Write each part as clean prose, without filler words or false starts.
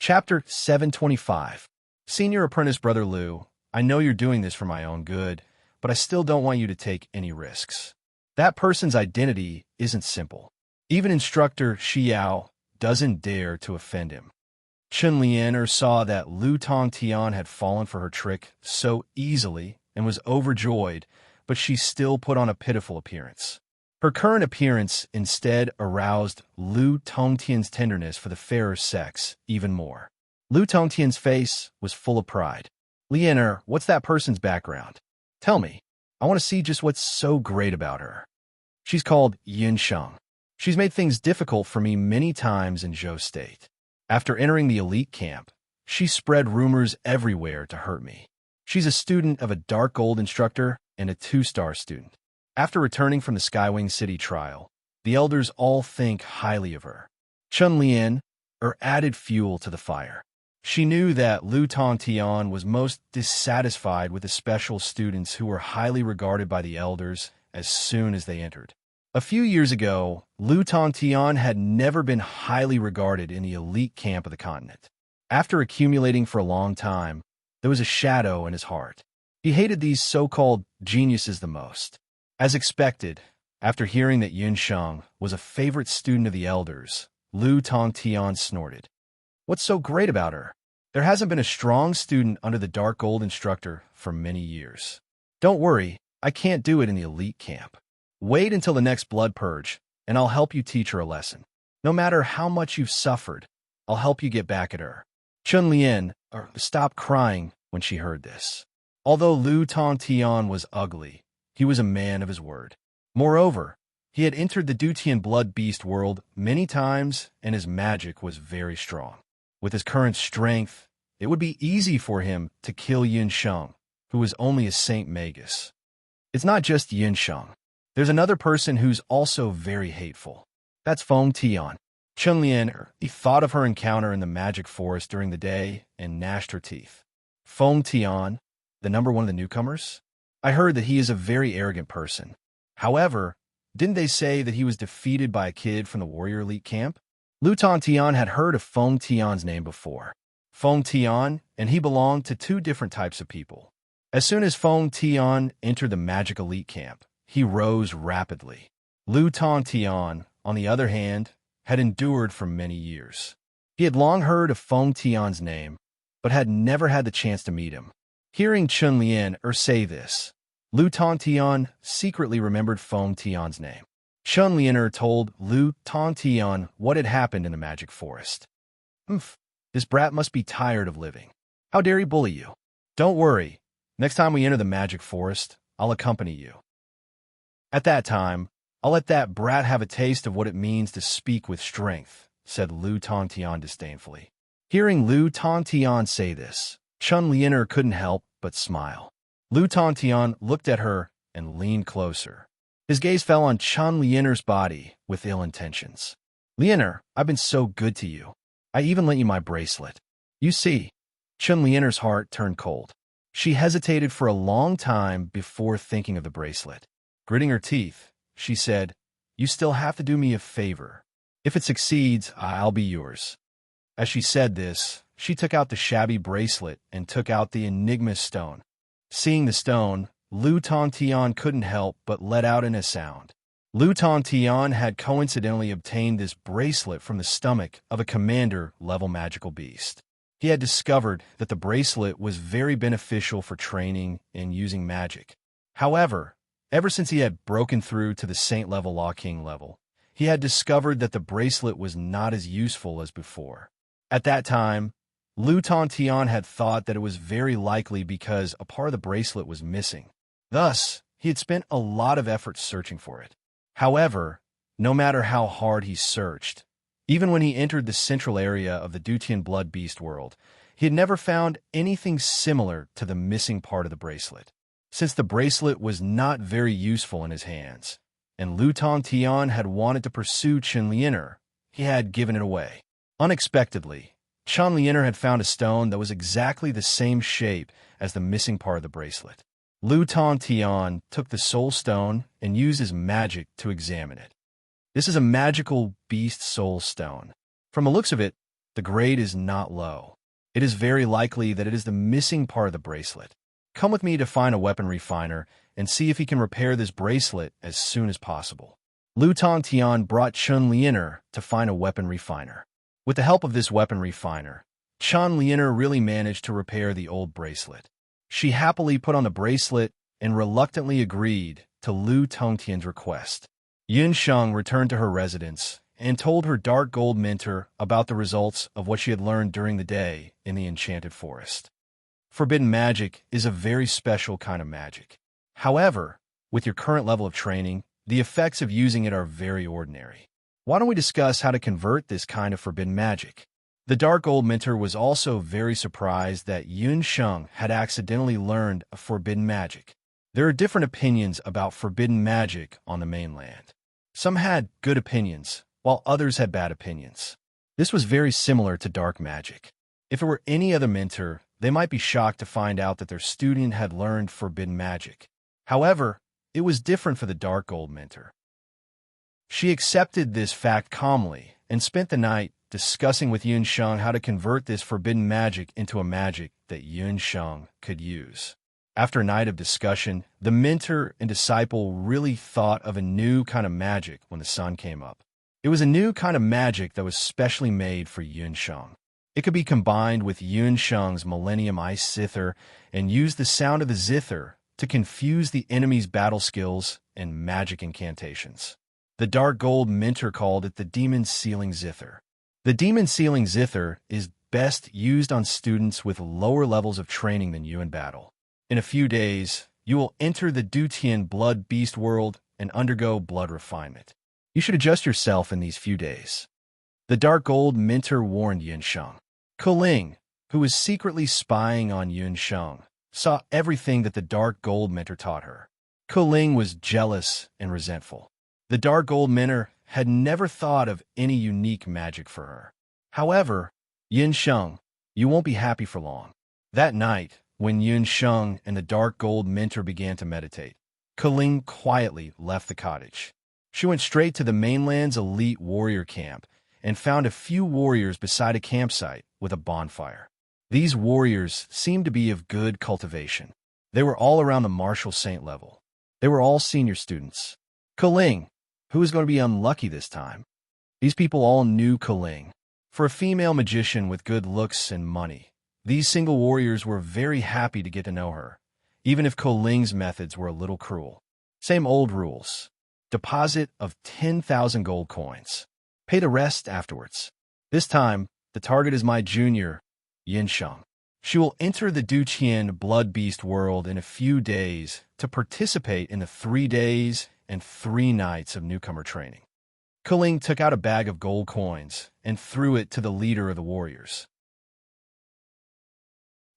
Chapter 725. Senior Apprentice Brother Liu, I know you're doing this for my own good, but I still don't want you to take any risks. That person's identity isn't simple. Even Instructor Xiao doesn't dare to offend him. Chun Lianer saw that Lu Tongtian had fallen for her trick so easily and was overjoyed, but she still put on a pitiful appearance. Her current appearance instead aroused Lu Tongtian's tenderness for the fairer sex even more. Lu Tongtian's face was full of pride. Lianer, what's that person's background? Tell me. I want to see just what's so great about her. She's called Yunsheng. She's made things difficult for me many times in Zhou State. After entering the elite camp, she spread rumors everywhere to hurt me. She's a student of a dark gold instructor and a 2-star student. After returning from the Skywing City trial, the elders all think highly of her. Chun Lian added fuel to the fire. She knew that Lu Tongtian was most dissatisfied with the special students who were highly regarded by the elders as soon as they entered. A few years ago, Lu Tongtian had never been highly regarded in the elite camp of the continent. After accumulating for a long time, there was a shadow in his heart. He hated these so-called geniuses the most. As expected, after hearing that Yunsheng was a favorite student of the elders, Lu Tongtian snorted. What's so great about her? There hasn't been a strong student under the Dark Gold instructor for many years. Don't worry, I can't do it in the elite camp. Wait until the next blood purge, and I'll help you teach her a lesson. No matter how much you've suffered, I'll help you get back at her. Chun Lian stopped crying when she heard this. Although Lu Tongtian was ugly, he was a man of his word. Moreover, he had entered the Dutian blood beast world many times, and his magic was very strong. With his current strength, it would be easy for him to kill Yunsheng, who was only a Saint Magus. It's not just Yunsheng. There's another person who's also very hateful. That's Feng Tian. Chun Lian thought of her encounter in the magic forest during the day and gnashed her teeth. Feng Tian, the number one of the newcomers? I heard that he is a very arrogant person. However, didn't they say that he was defeated by a kid from the warrior elite camp? Lu Tongtian had heard of Feng Tian's name before. Feng Tian and he belonged to two different types of people. As soon as Feng Tian entered the magic elite camp, he rose rapidly. Lu Tongtian, on the other hand, had endured for many years. He had long heard of Feng Tian's name, but had never had the chance to meet him. Hearing Chun Lian say this, Lu Tongtian secretly remembered Feng Tian's name. Chun Lian told Lu Tongtian what had happened in the magic forest. This brat must be tired of living. How dare he bully you? Don't worry. Next time we enter the magic forest, I'll accompany you. At that time, I'll let that brat have a taste of what it means to speak with strength, said Lu Tongtian disdainfully. Hearing Lu Tongtian say this, Chun Lian couldn't help but smile. Lu Tongtian looked at her and leaned closer. His gaze fell on Chun Lian's body with ill intentions. Lian, I've been so good to you. I even lent you my bracelet. You see, Chun Lian's heart turned cold. She hesitated for a long time before thinking of the bracelet. Gritting her teeth, she said, You still have to do me a favor. If it succeeds, I'll be yours. As she said this, she took out the shabby bracelet and took out the Enigma stone. Seeing the stone, Lu Tongtian couldn't help but let out a sound. Lu Tongtian had coincidentally obtained this bracelet from the stomach of a commander-level magical beast. He had discovered that the bracelet was very beneficial for training and using magic. However, ever since he had broken through to the Saint-level Law King level, he had discovered that the bracelet was not as useful as before. At that time, Lu Tongtian had thought that it was very likely because a part of the bracelet was missing. Thus, he had spent a lot of effort searching for it. However, no matter how hard he searched, even when he entered the central area of the Dutian blood beast world, he had never found anything similar to the missing part of the bracelet. Since the bracelet was not very useful in his hands, and Lu Tongtian had wanted to pursue Chun Lian, he had given it away. Unexpectedly, Chun Lian had found a stone that was exactly the same shape as the missing part of the bracelet. Lu Tongtian took the soul stone and used his magic to examine it. This is a magical beast soul stone. From the looks of it, the grade is not low. It is very likely that it is the missing part of the bracelet. Come with me to find a weapon refiner and see if he can repair this bracelet as soon as possible. Lu Tongtian brought Chun Lianer to find a weapon refiner. With the help of this weapon refiner, Chun Lianer really managed to repair the old bracelet. She happily put on the bracelet and reluctantly agreed to Lu Tongtian's request. Yun Sheng returned to her residence and told her dark gold mentor about the results of what she had learned during the day in the enchanted forest. Forbidden magic is a very special kind of magic. However, with your current level of training, the effects of using it are very ordinary. Why don't we discuss how to convert this kind of forbidden magic? The dark gold mentor was also very surprised that Yun Sheng had accidentally learned a forbidden magic. There are different opinions about forbidden magic on the mainland. Some had good opinions, while others had bad opinions. This was very similar to dark magic. If it were any other mentor, they might be shocked to find out that their student had learned forbidden magic. However, it was different for the dark gold mentor. She accepted this fact calmly and spent the night discussing with Yun Sheng how to convert this forbidden magic into a magic that Yun Sheng could use. After a night of discussion, the mentor and disciple really thought of a new kind of magic when the sun came up. It was a new kind of magic that was specially made for Yun Sheng. It could be combined with Yun Sheng's Millennium Ice Zither and use the sound of the zither to confuse the enemy's battle skills and magic incantations. The dark gold mentor called it the Demon Sealing Zither. The Demon Sealing Zither is best used on students with lower levels of training than you in battle. In a few days, you will enter the Dutian Blood Beast world and undergo blood refinement. You should adjust yourself in these few days. The dark gold mentor warned Yun Sheng. Kuling, who was secretly spying on Yun Sheng, saw everything that the dark gold mentor taught her. Kuling was jealous and resentful. The dark gold mentor had never thought of any unique magic for her. However, Yun Sheng, you won't be happy for long. That night, when Yun Sheng and the dark gold mentor began to meditate, Kuling quietly left the cottage. She went straight to the mainland's elite warrior camp and found a few warriors beside a campsite with a bonfire. These warriors seemed to be of good cultivation. They were all around the martial saint level. They were all senior students. Kuling, who was going to be unlucky this time? These people all knew Kuling. For a female magician with good looks and money, these single warriors were very happy to get to know her, even if Kuling's methods were a little cruel. Same old rules. Deposit of 10,000 gold coins. Pay the rest afterwards. This time, the target is my junior, Yun Sheng. She will enter the Dutian Blood Beast world in a few days to participate in the 3 days and 3 nights of newcomer training. Kuling took out a bag of gold coins and threw it to the leader of the warriors.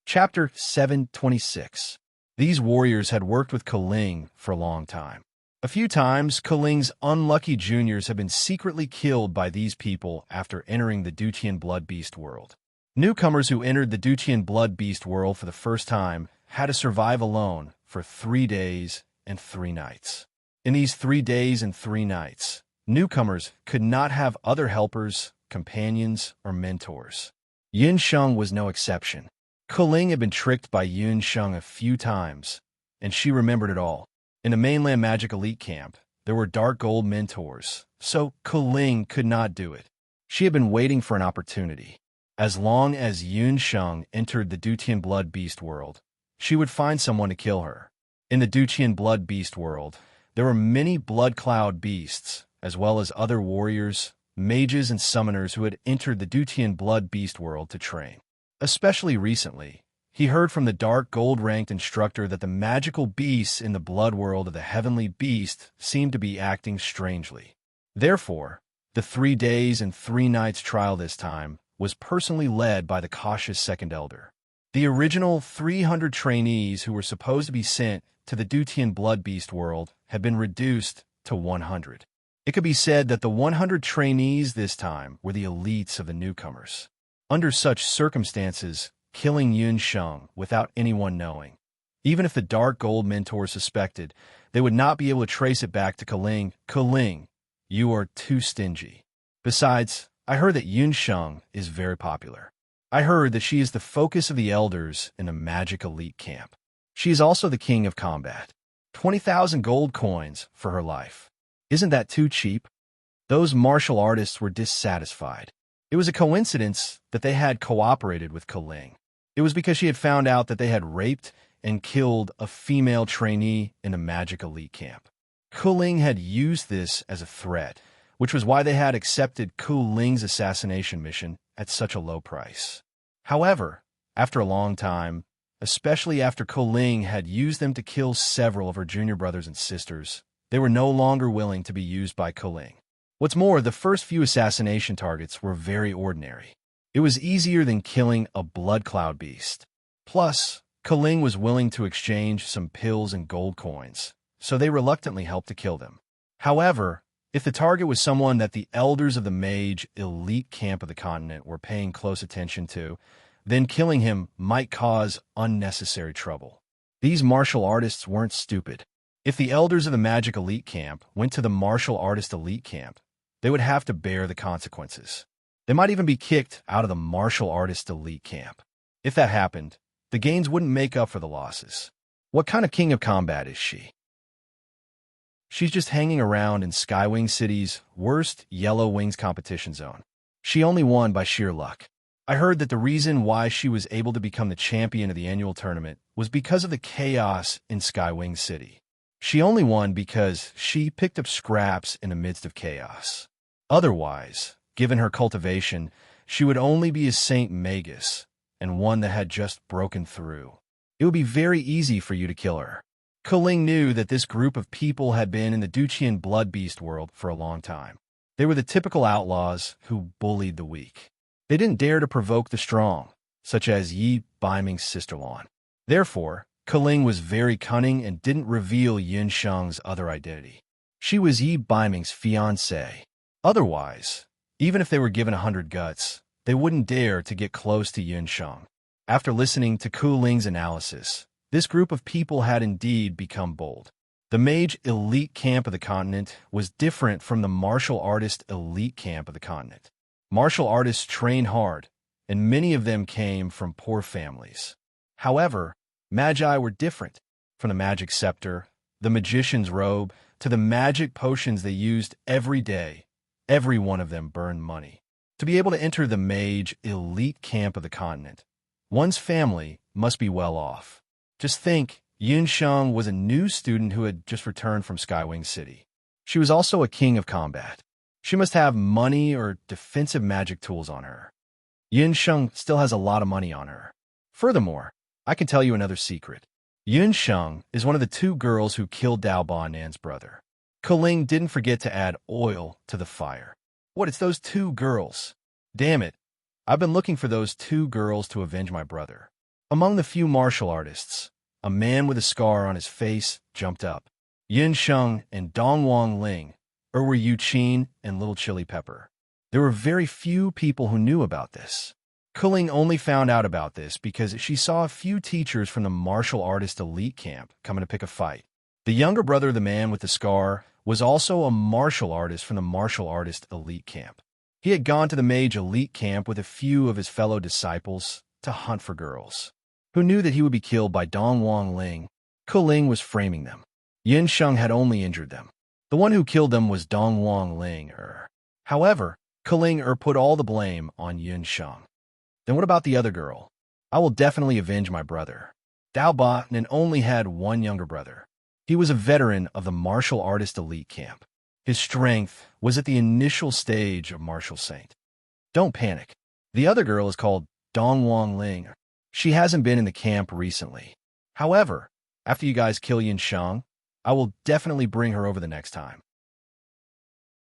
Chapter 726. These warriors had worked with Kuling for a long time. A few times, Kuling's unlucky juniors had been secretly killed by these people after entering the Dutian Blood Beast world. Newcomers who entered the Dutian Blood Beast world for the first time had to survive alone for 3 days and 3 nights. In these 3 days and 3 nights, newcomers could not have other helpers, companions, or mentors. Yun Sheng was no exception. Kuling had been tricked by Yun Sheng a few times, and she remembered it all. In the mainland magic elite camp, there were dark gold mentors, so Kuling could not do it. She had been waiting for an opportunity. As long as Yun Sheng entered the Dutian Blood Beast world, she would find someone to kill her. In the Dutian Blood Beast world, there were many blood cloud beasts, as well as other warriors, mages, and summoners who had entered the Dutian Blood Beast world to train. Especially recently, he heard from the dark gold-ranked instructor that the magical beasts in the blood world of the heavenly beast seemed to be acting strangely. Therefore, the 3 days and 3 nights trial this time was personally led by the cautious second elder. The original 300 trainees who were supposed to be sent to the Dutian Blood Beast world had been reduced to 100. It could be said that the 100 trainees this time were the elites of the newcomers. Under such circumstances, killing Yun Sheng without anyone knowing, even if the dark gold mentor suspected, they would not be able to trace it back to Kuling. Kuling, you are too stingy. Besides, I heard that Yun Sheng is very popular. I heard that she is the focus of the elders in a magic elite camp. She is also the king of combat. 20,000 gold coins for her life. Isn't that too cheap? Those martial artists were dissatisfied. It was a coincidence that they had cooperated with Keling. It was because she had found out that they had raped and killed a female trainee in a magic elite camp. Keling had used this as a threat, which was why they had accepted Keling's assassination mission at such a low price. However, after a long time, especially after Keling had used them to kill several of her junior brothers and sisters, they were no longer willing to be used by Keling. What's more, the first few assassination targets were very ordinary. It was easier than killing a blood cloud beast. Plus, Keling was willing to exchange some pills and gold coins, so they reluctantly helped to kill them. However, if the target was someone that the elders of the mage elite camp of the continent were paying close attention to, then killing him might cause unnecessary trouble. These martial artists weren't stupid. If the elders of the magic elite camp went to the martial artist elite camp, they would have to bear the consequences. They might even be kicked out of the martial artist elite camp. If that happened, the gains wouldn't make up for the losses. What kind of king of combat is she? She's just hanging around in Skywing City's worst Yellow Wings competition zone. She only won by sheer luck. I heard that the reason why she was able to become the champion of the annual tournament was because of the chaos in Skywing City. She only won because she picked up scraps in the midst of chaos. Otherwise, given her cultivation, she would only be a Saint Magus, and one that had just broken through. It would be very easy for you to kill her. Keling knew that this group of people had been in the Duchian blood beast world for a long time. They were the typical outlaws who bullied the weak. They didn't dare to provoke the strong, such as Yi Baiming's sister-in-law. Therefore, Keling was very cunning and didn't reveal Yun Sheng's other identity. She was Yi Baiming's fiancée. Otherwise, even if they were given 100 guts, they wouldn't dare to get close to Yun Sheng. After listening to Keling's analysis, this group of people had indeed become bold. The mage elite camp of the continent was different from the martial artist elite camp of the continent. Martial artists train hard, and many of them came from poor families. However, magi were different. From the magic scepter, the magician's robe, to the magic potions they used every day, every one of them burned money. To be able to enter the mage elite camp of the continent, one's family must be well off. Just think, Yun Sheng was a new student who had just returned from Skywing City. She was also a king of combat. She must have money or defensive magic tools on her. Yun Sheng still has a lot of money on her. Furthermore, I can tell you another secret. Yun Sheng is one of the two girls who killed Dao Ba-Nan's brother. Keling didn't forget to add oil to the fire. What, it's those two girls? Damn it, I've been looking for those two girls to avenge my brother. Among the few martial artists, a man with a scar on his face jumped up. Yun Sheng and Dongwang Ling, Erwei Yuqin, and Little Chili Pepper. There were very few people who knew about this. Keling only found out about this because she saw a few teachers from the martial artist elite camp coming to pick a fight. The younger brother of the man with the scar was also a martial artist from the martial artist elite camp. He had gone to the mage elite camp with a few of his fellow disciples to hunt for girls. Who knew that he would be killed by Dongwang Ling? Keling was framing them. Yun Sheng had only injured them. The one who killed them was Dongwang Ling. However, Keling put all the blame on Yun Sheng. Then what about the other girl? I will definitely avenge my brother. Dao Ba-Nan only had one younger brother. He was a veteran of the martial artist elite camp. His strength was at the initial stage of martial saint. Don't panic. The other girl is called Dongwang Ling. She hasn't been in the camp recently. However, after you guys kill Yun Sheng, I will definitely bring her over the next time.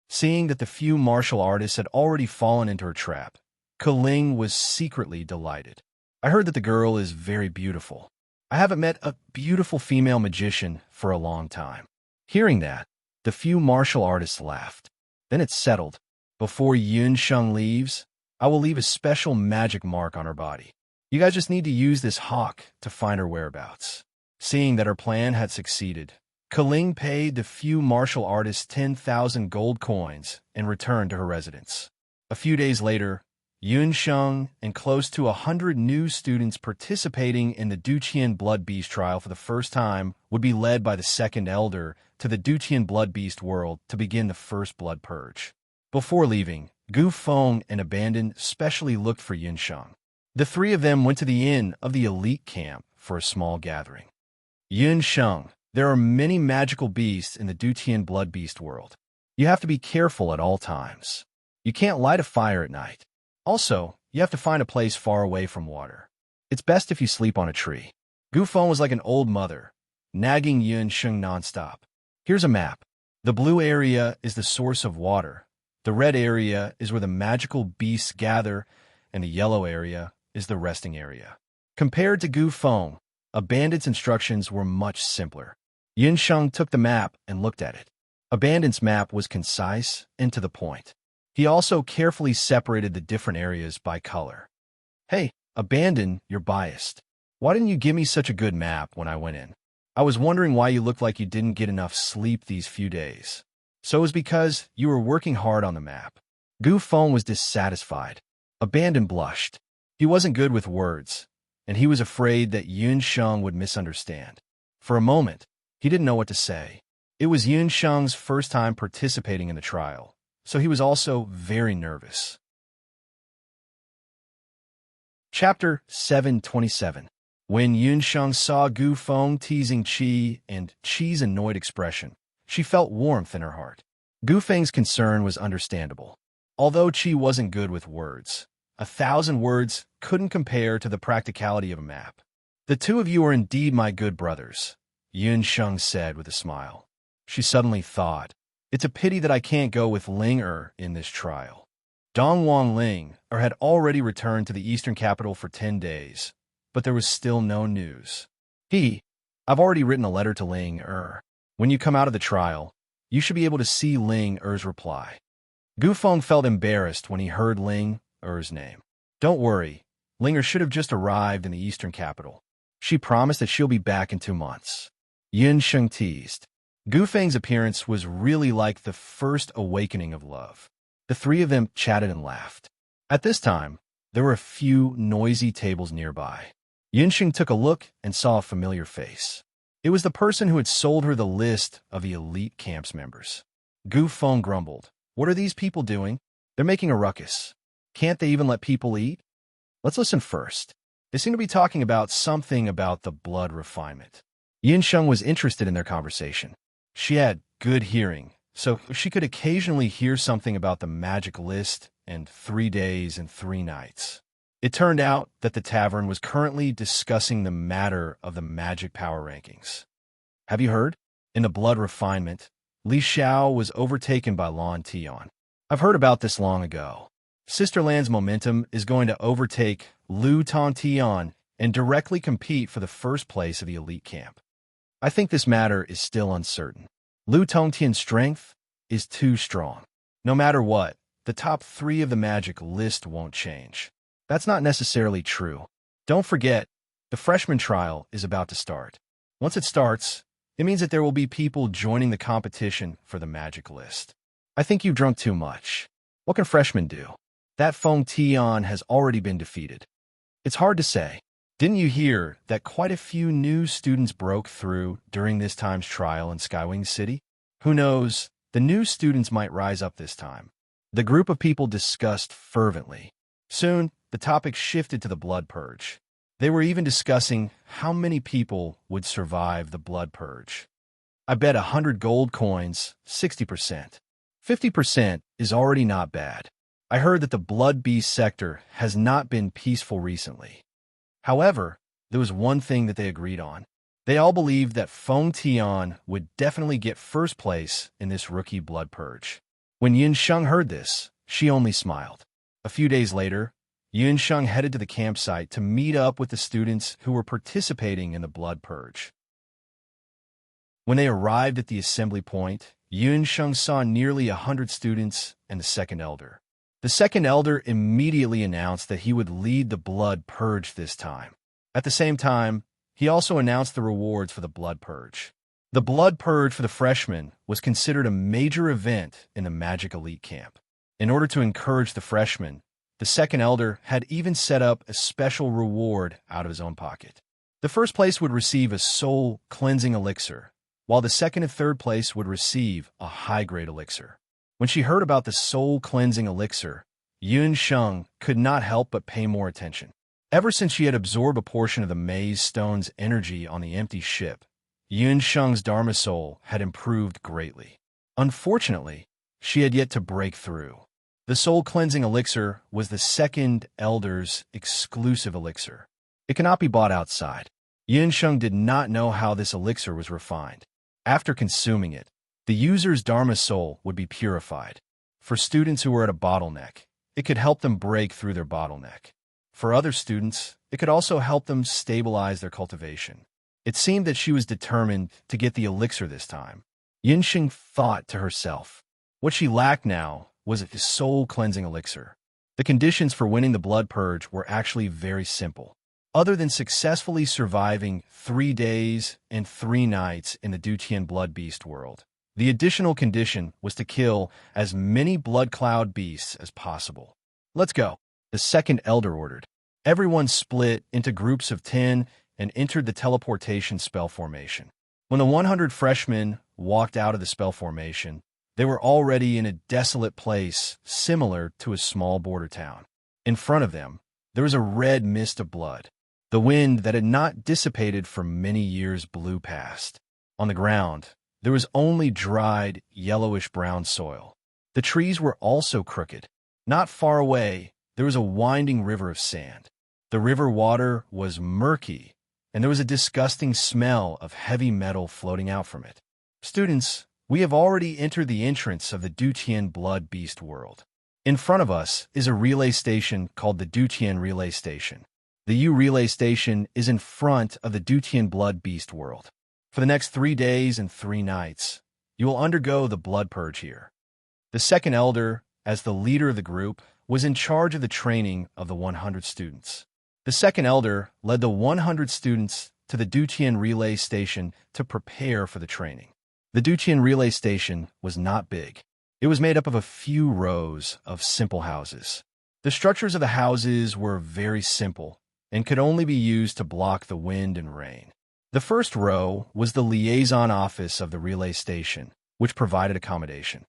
Seeing that the few martial artists had already fallen into her trap, Keling was secretly delighted. I heard that the girl is very beautiful. I haven't met a beautiful female magician for a long time. Hearing that, the few martial artists laughed. Then it's settled. Before Yun Sheng leaves, I will leave a special magic mark on her body. You guys just need to use this hawk to find her whereabouts. Seeing that her plan had succeeded, Keling paid the few martial artists 10,000 gold coins and returned to her residence. A few days later, Yun Sheng and close to 100 new students participating in the Duqian Blood Beast trial for the first time would be led by the second elder to the Duqian Blood Beast world to begin the first blood purge. Before leaving, Gu Feng and Abandon specially looked for Yun Sheng. The three of them went to the inn of the elite camp for a small gathering. Yun Sheng, there are many magical beasts in the Duqian Blood Beast world. You have to be careful at all times. You can't light a fire at night. Also, you have to find a place far away from water. It's best if you sleep on a tree. Gu Feng was like an old mother, nagging Yun Sheng nonstop. Here's a map. The blue area is the source of water. The red area is where the magical beasts gather, and the yellow area is the resting area. Compared to Gu Feng, Abandon's instructions were much simpler. Yun Sheng took the map and looked at it. Abandon's map was concise and to the point. He also carefully separated the different areas by color. Hey, Abandon, you're biased. Why didn't you give me such a good map when I went in? I was wondering why you looked like you didn't get enough sleep these few days. So it was because you were working hard on the map. Gu Feng was dissatisfied. Abandon blushed. He wasn't good with words, and he was afraid that Yun Sheng would misunderstand. For a moment, he didn't know what to say. It was Yun Sheng's first time participating in the trial, so he was also very nervous. Chapter 727. When Yun Sheng saw Gu Feng teasing Qi and Qi's annoyed expression, she felt warmth in her heart. Gu Feng's concern was understandable. Although Qi wasn't good with words, 1,000 words couldn't compare to the practicality of a map. The two of you are indeed my good brothers, Yun Sheng said with a smile. She suddenly thought, it's a pity that I can't go with Ling in this trial. Dongwang Ling had already returned to the eastern capital for 10 days, but there was still no news. I've already written a letter to Ling When you come out of the trial, you should be able to see Ling reply. Gu Feng felt embarrassed when he heard Ling name. Don't worry, Ling should have just arrived in the eastern capital. She promised that she'll be back in 2 months. Yun Sheng teased. Gu Feng's appearance was really like the first awakening of love. The three of them chatted and laughed. At this time, there were a few noisy tables nearby. Yun Sheng took a look and saw a familiar face. It was the person who had sold her the list of the elite camp's members. Gu Feng grumbled. What are these people doing? They're making a ruckus. Can't they even let people eat? Let's listen first. They seem to be talking about something about the blood refinement. Yun Sheng was interested in their conversation. She had good hearing, so she could occasionally hear something about the magic list and 3 days and 3 nights. It turned out that the tavern was currently discussing the matter of the magic power rankings. Have you heard? In the blood refinement, Li Xiao was overtaken by Lan Tian. I've heard about this long ago. Sisterland's momentum is going to overtake Lu Tian and directly compete for the first place of the elite camp. I think this matter is still uncertain. Lu Tongtian's strength is too strong. No matter what, the top 3 of the magic list won't change. That's not necessarily true. Don't forget, the freshman trial is about to start. Once it starts, it means that there will be people joining the competition for the magic list. I think you've drunk too much. What can freshmen do? That Feng Tian has already been defeated. It's hard to say. Didn't you hear that quite a few new students broke through during this time's trial in Skywing City? Who knows, the new students might rise up this time. The group of people discussed fervently. Soon, the topic shifted to the blood purge. They were even discussing how many people would survive the blood purge. I bet 100 gold coins, 60%. 50% is already not bad. I heard that the Blood Beast sector has not been peaceful recently. However, there was one thing that they agreed on. They all believed that Feng Tian would definitely get first place in this rookie blood purge. When Yun Sheng heard this, she only smiled. A few days later, Yun Sheng headed to the campsite to meet up with the students who were participating in the blood purge. When they arrived at the assembly point, Yun Sheng saw nearly 100 students and the second elder. The second elder immediately announced that he would lead the blood purge this time. At the same time, he also announced the rewards for the blood purge. The blood purge for the freshmen was considered a major event in the Magic Elite Camp. In order to encourage the freshmen, the second elder had even set up a special reward out of his own pocket. The first place would receive a soul-cleansing elixir, while the second and third place would receive a high-grade elixir. When she heard about the soul-cleansing elixir, Yun Sheng could not help but pay more attention. Ever since she had absorbed a portion of the maze stone's energy on the empty ship, Yun Sheng's Dharma soul had improved greatly. Unfortunately, she had yet to break through. The soul-cleansing elixir was the second elder's exclusive elixir. It cannot be bought outside. Yun Sheng did not know how this elixir was refined. After consuming it, the user's Dharma soul would be purified. For students who were at a bottleneck, it could help them break through their bottleneck. For other students, it could also help them stabilize their cultivation. It seemed that she was determined to get the elixir this time. Yun Sheng thought to herself. What she lacked now was a soul-cleansing elixir. The conditions for winning the blood purge were actually very simple. Other than successfully surviving 3 days and 3 nights in the Dutian blood beast world, the additional condition was to kill as many blood cloud beasts as possible. Let's go, the second elder ordered. Everyone split into groups of 10 and entered the teleportation spell formation. When the 100 freshmen walked out of the spell formation, they were already in a desolate place similar to a small border town. In front of them, there was a red mist of blood. The wind that had not dissipated for many years blew past. On the ground, there was only dried, yellowish-brown soil. The trees were also crooked. Not far away, there was a winding river of sand. The river water was murky, and there was a disgusting smell of heavy metal floating out from it. Students, we have already entered the entrance of the Dutian blood beast world. In front of us is a relay station called the Dutian Relay Station. The U Relay Station is in front of the Dutian blood beast world. For the next 3 days and 3 nights, you will undergo the blood purge here. The second elder, as the leader of the group, was in charge of the training of the 100 students. The second elder led the 100 students to the Dutian Relay Station to prepare for the training. The Dutian Relay Station was not big. It was made up of a few rows of simple houses. The structures of the houses were very simple and could only be used to block the wind and rain. The first row was the liaison office of the relay station, which provided accommodation.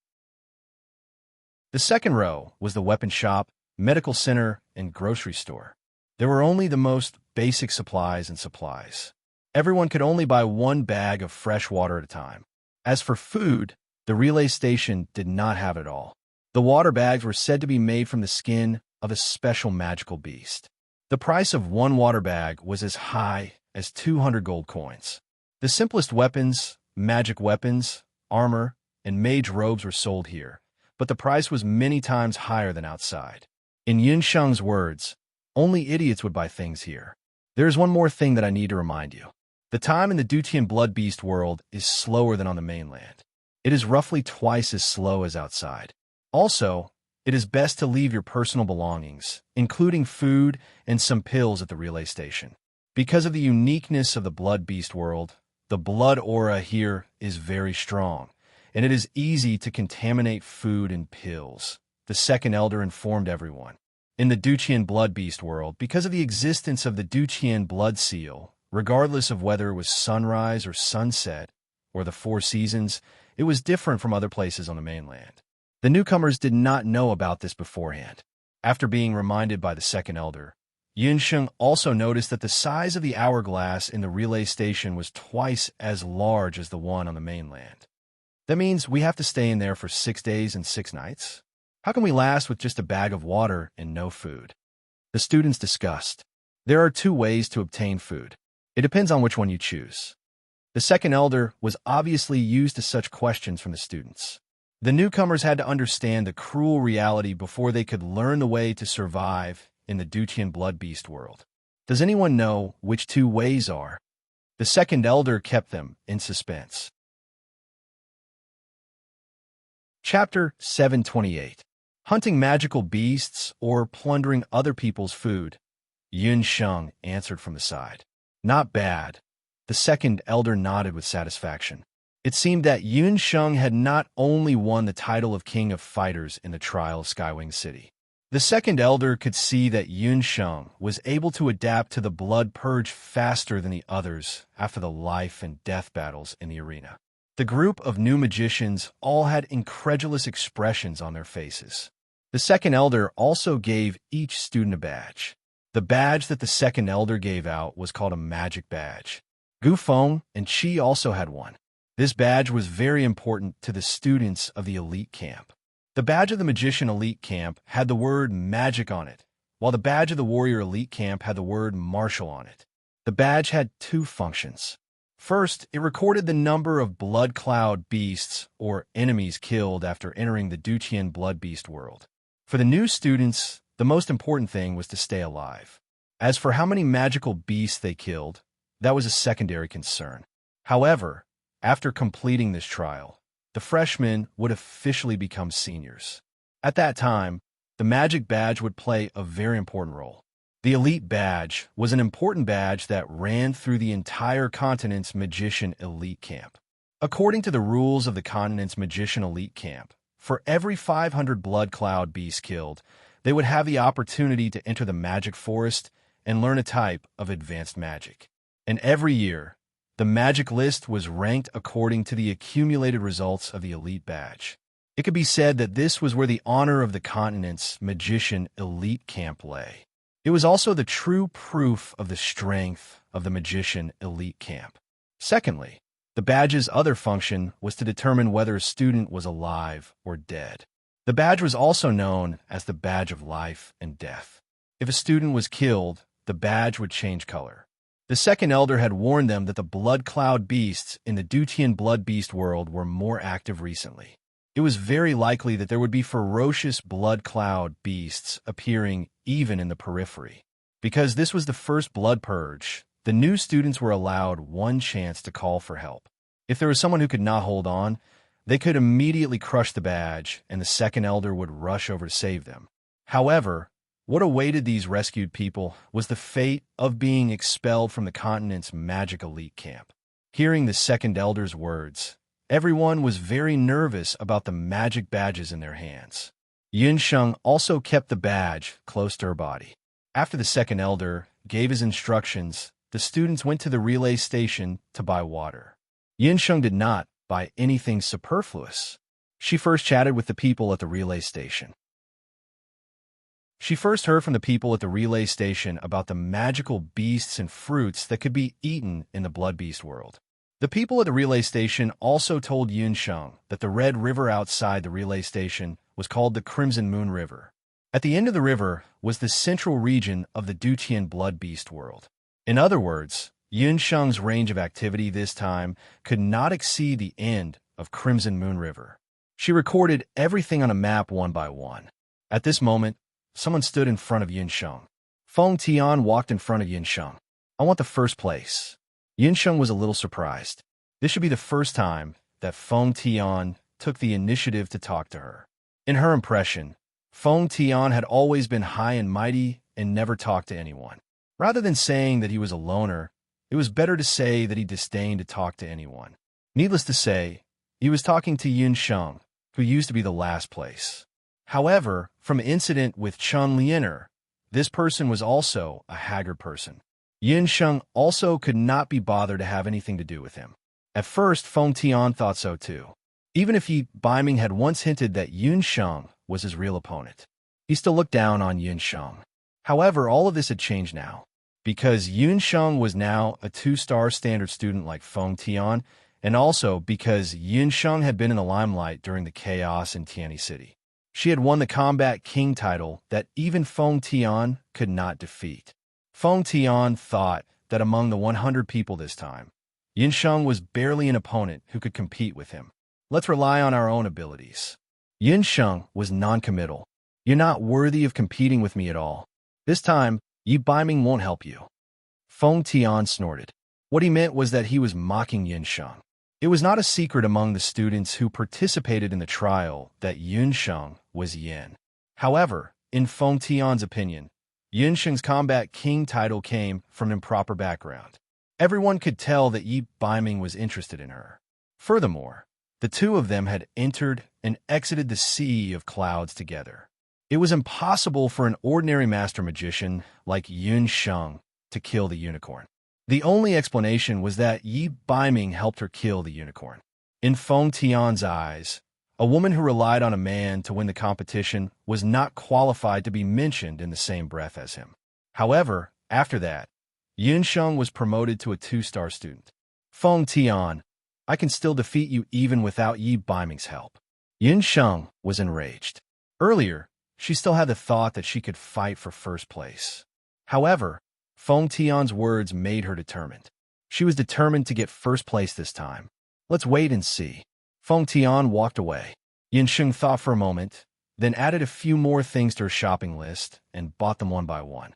The second row was the weapon shop, medical center, and grocery store. There were only the most basic supplies and supplies. Everyone could only buy 1 bag of fresh water at a time. As for food, the relay station did not have it all. The water bags were said to be made from the skin of a special magical beast. The price of 1 water bag was as high as 200 gold coins. The simplest weapons, magic weapons, armor, and mage robes were sold here, but the price was many times higher than outside. In Yun Sheng's words, only idiots would buy things here. There is one more thing that I need to remind you. The time in the Dutian blood beast world is slower than on the mainland. It is roughly twice as slow as outside. Also, it is best to leave your personal belongings, including food and some pills at the relay station. Because of the uniqueness of the blood beast world, the blood aura here is very strong, and it is easy to contaminate food and pills, the second elder informed everyone. In the Dutian blood beast world, because of the existence of the Dutian blood seal, regardless of whether it was sunrise or sunset, or the 4 seasons, it was different from other places on the mainland. The newcomers did not know about this beforehand. After being reminded by the second elder, Yun Sheng also noticed that the size of the hourglass in the relay station was twice as large as the one on the mainland. That means we have to stay in there for 6 days and 6 nights? How can we last with just a bag of water and no food? The students discussed. There are 2 ways to obtain food. It depends on which one you choose. The second elder was obviously used to such questions from the students. The newcomers had to understand the cruel reality before they could learn the way to survive in the Dutian blood beast world. Does anyone know which 2 ways are? The second elder kept them in suspense. Chapter 728. Hunting magical beasts or plundering other people's food. Yun Sheng answered from the side. Not bad. The second elder nodded with satisfaction. It seemed that Yun Sheng had not only won the title of King of Fighters in the trial of Skywing City. The second elder could see that Yun Sheng was able to adapt to the blood purge faster than the others after the life and death battles in the arena. The group of new magicians all had incredulous expressions on their faces. The second elder also gave each student a badge. The badge that the second elder gave out was called a magic badge. Gu Feng and Qi also had one. This badge was very important to the students of the elite camp. The badge of the magician elite camp had the word magic on it, while the badge of the warrior elite camp had the word martial on it. The badge had two functions. First, it recorded the number of blood cloud beasts or enemies killed after entering the Dutian blood beast world. For the new students, the most important thing was to stay alive. As for how many magical beasts they killed, that was a secondary concern. However, after completing this trial, the freshmen would officially become seniors. At that time, the magic badge would play a very important role. The elite badge was an important badge that ran through the entire continent's magician elite camp. According to the rules of the continent's magician elite camp, for every 500 blood cloud beasts killed, they would have the opportunity to enter the magic forest and learn a type of advanced magic. And every year, the magic list was ranked according to the accumulated results of the elite badge. It could be said that this was where the honor of the continent's magician elite camp lay. It was also the true proof of the strength of the magician elite camp. Secondly, the badge's other function was to determine whether a student was alive or dead. The badge was also known as the badge of life and death. If a student was killed, the badge would change color. The second elder had warned them that the blood cloud beasts in the Dutian blood beast world were more active recently. It was very likely that there would be ferocious blood cloud beasts appearing even in the periphery. Because this was the first blood purge, the new students were allowed one chance to call for help. If there was someone who could not hold on, they could immediately crush the badge, and the second elder would rush over to save them. However, what awaited these rescued people was the fate of being expelled from the continent's magic elite camp. Hearing the second elder's words, everyone was very nervous about the magic badges in their hands. Yun Sheng also kept the badge close to her body. After the second elder gave his instructions, the students went to the relay station to buy water. Yun Sheng did not buy anything superfluous. She first chatted with the people at the relay station. She first heard from the people at the relay station about the magical beasts and fruits that could be eaten in the blood beast world. The people at the relay station also told Yun Sheng that the red river outside the relay station was called the Crimson Moon River. At the end of the river was the central region of the Dutian blood beast world. In other words, Yun Sheng's range of activity this time could not exceed the end of Crimson Moon River. She recorded everything on a map one by one. At this moment, someone stood in front of Yun Sheng. Feng Tian walked in front of Yun Sheng. "I want the first place." Yun Sheng was a little surprised. This should be the first time that Feng Tian took the initiative to talk to her. In her impression, Feng Tian had always been high and mighty and never talked to anyone. Rather than saying that he was a loner, it was better to say that he disdained to talk to anyone. Needless to say, he was talking to Yun Sheng, who used to be the last place. However, from an incident with Chun Lianer, this person was also a haggard person. Yun Sheng also could not be bothered to have anything to do with him. At first, Feng Tian thought so too. Even if Baiming had once hinted that Yun Sheng was his real opponent, he still looked down on Yun Sheng. However, all of this had changed now, because Yun Sheng was now a 2-star standard student like Feng Tian, and also because Yun Sheng had been in the limelight during the chaos in Tianyi City. She had won the Combat King title that even Feng Tian could not defeat. Feng Tian thought that among the 100 people this time, Yun Sheng was barely an opponent who could compete with him. "Let's rely on our own abilities." Yun Sheng was non-committal. "You're not worthy of competing with me at all. This time, Yi Baiming won't help you." Feng Tian snorted. What he meant was that he was mocking Yun Sheng. It was not a secret among the students who participated in the trial that Yun Sheng was Yin. However, in Feng Tian's opinion, Yun Sheng's Combat King title came from an improper background. Everyone could tell that Yi Baiming was interested in her. Furthermore, the two of them had entered and exited the sea of clouds together. It was impossible for an ordinary master magician like Yun Sheng to kill the unicorn. The only explanation was that Yi Baiming helped her kill the unicorn. In Feng Tian's eyes, a woman who relied on a man to win the competition was not qualified to be mentioned in the same breath as him. However, after that, Yun Sheng was promoted to a 2-star student. Feng Tian, I can still defeat you even without Yi Baiming's help. Yun Sheng was enraged. Earlier, she still had the thought that she could fight for first place. However, Feng Tian's words made her determined. She was determined to get first place this time. Let's wait and see. Feng Tian walked away. Yun Sheng thought for a moment, then added a few more things to her shopping list and bought them one by one.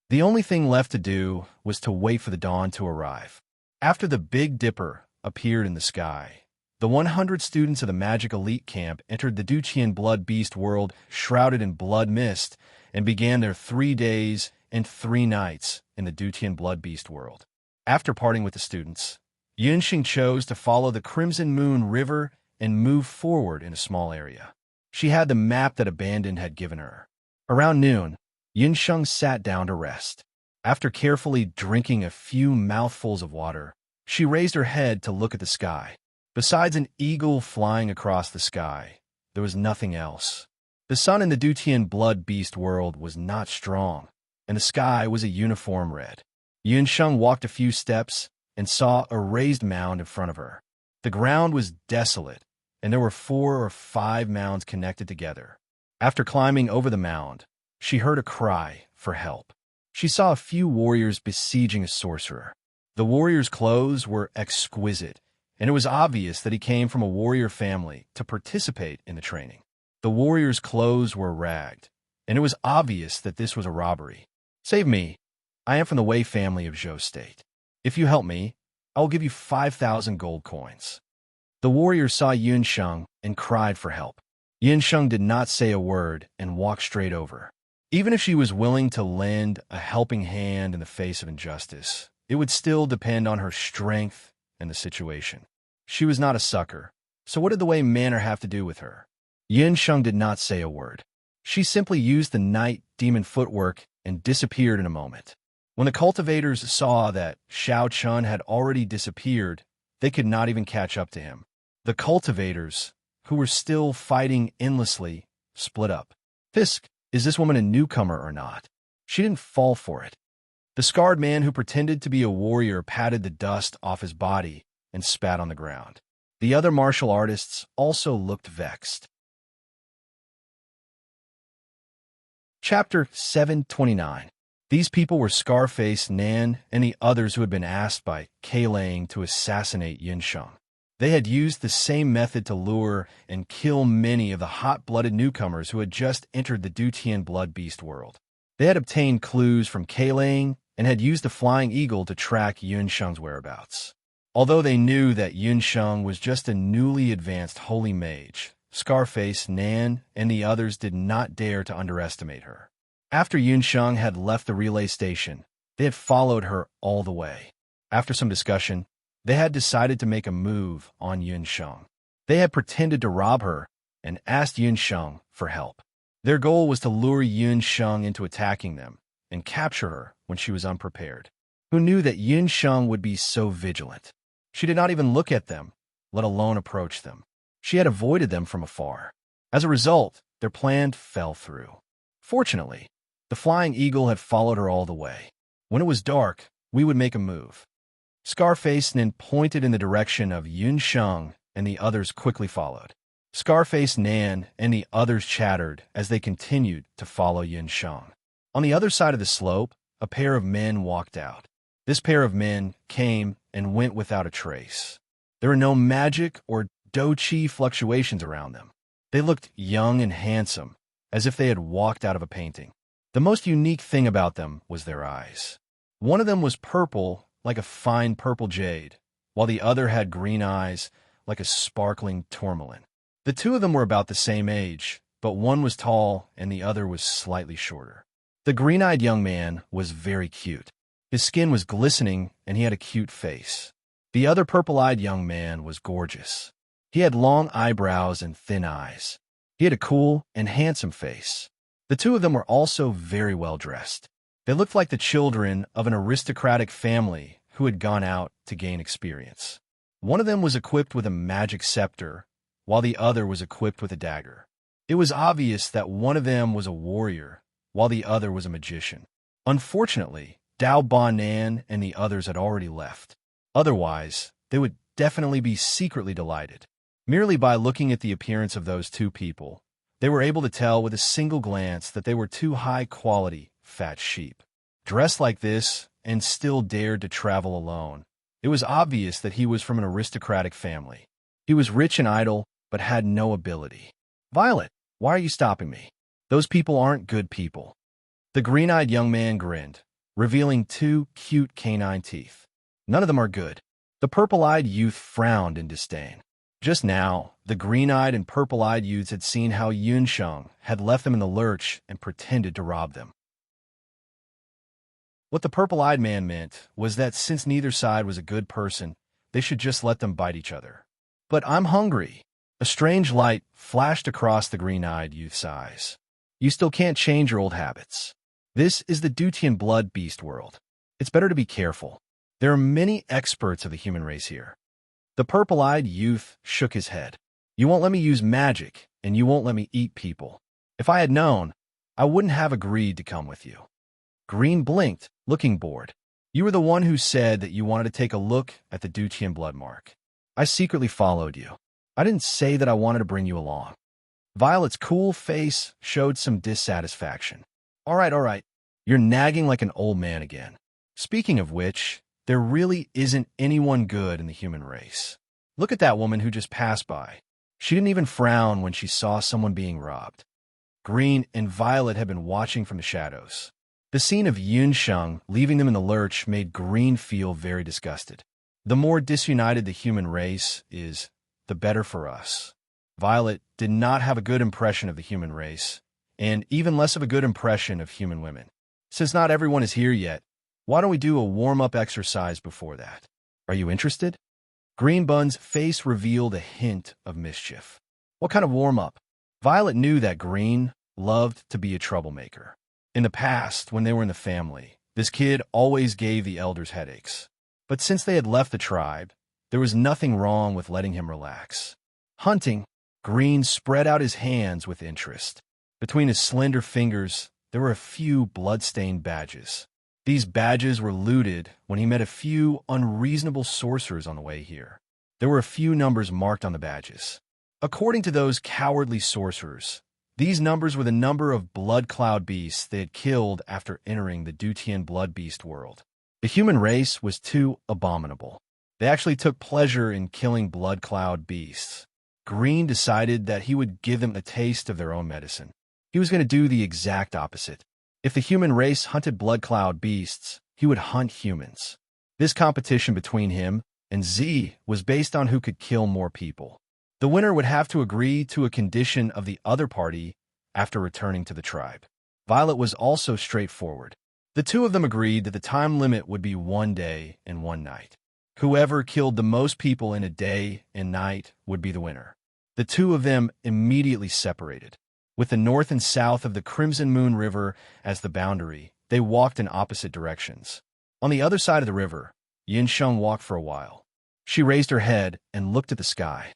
The only thing left to do was to wait for the dawn to arrive. After the Big Dipper appeared in the sky, the 100 students of the Magic Elite Camp entered the Duqian Blood Beast world shrouded in blood mist and began their 3 days and 3 nights in the Duqian Blood Beast world. After parting with the students, Yunxing chose to follow the Crimson Moon River and move forward in a small area. She had the map that Abandoned had given her. Around noon, Yunsheng sat down to rest. After carefully drinking a few mouthfuls of water, she raised her head to look at the sky. Besides an eagle flying across the sky, there was nothing else. The sun in the Duqian Blood Beast world was not strong, and the sky was a uniform red. Yunsheng walked a few steps and saw a raised mound in front of her. The ground was desolate, and there were 4 or 5 mounds connected together. After climbing over the mound, she heard a cry for help. She saw a few warriors besieging a sorcerer. The warrior's clothes were exquisite, and it was obvious that he came from a warrior family to participate in the training. The warrior's clothes were ragged, and it was obvious that this was a robbery. Save me. I am from the Wei family of Zhou State. If you help me, I will give you 5,000 gold coins. The warrior saw Yunsheng and cried for help. Yunsheng did not say a word and walked straight over. Even if she was willing to lend a helping hand in the face of injustice, it would still depend on her strength and the situation. She was not a sucker, so what did the Wei Manor have to do with her? Yunsheng did not say a word. She simply used the night demon footwork and disappeared in a moment. When the cultivators saw that Xiao Chun had already disappeared, they could not even catch up to him. The cultivators, who were still fighting endlessly, split up. Fisk, is this woman a newcomer or not? She didn't fall for it. The scarred man who pretended to be a warrior patted the dust off his body and spat on the ground. The other martial artists also looked vexed. Chapter 729. These people were Scarface, Nan, and the others who had been asked by Keilang to assassinate Yunsheng. They had used the same method to lure and kill many of the hot-blooded newcomers who had just entered the Duqian Blood Beast world. They had obtained clues from Keilang and had used the Flying Eagle to track Yunsheng's whereabouts. Although they knew that Yunsheng was just a newly advanced holy mage, Scarface, Nan, and the others did not dare to underestimate her. After Yunsheng had left the relay station, they had followed her all the way. After some discussion, they had decided to make a move on Yunsheng. They had pretended to rob her and asked Yunsheng for help. Their goal was to lure Yunsheng into attacking them and capture her when she was unprepared. Who knew that Yunsheng would be so vigilant? She did not even look at them, let alone approach them. She had avoided them from afar. As a result, their plan fell through. Fortunately, the Flying Eagle had followed her all the way. When it was dark, we would make a move. Scarface then pointed in the direction of Yunsheng, and the others quickly followed. Scarface, Nan, and the others chattered as they continued to follow Yunsheng. On the other side of the slope, a pair of men walked out. This pair of men came and went without a trace. There were no magic or do-chi fluctuations around them. They looked young and handsome, as if they had walked out of a painting. The most unique thing about them was their eyes. One of them was purple, like a fine purple jade, while the other had green eyes, like a sparkling tourmaline. The two of them were about the same age, but one was tall and the other was slightly shorter. The green-eyed young man was very cute. His skin was glistening and he had a cute face. The other purple-eyed young man was gorgeous. He had long eyebrows and thin eyes. He had a cool and handsome face. The two of them were also very well dressed. They looked like the children of an aristocratic family who had gone out to gain experience. One of them was equipped with a magic scepter, while the other was equipped with a dagger. It was obvious that one of them was a warrior, while the other was a magician. Unfortunately, Dao Bonan and the others had already left. Otherwise, they would definitely be secretly delighted. Merely by looking at the appearance of those two people, they were able to tell with a single glance that they were two high-quality, fat sheep. Dressed like this, and still dared to travel alone, it was obvious that he was from an aristocratic family. He was rich and idle, but had no ability. "Violet, why are you stopping me? Those people aren't good people." The green-eyed young man grinned, revealing two cute canine teeth. "None of them are good." The purple-eyed youth frowned in disdain. Just now, the green-eyed and purple-eyed youths had seen how Yunsheng had left them in the lurch and pretended to rob them. What the purple-eyed man meant was that since neither side was a good person, they should just let them bite each other. "But I'm hungry." A strange light flashed across the green-eyed youth's eyes. "You still can't change your old habits. This is the Dutian blood beast world. It's better to be careful. There are many experts of the human race here." The purple-eyed youth shook his head. "You won't let me use magic, and you won't let me eat people. If I had known, I wouldn't have agreed to come with you." Green blinked, looking bored. "You were the one who said that you wanted to take a look at the Dutian blood mark. I secretly followed you. I didn't say that I wanted to bring you along." Violet's cool face showed some dissatisfaction. All right. You're nagging like an old man again. Speaking of which, there really isn't anyone good in the human race. Look at that woman who just passed by. She didn't even frown when she saw someone being robbed." Green and Violet had been watching from the shadows. The scene of Yunsheng leaving them in the lurch made Green feel very disgusted. The more disunited the human race is, the better for us. Violet did not have a good impression of the human race, and even less of a good impression of human women. Since not everyone is here yet, why don't we do a warm-up exercise before that? Are you interested? Greenbun's face revealed a hint of mischief. What kind of warm-up? Violet knew that Green loved to be a troublemaker. In the past, when they were in the family, this kid always gave the elders headaches. But since they had left the tribe, there was nothing wrong with letting him relax. Hunting, Green spread out his hands with interest. Between his slender fingers, there were a few blood-stained badges. These badges were looted when he met a few unreasonable sorcerers on the way here. There were a few numbers marked on the badges. According to those cowardly sorcerers, these numbers were the number of blood cloud beasts they had killed after entering the Dutian blood beast world. The human race was too abominable. They actually took pleasure in killing blood cloud beasts. Green decided that he would give them a taste of their own medicine. He was going to do the exact opposite. If the human race hunted blood cloud beasts, he would hunt humans. This competition between him and Z was based on who could kill more people. The winner would have to agree to a condition of the other party after returning to the tribe. Violet was also straightforward. The two of them agreed that the time limit would be 1 day and 1 night. Whoever killed the most people in a day and night would be the winner. The two of them immediately separated. With the north and south of the Crimson Moon River as the boundary, they walked in opposite directions. On the other side of the river, Yunsheng walked for a while. She raised her head and looked at the sky.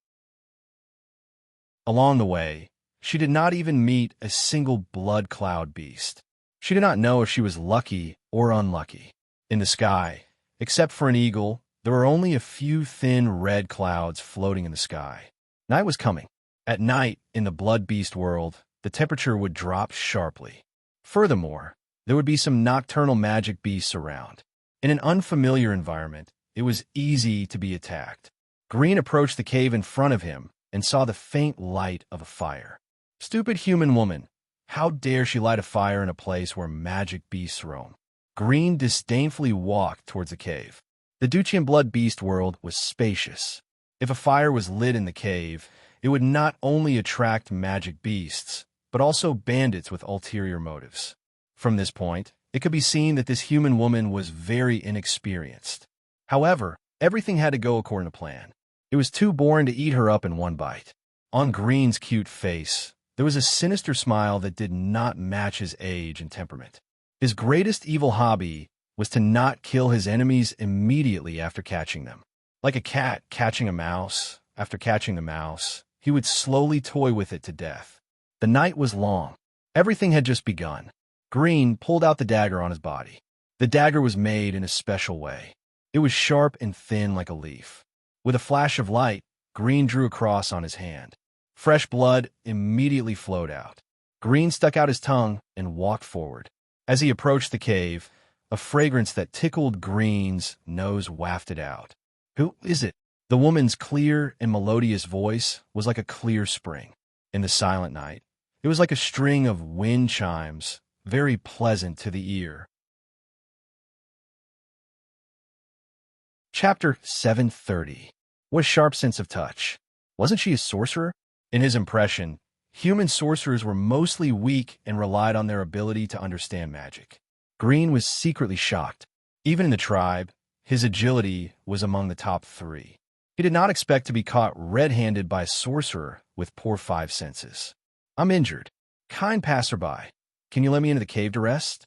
Along the way, she did not even meet a single blood cloud beast. She did not know if she was lucky or unlucky. In the sky, except for an eagle, there were only a few thin red clouds floating in the sky. Night was coming. At night, in the blood beast world, the temperature would drop sharply. Furthermore, there would be some nocturnal magic beasts around. In an unfamiliar environment, it was easy to be attacked. Green approached the cave in front of him and saw the faint light of a fire. Stupid human woman, how dare she light a fire in a place where magic beasts roam? Green disdainfully walked towards the cave. The Dutian blood beast world was spacious. If a fire was lit in the cave, it would not only attract magic beasts, but also bandits with ulterior motives. From this point, it could be seen that this human woman was very inexperienced. However, Everything had to go according to plan. It was too boring to eat her up in one bite. On Green's cute face, there was a sinister smile that did not match his age and temperament. His greatest evil hobby was to not kill his enemies immediately after catching them. Like a cat catching a mouse, after catching the mouse, he would slowly toy with it to death. The night was long. Everything had just begun. Green pulled out the dagger on his body. The dagger was made in a special way. It was sharp and thin like a leaf. With a flash of light, Green drew a cross on his hand. Fresh blood immediately flowed out. Green stuck out his tongue and walked forward. As he approached the cave, a fragrance that tickled Green's nose wafted out. "Who is it?" The woman's clear and melodious voice was like a clear spring. In the silent night, it was like a string of wind chimes, very pleasant to the ear. Chapter 730. What sharp sense of touch. Wasn't she a sorcerer? In his impression, human sorcerers were mostly weak and relied on their ability to understand magic. Green was secretly shocked. Even in the tribe, his agility was among the top 3. He did not expect to be caught red-handed by a sorcerer with poor 5 senses. "I'm injured. Kind passerby, can you let me into the cave to rest?"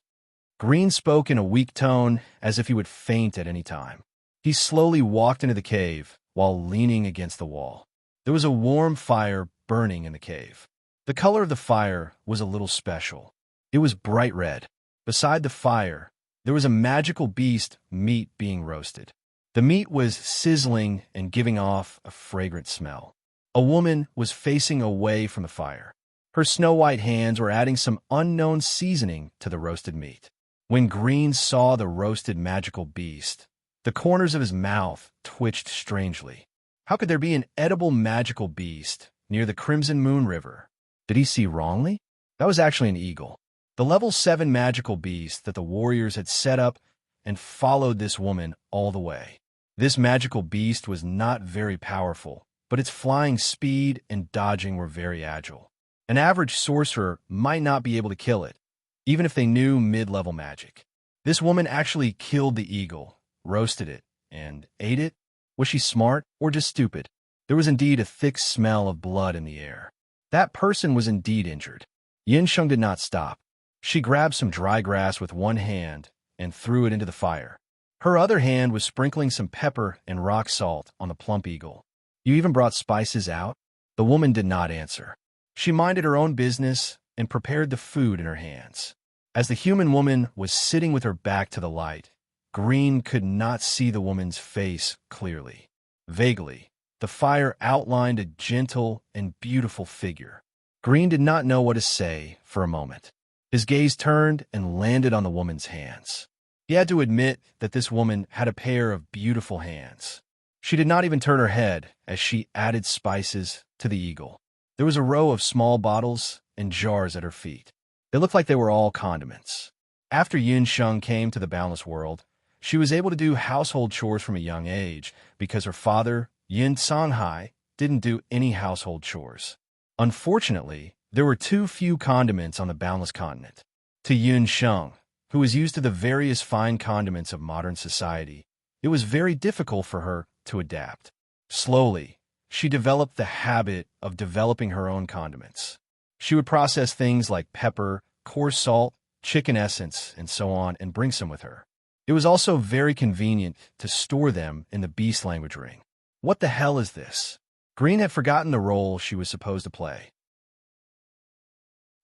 Green spoke in a weak tone as if he would faint at any time. He slowly walked into the cave while leaning against the wall. There was a warm fire burning in the cave. The color of the fire was a little special. It was bright red. Beside the fire, there was a magical beast meat being roasted. The meat was sizzling and giving off a fragrant smell. A woman was facing away from the fire. Her snow-white hands were adding some unknown seasoning to the roasted meat. When Green saw the roasted magical beast, the corners of his mouth twitched strangely. How could there be an edible magical beast near the Crimson Moon River? Did he see wrongly? That was actually an eagle. The level 7 magical beast that the warriors had set up and followed this woman all the way. This magical beast was not very powerful, but its flying speed and dodging were very agile. An average sorcerer might not be able to kill it, even if they knew mid-level magic. This woman actually killed the eagle, roasted it, and ate it. Was she smart or just stupid? There was indeed a thick smell of blood in the air. That person was indeed injured. Yinsheng did not stop. She grabbed some dry grass with one hand and threw it into the fire. Her other hand was sprinkling some pepper and rock salt on the plump eagle. "You even brought spices out?" The woman did not answer. She minded her own business and prepared the food in her hands. As the human woman was sitting with her back to the light, Green could not see the woman's face clearly. Vaguely, the fire outlined a gentle and beautiful figure. Green did not know what to say for a moment. His gaze turned and landed on the woman's hands. He had to admit that this woman had a pair of beautiful hands. She did not even turn her head as she added spices to the eagle. There was a row of small bottles and jars at her feet. They looked like they were all condiments. After Yinsheng came to the Boundless World, she was able to do household chores from a young age because her father, Yin Sanhai, didn't do any household chores. Unfortunately, there were too few condiments on the Boundless Continent. To Yinsheng, who was used to the various fine condiments of modern society, it was very difficult for her to adapt. Slowly, she developed the habit of developing her own condiments. She would process things like pepper, coarse salt, chicken essence, and so on, and bring some with her. It was also very convenient to store them in the beast language ring. What the hell is this? Green had forgotten the role she was supposed to play.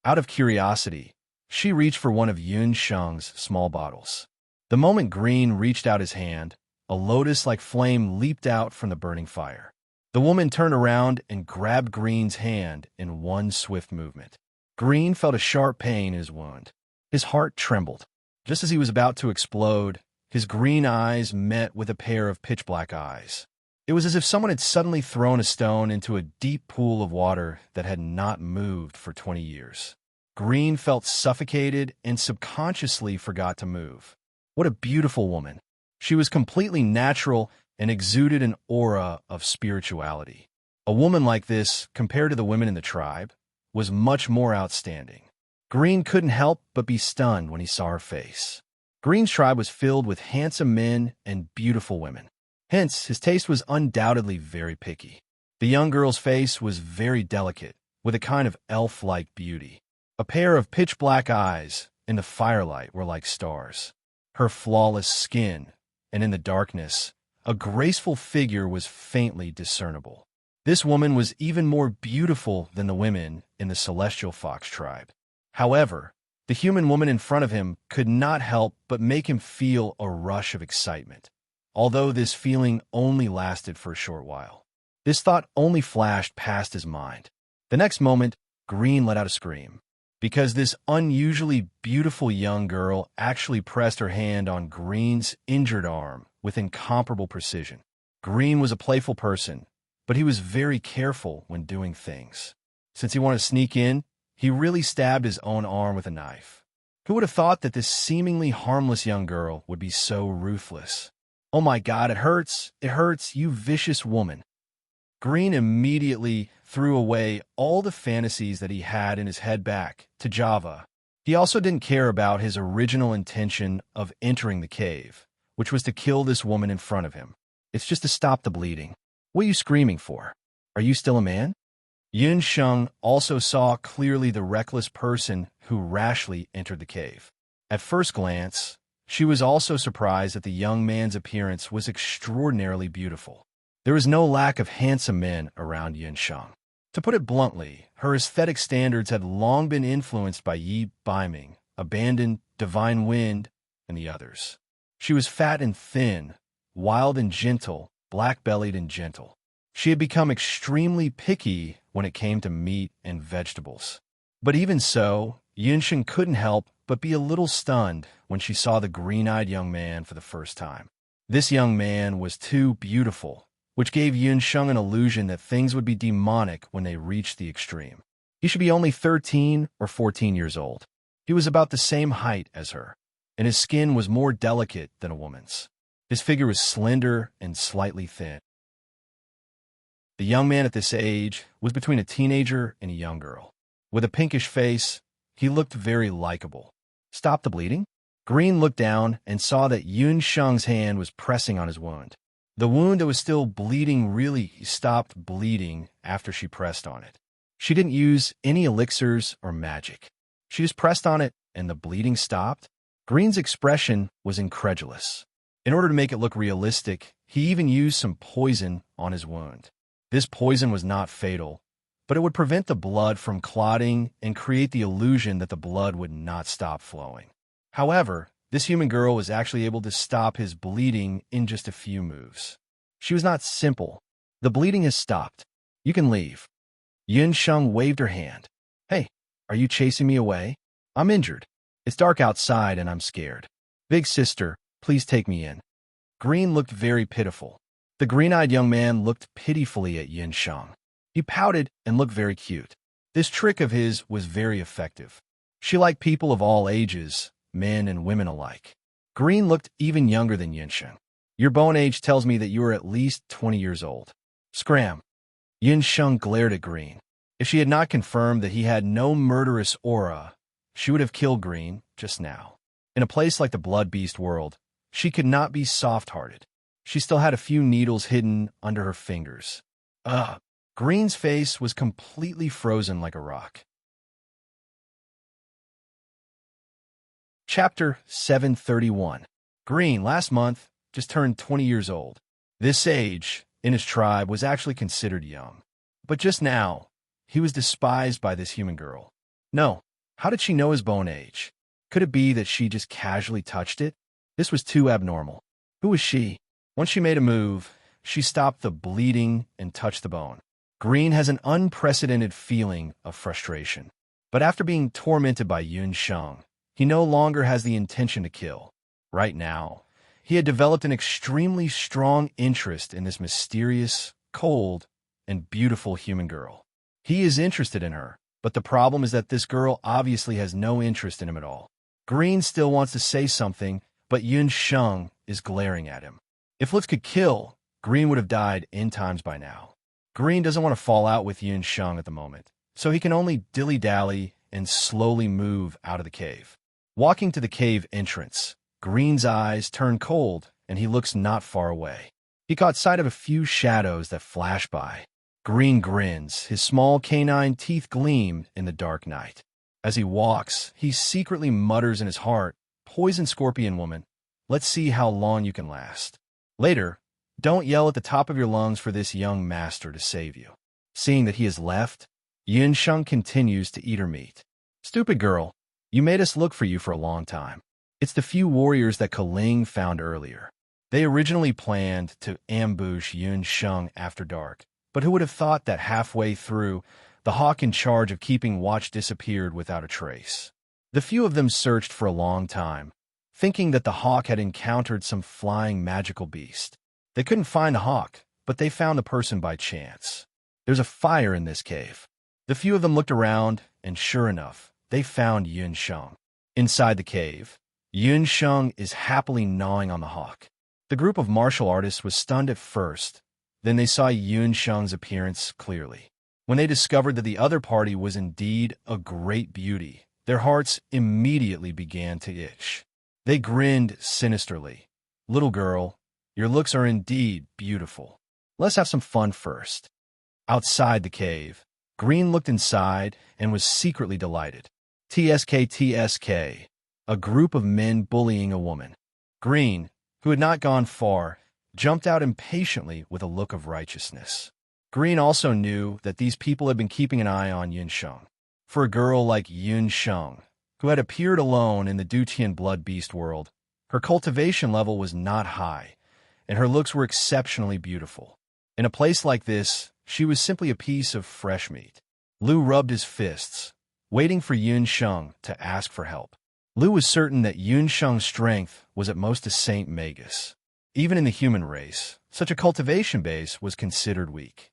Out of curiosity, she reached for one of Yinsheng's small bottles. The moment Green reached out his hand, a lotus-like flame leaped out from the burning fire. The woman turned around and grabbed Green's hand in one swift movement. Green felt a sharp pain in his wound. His heart trembled. Just as he was about to explode, his green eyes met with a pair of pitch-black eyes. It was as if someone had suddenly thrown a stone into a deep pool of water that had not moved for 20 years. Green felt suffocated and subconsciously forgot to move. What a beautiful woman. She was completely natural and exuded an aura of spirituality. A woman like this, compared to the women in the tribe, was much more outstanding. Green couldn't help but be stunned when he saw her face. Green's tribe was filled with handsome men and beautiful women. Hence, his taste was undoubtedly very picky. The young girl's face was very delicate, with a kind of elf-like beauty. A pair of pitch-black eyes in the firelight were like stars. Her flawless skin, and in the darkness, a graceful figure was faintly discernible. This woman was even more beautiful than the women in the celestial fox tribe. However, the human woman in front of him could not help but make him feel a rush of excitement, although this feeling only lasted for a short while. This thought only flashed past his mind. The next moment, Green let out a scream, because this unusually beautiful young girl actually pressed her hand on Green's injured arm with incomparable precision. Green was a playful person, but he was very careful when doing things. Since he wanted to sneak in, he really stabbed his own arm with a knife. Who would have thought that this seemingly harmless young girl would be so ruthless? "Oh my God, it hurts, you vicious woman." Green immediately threw away all the fantasies that he had in his head back to Java. He also didn't care about his original intention of entering the cave, which was to kill this woman in front of him. It's just to stop the bleeding. What are you screaming for? Are you still a man? Yun Sheng also saw clearly the reckless person who rashly entered the cave. At first glance, she was also surprised that the young man's appearance was extraordinarily beautiful. There was no lack of handsome men around Yun Sheng. To put it bluntly, her aesthetic standards had long been influenced by Yi Baiming, Abandoned, Divine Wind, and the others. She was fat and thin, wild and gentle, black-bellied and gentle. She had become extremely picky when it came to meat and vegetables. But even so, Yunxin couldn't help but be a little stunned when she saw the green-eyed young man for the first time. This young man was too beautiful, which gave Yunsheng an illusion that things would be demonic when they reached the extreme. He should be only 13 or 14 years old. He was about the same height as her, and his skin was more delicate than a woman's. His figure was slender and slightly thin. The young man at this age was between a teenager and a young girl. With a pinkish face, he looked very likable. "Stop the bleeding?" Green looked down and saw that Yun Sheng's hand was pressing on his wound. The wound that was still bleeding really stopped bleeding after she pressed on it. She didn't use any elixirs or magic. She just pressed on it and the bleeding stopped. Green's expression was incredulous. In order to make it look realistic, he even used some poison on his wound. This poison was not fatal, but it would prevent the blood from clotting and create the illusion that the blood would not stop flowing. However, this human girl was actually able to stop his bleeding in just a few moves. She was not simple. "The bleeding has stopped. You can leave." Yun Sheng waved her hand. "Hey, are you chasing me away? I'm injured. It's dark outside and I'm scared. Big sister, please take me in." Green looked very pitiful. The green-eyed young man looked pitifully at Yun Sheng. He pouted and looked very cute. This trick of his was very effective. She liked people of all ages, men and women alike. Green looked even younger than Yunsheng. "Your bone age tells me that you are at least 20 years old." Scram! Yunsheng glared at Green. If she had not confirmed that he had no murderous aura, she would have killed Green just now. In a place like the Blood Beast world, she could not be soft-hearted. She still had a few needles hidden under her fingers. Ugh! Green's face was completely frozen like a rock. Chapter 731. Green, last month, just turned 20 years old. This age, in his tribe, was actually considered young. But just now, he was despised by this human girl. No, how did she know his bone age? Could it be that she just casually touched it? This was too abnormal. Who was she? Once she made a move, she stopped the bleeding and touched the bone. Green has an unprecedented feeling of frustration. But after being tormented by Yun Sheng, he no longer has the intention to kill. Right now, he had developed an extremely strong interest in this mysterious, cold, and beautiful human girl. He is interested in her, but the problem is that this girl obviously has no interest in him at all. Green still wants to say something, but Yun Sheng is glaring at him. If looks could kill, Green would have died in times by now. Green doesn't want to fall out with Yun Sheng at the moment, so he can only dilly-dally and slowly move out of the cave. Walking to the cave entrance, Green's eyes turn cold and he looks not far away. He caught sight of a few shadows that flashed by. Green grins, his small canine teeth gleam in the dark night. As he walks, he secretly mutters in his heart, "Poison scorpion woman, let's see how long you can last." Later, don't yell at the top of your lungs for this young master to save you. Seeing that he has left, Yunsheng continues to eat her meat. "Stupid girl, you made us look for you for a long time." It's the few warriors that Kaling found earlier. They originally planned to ambush Yunsheng after dark, but who would have thought that halfway through, the hawk in charge of keeping watch disappeared without a trace. The few of them searched for a long time, thinking that the hawk had encountered some flying magical beast. They couldn't find the hawk, but they found the person by chance. There's a fire in this cave. The few of them looked around, and sure enough, they found Yunsheng. Inside the cave, Yunsheng is happily gnawing on the hawk. The group of martial artists was stunned at first, then they saw Yunsheng's appearance clearly. When they discovered that the other party was indeed a great beauty, their hearts immediately began to itch. They grinned sinisterly. "Little girl, your looks are indeed beautiful. Let's have some fun first." Outside the cave, Green looked inside and was secretly delighted. TSK, a group of men bullying a woman. Green, who had not gone far, jumped out impatiently with a look of righteousness. Green also knew that these people had been keeping an eye on Yunsheng. For a girl like Yunsheng, who had appeared alone in the Dutian blood beast world, her cultivation level was not high, and her looks were exceptionally beautiful. In a place like this, she was simply a piece of fresh meat. Lu rubbed his fists, waiting for Yunsheng to ask for help. Lu was certain that Yunsheng's strength was at most a Saint Magus. Even in the human race, such a cultivation base was considered weak.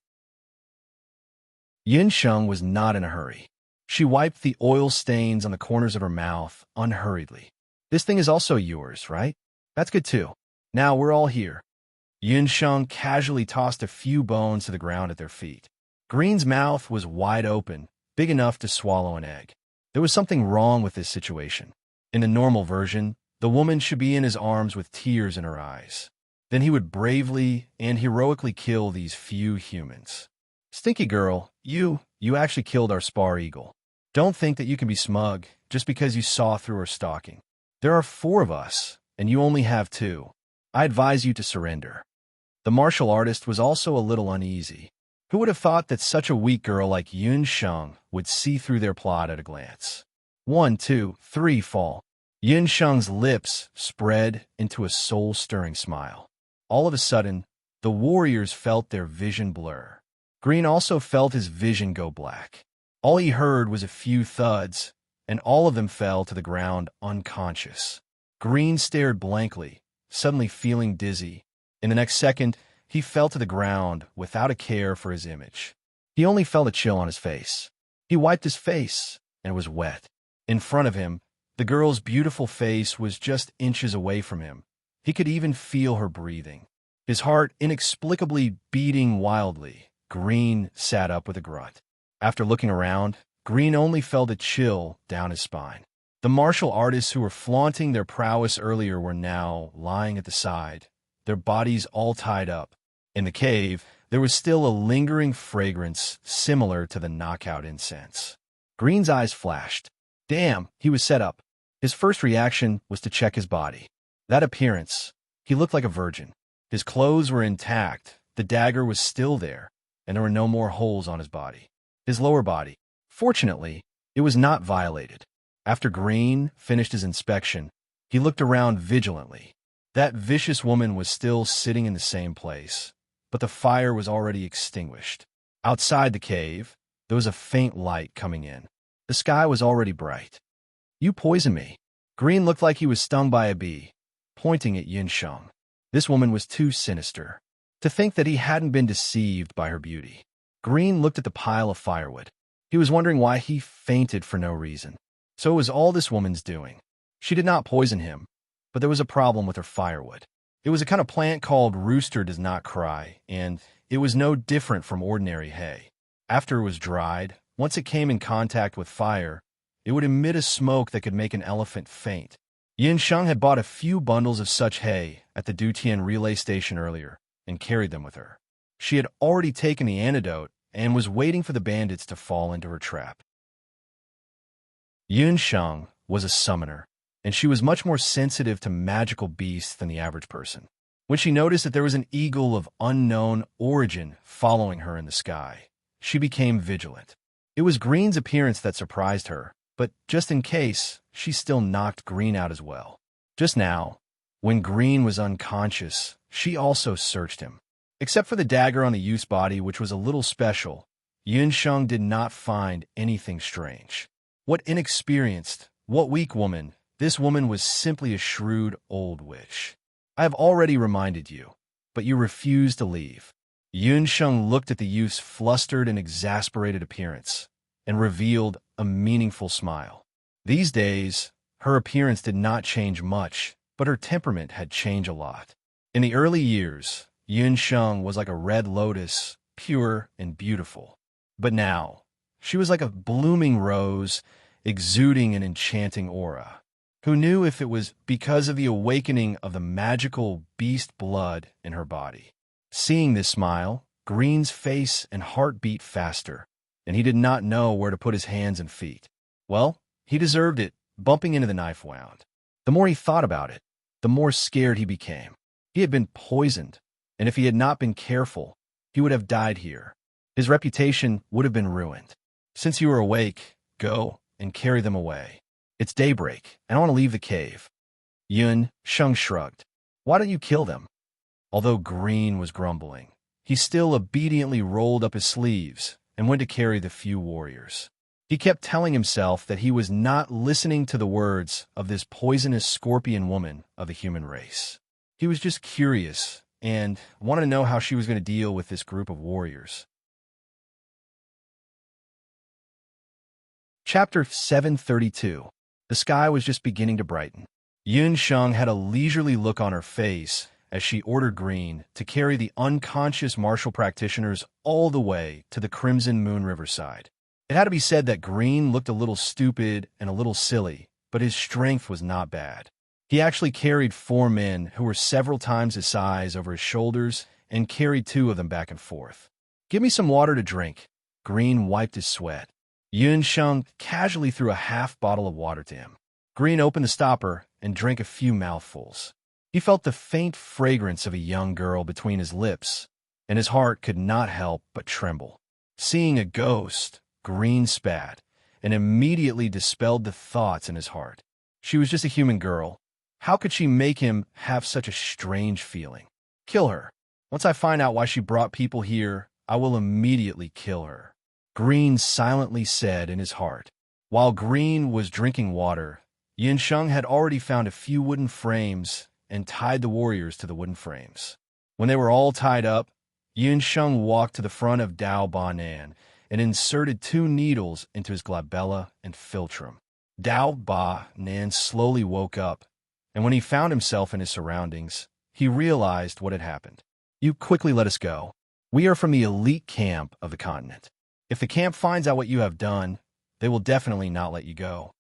Yunsheng was not in a hurry. She wiped the oil stains on the corners of her mouth unhurriedly. "This thing is also yours, right? That's good too. Now we're all here." Yunsheng casually tossed a few bones to the ground at their feet. Green's mouth was wide open, big enough to swallow an egg. There was something wrong with this situation. In the normal version, the woman should be in his arms with tears in her eyes. Then he would bravely and heroically kill these few humans. "Stinky girl, you actually killed our spar eagle. Don't think that you can be smug just because you saw through her stalking. There are 4 of us, and you only have 2. I advise you to surrender." The martial artist was also a little uneasy. Who would have thought that such a weak girl like Yunsheng would see through their plot at a glance? 1, 2, 3 fall. Yunsheng's lips spread into a soul-stirring smile. All of a sudden, the warriors felt their vision blur. Green also felt his vision go black. All he heard was a few thuds, and all of them fell to the ground unconscious. Green stared blankly, suddenly feeling dizzy. In the next second, he fell to the ground without a care for his image. He only felt a chill on his face. He wiped his face, and it was wet. In front of him, the girl's beautiful face was just inches away from him. He could even feel her breathing. His heart inexplicably beating wildly, Green sat up with a grunt. After looking around, Green only felt a chill down his spine. The martial artists who were flaunting their prowess earlier were now lying at the side, their bodies all tied up. In the cave, there was still a lingering fragrance similar to the knockout incense. Green's eyes flashed. Damn, he was set up. His first reaction was to check his body. That appearance, he looked like a virgin. His clothes were intact, the dagger was still there, and there were no more holes on his body. His lower body, fortunately, it was not violated. After Green finished his inspection, he looked around vigilantly. That vicious woman was still sitting in the same place, but the fire was already extinguished. Outside the cave, there was a faint light coming in. The sky was already bright. "You poisoned me." Green looked like he was stung by a bee, pointing at Yunsheng. This woman was too sinister. To think that he hadn't been deceived by her beauty. Green looked at the pile of firewood. He was wondering why he fainted for no reason. So it was all this woman's doing. She did not poison him, but there was a problem with her firewood. It was a kind of plant called rooster does not cry, and it was no different from ordinary hay. After it was dried, once it came in contact with fire, it would emit a smoke that could make an elephant faint. Yunsheng had bought a few bundles of such hay at the Dutian relay station earlier, and carried them with her. She had already taken the antidote and was waiting for the bandits to fall into her trap. Yun Sheng was a summoner, and she was much more sensitive to magical beasts than the average person. When she noticed that there was an eagle of unknown origin following her in the sky, she became vigilant. It was Green's appearance that surprised her, but just in case, she still knocked Green out as well. Just now, when Green was unconscious, she also searched him. Except for the dagger on the youth's body, which was a little special, Yun Sheng did not find anything strange. What inexperienced, what weak woman, this woman was simply a shrewd old witch. I have already reminded you, but you refused to leave. Yun Sheng looked at the youth's flustered and exasperated appearance and revealed a meaningful smile. These days, her appearance did not change much, but her temperament had changed a lot. In the early years, Yun Sheng was like a red lotus, pure and beautiful. But now, she was like a blooming rose, exuding an enchanting aura. Who knew if it was because of the awakening of the magical beast blood in her body? Seeing this smile, Green's face and heart beat faster, and he did not know where to put his hands and feet. Well, he deserved it, bumping into the knife wound. The more he thought about it, the more scared he became. He had been poisoned, and if he had not been careful, he would have died here. His reputation would have been ruined. Since you are awake, go and carry them away. It's daybreak, and I want to leave the cave. Yun Sheng shrugged. Why don't you kill them? Although Green was grumbling, he still obediently rolled up his sleeves and went to carry the few warriors. He kept telling himself that he was not listening to the words of this poisonous scorpion woman of the human race. He was just curious and wanted to know how she was going to deal with this group of warriors. Chapter 732. The sky was just beginning to brighten. Yun Sheng had a leisurely look on her face as she ordered Green to carry the unconscious martial practitioners all the way to the Crimson Moon Riverside. It had to be said that Green looked a little stupid and a little silly, but his strength was not bad. He actually carried 4 men who were several times his size over his shoulders and carried 2 of them back and forth. Give me some water to drink. Green wiped his sweat. Yun Sheng casually threw a half bottle of water to him. Green opened the stopper and drank a few mouthfuls. He felt the faint fragrance of a young girl between his lips, and his heart could not help but tremble. Seeing a ghost, Green spat, and immediately dispelled the thoughts in his heart. She was just a human girl. How could she make him have such a strange feeling? Kill her. Once I find out why she brought people here, I will immediately kill her. Green silently said in his heart. While Green was drinking water, Yun Sheng had already found a few wooden frames and tied the warriors to the wooden frames. When they were all tied up, Yun Sheng walked to the front of Dao Ba Nan and inserted 2 needles into his glabella and philtrum. Dao Ba Nan slowly woke up, and when he found himself in his surroundings, he realized what had happened. You quickly let us go. We are from the elite camp of the continent. If the camp finds out what you have done, they will definitely not let you go.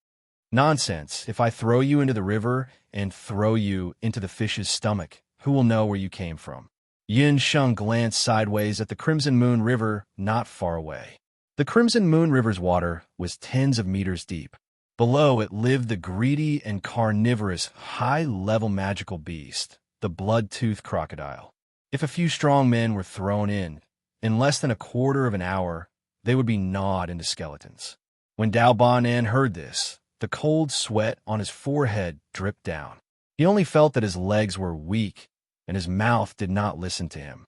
Nonsense. If I throw you into the river and throw you into the fish's stomach, who will know where you came from? Yun Sheng glanced sideways at the Crimson Moon River not far away. The Crimson Moon River's water was tens of meters deep. Below it lived the greedy and carnivorous high-level magical beast, the blood-toothed crocodile. If a few strong men were thrown in less than a quarter of an hour, they would be gnawed into skeletons. When Dao Ba Nan heard this, the cold sweat on his forehead dripped down. He only felt that his legs were weak, and his mouth did not listen to him.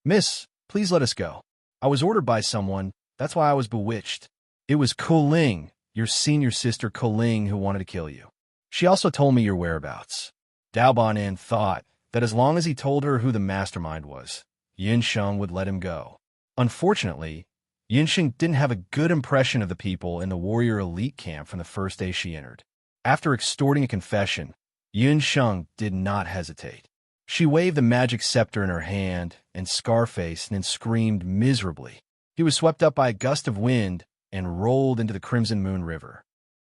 Miss, please let us go. I was ordered by someone, that's why I was bewitched. It was Ko-Ling, your senior sister Ko-Ling, who wanted to kill you. She also told me your whereabouts. Dao Ba Nan thought that as long as he told her who the mastermind was, Yun Sheng would let him go. Unfortunately, Yun Sheng didn't have a good impression of the people in the warrior elite camp from the first day she entered. After extorting a confession, Yun Sheng did not hesitate. She waved the magic scepter in her hand and Scarface and then screamed miserably. He was swept up by a gust of wind and rolled into the Crimson Moon River.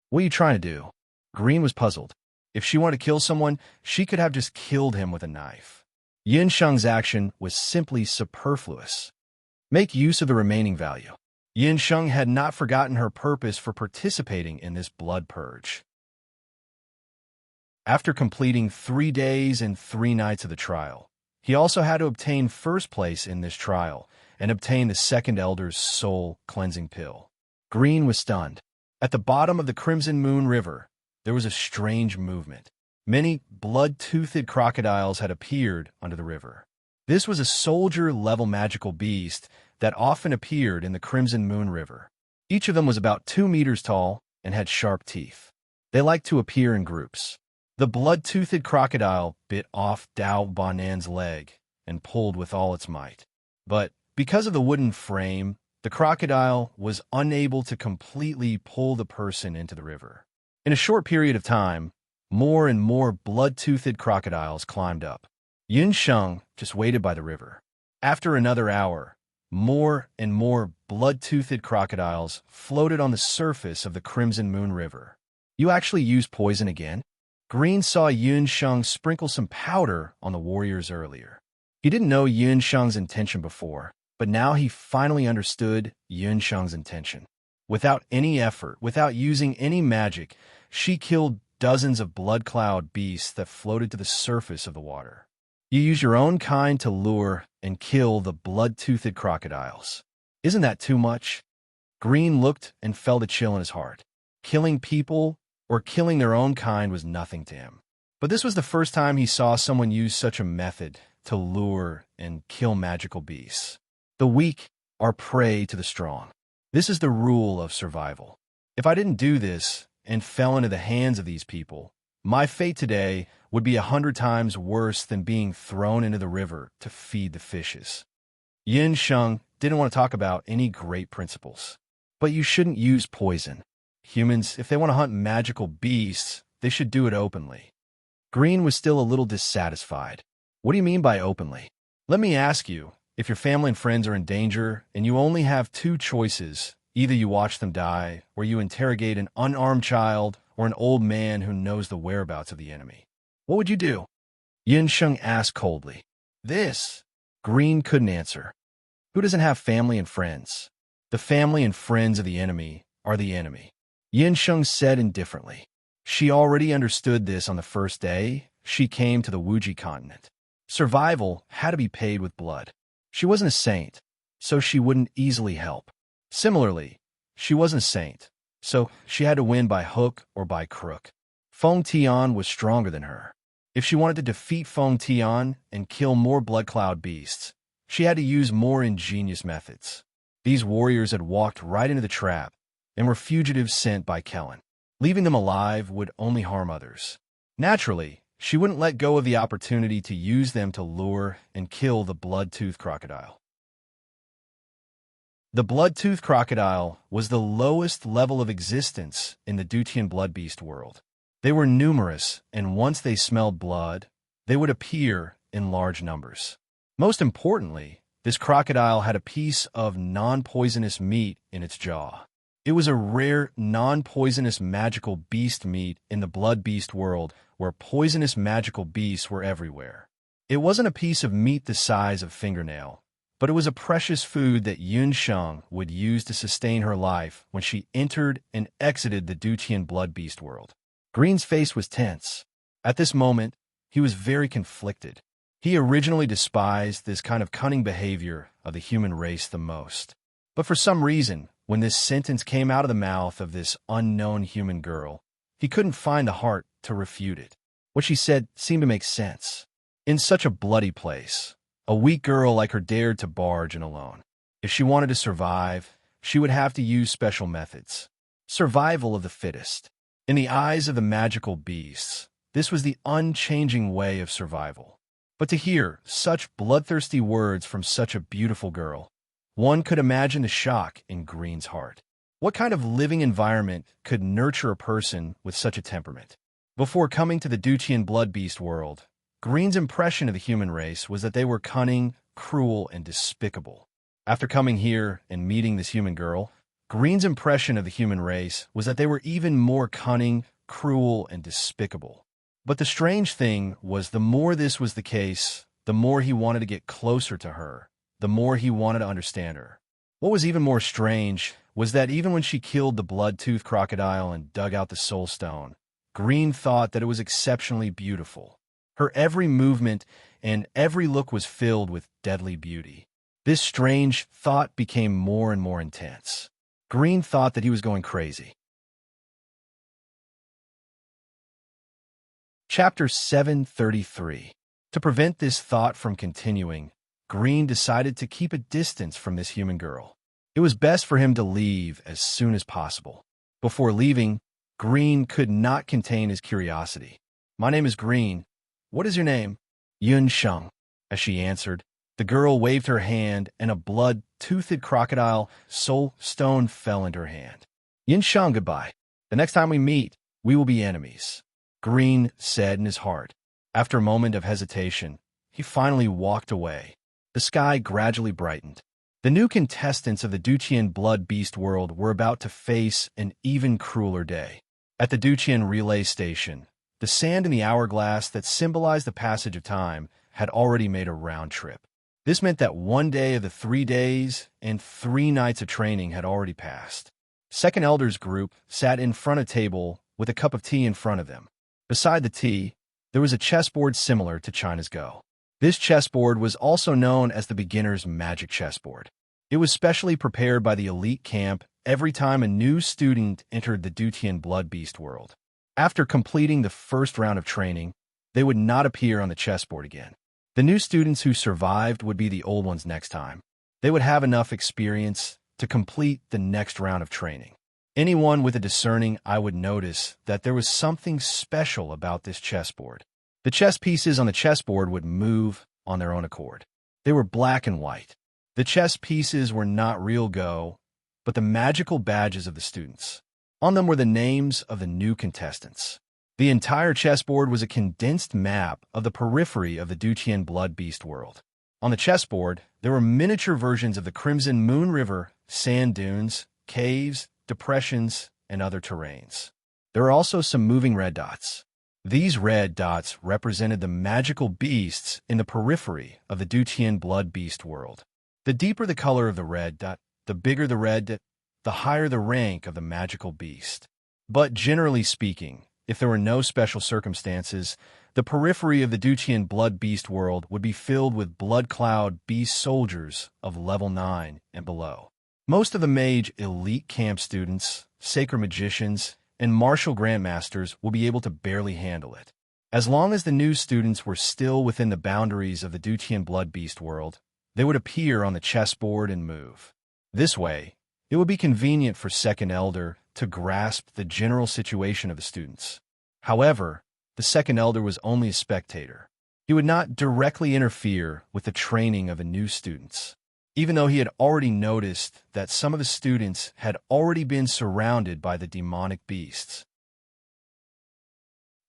What are you trying to do? Green was puzzled. If she wanted to kill someone, she could have just killed him with a knife. Yin Sheng's action was simply superfluous. Make use of the remaining value. Yin Sheng had not forgotten her purpose for participating in this blood purge. After completing 3 days and 3 nights of the trial, he also had to obtain first place in this trial and obtain the second elder's soul cleansing pill. Green was stunned. At the bottom of the Crimson Moon River, there was a strange movement. Many blood-toothed crocodiles had appeared under the river. This was a soldier-level magical beast that often appeared in the Crimson Moon River. Each of them was about 2 meters tall and had sharp teeth. They liked to appear in groups. The blood-toothed crocodile bit off Dao Banan's leg and pulled with all its might. But because of the wooden frame, the crocodile was unable to completely pull the person into the river. In a short period of time, more and more blood-toothed crocodiles climbed up. Yin Sheng just waited by the river. After another hour, more and more blood-toothed crocodiles floated on the surface of the Crimson Moon River. You actually used poison again? Green saw Yin Sheng sprinkle some powder on the warriors earlier. He didn't know Yin Sheng's intention before, but now he finally understood Yin Sheng's intention. Without any effort, without using any magic, she killed dozens of blood cloud beasts that floated to the surface of the water. You use your own kind to lure and kill the blood-toothed crocodiles. Isn't that too much? Green looked and felt a chill in his heart. Killing people or killing their own kind was nothing to him. But this was the first time he saw someone use such a method to lure and kill magical beasts. The weak are prey to the strong. This is the rule of survival. If I didn't do this and fell into the hands of these people, my fate today would be 100 times worse than being thrown into the river to feed the fishes. Yin Sheng didn't want to talk about any great principles. But you shouldn't use poison. Humans, if they want to hunt magical beasts, they should do it openly. Green was still a little dissatisfied. What do you mean by openly? Let me ask you, if your family and friends are in danger and you only have 2 choices, either you watch them die or you interrogate an unarmed child or an old man who knows the whereabouts of the enemy, what would you do? Yin Sheng asked coldly. This. Green couldn't answer. Who doesn't have family and friends? The family and friends of the enemy are the enemy. Yin Sheng said indifferently. She already understood this on the first day she came to the Wuji continent. Survival had to be paid with blood. She wasn't a saint, so she wouldn't easily help. Similarly, she wasn't a saint, so she had to win by hook or by crook. Feng Tian was stronger than her. If she wanted to defeat Feng Tian and kill more blood cloud beasts, she had to use more ingenious methods. These warriors had walked right into the trap and were fugitives sent by Kellen. Leaving them alive would only harm others. Naturally, she wouldn't let go of the opportunity to use them to lure and kill the blood-toothed crocodile. The blood-toothed crocodile was the lowest level of existence in the Dutian blood beast world. They were numerous, and once they smelled blood, they would appear in large numbers. Most importantly, this crocodile had a piece of non-poisonous meat in its jaw. It was a rare, non-poisonous magical beast meat in the blood beast world where poisonous magical beasts were everywhere. It wasn't a piece of meat the size of a fingernail, but it was a precious food that Yin Sheng would use to sustain her life when she entered and exited the Dutian blood beast world. Green's face was tense. At this moment, he was very conflicted. He originally despised this kind of cunning behavior of the human race the most. But for some reason, when this sentence came out of the mouth of this unknown human girl, he couldn't find the heart to refute it. What she said seemed to make sense. In such a bloody place, a weak girl like her dared to barge in alone. If she wanted to survive, she would have to use special methods. Survival of the fittest. In the eyes of the magical beasts, this was the unchanging way of survival. But to hear such bloodthirsty words from such a beautiful girl, one could imagine the shock in Green's heart. What kind of living environment could nurture a person with such a temperament? Before coming to the Dutian blood beast world, Green's impression of the human race was that they were cunning, cruel, and despicable. After coming here and meeting this human girl, Green's impression of the human race was that they were even more cunning, cruel, and despicable. But the strange thing was the more this was the case, the more he wanted to get closer to her, the more he wanted to understand her. What was even more strange was that even when she killed the blood-toothed crocodile and dug out the soul stone, Green thought that it was exceptionally beautiful. Her every movement and every look was filled with deadly beauty. This strange thought became more and more intense. Green thought that he was going crazy. Chapter 733. To prevent this thought from continuing, Green decided to keep a distance from this human girl. It was best for him to leave as soon as possible. Before leaving, Green could not contain his curiosity. "My name is Green. What is your name?" "Yun Sheng." As she answered, the girl waved her hand and a blood-toothed crocodile soul stone fell into her hand. "Yun Sheng, goodbye. The next time we meet, we will be enemies," Green said in his heart. After a moment of hesitation, he finally walked away. The sky gradually brightened. The new contestants of the Duqian Blood Beast world were about to face an even crueler day. At the Duqian relay station, the sand in the hourglass that symbolized the passage of time had already made a round trip. This meant that 1 day of the 3 days and 3 nights of training had already passed. Second Elders group sat in front of a table with a cup of tea in front of them. Beside the tea, there was a chessboard similar to China's Go. This chessboard was also known as the beginner's magic chessboard. It was specially prepared by the elite camp every time a new student entered the Duqian Blood Beast world. After completing the first round of training, they would not appear on the chessboard again. The new students who survived would be the old ones next time. They would have enough experience to complete the next round of training. Anyone with a discerning eye would notice that there was something special about this chessboard. The chess pieces on the chessboard would move on their own accord. They were black and white. The chess pieces were not real Go, but the magical badges of the students. On them were the names of the new contestants. The entire chessboard was a condensed map of the periphery of the Duqian Blood Beast world. On the chessboard, there were miniature versions of the Crimson Moon River, sand dunes, caves, depressions, and other terrains. There were also some moving red dots. These red dots represented the magical beasts in the periphery of the Duqian Blood Beast world. The deeper the color of the red dot, the bigger the red dot, the higher the rank of the magical beast. But generally speaking, if there were no special circumstances, the periphery of the Duqian Blood Beast world would be filled with Blood Cloud Beast soldiers of level 9 and below. Most of the mage elite camp students, sacred magicians, and martial grandmasters will be able to barely handle it. As long as the new students were still within the boundaries of the Duqian Blood Beast world, they would appear on the chessboard and move. This way, it would be convenient for Second Elder to grasp the general situation of the students. However, the Second Elder was only a spectator. He would not directly interfere with the training of the new students, even though he had already noticed that some of the students had already been surrounded by the demonic beasts.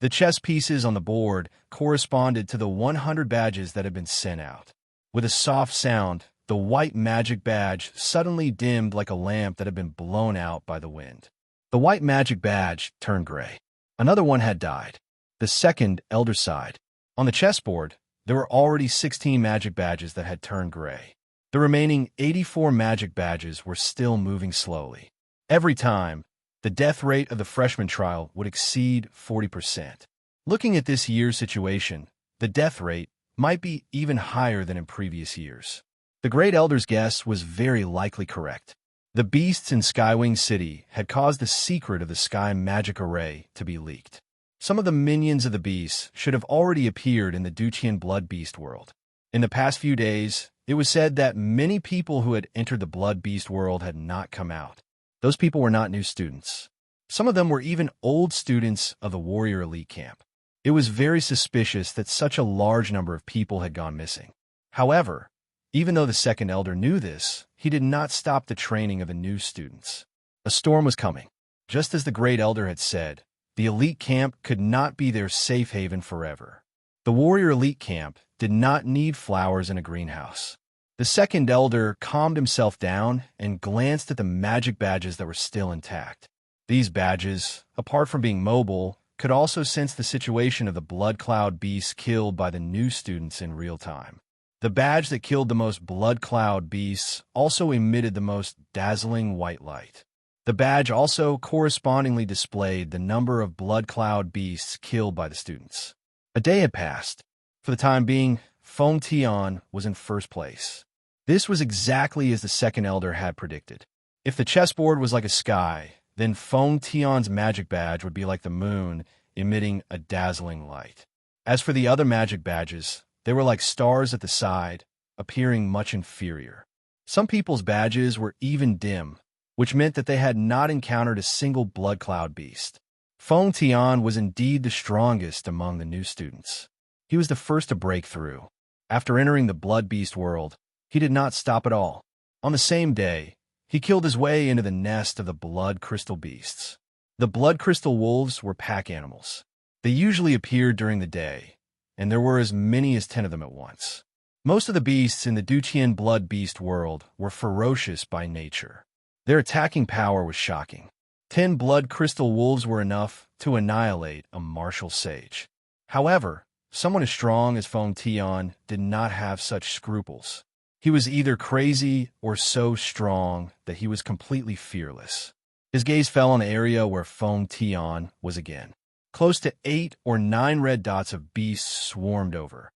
The chess pieces on the board corresponded to the 100 badges that had been sent out. With a soft sound, the white magic badge suddenly dimmed like a lamp that had been blown out by the wind. The white magic badge turned gray. Another one had died. The Second Elder side. On the chessboard, there were already 16 magic badges that had turned gray. The remaining 84 magic badges were still moving slowly. Every time, the death rate of the freshman trial would exceed 40%. Looking at this year's situation, the death rate might be even higher than in previous years. The Great Elder's guess was very likely correct. The beasts in Skywing City had caused the secret of the Sky Magic Array to be leaked. Some of the minions of the beasts should have already appeared in the Duqian Blood Beast world. In the past few days, it was said that many people who had entered the Blood Beast world had not come out. Those people were not new students. Some of them were even old students of the Warrior Elite camp. It was very suspicious that such a large number of people had gone missing. However, even though the Second Elder knew this, he did not stop the training of the new students. A storm was coming. Just as the Great Elder had said, the elite camp could not be their safe haven forever. The Warrior Elite camp did not need flowers in a greenhouse. The Second Elder calmed himself down and glanced at the magic badges that were still intact. These badges, apart from being mobile, could also sense the situation of the blood cloud beasts killed by the new students in real time. The badge that killed the most blood cloud beasts also emitted the most dazzling white light. The badge also correspondingly displayed the number of blood cloud beasts killed by the students. A day had passed. For the time being, Feng Tian was in first place. This was exactly as the second elder had predicted. If the chessboard was like a sky, then Feng Tian's magic badge would be like the moon, emitting a dazzling light. As for the other magic badges, they were like stars at the side, appearing much inferior. Some people's badges were even dim, which meant that they had not encountered a single blood cloud beast. Feng Tian was indeed the strongest among the new students. He was the first to break through. After entering the blood beast world, he did not stop at all. On the same day, he killed his way into the nest of the blood crystal beasts. The blood crystal wolves were pack animals. They usually appeared during the day, and there were as many as 10 of them at once. Most of the beasts in the Duqian blood beast world were ferocious by nature. Their attacking power was shocking. 10 blood crystal wolves were enough to annihilate a martial sage. However, someone as strong as Feng Tian did not have such scruples. He was either crazy or so strong that he was completely fearless. His gaze fell on the area where Feng Tian was again. Close to 8 or 9 red dots of beasts swarmed over.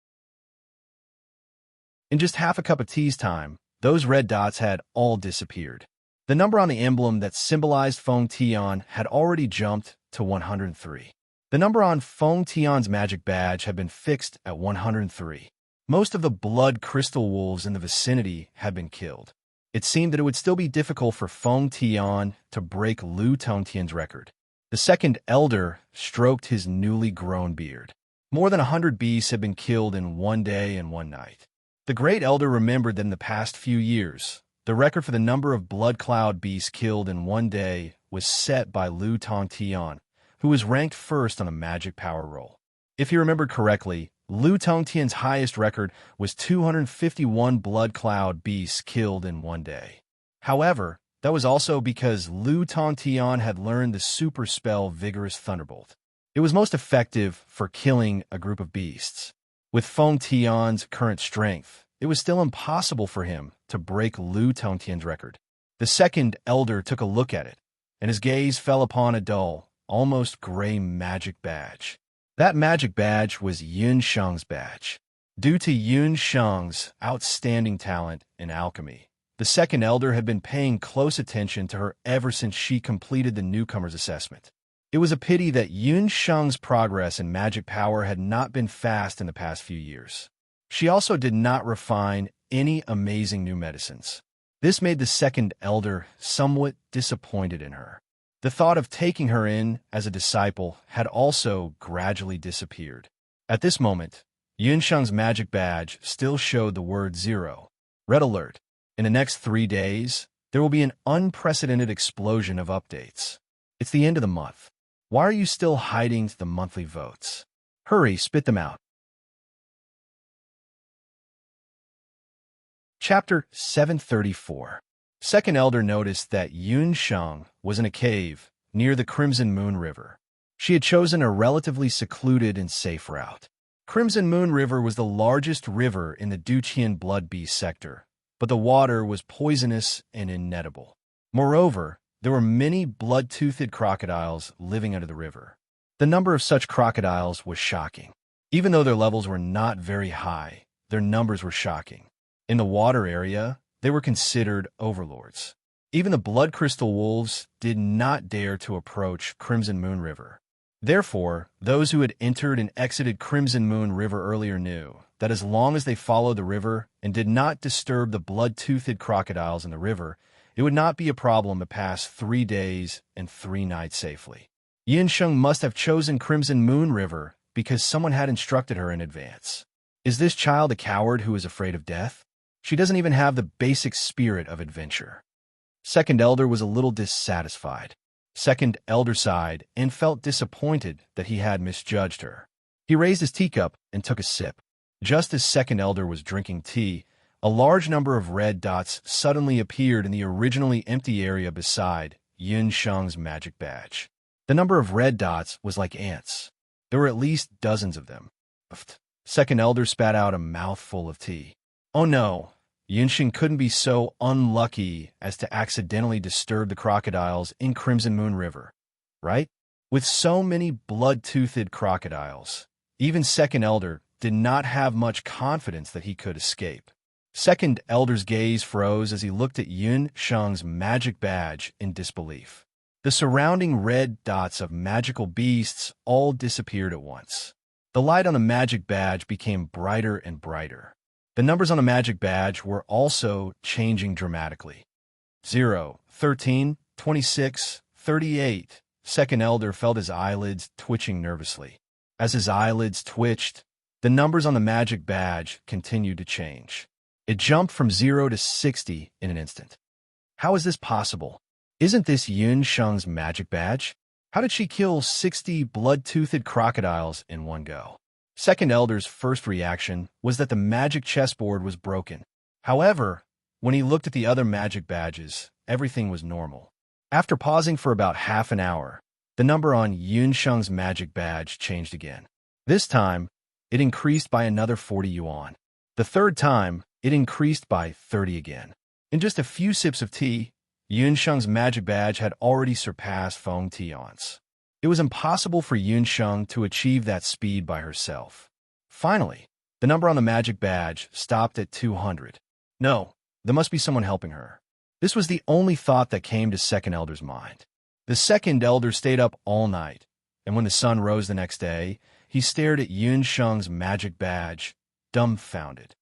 In just half a cup of tea's time, those red dots had all disappeared. The number on the emblem that symbolized Feng Tian had already jumped to 103. The number on Feng Tian's magic badge had been fixed at 103. Most of the blood crystal wolves in the vicinity had been killed. It seemed that it would still be difficult for Feng Tian to break Lu Tongtian's record. The second elder stroked his newly grown beard. More than 100 beasts had been killed in one day and one night. The great elder remembered that in the past few years, the record for the number of blood cloud beasts killed in one day was set by Lu Tongtian, who was ranked first on the magic power roll. If he remembered correctly, Lu Tongtian's highest record was 251 blood cloud beasts killed in one day. However, that was also because Lu Tongtian had learned the super spell Vigorous Thunderbolt. It was most effective for killing a group of beasts. With Feng Tian's current strength, it was still impossible for him to break Lu Tongtian's record. The second elder took a look at it, and his gaze fell upon a dull, almost gray magic badge. That magic badge was Yun Sheng's badge. Due to Yun Sheng's outstanding talent in alchemy, the second elder had been paying close attention to her ever since she completed the newcomer's assessment. It was a pity that Yun Sheng's progress in magic power had not been fast in the past few years. She also did not refine any amazing new medicines. This made the second elder somewhat disappointed in her. The thought of taking her in as a disciple had also gradually disappeared. At this moment, Yun Sheng's magic badge still showed the word 0. Red alert. In the next 3 days, there will be an unprecedented explosion of updates. It's the end of the month. Why are you still hiding the monthly votes? Hurry, spit them out. Chapter 734. Second elder noticed that Yun Sheng was in a cave near the Crimson Moon River. She had chosen a relatively secluded and safe route. Crimson Moon River was the largest river in the Duqian Blood Beast sector, but the water was poisonous and ineatable. Moreover, there were many blood-toothed crocodiles living under the river. The number of such crocodiles was shocking. Even though their levels were not very high, their numbers were shocking. In the water area, they were considered overlords. Even the blood crystal wolves did not dare to approach Crimson Moon River. Therefore, those who had entered and exited Crimson Moon River earlier knew that as long as they followed the river and did not disturb the blood-toothed crocodiles in the river, it would not be a problem to pass 3 days and 3 nights safely. Yin Sheng must have chosen Crimson Moon River because someone had instructed her in advance. Is this child a coward who is afraid of death? She doesn't even have the basic spirit of adventure. Second elder was a little dissatisfied. Second elder sighed and felt disappointed that he had misjudged her. He raised his teacup and took a sip. Just as second elder was drinking tea, a large number of red dots suddenly appeared in the originally empty area beside Yun Sheng's magic badge. The number of red dots was like ants. There were at least dozens of them. Second elder spat out a mouthful of tea. Oh no, Yunxing couldn't be so unlucky as to accidentally disturb the crocodiles in Crimson Moon River, right? With so many blood-toothed crocodiles, even Second Elder did not have much confidence that he could escape. Second Elder's gaze froze as he looked at Yun Sheng's magic badge in disbelief. The surrounding red dots of magical beasts all disappeared at once. The light on the magic badge became brighter and brighter. The numbers on the magic badge were also changing dramatically. 0, 13, 26, 38. Second Elder felt his eyelids twitching nervously. As his eyelids twitched, the numbers on the magic badge continued to change. It jumped from 0 to 60 in an instant. How is this possible? Isn't this Yun Sheng's magic badge? How did she kill 60 blood-toothed crocodiles in one go? Second Elder's first reaction was that the magic chessboard was broken. However, when he looked at the other magic badges, everything was normal. After pausing for about half an hour, the number on Yun Sheng's magic badge changed again. This time, it increased by another 40 yuan. The third time, it increased by 30 again. In just a few sips of tea, Yun Sheng's magic badge had already surpassed Feng Tian's. It was impossible for Yun Sheng to achieve that speed by herself. Finally, the number on the magic badge stopped at 200. No, there must be someone helping her. This was the only thought that came to Second Elder's mind. The Second Elder stayed up all night, and when the sun rose the next day, he stared at Yun Sheng's magic badge, dumbfounded.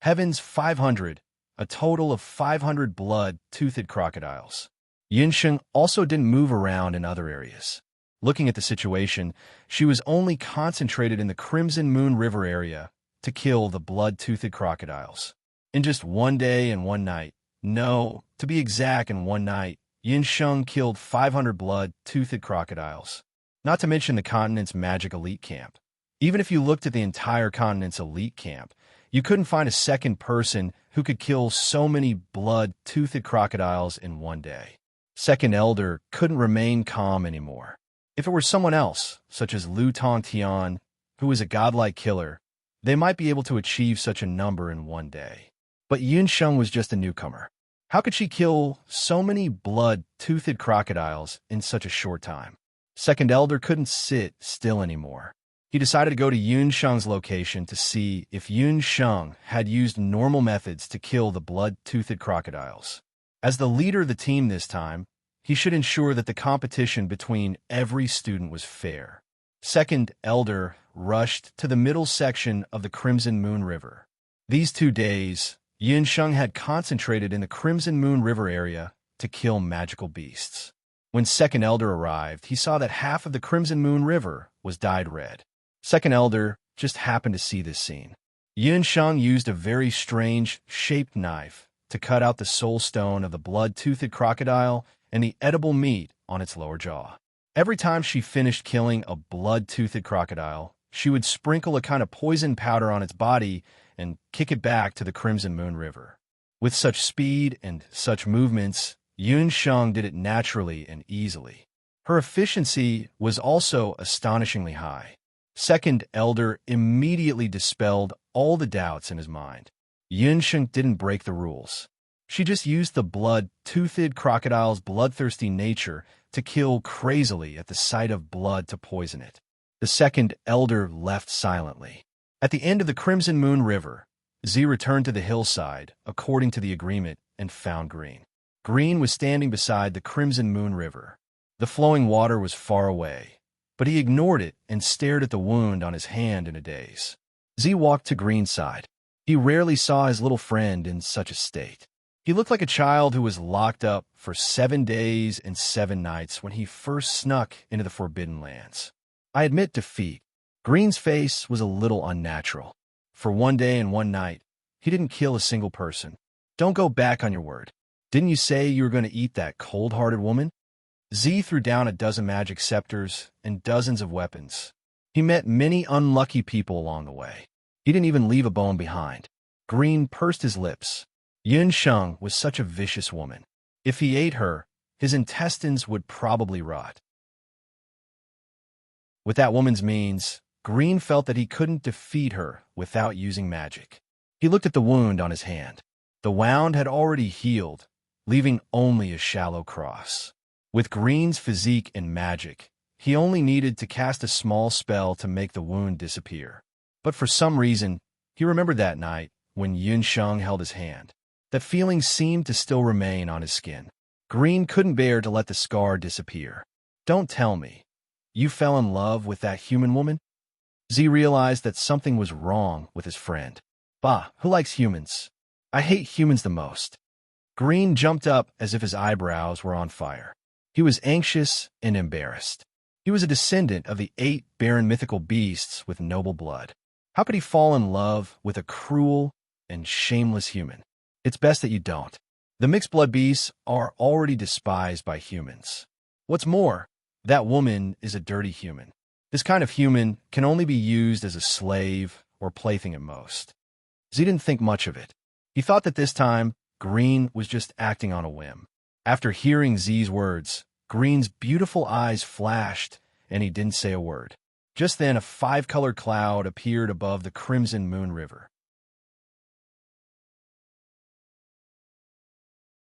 Heavens, 500, a total of 500 blood-toothed crocodiles. Yun Sheng also didn't move around in other areas. Looking at the situation, she was only concentrated in the Crimson Moon River area to kill the blood-toothed crocodiles. In just one day and one night, no, to be exact, in one night, Yun Sheng killed 500 blood-toothed crocodiles. Not to mention the continent's magic elite camp. Even if you looked at the entire continent's elite camp, you couldn't find a second person who could kill so many blood-toothed crocodiles in one day. Second Elder couldn't remain calm anymore. If it were someone else, such as Lu Tongtian, who was a godlike killer, they might be able to achieve such a number in one day. But Yun Sheng was just a newcomer. How could she kill so many blood-toothed crocodiles in such a short time? Second Elder couldn't sit still anymore. He decided to go to Yun Sheng's location to see if Yun Sheng had used normal methods to kill the blood-toothed crocodiles. As the leader of the team this time, he should ensure that the competition between every student was fair. Second Elder rushed to the middle section of the Crimson Moon River. These 2 days, Yun Sheng had concentrated in the Crimson Moon River area to kill magical beasts. When Second Elder arrived, he saw that half of the Crimson Moon River was dyed red. Second Elder just happened to see this scene. Yun Sheng used a very strange, shaped knife to cut out the soul stone of the blood-toothed crocodile and the edible meat on its lower jaw. Every time she finished killing a blood-toothed crocodile, she would sprinkle a kind of poison powder on its body and kick it back to the Crimson Moon River. With such speed and such movements, Yun Sheng did it naturally and easily. Her efficiency was also astonishingly high. Second Elder immediately dispelled all the doubts in his mind. Yun Sheng didn't break the rules. She just used the blood-toothed crocodile's bloodthirsty nature to kill crazily at the sight of blood to poison it. The Second Elder left silently. At the end of the Crimson Moon River, Z returned to the hillside, according to the agreement, and found Green. Green was standing beside the Crimson Moon River. The flowing water was far away, but he ignored it and stared at the wound on his hand in a daze. Z walked to Green's side. He rarely saw his little friend in such a state. He looked like a child who was locked up for 7 days and 7 nights when he first snuck into the Forbidden Lands. I admit defeat. Green's face was a little unnatural. For 1 day and 1 night, he didn't kill a single person. Don't go back on your word. Didn't you say you were going to eat that cold-hearted woman? Z threw down a dozen magic scepters and dozens of weapons. He met many unlucky people along the way. He didn't even leave a bone behind. Green pursed his lips. Yun Sheng was such a vicious woman. If he ate her, his intestines would probably rot. With that woman's means, Green felt that he couldn't defeat her without using magic. He looked at the wound on his hand. The wound had already healed, leaving only a shallow cross. With Green's physique and magic, he only needed to cast a small spell to make the wound disappear. But for some reason, he remembered that night when Yunsheng held his hand. That feeling seemed to still remain on his skin. Green couldn't bear to let the scar disappear. Don't tell me. You fell in love with that human woman? Z realized that something was wrong with his friend. Bah, who likes humans? I hate humans the most. Green jumped up as if his eyebrows were on fire. He was anxious and embarrassed. He was a descendant of the 8 barren mythical beasts with noble blood. How could he fall in love with a cruel and shameless human? It's best that you don't. The mixed blood beasts are already despised by humans. What's more, that woman is a dirty human. This kind of human can only be used as a slave or plaything at most. Z didn't think much of it. He thought that this time, Green was just acting on a whim. After hearing Z's words, Green's beautiful eyes flashed, and he didn't say a word. Just then, a 5-colored cloud appeared above the crimson moon river.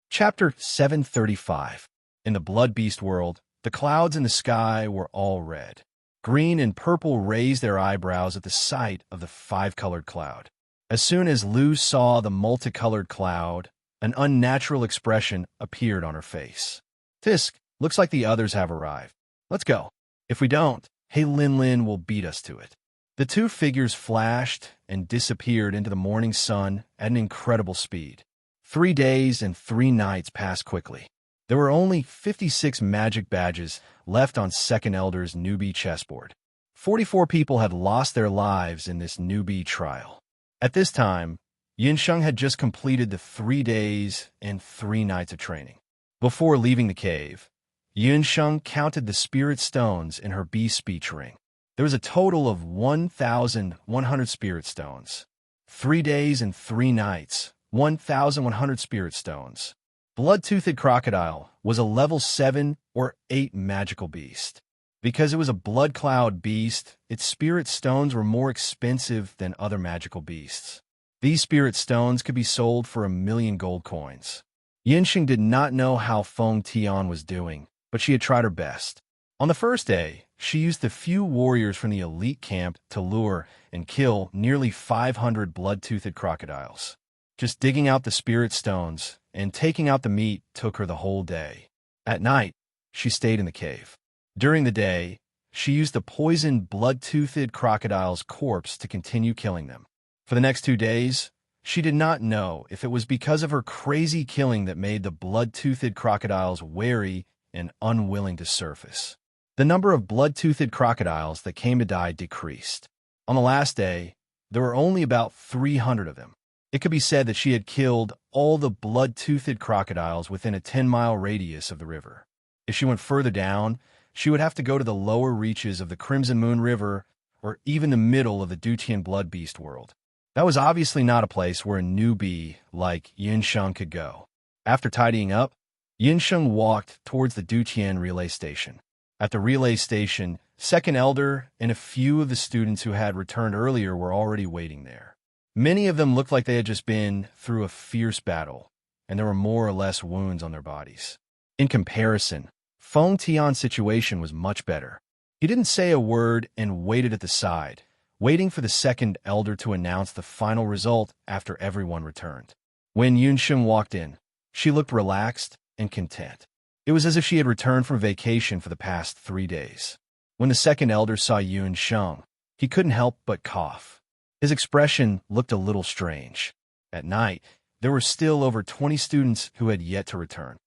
Chapter 735. In the blood beast world, the clouds in the sky were all red. Green and purple raised their eyebrows at the sight of the 5-colored cloud. As soon as Lu saw the multicolored cloud, an unnatural expression appeared on her face. Tisk, looks like the others have arrived. Let's go. If we don't, Hey Lin Lin will beat us to it. The 2 figures flashed and disappeared into the morning sun at an incredible speed. 3 days and 3 nights passed quickly. There were only 56 magic badges left on Second Elder's newbie chessboard. 44 people had lost their lives in this newbie trial. At this time, Yunsheng had just completed the 3 days and 3 nights of training. Before leaving the cave, Yunsheng counted the spirit stones in her beast speech ring. There was a total of 1,100 spirit stones. 3 days and 3 nights, 1,100 spirit stones. Blood-toothed crocodile was a level 7 or 8 magical beast. Because it was a blood cloud beast, its spirit stones were more expensive than other magical beasts. These spirit stones could be sold for 1,000,000 gold coins. Yinxing did not know how Feng Tian was doing, but she had tried her best. On the first day, she used the few warriors from the elite camp to lure and kill nearly 500 blood-toothed crocodiles. Just digging out the spirit stones and taking out the meat took her the whole day. At night, she stayed in the cave. During the day, she used the poisoned blood-toothed crocodile's corpse to continue killing them. For the next 2 days, she did not know if it was because of her crazy killing that made the blood-toothed crocodiles wary and unwilling to surface. The number of blood-toothed crocodiles that came to die decreased. On the last day, there were only about 300 of them. It could be said that she had killed all the blood-toothed crocodiles within a 10-mile radius of the river. If she went further down, she would have to go to the lower reaches of the Crimson Moon River or even the middle of the Dutian Blood Beast world. That was obviously not a place where a newbie like Yinsheng could go. After tidying up, Yinsheng walked towards the Dutian relay station. At the relay station, Second Elder and a few of the students who had returned earlier were already waiting there. Many of them looked like they had just been through a fierce battle, and there were more or less wounds on their bodies. In comparison, Feng Tian's situation was much better. He didn't say a word and waited at the side, waiting for the Second Elder to announce the final result after everyone returned. When Yunsheng walked in, she looked relaxed and content. It was as if she had returned from vacation for the past 3 days. When the Second Elder saw Yunsheng, he couldn't help but cough. His expression looked a little strange. At night, there were still over 20 students who had yet to return.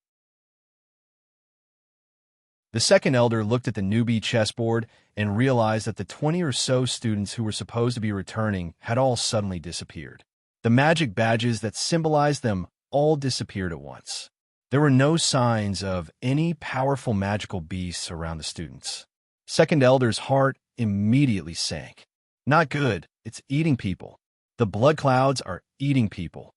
The Second Elder looked at the newbie chessboard and realized that the 20 or so students who were supposed to be returning had all suddenly disappeared. The magic badges that symbolized them all disappeared at once. There were no signs of any powerful magical beasts around the students. Second Elder's heart immediately sank. Not good, it's eating people. The blood clouds are eating people.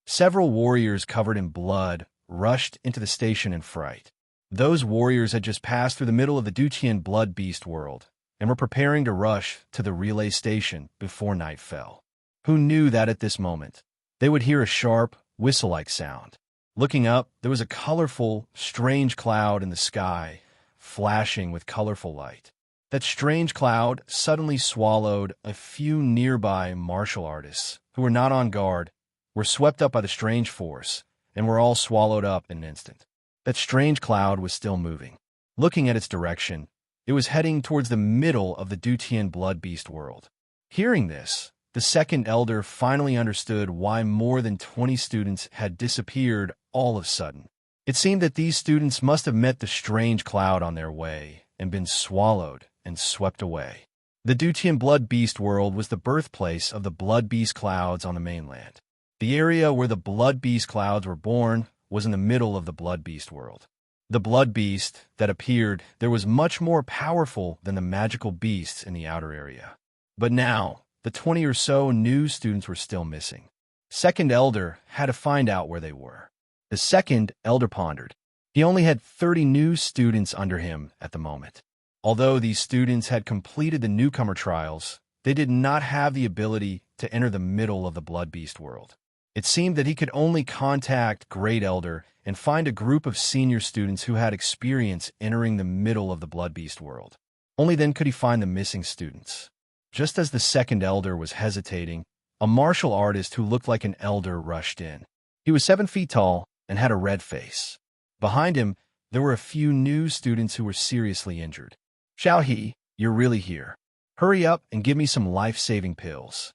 Several warriors covered in blood rushed into the station in fright. Those warriors had just passed through the middle of the Duchian blood beast world and were preparing to rush to the relay station before night fell. Who knew that at this moment they would hear a sharp, whistle-like sound? Looking up, there was a colorful, strange cloud in the sky, flashing with colorful light. That strange cloud suddenly swallowed a few nearby martial artists who were not on guard, were swept up by the strange force, and were all swallowed up in an instant. That strange cloud was still moving. Looking at its direction, it was heading towards the middle of the Duchian blood beast world. Hearing this, the second elder finally understood why more than 20 students had disappeared all of a sudden. It seemed that these students must have met the strange cloud on their way and been swallowed and swept away. The Duchian blood beast world was the birthplace of the blood beast clouds on the mainland. The area where the blood beast clouds were born was in the middle of the blood beast world. The blood beast that appeared there was much more powerful than the magical beasts in the outer area. But now, the 20 or so new students were still missing. Second elder had to find out where they were. The second elder pondered. He only had 30 new students under him at the moment. Although these students had completed the newcomer trials, they did not have the ability to enter the middle of the blood beast world. It seemed that he could only contact Great Elder and find a group of senior students who had experience entering the middle of the blood beast world. Only then could he find the missing students. Just as the second elder was hesitating, a martial artist who looked like an elder rushed in. He was 7 feet tall and had a red face. Behind him, there were a few new students who were seriously injured. Xiao He, you're really here. Hurry up and give me some life-saving pills.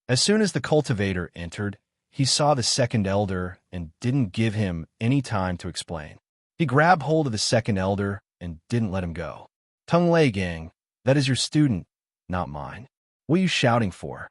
As soon as the cultivator entered, he saw the second elder and didn't give him any time to explain. He grabbed hold of the second elder and didn't let him go. Tung Lei Gang, that is your student, not mine. What are you shouting for?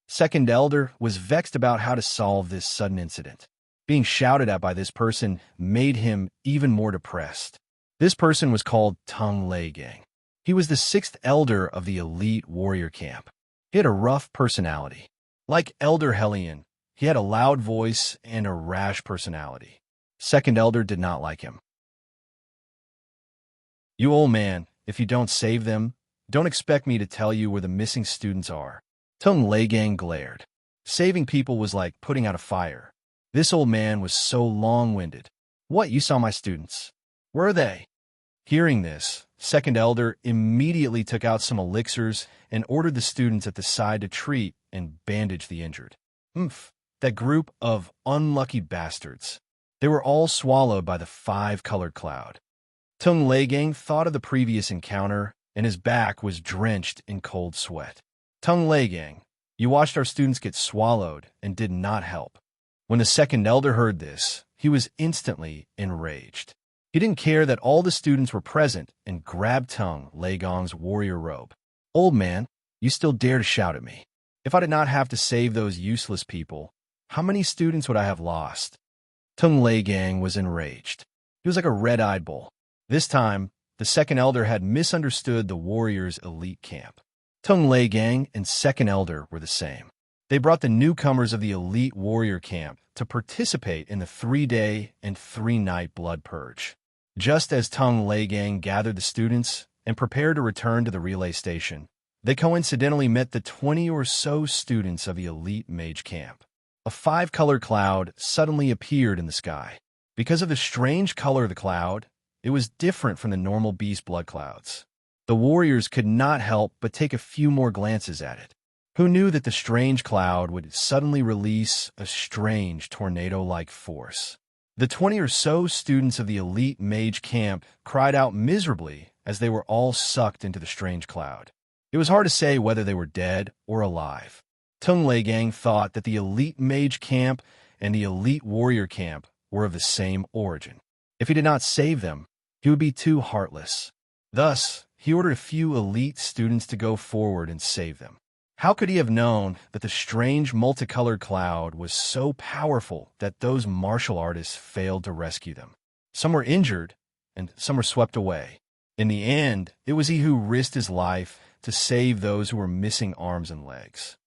Second elder was vexed about how to solve this sudden incident. Being shouted at by this person made him even more depressed. This person was called Tung Lei Gang. He was the 6th elder of the elite warrior camp. He had a rough personality. Like Elder Hellion, he had a loud voice and a rash personality. Second elder did not like him. You old man, if you don't save them, don't expect me to tell you where the missing students are. Tung Lei Gang glared. Saving people was like putting out a fire. This old man was so long-winded. What, you saw my students? Where are they? Hearing this, second elder immediately took out some elixirs and ordered the students at the side to treat and bandage the injured. That group of unlucky bastards. They were all swallowed by the 5-colored cloud. Tung Lei Gang thought of the previous encounter, and his back was drenched in cold sweat. Tung Lei Gang, you watched our students get swallowed and did not help. When the second elder heard this, he was instantly enraged. He didn't care that all the students were present and grabbed Tung Lei Gang's warrior robe. Old man, you still dare to shout at me. If I did not have to save those useless people, how many students would I have lost? Tung Lei Gang was enraged. He was like a red-eyed bull. This time, the second elder had misunderstood the warriors' elite camp. Tung Lei Gang and second elder were the same. They brought the newcomers of the elite warrior camp to participate in the 3-day and 3-night blood purge. Just as Tung Lei Gang gathered the students and prepared to return to the relay station, they coincidentally met the 20 or so students of the elite mage camp. A 5-colored cloud suddenly appeared in the sky. Because of the strange color of the cloud, it was different from the normal beast blood clouds. The warriors could not help but take a few more glances at it. Who knew that the strange cloud would suddenly release a strange tornado-like force? The 20 or so students of the elite mage camp cried out miserably as they were all sucked into the strange cloud. It was hard to say whether they were dead or alive. Tung Lei Gang thought that the elite mage camp and the elite warrior camp were of the same origin. If he did not save them, he would be too heartless. Thus, he ordered a few elite students to go forward and save them. How could he have known that the strange multicolored cloud was so powerful that those martial artists failed to rescue them? Some were injured, and some were swept away. In the end, it was he who risked his life to save those who were missing arms and legs.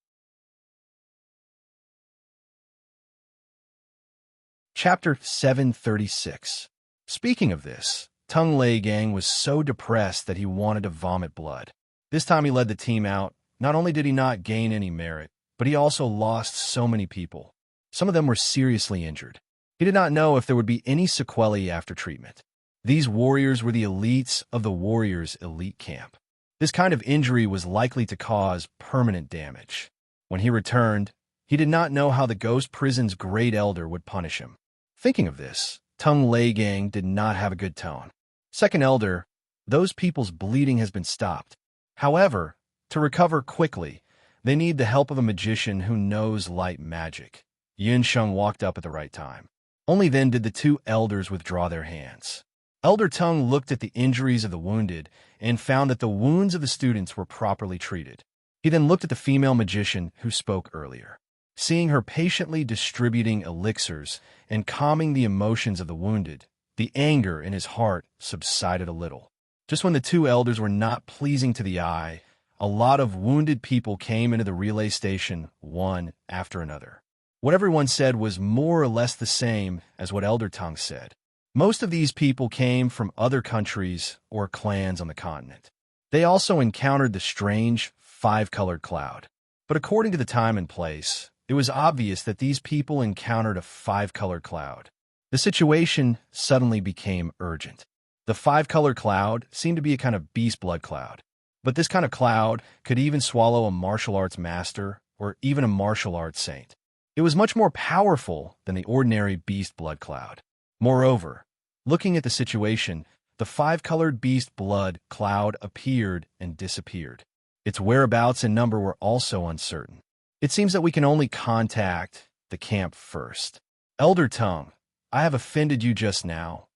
Chapter 736. Speaking of this, Tung Gang was so depressed that he wanted to vomit blood. This time he led the team out. Not only did he not gain any merit, but he also lost so many people. Some of them were seriously injured. He did not know if there would be any sequelae after treatment. These warriors were the elites of the warriors' elite camp. This kind of injury was likely to cause permanent damage. When he returned, he did not know how the ghost prison's great elder would punish him. Thinking of this, Tung Gang did not have a good tone. Second elder, those people's bleeding has been stopped. However, to recover quickly, they need the help of a magician who knows light magic. Yun Sheng walked up at the right time. Only then did the two elders withdraw their hands. Elder Tung looked at the injuries of the wounded and found that the wounds of the students were properly treated. He then looked at the female magician who spoke earlier. Seeing her patiently distributing elixirs and calming the emotions of the wounded, the anger in his heart subsided a little. Just when the two elders were not pleasing to the eye, a lot of wounded people came into the relay station, one after another. What everyone said was more or less the same as what Elder Tung said. Most of these people came from other countries or clans on the continent. They also encountered the strange, five-colored cloud. But according to the time and place, it was obvious that these people encountered a five-colored cloud. The situation suddenly became urgent. The five-colored cloud seemed to be a kind of beast blood cloud. But this kind of cloud could even swallow a martial arts master or even a martial arts saint. It was much more powerful than the ordinary beast blood cloud. Moreover, looking at the situation, the five-colored beast blood cloud appeared and disappeared. Its whereabouts and number were also uncertain. It seems that we can only contact the camp first. Elder Tung, I have offended you just now.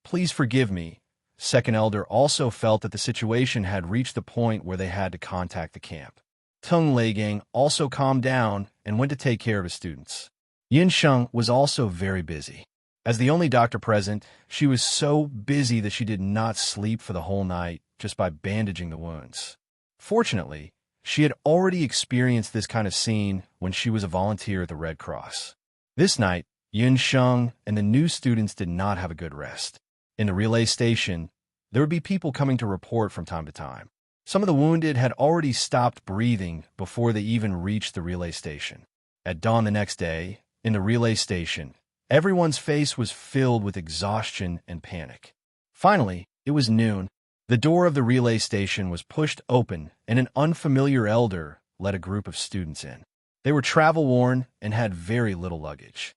Please forgive me. Second elder also felt that the situation had reached the point where they had to contact the camp. Tung Gang also calmed down and went to take care of his students. Yin Sheng was also very busy. As the only doctor present, she was so busy that she did not sleep for the whole night just by bandaging the wounds. Fortunately, she had already experienced this kind of scene when she was a volunteer at the Red Cross. This night, Yin Sheng and the new students did not have a good rest. In the relay station, there would be people coming to report from time to time. Some of the wounded had already stopped breathing before they even reached the relay station. At dawn the next day, in the relay station, everyone's face was filled with exhaustion and panic. Finally, it was noon. The door of the relay station was pushed open, and an unfamiliar elder led a group of students in. They were travel-worn and had very little luggage.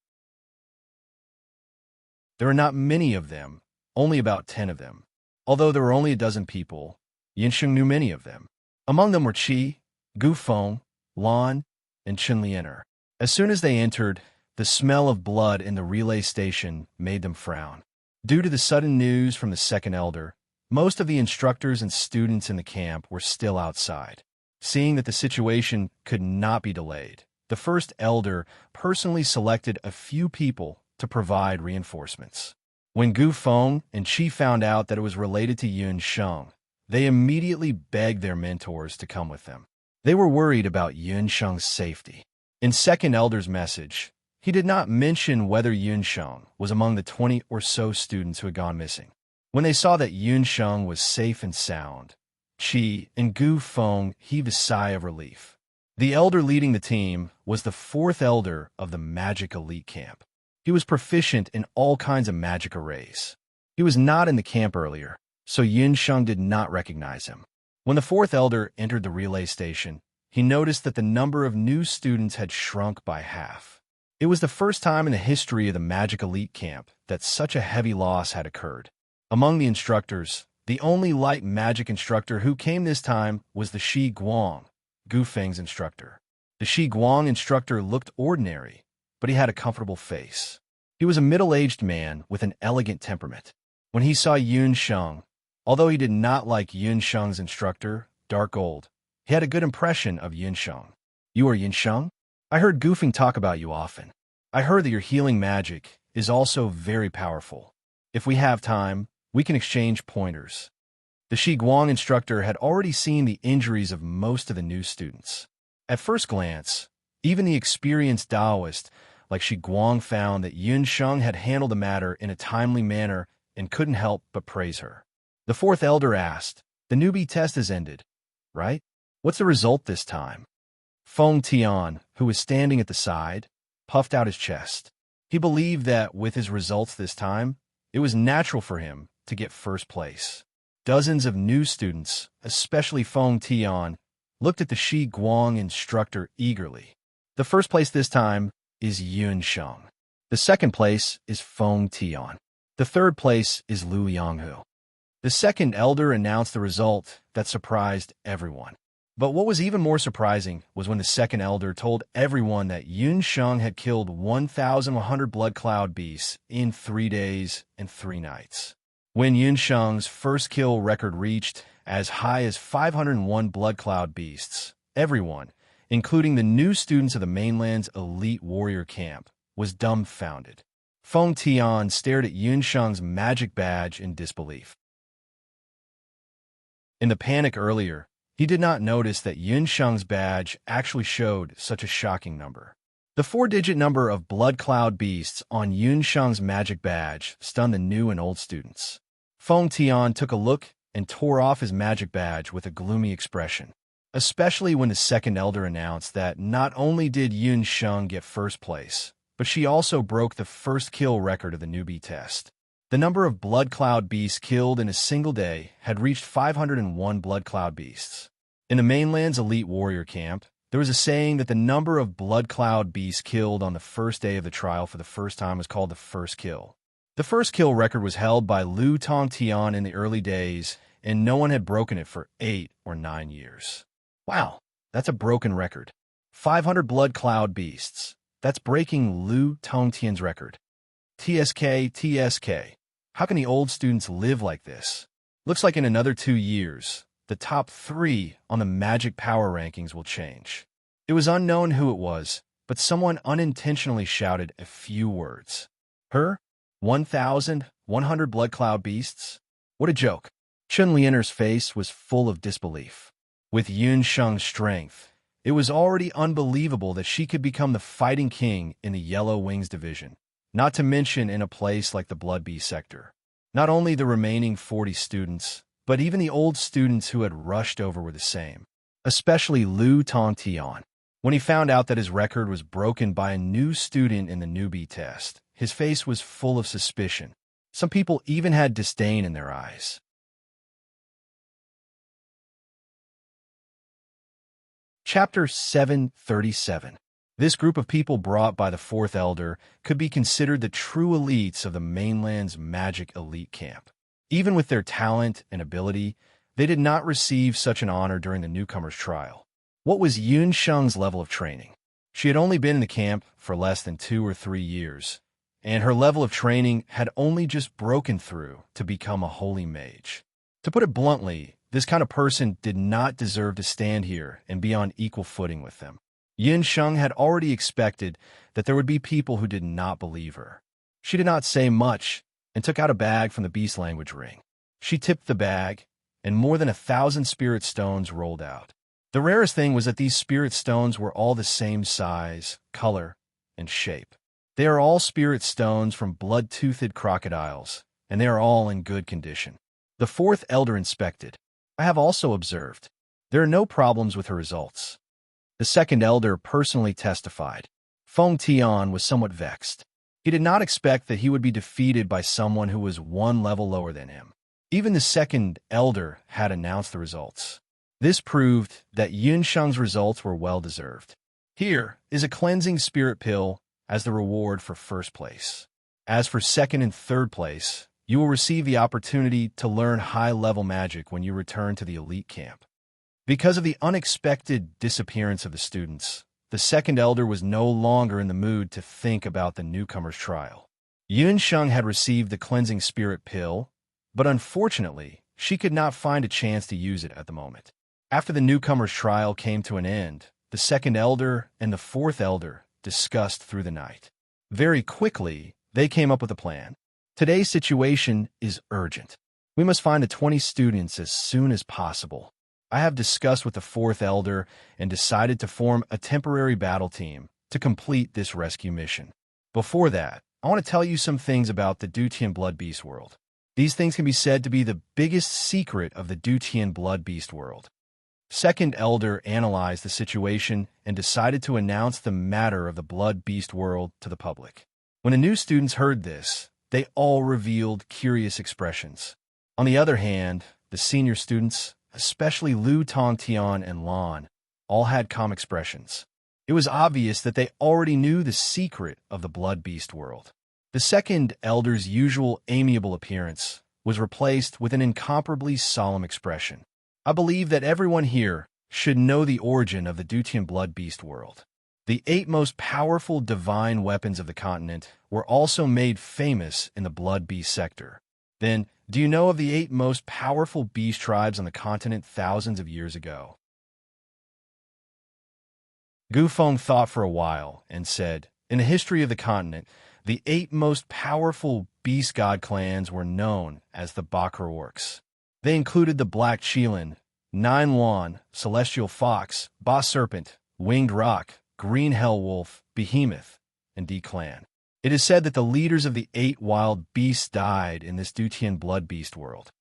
There were not many of them, only about 10 of them. Although there were only a dozen people, Yinsheng knew many of them. Among them were Qi, Gu Feng, Lan, and Chen Lianer. As soon as they entered, the smell of blood in the relay station made them frown. Due to the sudden news from the second elder, most of the instructors and students in the camp were still outside. Seeing that the situation could not be delayed, the first elder personally selected a few people to provide reinforcements. When Gu Feng and Qi found out that it was related to Yun Sheng, they immediately begged their mentors to come with them. They were worried about Yun Sheng's safety. In second elder's message, he did not mention whether Yun Sheng was among the 20 or so students who had gone missing. When they saw that Yun Sheng was safe and sound, Qi and Gu Feng heaved a sigh of relief. The elder leading the team was the fourth elder of the Magic Elite Camp. He was proficient in all kinds of magic arrays. He was not in the camp earlier, so Yun Sheng did not recognize him. When the fourth elder entered the relay station, he noticed that the number of new students had shrunk by half. It was the first time in the history of the Magic Elite Camp that such a heavy loss had occurred. Among the instructors, the only light magic instructor who came this time was the Shi Guang, Gu Feng's instructor. The Shi Guang instructor looked ordinary, but he had a comfortable face. He was a middle-aged man with an elegant temperament. When he saw Yun Sheng, although he did not like Yun Sheng's instructor, Dark Gold, he had a good impression of Yun Sheng. You are Yun Sheng? I heard Gu Feng talk about you often. I heard that your healing magic is also very powerful. If we have time, we can exchange pointers. The Shi Guang instructor had already seen the injuries of most of the new students. At first glance, even the experienced Taoist like Shi Guang found that Yun Sheng had handled the matter in a timely manner and couldn't help but praise her. The fourth elder asked, "The newbie test has ended, right? What's the result this time?" Feng Tian, who was standing at the side, puffed out his chest. He believed that with his results this time, it was natural for him to get first place. Dozens of new students, especially Feng Tian, looked at the Shi Guang instructor eagerly. The first place this time is Yun Sheng. The second place is Feng Tian. The third place is Lu Yanghu. The second elder announced the result that surprised everyone. But what was even more surprising was when the second elder told everyone that Yun Sheng had killed 1,100 blood cloud beasts in 3 days and 3 nights. When Yun Sheng's first kill record reached as high as 501 blood cloud beasts, everyone, including the new students of the mainland's elite warrior camp, was dumbfounded. Feng Tian stared at Yun Sheng's magic badge in disbelief. In the panic earlier, he did not notice that Yun Sheng's badge actually showed such a shocking number. The 4-digit number of blood cloud beasts on Yun Sheng's magic badge stunned the new and old students. Feng Tian took a look and tore off his magic badge with a gloomy expression, especially when the second elder announced that not only did Yun Sheng get first place, but she also broke the first kill record of the newbie test. The number of blood cloud beasts killed in a single day had reached 501 blood cloud beasts. In the mainland's elite warrior camp, there was a saying that the number of blood cloud beasts killed on the first day of the trial for the first time was called the first kill. The first kill record was held by Lu Tongtian in the early days, and no one had broken it for 8 or 9 years. Wow, that's a broken record. 500 blood cloud beasts. That's breaking Lu Tongtian's record. TSK. How can the old students live like this? Looks like in another 2 years, the top 3 on the magic power rankings will change. It was unknown who it was, but someone unintentionally shouted a few words. Her? 1,100 blood cloud beasts? What a joke. Chun Lianer's face was full of disbelief. With Yun Sheng's strength, it was already unbelievable that she could become the fighting king in the Yellow Wings division, not to mention in a place like the Blood Bee sector. Not only the remaining 40 students, but even the old students who had rushed over were the same, especially Lu Tongtian. When he found out that his record was broken by a new student in the newbie test, his face was full of suspicion. Some people even had disdain in their eyes. Chapter 737. This group of people brought by the fourth elder could be considered the true elites of the mainland's magic elite camp. Even with their talent and ability, they did not receive such an honor during the newcomer's trial. What was Yun Sheng's level of training? She had only been in the camp for less than 2 or 3 years, and her level of training had only just broken through to become a holy mage. To put it bluntly, this kind of person did not deserve to stand here and be on equal footing with them. Yun Sheng had already expected that there would be people who did not believe her. She did not say much and took out a bag from the beast language ring. She tipped the bag, and more than 1,000 spirit stones rolled out. The rarest thing was that these spirit stones were all the same size, color, and shape. They are all spirit stones from blood-toothed crocodiles, and they are all in good condition. The fourth elder inspected. I have also observed. There are no problems with her results. The second elder personally testified. Feng Tian was somewhat vexed. He did not expect that he would be defeated by someone who was 1 level lower than him. Even the second elder had announced the results. This proved that Yun Sheng's results were well-deserved. Here is a cleansing spirit pill as the reward for first place. As for second and third place, you will receive the opportunity to learn high-level magic when you return to the elite camp. Because of the unexpected disappearance of the students, the second elder was no longer in the mood to think about the newcomer's trial. Yun Sheng had received the cleansing spirit pill, but unfortunately, she could not find a chance to use it at the moment. After the newcomer's trial came to an end, the second elder and the fourth elder discussed through the night. Very quickly, they came up with a plan. Today's situation is urgent. We must find the 20 students as soon as possible. I have discussed with the fourth elder and decided to form a temporary battle team to complete this rescue mission. Before that, I want to tell you some things about the Dutian Blood Beast world. These things can be said to be the biggest secret of the Dutian blood beast world. Second Elder analyzed the situation and decided to announce the matter of the blood beast world to the public. When the new students heard this, they all revealed curious expressions. On the other hand, the senior students, especially Lu Tongtian and Lan, all had calm expressions. It was obvious that they already knew the secret of the blood beast world. The second Elder's usual amiable appearance was replaced with an incomparably solemn expression. I believe that everyone here should know the origin of the Dutian blood beast world. The 8 most powerful divine weapons of the continent were also made famous in the blood beast sector. Then, do you know of the 8 most powerful beast tribes on the continent thousands of years ago? Gufeng thought for a while and said, in the history of the continent, the 8 most powerful beast god clans were known as the Bakra Orcs. They included the Black Qilin, Nine Luan, Celestial Fox, Boss Serpent, Winged Rock, Green Hell Wolf, Behemoth, and D-Clan. It is said that the leaders of the 8 wild beasts died in this Dutian blood beast world.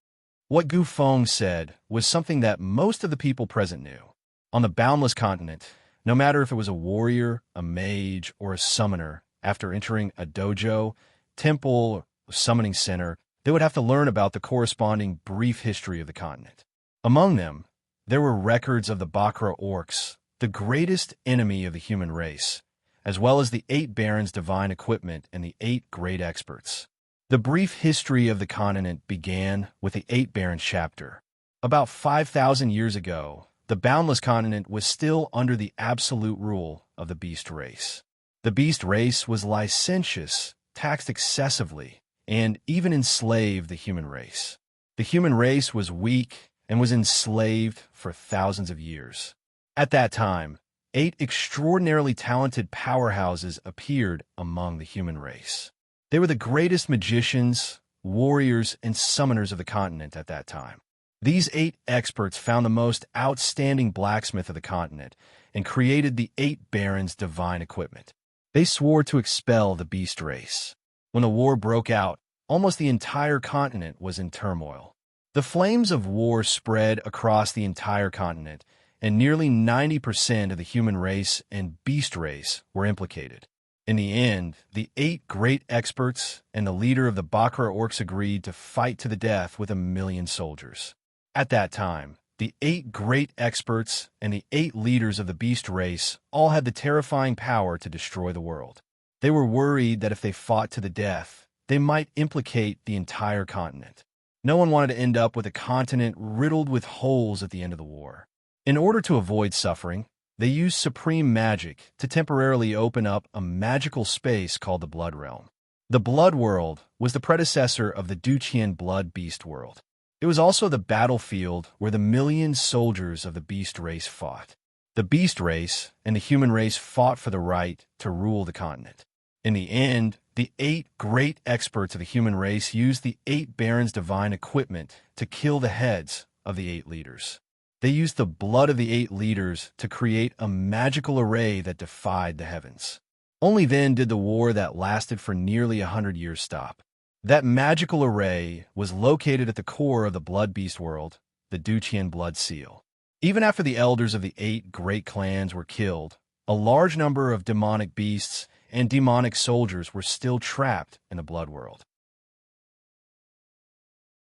What Gufeng said was something that most of the people present knew. On the boundless continent, no matter if it was a warrior, a mage, or a summoner, after entering a dojo, temple, or summoning center, they would have to learn about the corresponding brief history of the continent. Among them, there were records of the Bakra Orcs, the greatest enemy of the human race, as well as the 8 barons' divine equipment and the 8 great experts. The brief history of the continent began with the 8 barons chapter. About 5,000 years ago, the boundless continent was still under the absolute rule of the beast race. The beast race was licentious, taxed excessively, and even enslaved the human race. The human race was weak and was enslaved for thousands of years. At that time, 8 extraordinarily talented powerhouses appeared among the human race. They were the greatest magicians, warriors, and summoners of the continent at that time. These 8 experts found the most outstanding blacksmith of the continent and created the 8 barons' divine equipment. They swore to expel the beast race. When the war broke out, almost the entire continent was in turmoil. The flames of war spread across the entire continent, and nearly 90% of the human race and beast race were implicated. In the end, the 8 great experts and the leader of the Bakra Orcs agreed to fight to the death with 1,000,000 soldiers. At that time, the 8 great experts and the 8 leaders of the beast race all had the terrifying power to destroy the world. They were worried that if they fought to the death, they might implicate the entire continent. No one wanted to end up with a continent riddled with holes at the end of the war. In order to avoid suffering, they used supreme magic to temporarily open up a magical space called the Blood Realm. The Blood World was the predecessor of the Dutian blood beast world. It was also the battlefield where the 1,000,000 soldiers of the beast race fought. The beast race and the human race fought for the right to rule the continent. In the end, the 8 great experts of the human race used the 8 barons' divine equipment to kill the heads of the 8 leaders. They used the blood of the 8 leaders to create a magical array that defied the heavens. Only then did the war that lasted for nearly 100 years stop. That magical array was located at the core of the blood beast world, the Dutian blood seal. Even after the elders of the 8 great clans were killed, a large number of demonic beasts and demonic soldiers were still trapped in the blood world.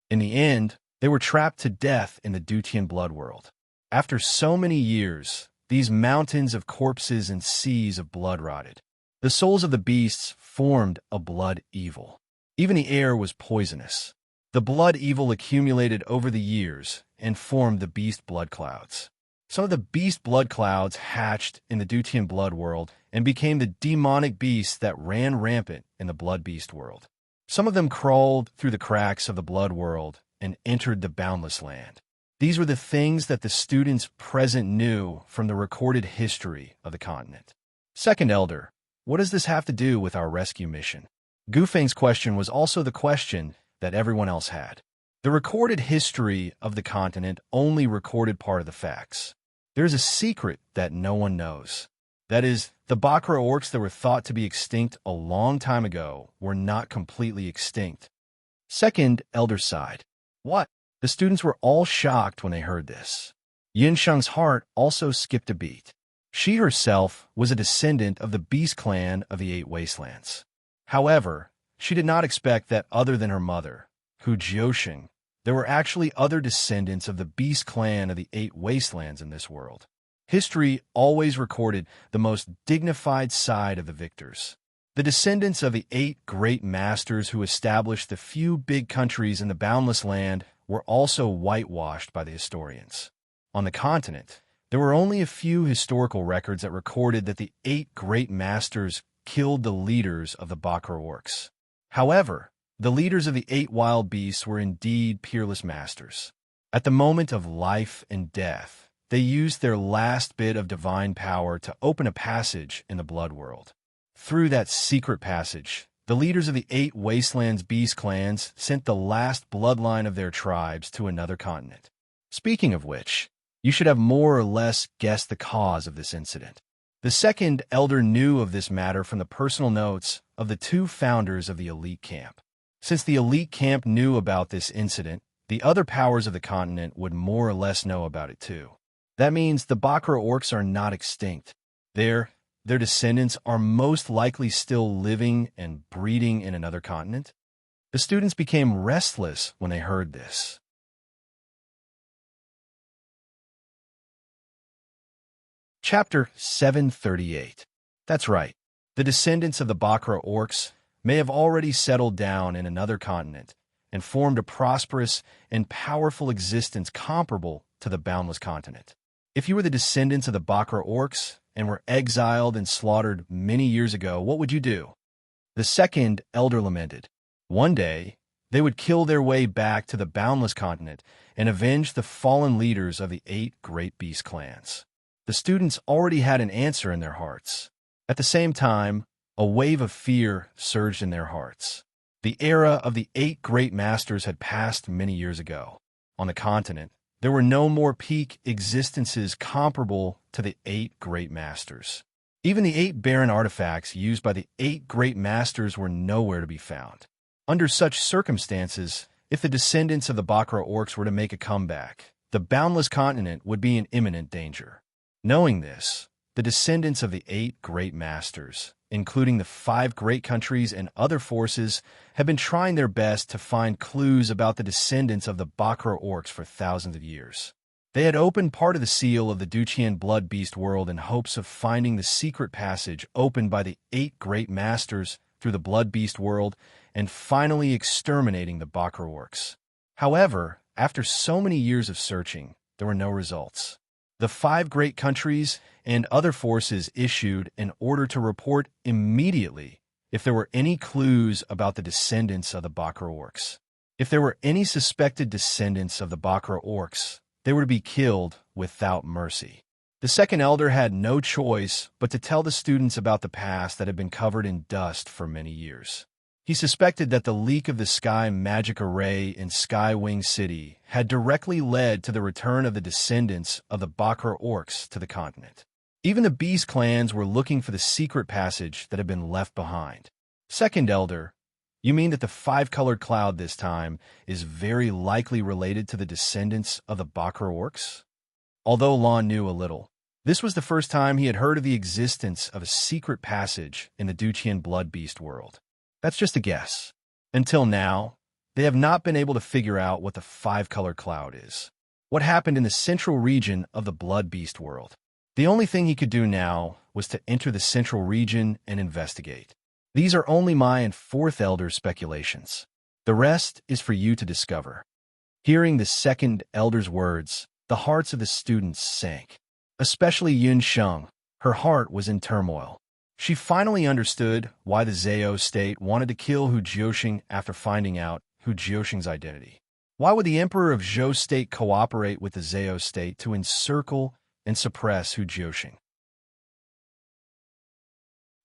In the end, they were trapped to death in the Dutian blood world. After so many years, these mountains of corpses and seas of blood rotted. The souls of the beasts formed a blood evil. Even the air was poisonous. The blood evil accumulated over the years and formed the beast blood clouds. Some of the beast blood clouds hatched in the Dutian blood world and became the demonic beasts that ran rampant in the blood beast world. Some of them crawled through the cracks of the blood world and entered the boundless land. These were the things that the students present knew from the recorded history of the continent. Second Elder, what does this have to do with our rescue mission? Gufeng's question was also the question that everyone else had. The recorded history of the continent only recorded part of the facts. There is a secret that no one knows. That is, the Bakra Orcs that were thought to be extinct a long time ago were not completely extinct. Second elder sighed. What? The students were all shocked when they heard this. Yinsheng's heart also skipped a beat. She herself was a descendant of the beast clan of the Eight Wastelands. However, she did not expect that other than her mother, Hu Jiusheng, there were actually other descendants of the beast clan of the Eight Wastelands in this world. History always recorded the most dignified side of the victors. The descendants of the 8 great masters who established the few big countries in the Boundless Land were also whitewashed by the historians. On the continent, there were only a few historical records that recorded that the 8 great masters killed the leaders of the Bakra orcs. However, the leaders of the 8 wild beasts were indeed peerless masters. At the moment of life and death, they used their last bit of divine power to open a passage in the blood world. Through that secret passage, the leaders of the 8 Wastelands beast clans sent the last bloodline of their tribes to another continent. Speaking of which, you should have more or less guessed the cause of this incident. The second elder knew of this matter from the personal notes of the 2 founders of the elite camp. Since the elite camp knew about this incident, the other powers of the continent would more or less know about it too. That means the Bakra orcs are not extinct. Their descendants are most likely still living and breeding in another continent. The students became restless when they heard this. Chapter 738. That's right. The descendants of the Bakra orcs may have already settled down in another continent and formed a prosperous and powerful existence comparable to the Boundless Continent. If you were the descendants of the Bakra orcs and were exiled and slaughtered many years ago, what would you do? The second elder lamented. One day, they would kill their way back to the Boundless Continent and avenge the fallen leaders of the 8 great beast clans. The students already had an answer in their hearts. At the same time, a wave of fear surged in their hearts. The era of the 8 great masters had passed many years ago. On the continent, there were no more peak existences comparable to the 8 great masters. Even the 8 barren artifacts used by the 8 great masters were nowhere to be found. Under such circumstances, if the descendants of the Bakra orcs were to make a comeback, the Boundless Continent would be in imminent danger. Knowing this, the descendants of the 8 great masters, including the 5 great countries and other forces, have been trying their best to find clues about the descendants of the Bakra orcs for thousands of years. They had opened part of the seal of the Duqian blood beast world in hopes of finding the secret passage opened by the 8 great masters through the blood beast world and finally exterminating the Bakra orcs. However, after so many years of searching, there were no results. The 5 great countries and other forces issued an order to report immediately if there were any clues about the descendants of the Bakra orcs. If there were any suspected descendants of the Bakra orcs, they were to be killed without mercy. The second elder had no choice but to tell the students about the past that had been covered in dust for many years. He suspected that the leak of the sky magic array in Skywing City had directly led to the return of the descendants of the Bakra orcs to the continent. Even the beast clans were looking for the secret passage that had been left behind. Second elder, you mean that the 5-colored cloud this time is very likely related to the descendants of the Bakra orcs? Although Lon knew a little, this was the first time he had heard of the existence of a secret passage in the Duqian blood beast world. That's just a guess. Until now, they have not been able to figure out what the 5-colored cloud is. What happened in the central region of the blood beast world? The only thing he could do now was to enter the central region and investigate. These are only my and 4th elder's speculations. The rest is for you to discover. Hearing the second elder's words, the hearts of the students sank. Especially Yun Sheng. Her heart was in turmoil. She finally understood why the Zhao state wanted to kill Hu Jiusheng after finding out Hu Jiusheng's identity. Why would the Emperor of Zhou state cooperate with the Zhao state to encircle and suppress Hu Jiusheng?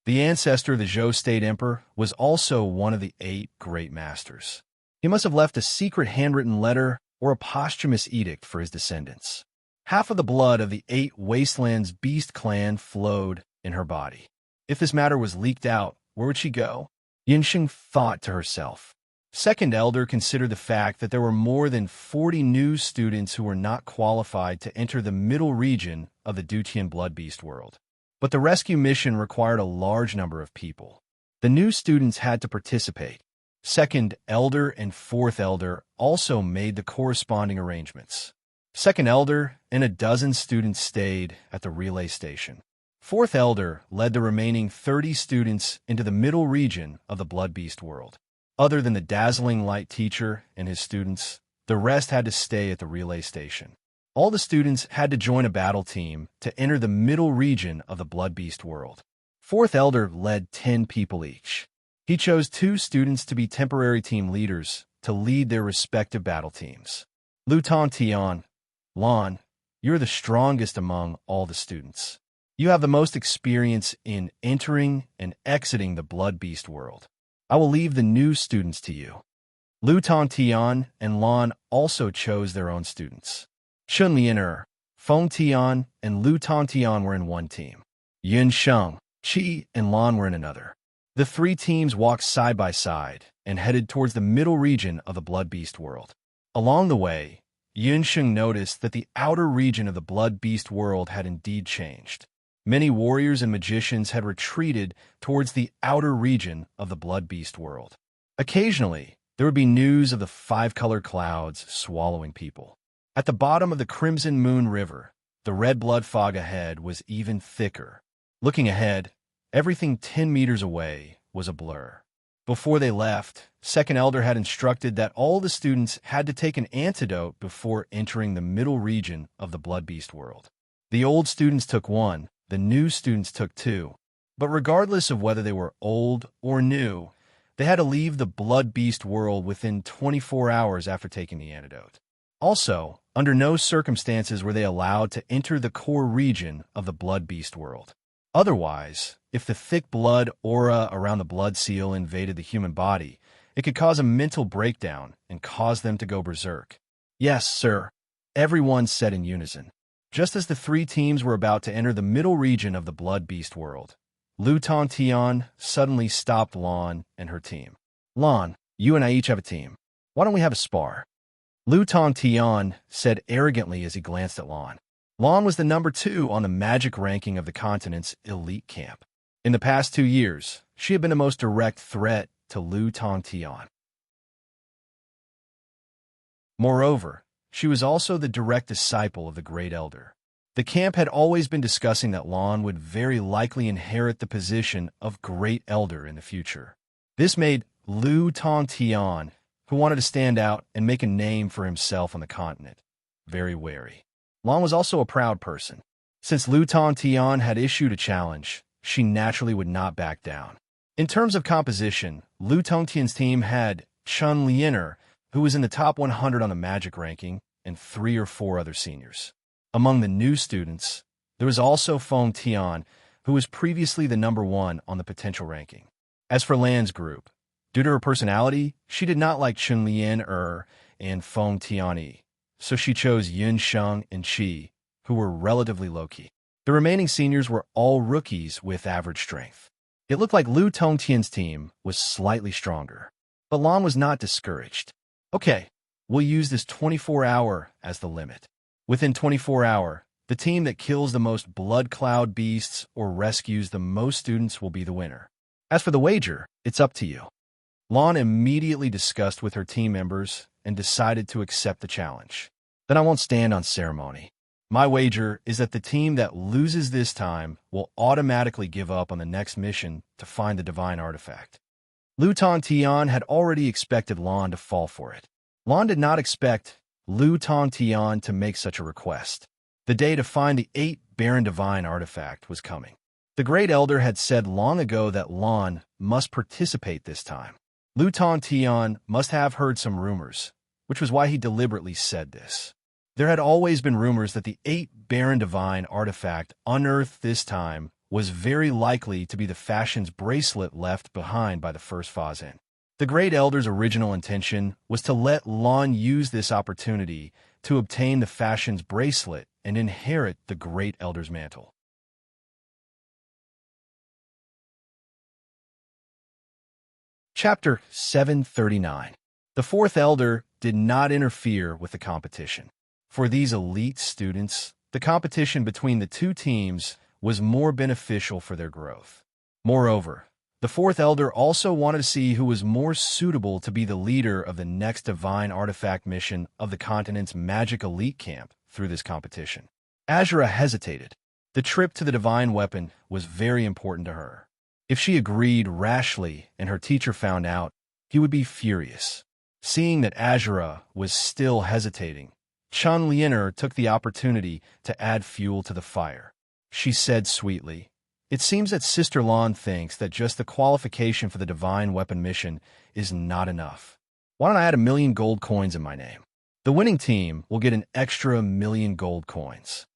The ancestor of the Zhou state emperor was also one of the 8 great masters. He must have left a secret handwritten letter or a posthumous edict for his descendants. Half of the blood of the 8 Wastelands beast clan flowed in her body. If this matter was leaked out, where would she go? Yinsheng thought to herself. Second Elder considered the fact that there were more than 40 new students who were not qualified to enter the middle region of the Dutian Blood Beast world. But the rescue mission required a large number of people. The new students had to participate. Second Elder and Fourth Elder also made the corresponding arrangements. Second Elder and a dozen students stayed at the relay station. Fourth Elder led the remaining 30 students into the middle region of the Blood Beast world. Other than the dazzling light teacher and his students, the rest had to stay at the relay station. All the students had to join a battle team to enter the middle region of the Blood Beast world. Fourth Elder led 10 people each. He chose 2 students to be temporary team leaders to lead their respective battle teams. Luton Tian, Lon, you're the strongest among all the students. You have the most experience in entering and exiting the Blood Beast world. I will leave the new students to you. Luton Tian and Lon also chose their own students. Chun Lianer, Feng Tian, and Luton Tian were in one team. Yun Sheng, Qi, and Lon were in another. The 3 teams walked side by side and headed towards the middle region of the Blood Beast world. Along the way, Yun Sheng noticed that the outer region of the Blood Beast world had indeed changed. Many warriors and magicians had retreated towards the outer region of the Blood Beast world. Occasionally, there would be news of the 5-color clouds swallowing people. At the bottom of the Crimson Moon River, the red blood fog ahead was even thicker. Looking ahead, everything 10 meters away was a blur. Before they left, Second Elder had instructed that all the students had to take an antidote before entering the middle region of the Blood Beast world. The old students took 1, the new students took 2. But regardless of whether they were old or new, they had to leave the Blood Beast world within 24 hours after taking the antidote. Also, under no circumstances were they allowed to enter the core region of the Blood Beast world. Otherwise, if the thick blood aura around the blood seal invaded the human body, it could cause a mental breakdown and cause them to go berserk. Yes, sir, everyone said in unison. Just as the 3 teams were about to enter the middle region of the Blood Beast world, Luton Tian suddenly stopped Lon and her team. Lon, you and I each have a team. Why don't we have a spar? Luton Tian said arrogantly as he glanced at Lon. Lon was the number 2 on the magic ranking of the continent's elite camp. In the past 2 years, she had been the most direct threat to Luton Tian. Moreover, she was also the direct disciple of the Great Elder. The camp had always been discussing that Lon would very likely inherit the position of Great Elder in the future. This made Luton Tian, who wanted to stand out and make a name for himself on the continent, very wary. Lon was also a proud person. Since Luton Tian had issued a challenge, she naturally would not back down. In terms of composition, Luton Tian's team had Chun Lianer, who was in the top 100 on the magic ranking, and 3 or 4 other seniors. Among the new students, there was also Feng Tian, who was previously the number 1 on the potential ranking. As for Lan's group, due to her personality, she did not like Chun Lianer and Feng Tian, so she chose Yun Sheng and Qi, who were relatively low-key. The remaining seniors were all rookies with average strength. It looked like Luton Tian's team was slightly stronger, but Lan was not discouraged. Okay, we'll use this 24-hour as the limit. Within 24 hours, the team that kills the most blood cloud beasts or rescues the most students will be the winner. As for the wager, it's up to you. Lan immediately discussed with her team members and decided to accept the challenge. Then I won't stand on ceremony. My wager is that the team that loses this time will automatically give up on the next mission to find the divine artifact. Luton Tian had already expected Lan to fall for it. Lan did not expect Luton Tian to make such a request. The day to find the 8 barren divine artifact was coming. The Great Elder had said long ago that Lan must participate this time. Luton Tian must have heard some rumors, which was why he deliberately said this. There had always been rumors that the 8 barren divine artifact unearthed this time was very likely to be the fashion's bracelet left behind by the first Fazin. The Great Elder's original intention was to let Lan use this opportunity to obtain the fashion's bracelet and inherit the Great Elder's mantle. Chapter 739. The fourth elder did not interfere with the competition. For these elite students, the competition between the two teams was more beneficial for their growth. Moreover, the fourth elder also wanted to see who was more suitable to be the leader of the next divine artifact mission of the continent's magic elite camp through this competition. Azura hesitated. The trip to the divine weapon was very important to her. If she agreed rashly and her teacher found out, he would be furious. Seeing that Azura was still hesitating, Chun Lianer took the opportunity to add fuel to the fire. She said sweetly, "It seems that Sister Lan thinks that just the qualification for the divine weapon mission is not enough. Why don't I add 1,000,000 gold coins in my name? The winning team will get an extra 1,000,000 gold coins."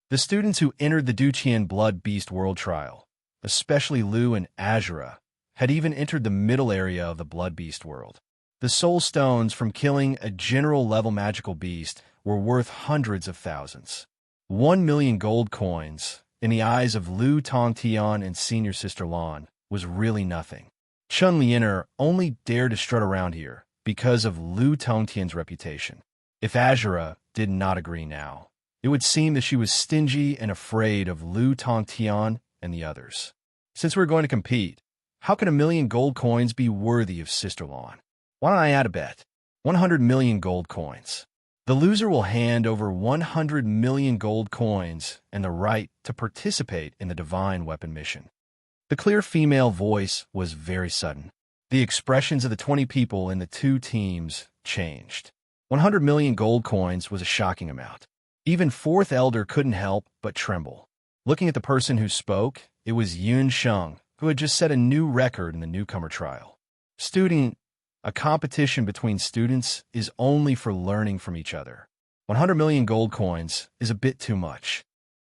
The students who entered the Duqian Blood Beast World Trial, especially Lu and Azura, had even entered the middle area of the Blood Beast world. The soul stones from killing a general-level magical beast were worth hundreds of thousands. 1,000,000 gold coins, in the eyes of Lu Tongtian and Senior Sister Lan, was really nothing. Chun Lianer only dared to strut around here because of Lu Tongtian's reputation. If Azura did not agree now, it would seem that she was stingy and afraid of Lu Tongtian and the others. Since we're going to compete, how can 1,000,000 gold coins be worthy of Sister Lan? Why don't I add a bet? 100,000,000 gold coins. The loser will hand over 100,000,000 gold coins and the right to participate in the divine weapon mission. The clear female voice was very sudden. The expressions of the 20 people in the two teams changed. 100,000,000 gold coins was a shocking amount. Even fourth elder couldn't help but tremble. Looking at the person who spoke, it was Yun Sheng, who had just set a new record in the newcomer trial. Student, a competition between students is only for learning from each other. 100,000,000 gold coins is a bit too much.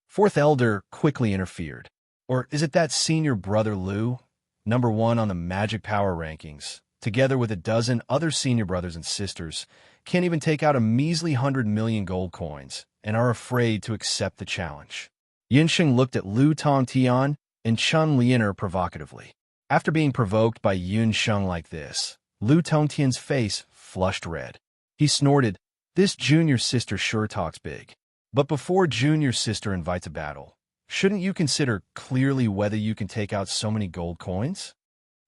Fourth elder quickly interfered. Or is it that senior brother Lu, number 1 on the magic power rankings, together with a dozen other senior brothers and sisters, can't even take out a measly 100,000,000 gold coins and are afraid to accept the challenge? Yinsheng looked at Lu Tongtian and Chun Lianer provocatively. After being provoked by Yun Sheng like this, Lu Tongtian's face flushed red. He snorted, "This junior sister sure talks big. But before junior sister invites a battle, shouldn't you consider clearly whether you can take out so many gold coins?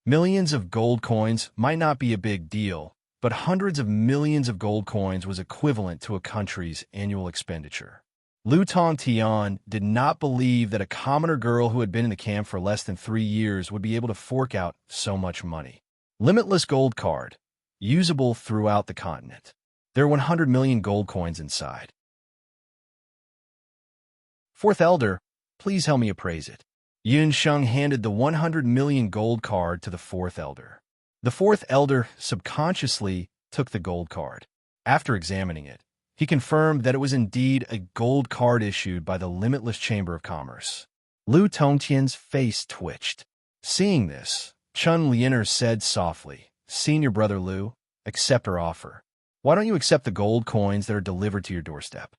Millions of gold coins might not be a big deal, but hundreds of millions of gold coins was equivalent to a country's annual expenditure." Lu Tongtian did not believe that a commoner girl who had been in the camp for less than 3 years would be able to fork out so much money. Limitless gold card, usable throughout the continent. There are 100,000,000 gold coins inside. Fourth elder, please help me appraise it. Yun Sheng handed the 100,000,000 gold card to the fourth elder. The fourth elder subconsciously took the gold card. After examining it, he confirmed that it was indeed a gold card issued by the Limitless Chamber of Commerce. Lu Tongtian's face twitched. Seeing this, Chun Lianer said softly, "Senior brother Lu, accept her offer. Why don't you accept the gold coins that are delivered to your doorstep?"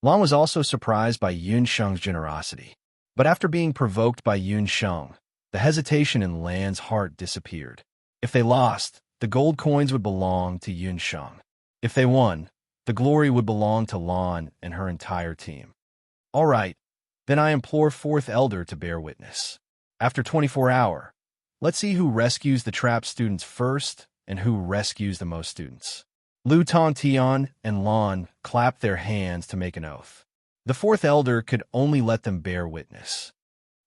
Lan was also surprised by Yun Sheng's generosity. But after being provoked by Yun Sheng, the hesitation in Lan's heart disappeared. If they lost, the gold coins would belong to Yun Sheng. If they won, the glory would belong to Lan and her entire team. All right, then I implore fourth elder to bear witness. After 24 hours, let's see who rescues the trapped students first and who rescues the most students. Lu Tongtian and Lan clapped their hands to make an oath. The fourth elder could only let them bear witness.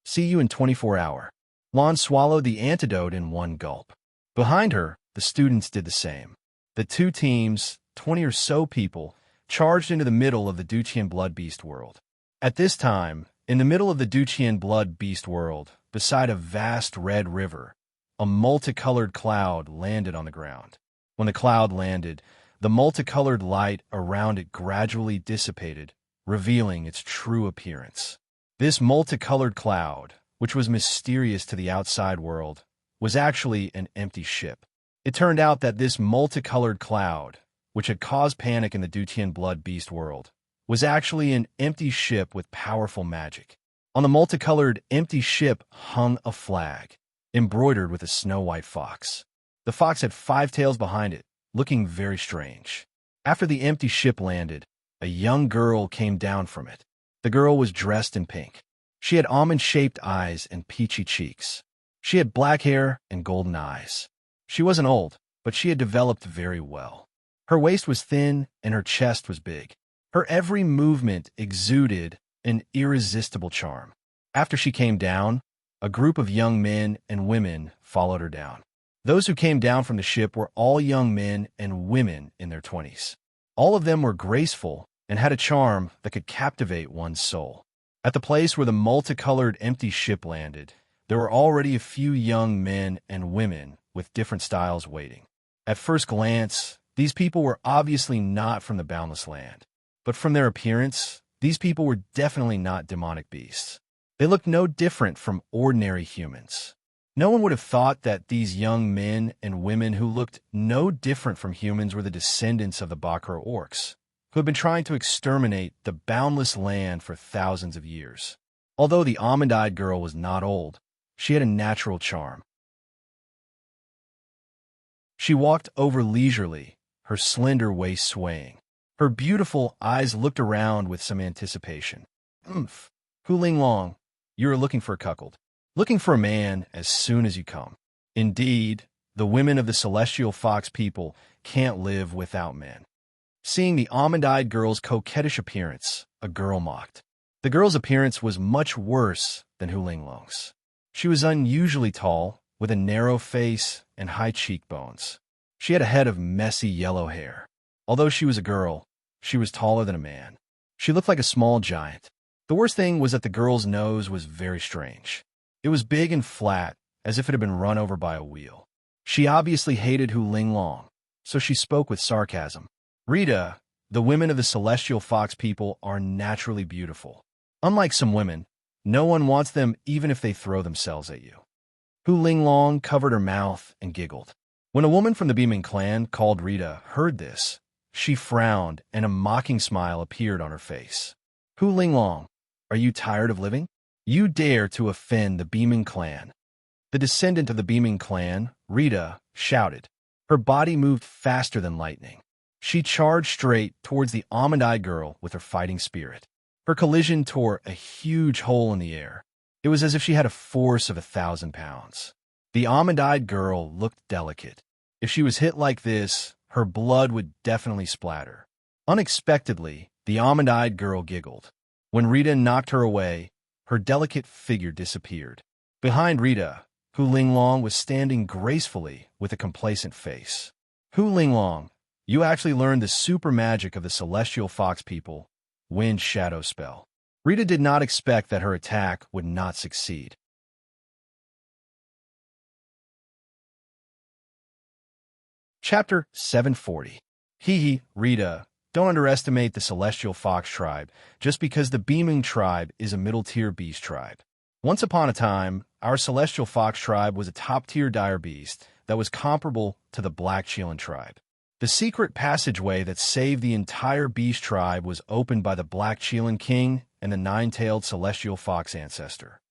See you in 24 hours. Lan swallowed the antidote in one gulp. Behind her, the students did the same. The two teams, 20 or so people, charged into the middle of the Duqian Blood Beast world. At this time, in the middle of the Duqian Blood Beast world, beside a vast red river, a multicolored cloud landed on the ground. When the cloud landed, the multicolored light around it gradually dissipated, revealing its true appearance. This multicolored cloud, which was mysterious to the outside world, was actually an empty ship. It turned out that this multicolored cloud, which had caused panic in the Duqian Blood Beast world, was actually an empty ship with powerful magic. On the multicolored empty ship hung a flag, embroidered with a snow-white fox. The fox had 5 tails behind it, looking very strange. After the empty ship landed, a young girl came down from it. The girl was dressed in pink. She had almond-shaped eyes and peachy cheeks. She had black hair and golden eyes. She wasn't old, but she had developed very well. Her waist was thin and her chest was big. Her every movement exuded an irresistible charm. After she came down, a group of young men and women followed her down. Those who came down from the ship were all young men and women in their 20s. All of them were graceful and had a charm that could captivate one's soul. At the place where the multicolored empty ship landed, there were already a few young men and women with different styles waiting. At first glance, these people were obviously not from the Boundless Land. But from their appearance, these people were definitely not demonic beasts. They looked no different from ordinary humans. No one would have thought that these young men and women who looked no different from humans were the descendants of the Bakra orcs, who had been trying to exterminate the Boundless Land for thousands of years. Although the almond-eyed girl was not old, she had a natural charm. She walked over leisurely, her slender waist swaying. Her beautiful eyes looked around with some anticipation. Humph. Hu Linglong, you are looking for a cuckold. Looking for a man as soon as you come. Indeed, the women of the celestial fox people can't live without men. Seeing the almond-eyed girl's coquettish appearance, a girl mocked. The girl's appearance was much worse than Hu Linglong's. She was unusually tall, with a narrow face and high cheekbones. She had a head of messy yellow hair. Although she was a girl, she was taller than a man. She looked like a small giant. The worst thing was that the girl's nose was very strange. It was big and flat, as if it had been run over by a wheel. She obviously hated Hu Linglong, so she spoke with sarcasm. Rita, the women of the celestial fox people are naturally beautiful. Unlike some women, no one wants them even if they throw themselves at you. Hu Linglong covered her mouth and giggled. When a woman from the Beaming clan called Rita heard this, she frowned and a mocking smile appeared on her face. Hu Linglong, are you tired of living? You dare to offend the Beaming clan. The descendant of the Beaming clan, Rita, shouted. Her body moved faster than lightning. She charged straight towards the almond-eyed girl with her fighting spirit. Her collision tore a huge hole in the air. It was as if she had a force of 1,000 pounds. The almond-eyed girl looked delicate. If she was hit like this, her blood would definitely splatter. Unexpectedly, the almond-eyed girl giggled. When Rita knocked her away, her delicate figure disappeared. Behind Rita, Hu Linglong was standing gracefully with a complacent face. Hu Linglong, you actually learned the super magic of the celestial fox people, Wind Shadow Spell. Rita did not expect that her attack would not succeed. Chapter 740. Hee, Rita, don't underestimate the Celestial Fox tribe just because the Beaming tribe is a middle-tier beast tribe. Once upon a time, our Celestial Fox tribe was a top-tier dire beast that was comparable to the Black Cheelan tribe. The secret passageway that saved the entire beast tribe was opened by the Black Cheelan king and the nine-tailed Celestial Fox ancestor.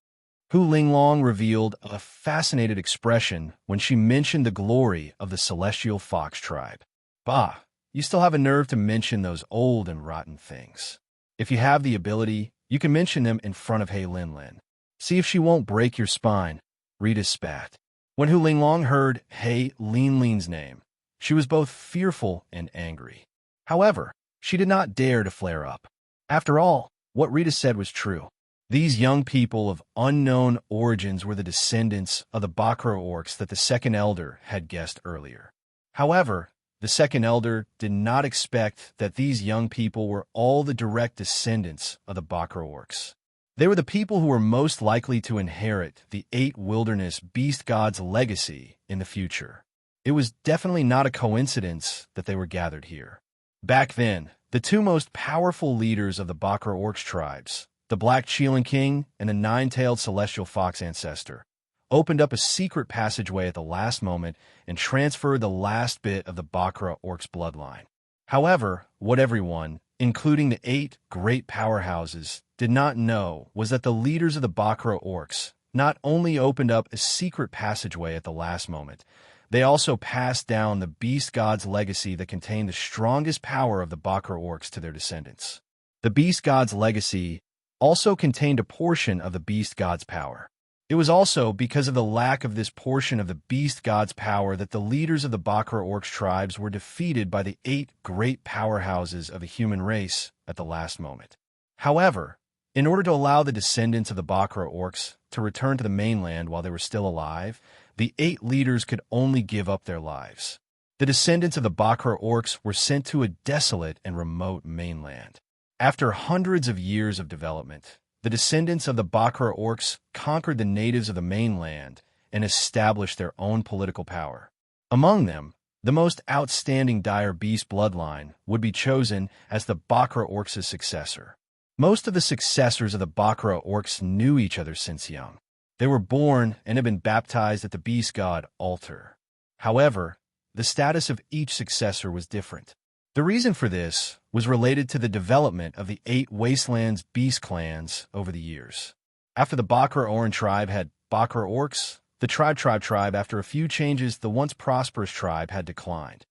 Hu Linglong revealed a fascinated expression when she mentioned the glory of the Celestial Fox tribe. Bah, you still have a nerve to mention those old and rotten things. If you have the ability, you can mention them in front of He Linlin. See if she won't break your spine. Rita spat. When Hu Linglong heard He Linlin's name, she was both fearful and angry. However, she did not dare to flare up. After all, what Rita said was true. These young people of unknown origins were the descendants of the Bakra orcs that the Second Elder had guessed earlier. However, the Second Elder did not expect that these young people were all the direct descendants of the Bakra orcs. They were the people who were most likely to inherit the 8 wilderness beast gods' legacy in the future. It was definitely not a coincidence that they were gathered here. Back then, the 2 most powerful leaders of the Bakra orcs tribes, the Black Cheelan king and the nine-tailed Celestial Fox ancestor, opened up a secret passageway at the last moment and transferred the last bit of the Bakra orcs' bloodline. However, what everyone, including the 8 great powerhouses, did not know was that the leaders of the Bakra orcs, not only opened up a secret passageway at the last moment, they also passed down the beast god's legacy that contained the strongest power of the Bakra orcs to their descendants. The beast god's legacy also contained a portion of the beast god's power. It was also because of the lack of this portion of the beast god's power that the leaders of the Bakra orcs tribes were defeated by the 8 great powerhouses of the human race at the last moment. However, in order to allow the descendants of the Bakra orcs to return to the mainland while they were still alive, the 8 leaders could only give up their lives. The descendants of the Bakra orcs were sent to a desolate and remote mainland. After hundreds of years of development, the descendants of the Bakra orcs conquered the natives of the mainland and established their own political power. Among them, the most outstanding dire beast bloodline would be chosen as the Bakra orcs' successor. Most of the successors of the Bakra orcs knew each other since young. They were born and had been baptized at the beast god altar. However, the status of each successor was different. The reason for this was related to the development of the 8 Wastelands beast clans over the years. After the Bakra Oran tribe had Bakra orcs, the tribe after a few changes, the once prosperous tribe had declined.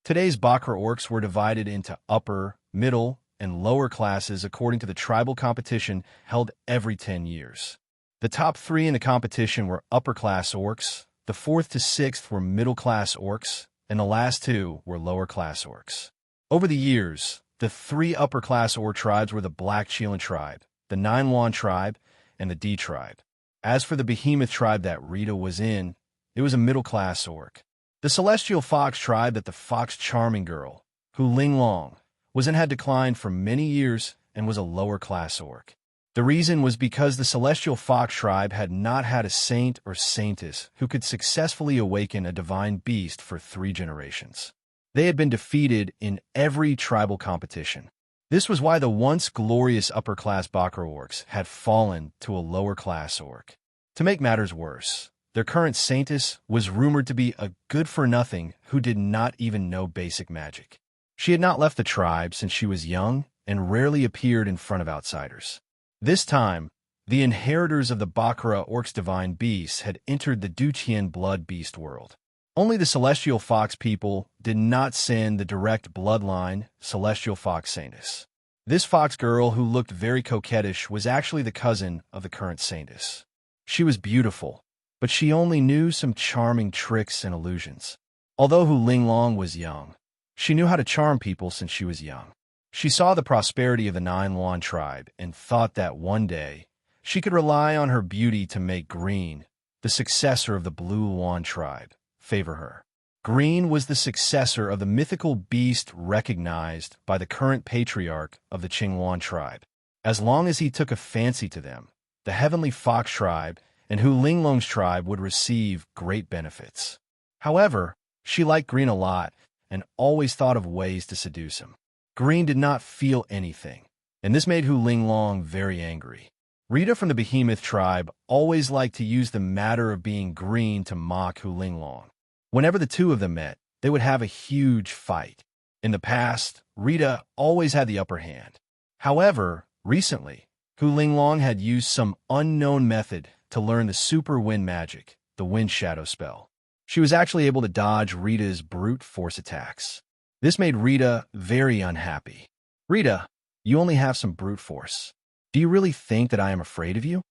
Today's Bakra orcs were divided into upper, middle, and lower classes according to the tribal competition held every 10 years. The top 3 in the competition were upper-class orcs, the 4th to 6th were middle-class orcs, and the last 2 were lower-class orcs. Over the years, the 3 upper-class orc tribes were the Black Cheelan tribe, the Nine Luan tribe, and the D tribe. As for the behemoth tribe that Rita was in, it was a middle-class orc. The Celestial Fox tribe that the Fox Charming Girl, who Ling Long, was in had declined for many years and was a lower-class orc. The reason was because the Celestial Fox tribe had not had a saint or saintess who could successfully awaken a divine beast for 3 generations. They had been defeated in every tribal competition. This was why the once glorious upper-class Bakra orcs had fallen to a lower-class orc. To make matters worse, their current saintess was rumored to be a good-for-nothing who did not even know basic magic. She had not left the tribe since she was young and rarely appeared in front of outsiders. This time, the inheritors of the Bakra orcs' divine beasts had entered the Duqian blood beast world. Only the Celestial Fox people did not send the direct bloodline Celestial Fox Saintess. This fox girl who looked very coquettish was actually the cousin of the current saintess. She was beautiful, but she only knew some charming tricks and illusions. Although Hu Linglong was young, she knew how to charm people since she was young. She saw the prosperity of the Nine Luan tribe and thought that one day she could rely on her beauty to make Green, the successor of the Blue Luan tribe, favor her. Green was the successor of the mythical beast recognized by the current patriarch of the Qingluan tribe. As long as he took a fancy to them, the Heavenly Fox tribe and Hu Linglong's tribe would receive great benefits. However, she liked Green a lot and always thought of ways to seduce him. Green did not feel anything, and this made Hu Linglong very angry. Rita from the Behemoth tribe always liked to use the matter of being green to mock Hu Linglong. Whenever the two of them met, they would have a huge fight. In the past, Rita always had the upper hand. However, recently, Hu Linglong had used some unknown method to learn the super wind magic, the wind shadow spell. She was actually able to dodge Rita's brute force attacks. This made Rita very unhappy. Rita, you only have some brute force. Do you really think that I am afraid of you?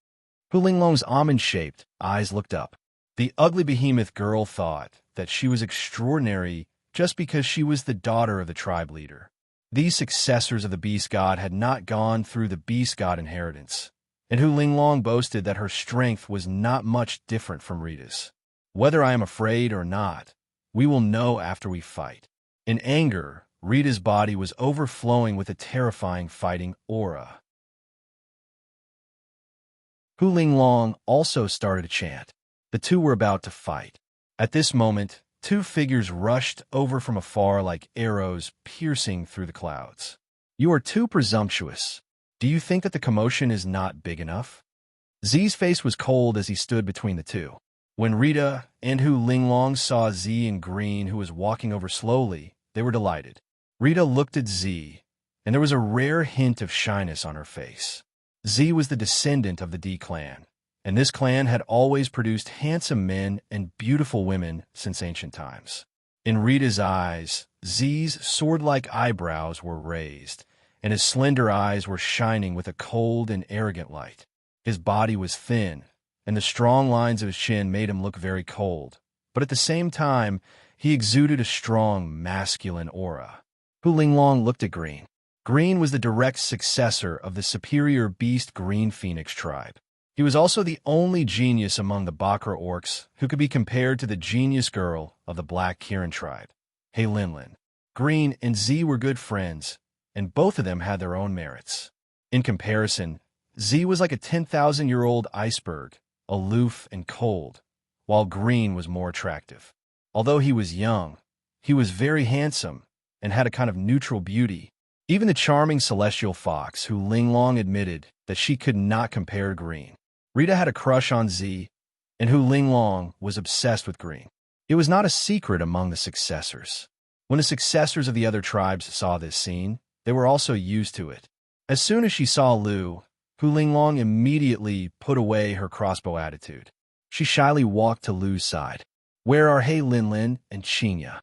Hu Linglong's almond-shaped eyes looked up. The ugly behemoth girl thought that she was extraordinary just because she was the daughter of the tribe leader. These successors of the beast god had not gone through the beast god inheritance, and Hu Linglong boasted that her strength was not much different from Rita's. Whether I am afraid or not, we will know after we fight. In anger, Rita's body was overflowing with a terrifying fighting aura. Hu Linglong also started a chant. The two were about to fight. At this moment, 2 figures rushed over from afar like arrows piercing through the clouds. You are too presumptuous. Do you think that the commotion is not big enough? Z's face was cold as he stood between the two. When Rita and Hu Linglong saw Z in green who was walking over slowly, they were delighted. Rita looked at Z, and there was a rare hint of shyness on her face. Z was the descendant of the D clan, and this clan had always produced handsome men and beautiful women since ancient times. In Rita's eyes, Z's sword-like eyebrows were raised, and his slender eyes were shining with a cold and arrogant light. His body was thin, and the strong lines of his chin made him look very cold, but at the same time, he exuded a strong, masculine aura. Hu Linglong looked at Green. Green was the direct successor of the superior beast Green Phoenix tribe. He was also the only genius among the Bakra orcs who could be compared to the genius girl of the Black Kirin tribe, He Linlin. Green and Z were good friends, and both of them had their own merits. In comparison, Z was like a 10,000-year-old iceberg, aloof and cold, while Green was more attractive. Although he was young, he was very handsome and had a kind of neutral beauty. Even the charming celestial fox, Hu Linglong, admitted that she could not compare to Green. Rita had a crush on Z, and Hu Linglong was obsessed with Green. It was not a secret among the successors. When the successors of the other tribes saw this scene, they were also used to it. As soon as she saw Lu, Hu Linglong immediately put away her crossbow attitude. She shyly walked to Lu's side. Where are He Linlin and Qinya?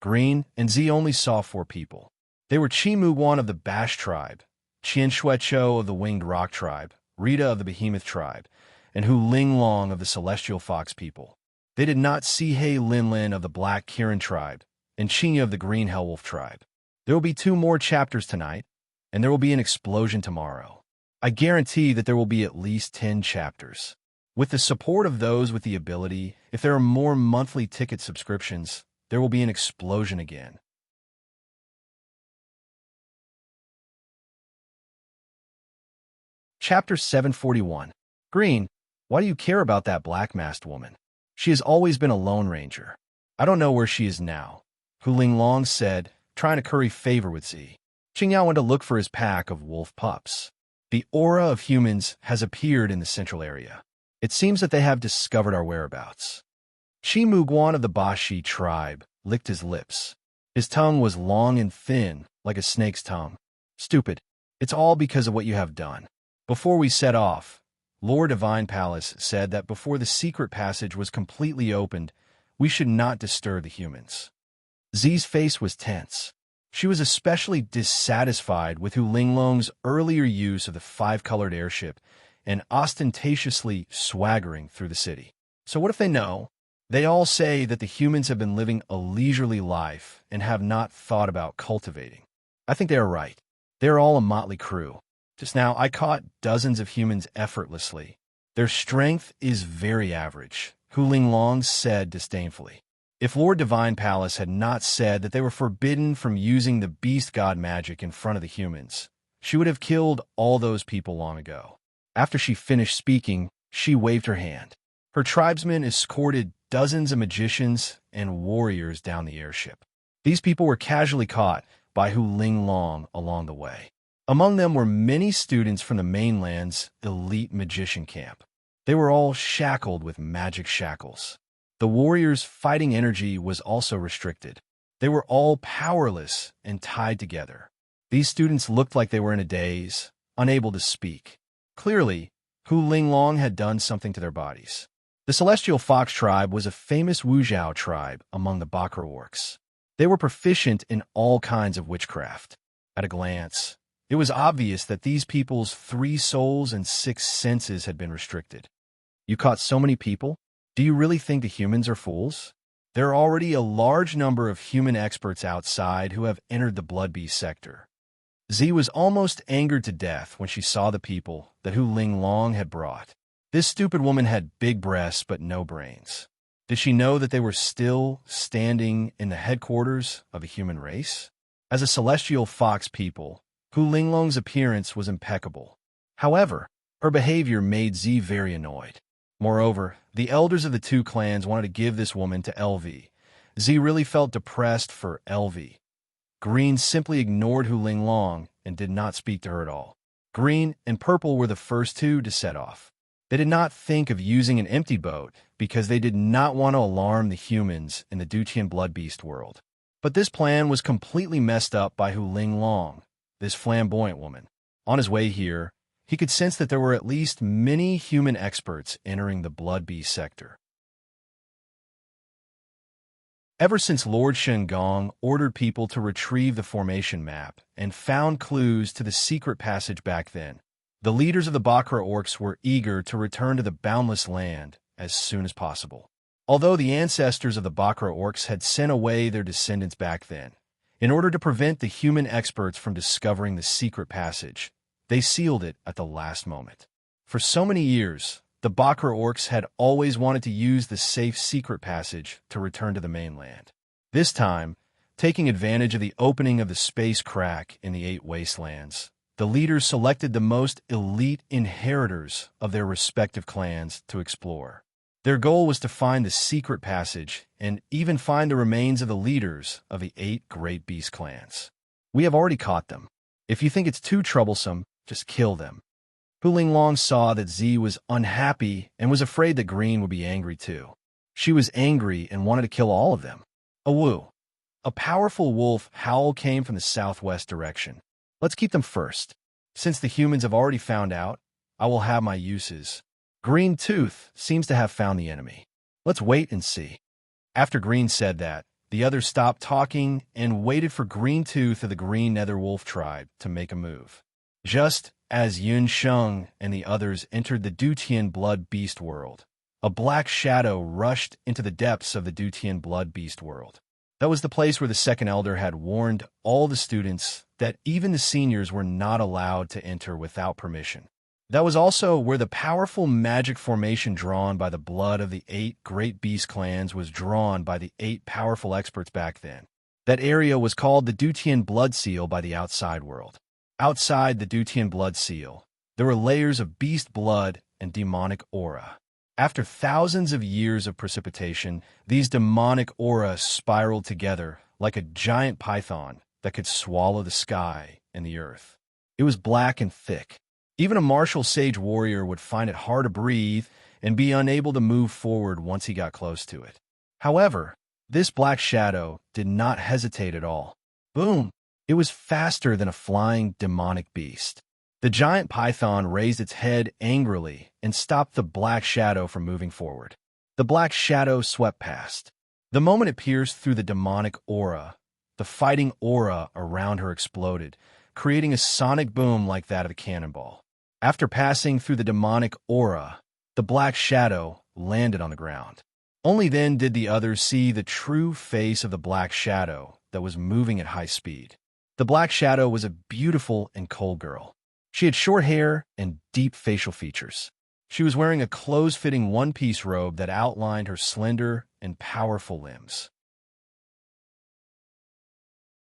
Green and Z only saw 4 people. They were Chi Muguan of the Bash tribe, Qian Shuecho of the Winged Rock tribe, Rita of the Behemoth tribe, and Hu Linglong of the Celestial Fox people. They did not see He Linlin of the Black Kirin tribe and Qinya of the Green Hellwolf tribe. There will be 2 more chapters tonight, and there will be an explosion tomorrow. I guarantee that there will be at least 10 chapters. With the support of those with the ability, if there are more monthly ticket subscriptions, there will be an explosion again. Chapter 741. Green, why do you care about that black-masked woman? She has always been a Lone Ranger. I don't know where she is now, Hu Linglong said, trying to curry favor with Z. Qingyao went to look for his pack of wolf pups. The aura of humans has appeared in the central area. It seems that they have discovered our whereabouts. Chi Muguan of the Bashi tribe licked his lips. His tongue was long and thin, like a snake's tongue. Stupid. It's all because of what you have done. Before we set off, Lord Divine Palace said that before the secret passage was completely opened, we should not disturb the humans. Z's face was tense. She was especially dissatisfied with Hu Linglong's earlier use of the 5-colored airship and ostentatiously swaggering through the city. So what if they know? They all say that the humans have been living a leisurely life and have not thought about cultivating. I think they are right. They are all a motley crew. Just now, I caught dozens of humans effortlessly. Their strength is very average, Hu Linglong said disdainfully. If Lord Divine Palace had not said that they were forbidden from using the beast god magic in front of the humans, she would have killed all those people long ago. After she finished speaking, she waved her hand. Her tribesmen escorted dozens of magicians and warriors down the airship. These people were casually caught by Hu Linglong along the way. Among them were many students from the mainland's elite magician camp. They were all shackled with magic shackles. The warriors' fighting energy was also restricted. They were all powerless and tied together. These students looked like they were in a daze, unable to speak. Clearly, Hu Linglong had done something to their bodies. The Celestial Fox tribe was a famous Wujiao tribe among the Bakra orcs. They were proficient in all kinds of witchcraft. At a glance, it was obvious that these people's 3 souls and 6 senses had been restricted. You caught so many people? Do you really think the humans are fools? There are already a large number of human experts outside who have entered the Bloodbeast sector. Z was almost angered to death when she saw the people that Hu Linglong had brought. This stupid woman had big breasts but no brains. Did she know that they were still standing in the headquarters of a human race? As a Celestial Fox people, Hu Linglong's appearance was impeccable. However, her behavior made Z very annoyed. Moreover, the elders of the 2 clans wanted to give this woman to LV. Z really felt depressed for LV. Green simply ignored Hu Linglong and did not speak to her at all. Green and Purple were the first 2 to set off. They did not think of using an empty boat because they did not want to alarm the humans in the Duqian Bloodbeast world. But this plan was completely messed up by Hu Linglong, this flamboyant woman. On his way here, he could sense that there were at least many human experts entering the Blood Beast sector. Ever since Lord Shengong ordered people to retrieve the formation map and found clues to the secret passage back then, the leaders of the Bakra orcs were eager to return to the Boundless Land as soon as possible. Although the ancestors of the Bakra orcs had sent away their descendants back then, in order to prevent the human experts from discovering the secret passage, they sealed it at the last moment. For so many years, the Bakra orcs had always wanted to use the safe secret passage to return to the mainland. This time, taking advantage of the opening of the space crack in the 8 wastelands, the leaders selected the most elite inheritors of their respective clans to explore. Their goal was to find the secret passage and even find the remains of the leaders of the 8 great beast clans. We have already caught them. If you think it's too troublesome, just kill them. Hu Linglong saw that Z was unhappy and was afraid that Green would be angry too. She was angry and wanted to kill all of them. Awoo! A powerful wolf howl came from the southwest direction. Let's keep them first. Since the humans have already found out, I will have my uses. Green Tooth seems to have found the enemy. Let's wait and see. After Green said that, the others stopped talking and waited for Green Tooth of the Green Nether Wolf tribe to make a move. Just as Yun Sheng and the others entered the Dutian Blood Beast world, a black shadow rushed into the depths of the Dutian Blood Beast world. That was the place where the second elder had warned all the students that even the seniors were not allowed to enter without permission. That was also where the powerful magic formation drawn by the blood of the 8 great beast clans was drawn by the 8 powerful experts back then. That area was called the Dutian Blood Seal by the outside world. Outside the Dutian Blood Seal, there were layers of beast blood and demonic aura. After thousands of years of precipitation, these demonic auras spiraled together like a giant python that could swallow the sky and the earth. It was black and thick. Even a martial sage warrior would find it hard to breathe and be unable to move forward once he got close to it. However, this black shadow did not hesitate at all. Boom! It was faster than a flying demonic beast. The giant python raised its head angrily and stopped the black shadow from moving forward. The black shadow swept past. The moment it pierced through the demonic aura, the fighting aura around her exploded, creating a sonic boom like that of a cannonball. After passing through the demonic aura, the black shadow landed on the ground. Only then did the others see the true face of the black shadow that was moving at high speed. The black shadow was a beautiful and cold girl. She had short hair and deep facial features. She was wearing a close-fitting one-piece robe that outlined her slender and powerful limbs.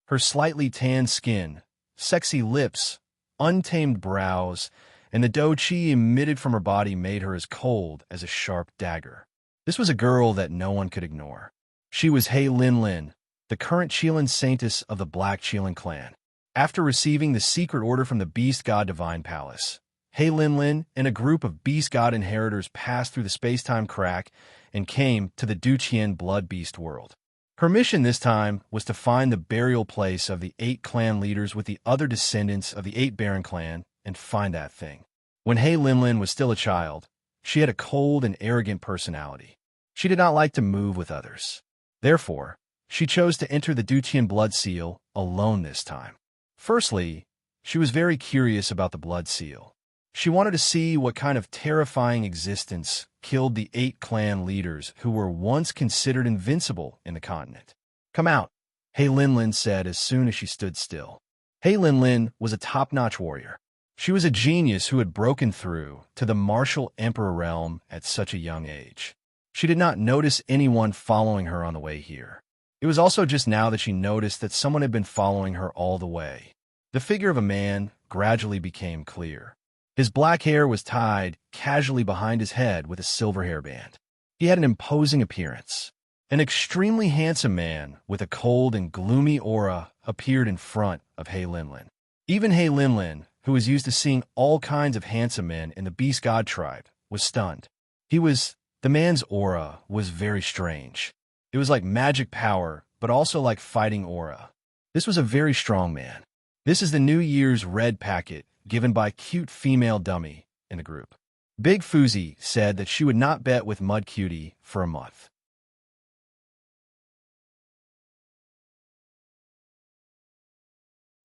Her slightly tanned skin, sexy lips, untamed brows, and the dough chi emitted from her body made her as cold as a sharp dagger. This was a girl that no one could ignore. She was He Linlin, the current Qilin Saintess of the Black Qilin clan. After receiving the secret order from the Beast God Divine Palace, He Linlin and a group of Beast God inheritors passed through the space-time crack and came to the Dutian Blood Beast world. Her mission this time was to find the burial place of the 8 clan leaders with the other descendants of the 8 Baron clan and find that thing. When He Linlin was still a child, she had a cold and arrogant personality. She did not like to move with others. Therefore, she chose to enter the Dutian Blood Seal alone this time. Firstly, she was very curious about the Blood Seal. She wanted to see what kind of terrifying existence killed the 8 clan leaders who were once considered invincible in the continent. "Come out," He Linlin said as soon as she stood still. He Linlin was a top-notch warrior. She was a genius who had broken through to the martial emperor realm at such a young age. She did not notice anyone following her on the way here. It was also just now that she noticed that someone had been following her all the way. The figure of a man gradually became clear. His black hair was tied casually behind his head with a silver hairband. He had an imposing appearance. An extremely handsome man with a cold and gloomy aura appeared in front of He Linlin. Even He Linlin, who was used to seeing all kinds of handsome men in the Beast God tribe, was stunned. The man's aura was very strange. It was like magic power, but also like fighting aura. This was a very strong man. "This is the New Year's red packet given by cute female dummy in the group. Big Foozy said that she would not bet with Mud Cutie for a month.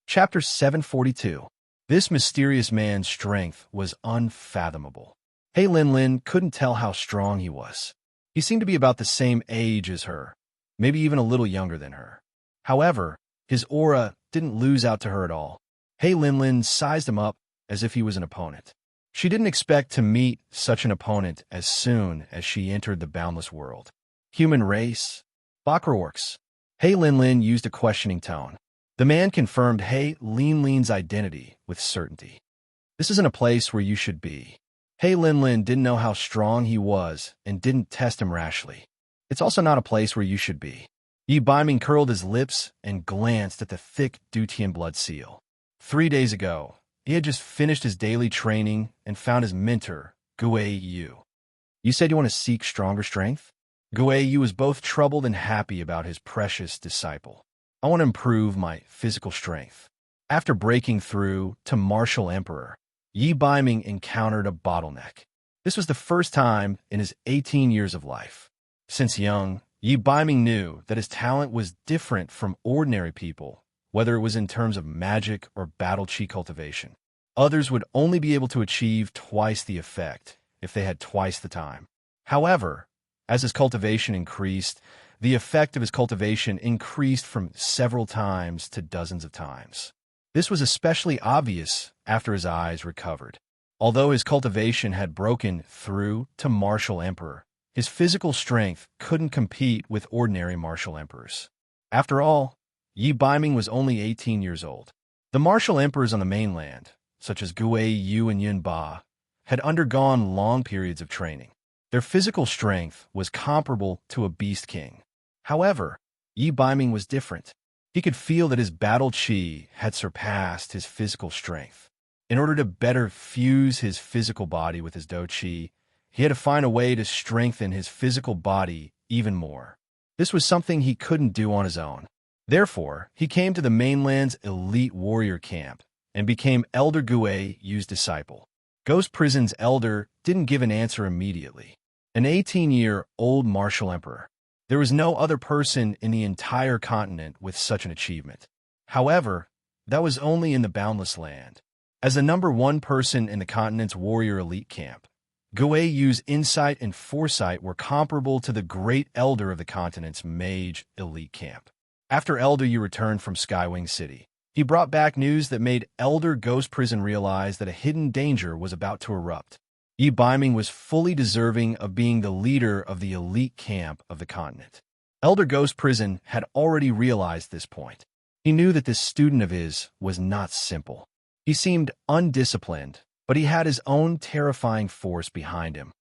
Chapter 742. This mysterious man's strength was unfathomable. Hey Lin Lin couldn't tell how strong he was. He seemed to be about the same age as her, maybe even a little younger than her. However, his aura didn't lose out to her at all. Hey Lin Lin sized him up as if he was an opponent. She didn't expect to meet such an opponent as soon as she entered the boundless world. Human race? Bakra-orcs. Hey Lin Lin used a questioning tone. The man confirmed Hey Lin Lin's identity with certainty. This isn't a place where you should be. Hey Lin Lin didn't know how strong he was and didn't test him rashly. It's also not a place where you should be. Yi Baiming curled his lips and glanced at the thick Dutian blood seal. 3 days ago, he had just finished his daily training and found his mentor, Guei Yu. You said you want to seek stronger strength? Guei Yu was both troubled and happy about his precious disciple. I want to improve my physical strength. After breaking through to Martial Emperor, Yi Baiming encountered a bottleneck. This was the first time in his 18 years of life. Since young, Yi Baiming knew that his talent was different from ordinary people, whether it was in terms of magic or battle chi cultivation. Others would only be able to achieve twice the effect if they had twice the time. However, as his cultivation increased, the effect of his cultivation increased from several times to dozens of times. This was especially obvious after his eyes recovered. Although his cultivation had broken through to Martial Emperor, his physical strength couldn't compete with ordinary Martial Emperors. After all, Yi Baiming was only 18 years old. The Martial Emperors on the mainland, such as Guei Yu and Yun Ba, had undergone long periods of training. Their physical strength was comparable to a beast king. However, Yi Baiming was different. He could feel that his battle chi had surpassed his physical strength. In order to better fuse his physical body with his do chi, he had to find a way to strengthen his physical body even more. This was something he couldn't do on his own. Therefore, he came to the mainland's elite warrior camp and became Elder Guei Yu's disciple. Ghost Prison's elder didn't give an answer immediately. An 18-year-old martial emperor. There was no other person in the entire continent with such an achievement. However, that was only in the Boundless Land. As the number one person in the continent's warrior elite camp, Guei Yu's insight and foresight were comparable to the great elder of the continent's mage elite camp. After Elder Yu returned from Skywing City, he brought back news that made Elder Ghost Prison realize that a hidden danger was about to erupt. Yi Baiming was fully deserving of being the leader of the elite camp of the continent. Elder Ghost Prison had already realized this point. He knew that this student of his was not simple. He seemed undisciplined, but he had his own terrifying force behind him.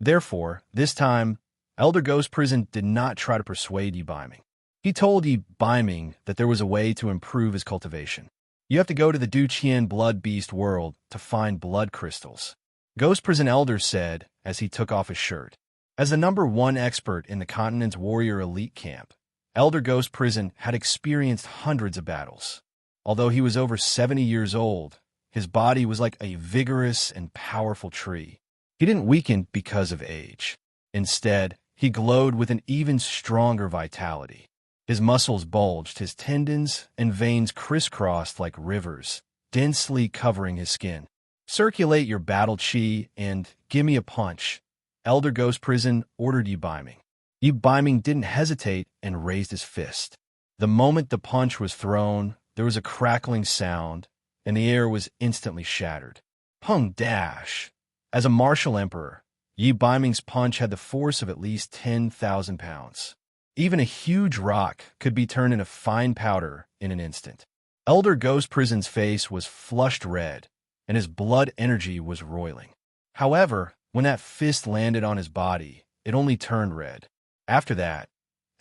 Therefore, this time, Elder Ghost Prison did not try to persuade Yi Baiming. He told Yi Baiming that there was a way to improve his cultivation. You have to go to the Duqian Blood Beast world to find blood crystals. Ghost Prison Elder said as he took off his shirt. As the number one expert in the continent's warrior elite camp, Elder Ghost Prison had experienced hundreds of battles. Although he was over 70 years old, his body was like a vigorous and powerful tree. He didn't weaken because of age. Instead, he glowed with an even stronger vitality. His muscles bulged, his tendons and veins crisscrossed like rivers, densely covering his skin. Circulate your battle chi and give me a punch, Elder Ghost Prison ordered Yi Baiming. Yi Baiming didn't hesitate and raised his fist. The moment the punch was thrown, there was a crackling sound, and the air was instantly shattered. Pung dash! As a martial emperor, Yi Baiming's punch had the force of at least 10,000 pounds. Even a huge rock could be turned into fine powder in an instant. Elder Ghost Prison's face was flushed red, and his blood energy was roiling. However, when that fist landed on his body, it only turned red. After that,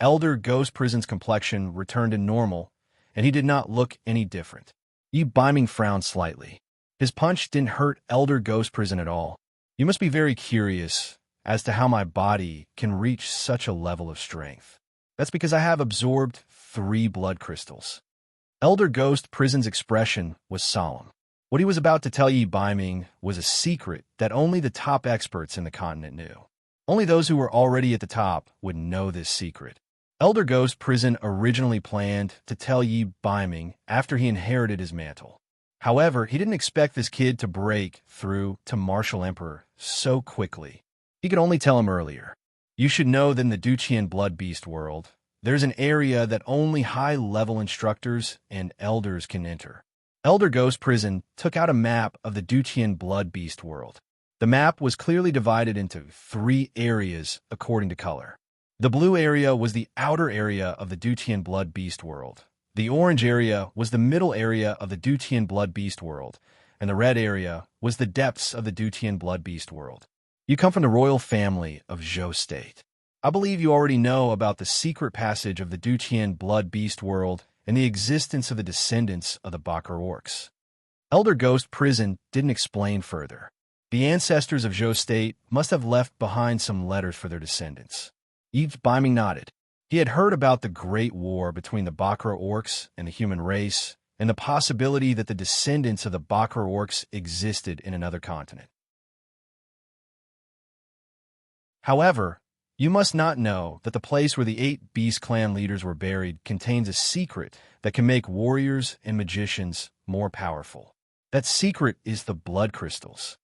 Elder Ghost Prison's complexion returned to normal, and he did not look any different. Yi Baiming frowned slightly. His punch didn't hurt Elder Ghost Prison at all. You must be very curious as to how my body can reach such a level of strength. That's because I have absorbed 3 blood crystals. Elder Ghost Prison's expression was solemn. What he was about to tell Yi Baiming was a secret that only the top experts in the continent knew. Only those who were already at the top would know this secret. Elder Ghost Prison originally planned to tell Yi Baiming after he inherited his mantle. However, he didn't expect this kid to break through to Martial Emperor so quickly. He could only tell him earlier. You should know that in the Duqian Blood Beast world, there's an area that only high-level instructors and elders can enter. Elder Ghost Prison took out a map of the Duqian Blood Beast world. The map was clearly divided into 3 areas according to color. The blue area was the outer area of the Duqian Blood Beast world. The orange area was the middle area of the Duqian Blood Beast world, and the red area was the depths of the Duqian Blood Beast world. You come from the royal family of Zhou State. I believe you already know about the secret passage of the Duqian Blood Beast world and the existence of the descendants of the Bakr orcs. Elder Ghost Prison didn't explain further. The ancestors of Zhou State must have left behind some letters for their descendants. Yi Baiming nodded. He had heard about the great war between the Bakr orcs and the human race, and the possibility that the descendants of the Bakr orcs existed in another continent. However, you must not know that the place where the 8 Beast Clan leaders were buried contains a secret that can make warriors and magicians more powerful. That secret is the blood crystals.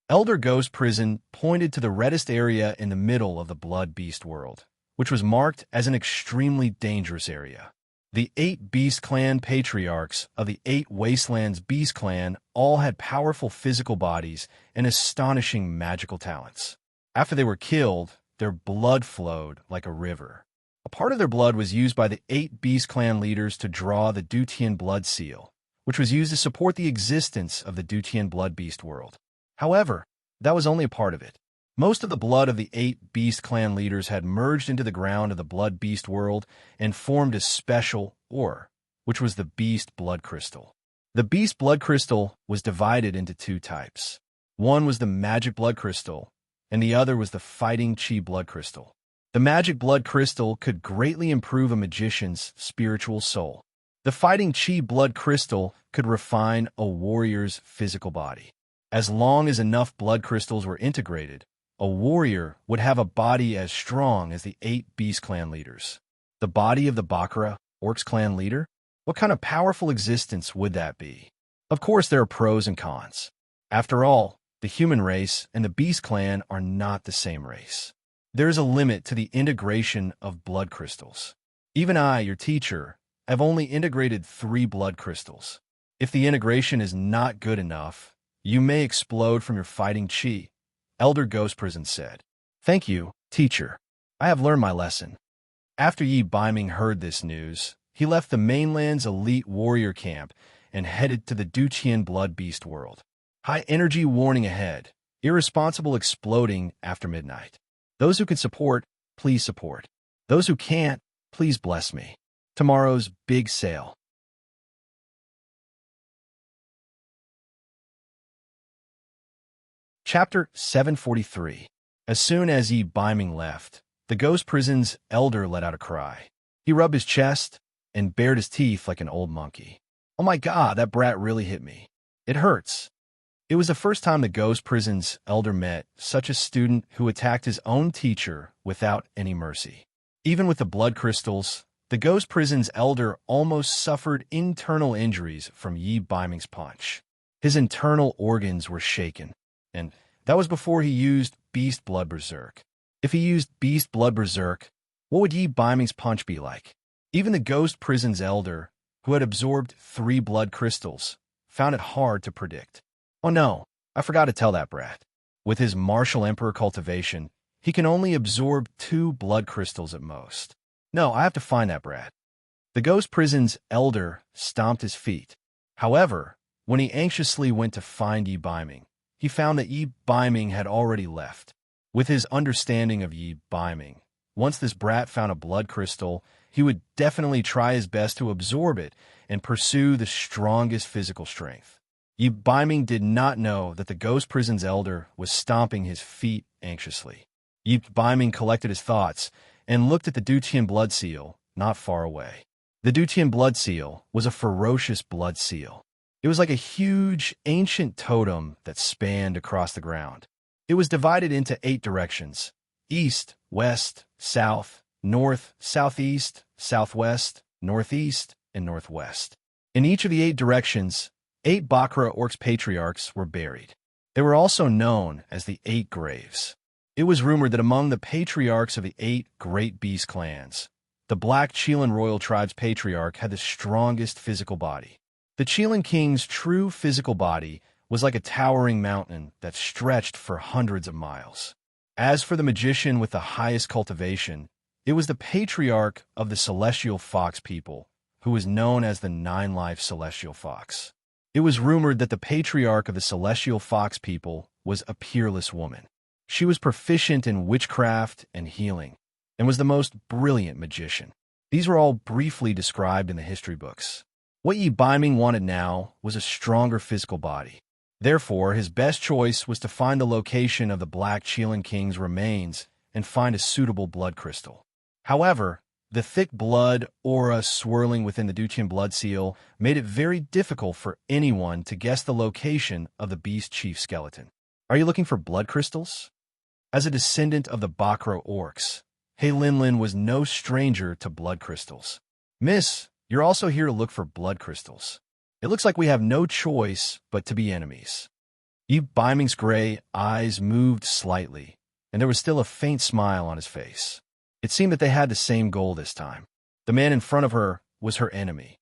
Elder Ghost Prison pointed to the reddest area in the middle of the Blood Beast world, which was marked as an extremely dangerous area. The 8 Beast Clan patriarchs of the 8 Wastelands Beast Clan all had powerful physical bodies and astonishing magical talents. After they were killed, their blood flowed like a river. A part of their blood was used by the 8 Beast Clan leaders to draw the Duqian Blood Seal, which was used to support the existence of the Duqian Blood Beast world. However, that was only a part of it. Most of the blood of the 8 Beast Clan leaders had merged into the ground of the Blood Beast world and formed a special ore, which was the Beast Blood Crystal. The Beast Blood Crystal was divided into 2 types. One was the Magic Blood Crystal, and the other was the Fighting Chi Blood Crystal. The Magic Blood Crystal could greatly improve a magician's spiritual soul. The Fighting Chi Blood Crystal could refine a warrior's physical body. As long as enough blood crystals were integrated, a warrior would have a body as strong as the 8 Beast Clan leaders. The body of the Bakra Orcs Clan leader? What kind of powerful existence would that be? Of course, there are pros and cons. After all, the human race and the Beast Clan are not the same race. There is a limit to the integration of blood crystals. Even I, your teacher, have only integrated 3 blood crystals. If the integration is not good enough, you may explode from your fighting chi, Elder Ghost Prison said. Thank you, teacher. I have learned my lesson. After Yi Baiming heard this news, he left the mainland's elite warrior camp and headed to the Duqian Blood Beast world. High energy warning ahead. Irresponsible exploding after midnight. Those who can support, please support. Those who can't, please bless me. Tomorrow's big sale. Chapter 743. As soon as Yi Baiming left, the Ghost Prison's elder let out a cry. He rubbed his chest and bared his teeth like an old monkey. Oh my God, that brat really hit me. It hurts. It was the first time the Ghost Prison's elder met such a student who attacked his own teacher without any mercy. Even with the blood crystals, the Ghost Prison's elder almost suffered internal injuries from Yi Baiming's punch. His internal organs were shaken, and that was before he used Beast Blood Berserk. If he used Beast Blood Berserk, what would Yi Baiming's punch be like? Even the Ghost Prison's elder, who had absorbed 3 blood crystals, found it hard to predict. Oh no, I forgot to tell that brat. With his Martial Emperor cultivation, he can only absorb 2 blood crystals at most. No, I have to find that brat. The Ghost Prison's elder stomped his feet. However, when he anxiously went to find Yi Baiming, he found that Yi Baiming had already left. With his understanding of Yi Baiming, once this brat found a blood crystal, he would definitely try his best to absorb it and pursue the strongest physical strength. Yi Baiming did not know that the Ghost Prison's elder was stomping his feet anxiously. Yi Baiming collected his thoughts and looked at the Duqian blood seal not far away. The Dutian blood seal was a ferocious blood seal. It was like a huge, ancient totem that spanned across the ground. It was divided into 8 directions: east, west, south, north, southeast, southwest, northeast, and northwest. In each of the 8 directions, 8 Bakra Orcs patriarchs were buried. They were also known as the 8 Graves. It was rumored that among the patriarchs of the 8 Great Beast clans, the Black Chelan royal tribe's patriarch had the strongest physical body. The Chelan king's true physical body was like a towering mountain that stretched for hundreds of miles. As for the magician with the highest cultivation, it was the patriarch of the Celestial Fox people, who was known as the 9-Life Celestial Fox. It was rumored that the patriarch of the Celestial Fox people was a peerless woman. She was proficient in witchcraft and healing, and was the most brilliant magician. These were all briefly described in the history books. What Yi Baiming wanted now was a stronger physical body. Therefore, his best choice was to find the location of the Black Chelan King's remains and find a suitable blood crystal. However, the thick blood aura swirling within the Dutian blood seal made it very difficult for anyone to guess the location of the beast chief skeleton. Are you looking for blood crystals? As a descendant of the Bakra Orcs, He Linlin was no stranger to blood crystals. Miss, you're also here to look for blood crystals. It looks like we have no choice but to be enemies. Yi Baiming's gray eyes moved slightly, and there was still a faint smile on his face. It seemed that they had the same goal this time. The man in front of her was her enemy.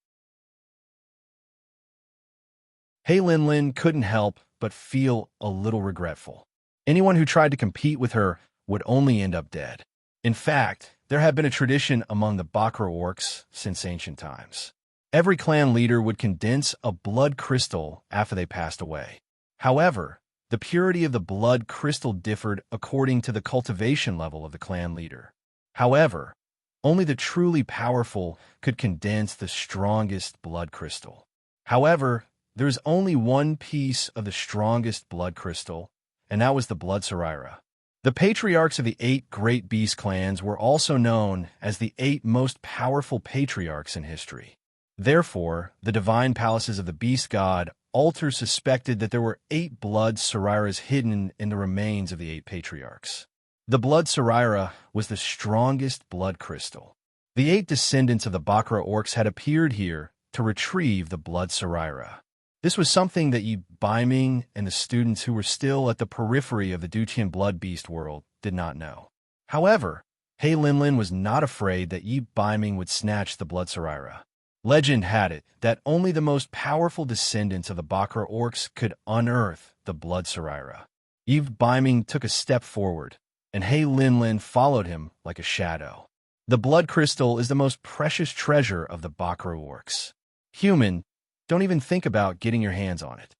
He Linlin couldn't help but feel a little regretful. Anyone who tried to compete with her would only end up dead. In fact, there had been a tradition among the Bakra Orcs since ancient times. Every clan leader would condense a blood crystal after they passed away. However, the purity of the blood crystal differed according to the cultivation level of the clan leader. However, only the truly powerful could condense the strongest blood crystal. However, there is only one piece of the strongest blood crystal, and that was the blood Sarira. The patriarchs of the 8 Great Beast clans were also known as the 8 most powerful patriarchs in history. Therefore, the divine palaces of the beast god Alter suspected that there were 8 blood Sariras hidden in the remains of the 8 patriarchs. The blood Sarira was the strongest blood crystal. The 8 descendants of the Bakra Orcs had appeared here to retrieve the blood Sarira. This was something that Yi Baiming and the students who were still at the periphery of the Dutian blood beast world did not know. However, He Linlin was not afraid that Yi Baiming would snatch the blood Sarira. Legend had it that only the most powerful descendants of the Bakra Orcs could unearth the blood Sarira. Yi Baiming took a step forward, and He Linlin followed him like a shadow. The blood crystal is the most precious treasure of the Bakra Orcs. Human, don't even think about getting your hands on it.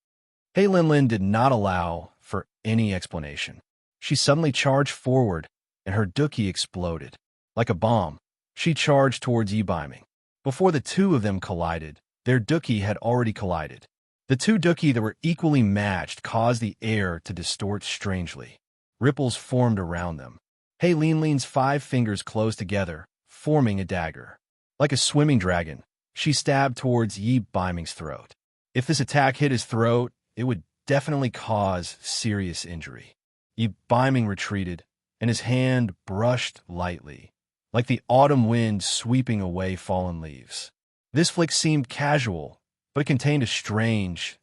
He Linlin did not allow for any explanation. She suddenly charged forward, and her duki exploded. Like a bomb, she charged towards Yi Baiming. Before the two of them collided, their duki had already collided. The 2 duki that were equally matched caused the air to distort strangely. Ripples formed around them. He Linlin's 5 fingers closed together, forming a dagger. Like a swimming dragon, she stabbed towards Yi Baiming's throat. If this attack hit his throat, it would definitely cause serious injury. Yi Baiming retreated, and his hand brushed lightly, like the autumn wind sweeping away fallen leaves. This flick seemed casual, but it contained a strange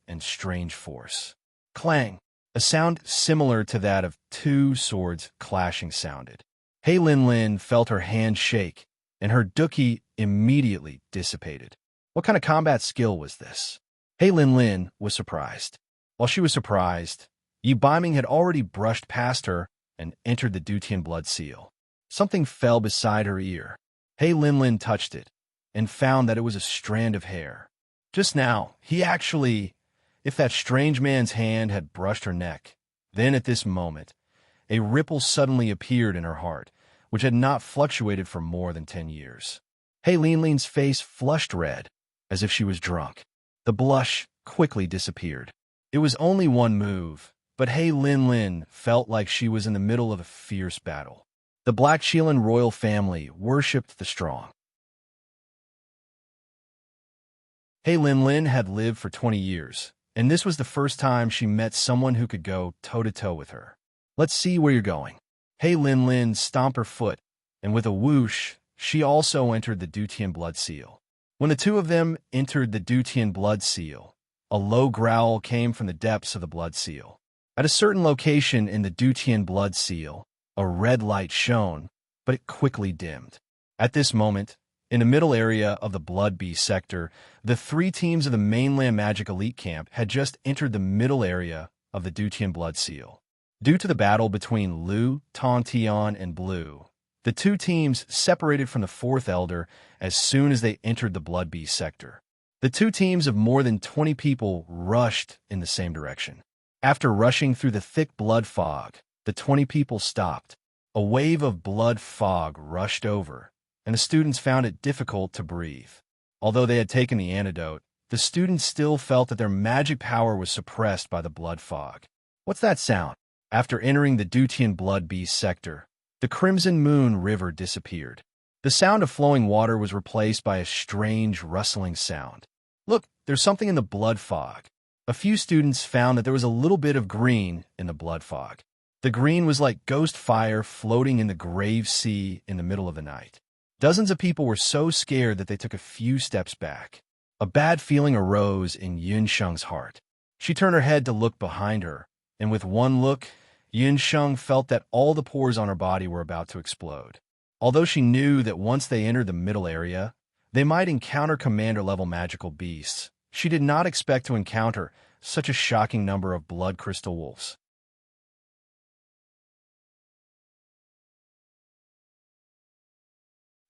force. Clang! A sound similar to that of 2 swords clashing sounded. He Linlin felt her hand shake, and her duki immediately dissipated. What kind of combat skill was this? He Linlin was surprised. While she was surprised, Yi Baiming had already brushed past her and entered the Dutian blood seal. Something fell beside her ear. He Linlin touched it, and found that it was a strand of hair. Just now, if that strange man's hand had brushed her neck, then at this moment, a ripple suddenly appeared in her heart, which had not fluctuated for more than 10 years. He Linlin's face flushed red, as if she was drunk. The blush quickly disappeared. It was only one move, but He Linlin felt like she was in the middle of a fierce battle. The Black Chelan royal family worshipped the strong. Hey Lin had lived for 20 years, and this was the first time she met someone who could go toe-to-toe with her. Let's see where you're going. Hey Lin stomped her foot, and with a whoosh, she also entered the Dutian blood seal. When the two of them entered the Dutian blood seal, a low growl came from the depths of the blood seal. At a certain location in the Dutian blood seal, a red light shone, but it quickly dimmed. At this moment, in the middle area of the Blood Beast sector, the three teams of the mainland Magic Elite Camp had just entered the middle area of the Dutian blood seal. Due to the battle between Lu, Tontian, and Blue, the two teams separated from the Fourth Elder as soon as they entered the Blood Beast sector. The two teams of more than 20 people rushed in the same direction. After rushing through the thick blood fog, the 20 people stopped. A wave of blood fog rushed over, and the students found it difficult to breathe. Although they had taken the antidote, the students still felt that their magic power was suppressed by the blood fog. What's that sound? After entering the Dutian Blood Beast sector, the Crimson Moon River disappeared. The sound of flowing water was replaced by a strange rustling sound. Look, there's something in the blood fog. A few students found that there was a little bit of green in the blood fog. The green was like ghost fire floating in the grave sea in the middle of the night. Dozens of people were so scared that they took a few steps back. A bad feeling arose in Yunsheng's heart. She turned her head to look behind her, and with one look, Yunsheng felt that all the pores on her body were about to explode. Although she knew that once they entered the middle area, they might encounter commander-level magical beasts, she did not expect to encounter such a shocking number of blood crystal wolves.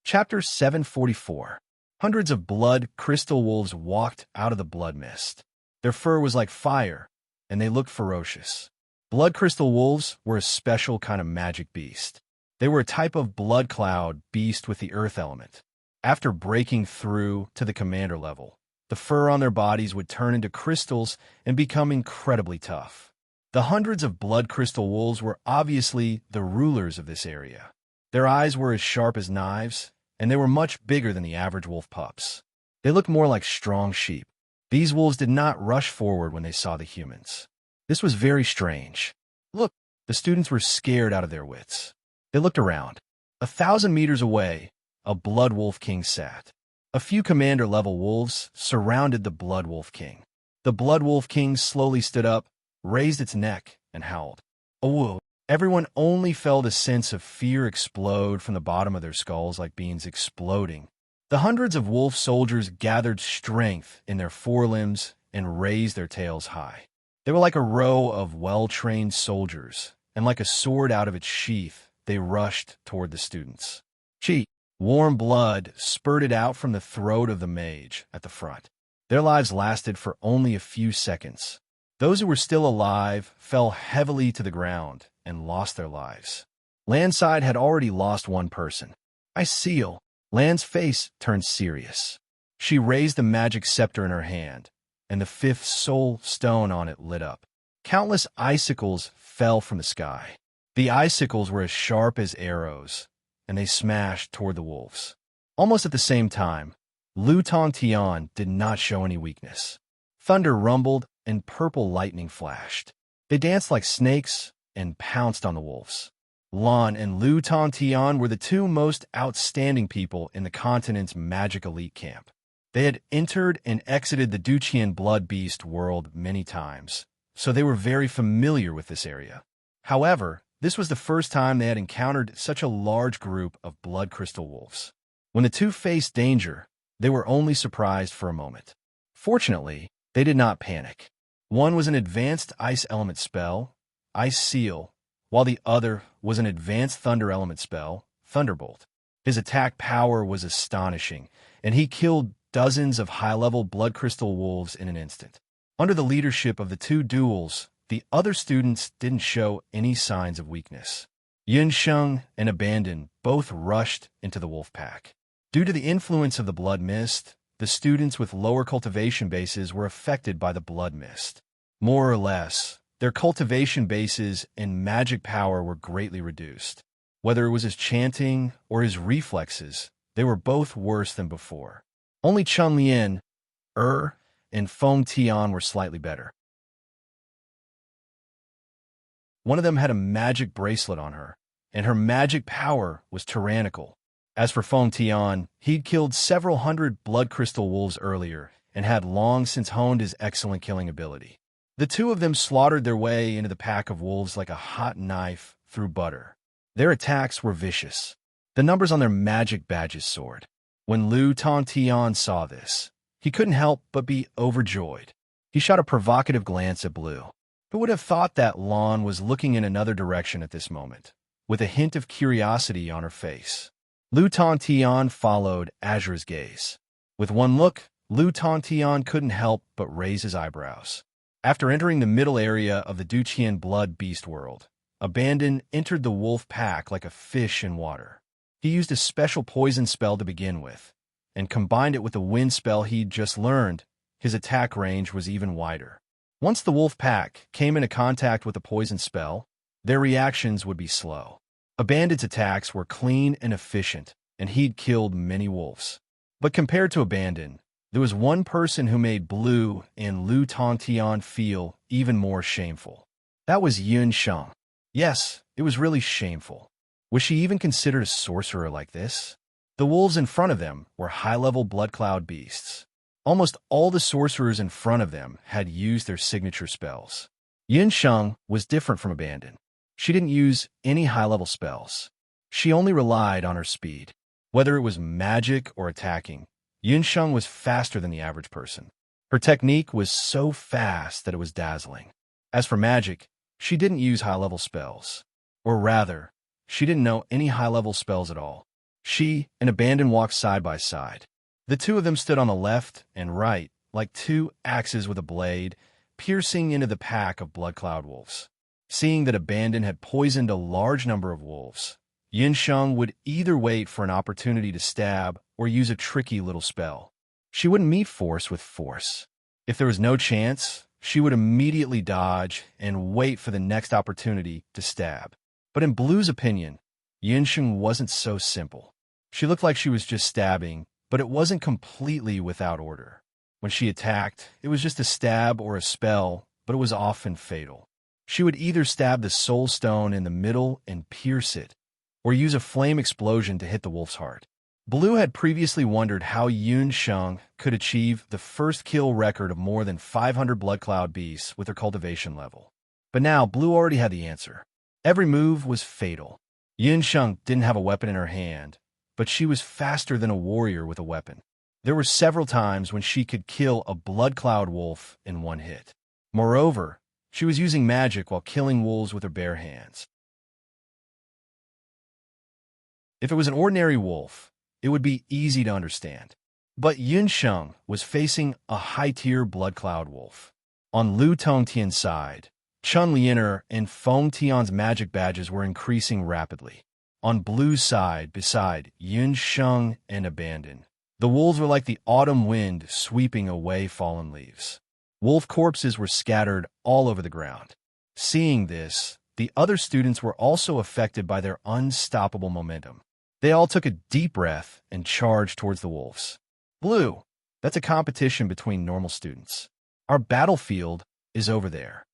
Chapter 744. Hundreds of blood crystal wolves walked out of the blood mist. Their fur was like fire, and they looked ferocious. Blood crystal wolves were a special kind of magic beast. They were a type of blood cloud beast with the earth element. After breaking through to the commander level, the fur on their bodies would turn into crystals and become incredibly tough. The hundreds of blood crystal wolves were obviously the rulers of this area. Their eyes were as sharp as knives, and they were much bigger than the average wolf pups. They looked more like strong sheep. These wolves did not rush forward when they saw the humans. This was very strange. Look, the students were scared out of their wits. They looked around. 1,000 meters away, a Blood Wolf King sat. A few commander-level wolves surrounded the Blood Wolf King. The Blood Wolf King slowly stood up, raised its neck, and howled. A whoa! Everyone only felt a sense of fear explode from the bottom of their skulls like beans exploding. The hundreds of wolf soldiers gathered strength in their forelimbs and raised their tails high. They were like a row of well-trained soldiers, and like a sword out of its sheath, they rushed toward the students. Chi, warm blood, spurted out from the throat of the mage at the front. Their lives lasted for only a few seconds. Those who were still alive fell heavily to the ground and lost their lives. Landside had already lost one person. I seal. Lan's face turned serious. She raised the magic scepter in her hand, and the fifth soul stone on it lit up. Countless icicles fell from the sky. The icicles were as sharp as arrows, and they smashed toward the wolves. Almost at the same time, Lu Tontian did not show any weakness. Thunder rumbled, and purple lightning flashed. They danced like snakes and pounced on the wolves. Lan and Lu Tontian were the two most outstanding people in the continent's magic elite camp. They had entered and exited the Dutian blood beast world many times, so they were very familiar with this area. However, this was the first time they had encountered such a large group of blood crystal wolves. When the two faced danger, they were only surprised for a moment. Fortunately, they did not panic. One was an advanced ice element spell, Ice Seal, while the other was an advanced thunder element spell, Thunderbolt. His attack power was astonishing, and he killed dozens of high-level blood crystal wolves in an instant. Under the leadership of the two duels, the other students didn't show any signs of weakness. Yunsheng and Abandon both rushed into the wolf pack. Due to the influence of the blood mist, the students with lower cultivation bases were affected by the blood mist. More or less, their cultivation bases and magic power were greatly reduced. Whether it was his chanting or his reflexes, they were both worse than before. Only Chun Lian, and Feng Tian were slightly better. One of them had a magic bracelet on her, and her magic power was tyrannical. As for Feng Tian, he'd killed several hundred blood crystal wolves earlier and had long since honed his excellent killing ability. The two of them slaughtered their way into the pack of wolves like a hot knife through butter. Their attacks were vicious. The numbers on their magic badges soared. When Lu Tongtian saw this, he couldn't help but be overjoyed. He shot a provocative glance at Blue. Who would have thought that Lan was looking in another direction at this moment, with a hint of curiosity on her face? Lu Tongtian followed Azure's gaze. With one look, Lu Tongtian couldn't help but raise his eyebrows. After entering the middle area of the Duqian blood beast world, Abandon entered the wolf pack like a fish in water. He used a special poison spell to begin with, and combined it with the wind spell he'd just learned. His attack range was even wider. Once the wolf pack came into contact with the poison spell, their reactions would be slow. Abandon's attacks were clean and efficient, and he'd killed many wolves. But compared to Abandon, there was one person who made Blue and Lu Tongtian feel even more shameful. That was Yun Sheng. Yes, it was really shameful. Was she even considered a sorcerer like this? The wolves in front of them were high-level blood cloud beasts. Almost all the sorcerers in front of them had used their signature spells. Yun Sheng was different from Abandon. She didn't use any high-level spells. She only relied on her speed. Whether it was magic or attacking, Yun Sheng was faster than the average person. Her technique was so fast that it was dazzling. As for magic, she didn't use high-level spells. Or rather, she didn't know any high-level spells at all. She and Abandon walked side by side. The two of them stood on the left and right, like two axes with a blade, piercing into the pack of blood cloud wolves. Seeing that Abandon had poisoned a large number of wolves, Yun Sheng would either wait for an opportunity to stab or use a tricky little spell. She wouldn't meet force with force. If there was no chance, she would immediately dodge and wait for the next opportunity to stab. But in Blue's opinion, Yun Sheng wasn't so simple. She looked like she was just stabbing, but it wasn't completely without order. When she attacked, it was just a stab or a spell, but it was often fatal. She would either stab the soul stone in the middle and pierce it, or use a flame explosion to hit the wolf's heart. Blue had previously wondered how Yun Sheng could achieve the first kill record of more than 500 blood cloud beasts with her cultivation level. But now Blue already had the answer. Every move was fatal. Yun Sheng didn't have a weapon in her hand, but she was faster than a warrior with a weapon. There were several times when she could kill a blood cloud wolf in one hit. Moreover, she was using magic while killing wolves with her bare hands. If it was an ordinary wolf, it would be easy to understand. But Yun Sheng was facing a high-tier blood cloud wolf. On Lu Tongtian's side, Chun Lianer and Feng Tian's magic badges were increasing rapidly. On Blue's side, beside Yun Sheng and Abandon, the wolves were like the autumn wind sweeping away fallen leaves. Wolf corpses were scattered all over the ground. Seeing this, the other students were also affected by their unstoppable momentum. They all took a deep breath and charged towards the wolves. Blue, that's a competition between normal students. Our battlefield is over there.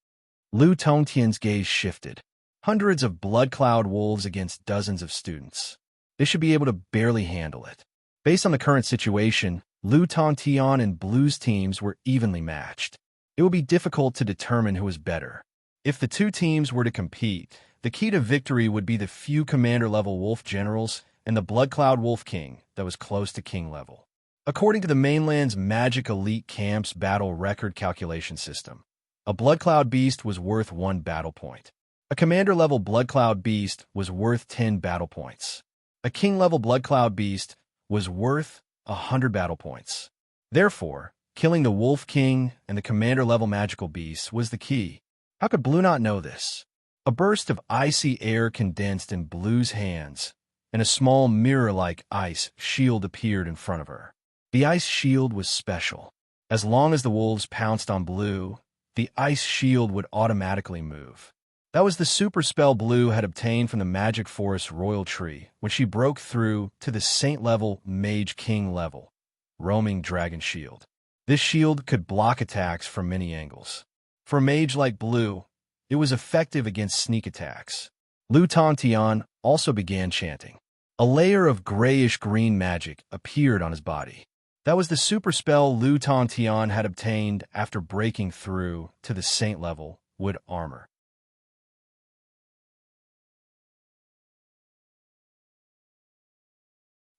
Lu Tongtian's gaze shifted. Hundreds of blood cloud wolves against dozens of students. They should be able to barely handle it. Based on the current situation, Lu Tongtian and Blue's teams were evenly matched. It would be difficult to determine who was better. If the two teams were to compete, the key to victory would be the few commander-level wolf generals and the blood cloud wolf king that was close to king level. According to the mainland's Magic Elite Camp's battle record calculation system, a blood cloud beast was worth 1 battle point. A commander-level blood cloud beast was worth 10 battle points. A king-level blood cloud beast was worth 100 battle points. Therefore, killing the wolf king and the commander-level magical beasts was the key. How could Blue not know this? A burst of icy air condensed in Blue's hands, and a small mirror-like ice shield appeared in front of her. The ice shield was special. As long as the wolves pounced on Blue, the ice shield would automatically move. That was the super spell Blue had obtained from the Magic Forest Royal Tree when she broke through to the Saint-level Mage King level, Roaming Dragon Shield. This shield could block attacks from many angles. For a mage like Blue, it was effective against sneak attacks. Lu Tantian also began chanting. A layer of grayish-green magic appeared on his body. That was the super spell Lu Tantian had obtained after breaking through to the saint-level wood armor.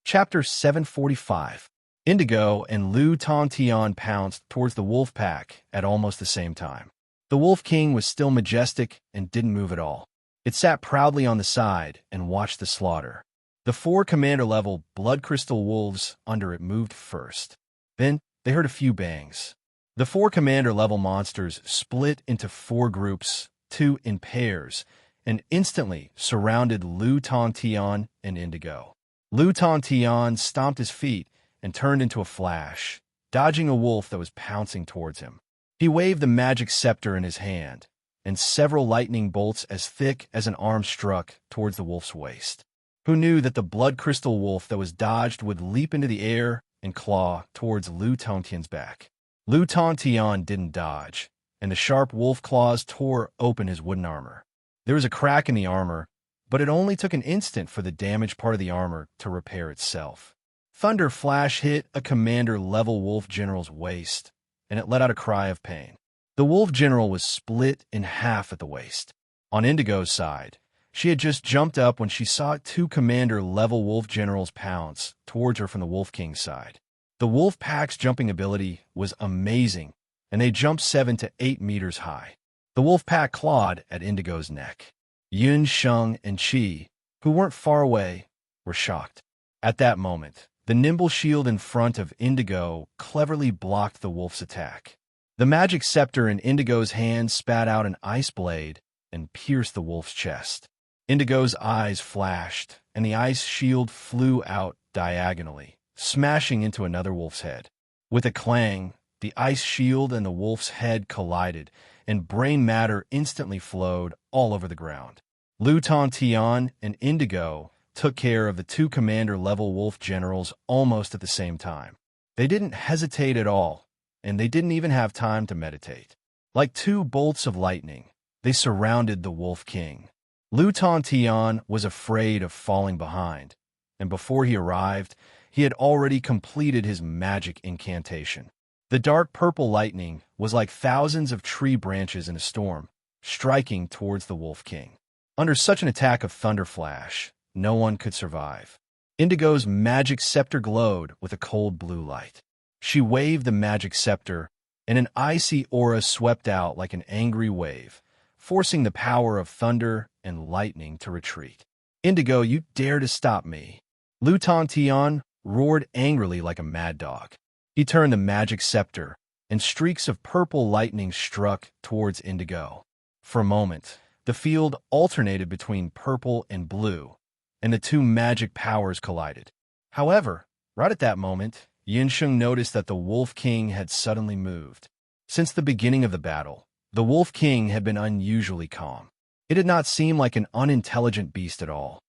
Chapter 745. Indigo and Lu Tantian pounced towards the wolf pack at almost the same time. The Wolf King was still majestic and didn't move at all. It sat proudly on the side and watched the slaughter. The 4 commander-level blood crystal wolves under it moved first. Then they heard a few bangs. The 4 commander-level monsters split into 4 groups, 2 in pairs, and instantly surrounded Lu Tantian and Indigo. Lu Tantian stomped his feet and turned into a flash, dodging a wolf that was pouncing towards him. He waved the magic scepter in his hand, and several lightning bolts as thick as an arm struck towards the wolf's waist. Who knew that the blood crystal wolf that was dodged would leap into the air and claw towards Lu Tantian's back? Lu Tantian didn't dodge, and the sharp wolf claws tore open his wooden armor. There was a crack in the armor, but it only took an instant for the damaged part of the armor to repair itself. Thunder Flash hit a commander-level wolf general's waist, and it let out a cry of pain. The wolf general was split in half at the waist. On Indigo's side, she had just jumped up when she saw 2 commander-level wolf generals pounce towards her from the Wolf King's side. The wolf pack's jumping ability was amazing, and they jumped 7 to 8 meters high. The wolf pack clawed at Indigo's neck. Yun Sheng and Qi, who weren't far away, were shocked. At that moment, the nimble shield in front of Indigo cleverly blocked the wolf's attack. The magic scepter in Indigo's hand spat out an ice blade and pierced the wolf's chest. Indigo's eyes flashed, and the ice shield flew out diagonally, smashing into another wolf's head. With a clang, the ice shield and the wolf's head collided, and brain matter instantly flowed all over the ground. Lu Tantian and Indigo took care of the 2 commander-level wolf generals almost at the same time. They didn't hesitate at all, and they didn't even have time to meditate. Like 2 bolts of lightning, they surrounded the Wolf King. Lu Tantian was afraid of falling behind, and before he arrived, he had already completed his magic incantation. The dark purple lightning was like thousands of tree branches in a storm, striking towards the Wolf King. Under such an attack of Thunder Flash, no one could survive. Indigo's magic scepter glowed with a cold blue light. She waved the magic scepter, and an icy aura swept out like an angry wave, forcing the power of thunder and lightning to retreat. Indigo, you dare to stop me! Lu Tantian roared angrily like a mad dog. He turned the magic scepter, and streaks of purple lightning struck towards Indigo. For a moment, the field alternated between purple and blue, and the 2 magic powers collided. However, right at that moment, Yinsheng noticed that the Wolf King had suddenly moved. Since the beginning of the battle, the Wolf King had been unusually calm. It did not seem like an unintelligent beast at all.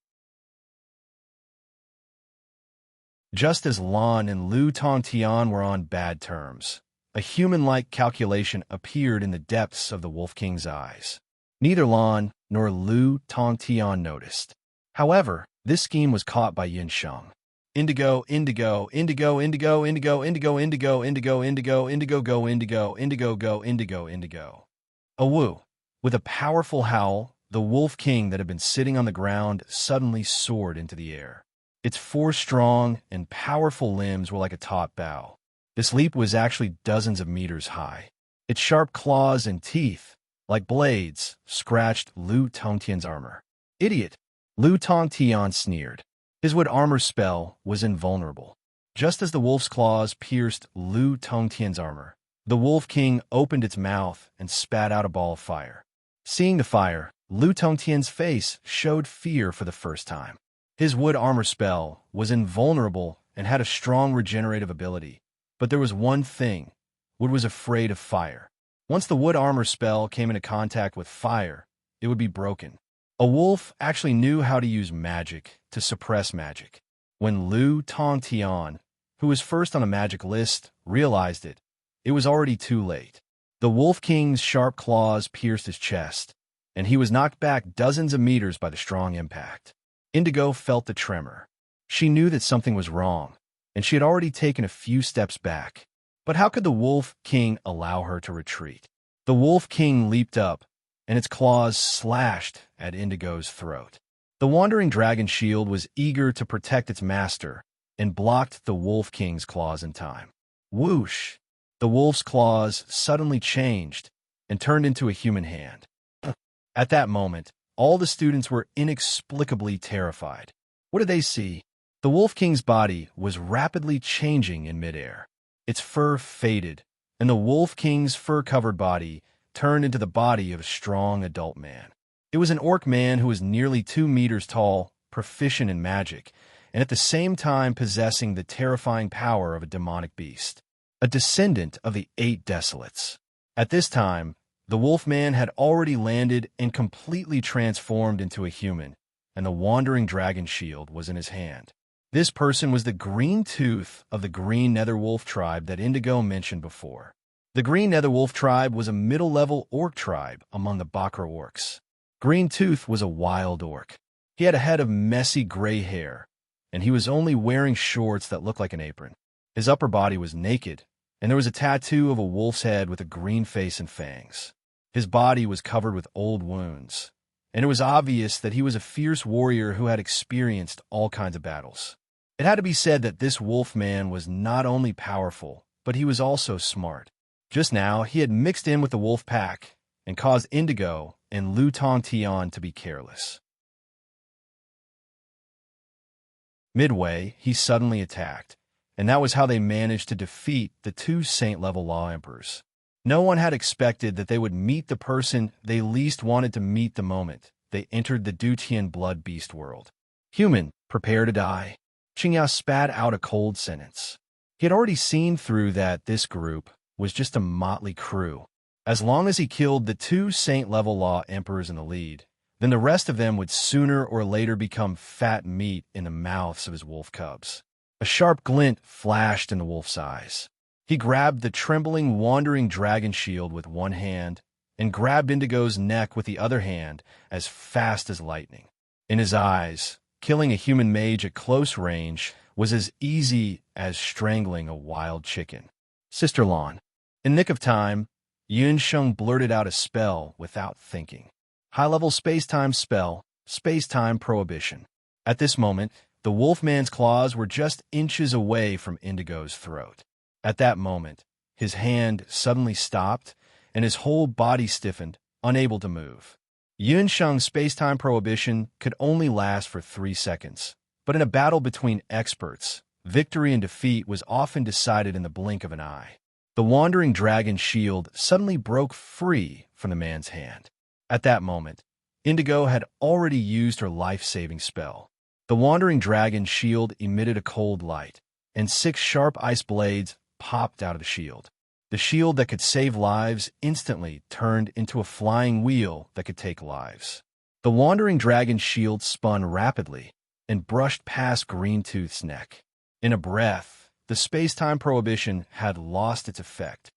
Just as Lan and Lu Tantian were on bad terms, a human-like calculation appeared in the depths of the Wolf King's eyes. Neither Lan nor Lu Tantian noticed. However, this scheme was caught by Yinsheng. Indigo, indigo, indigo, indigo, indigo, indigo, indigo, indigo, indigo, indigo, go, indigo, indigo, go, indigo, indigo. A woo. With a powerful howl, the Wolf King that had been sitting on the ground suddenly soared into the air. Its 4 strong and powerful limbs were like a taut bow. This leap was actually dozens of meters high. Its sharp claws and teeth, like blades, scratched Lu Tantian's armor. Idiot! Lu Tantian sneered. His wood armor spell was invulnerable. Just as the wolf's claws pierced Lu Tantian's armor, the Wolf King opened its mouth and spat out a ball of fire. Seeing the fire, Lu Tantian's face showed fear for the first time. His wood armor spell was invulnerable and had a strong regenerative ability, but there was one thing: Wood was afraid of fire. Once the wood armor spell came into contact with fire, it would be broken. A wolf actually knew how to use magic to suppress magic. When Lu Tantian, who was first on a magic list, realized it, it was already too late. The Wolf King's sharp claws pierced his chest, and he was knocked back dozens of meters by the strong impact. Indigo felt the tremor. She knew that something was wrong, and she had already taken a few steps back. But how could the Wolf King allow her to retreat? The Wolf King leaped up, and its claws slashed at Indigo's throat. The wandering dragon shield was eager to protect its master and blocked the Wolf King's claws in time. Whoosh! The wolf's claws suddenly changed and turned into a human hand. At that moment, all the students were inexplicably terrified. What did they see? The Wolf King's body was rapidly changing in midair. Its fur faded, and the Wolf King's fur-covered body turned into the body of a strong adult man. It was an orc man who was nearly 2 meters tall, proficient in magic, and at the same time possessing the terrifying power of a demonic beast, a descendant of the 8 Desolates. At this time, the Wolfman had already landed and completely transformed into a human, and the wandering dragon shield was in his hand. This person was the Green Tooth of the Green Netherwolf tribe that Indigo mentioned before. The Green Netherwolf tribe was a middle-level orc tribe among the Bakra orcs. Green Tooth was a wild orc. He had a head of messy gray hair, and he was only wearing shorts that looked like an apron. His upper body was naked, and there was a tattoo of a wolf's head with a green face and fangs. His body was covered with old wounds, and it was obvious that he was a fierce warrior who had experienced all kinds of battles. It had to be said that this wolf man was not only powerful, but he was also smart. Just now, he had mixed in with the wolf pack and caused Indigo and Lu Tongtian to be careless. Midway, he suddenly attacked, and that was how they managed to defeat the 2 Saint-level Law Emperors. No one had expected that they would meet the person they least wanted to meet the moment they entered the Dutian blood beast world. Human, prepare to die. Qingyao spat out a cold sentence. He had already seen through that this group was just a motley crew. As long as he killed the 2 Saint-level Law Emperors in the lead, then the rest of them would sooner or later become fat meat in the mouths of his wolf cubs. A sharp glint flashed in the wolf's eyes. He grabbed the trembling, wandering dragon shield with one hand and grabbed Indigo's neck with the other hand as fast as lightning. In his eyes, killing a human mage at close range was as easy as strangling a wild chicken. Sister Lan. In nick of time, Yun Sheng blurted out a spell without thinking. High-level space-time spell, space-time prohibition. At this moment, the wolfman's claws were just inches away from Indigo's throat. At that moment, his hand suddenly stopped, and his whole body stiffened, unable to move. Yun Sheng's space-time prohibition could only last for 3 seconds, but in a battle between experts, victory and defeat was often decided in the blink of an eye. The wandering dragon shield suddenly broke free from the man's hand. At that moment, Indigo had already used her life-saving spell. The wandering dragon shield emitted a cold light, and 6 sharp ice blades popped out of the shield. The shield that could save lives instantly turned into a flying wheel that could take lives. The wandering dragon shield spun rapidly and brushed past Green Tooth's neck. In a breath, the space-time prohibition had lost its effect.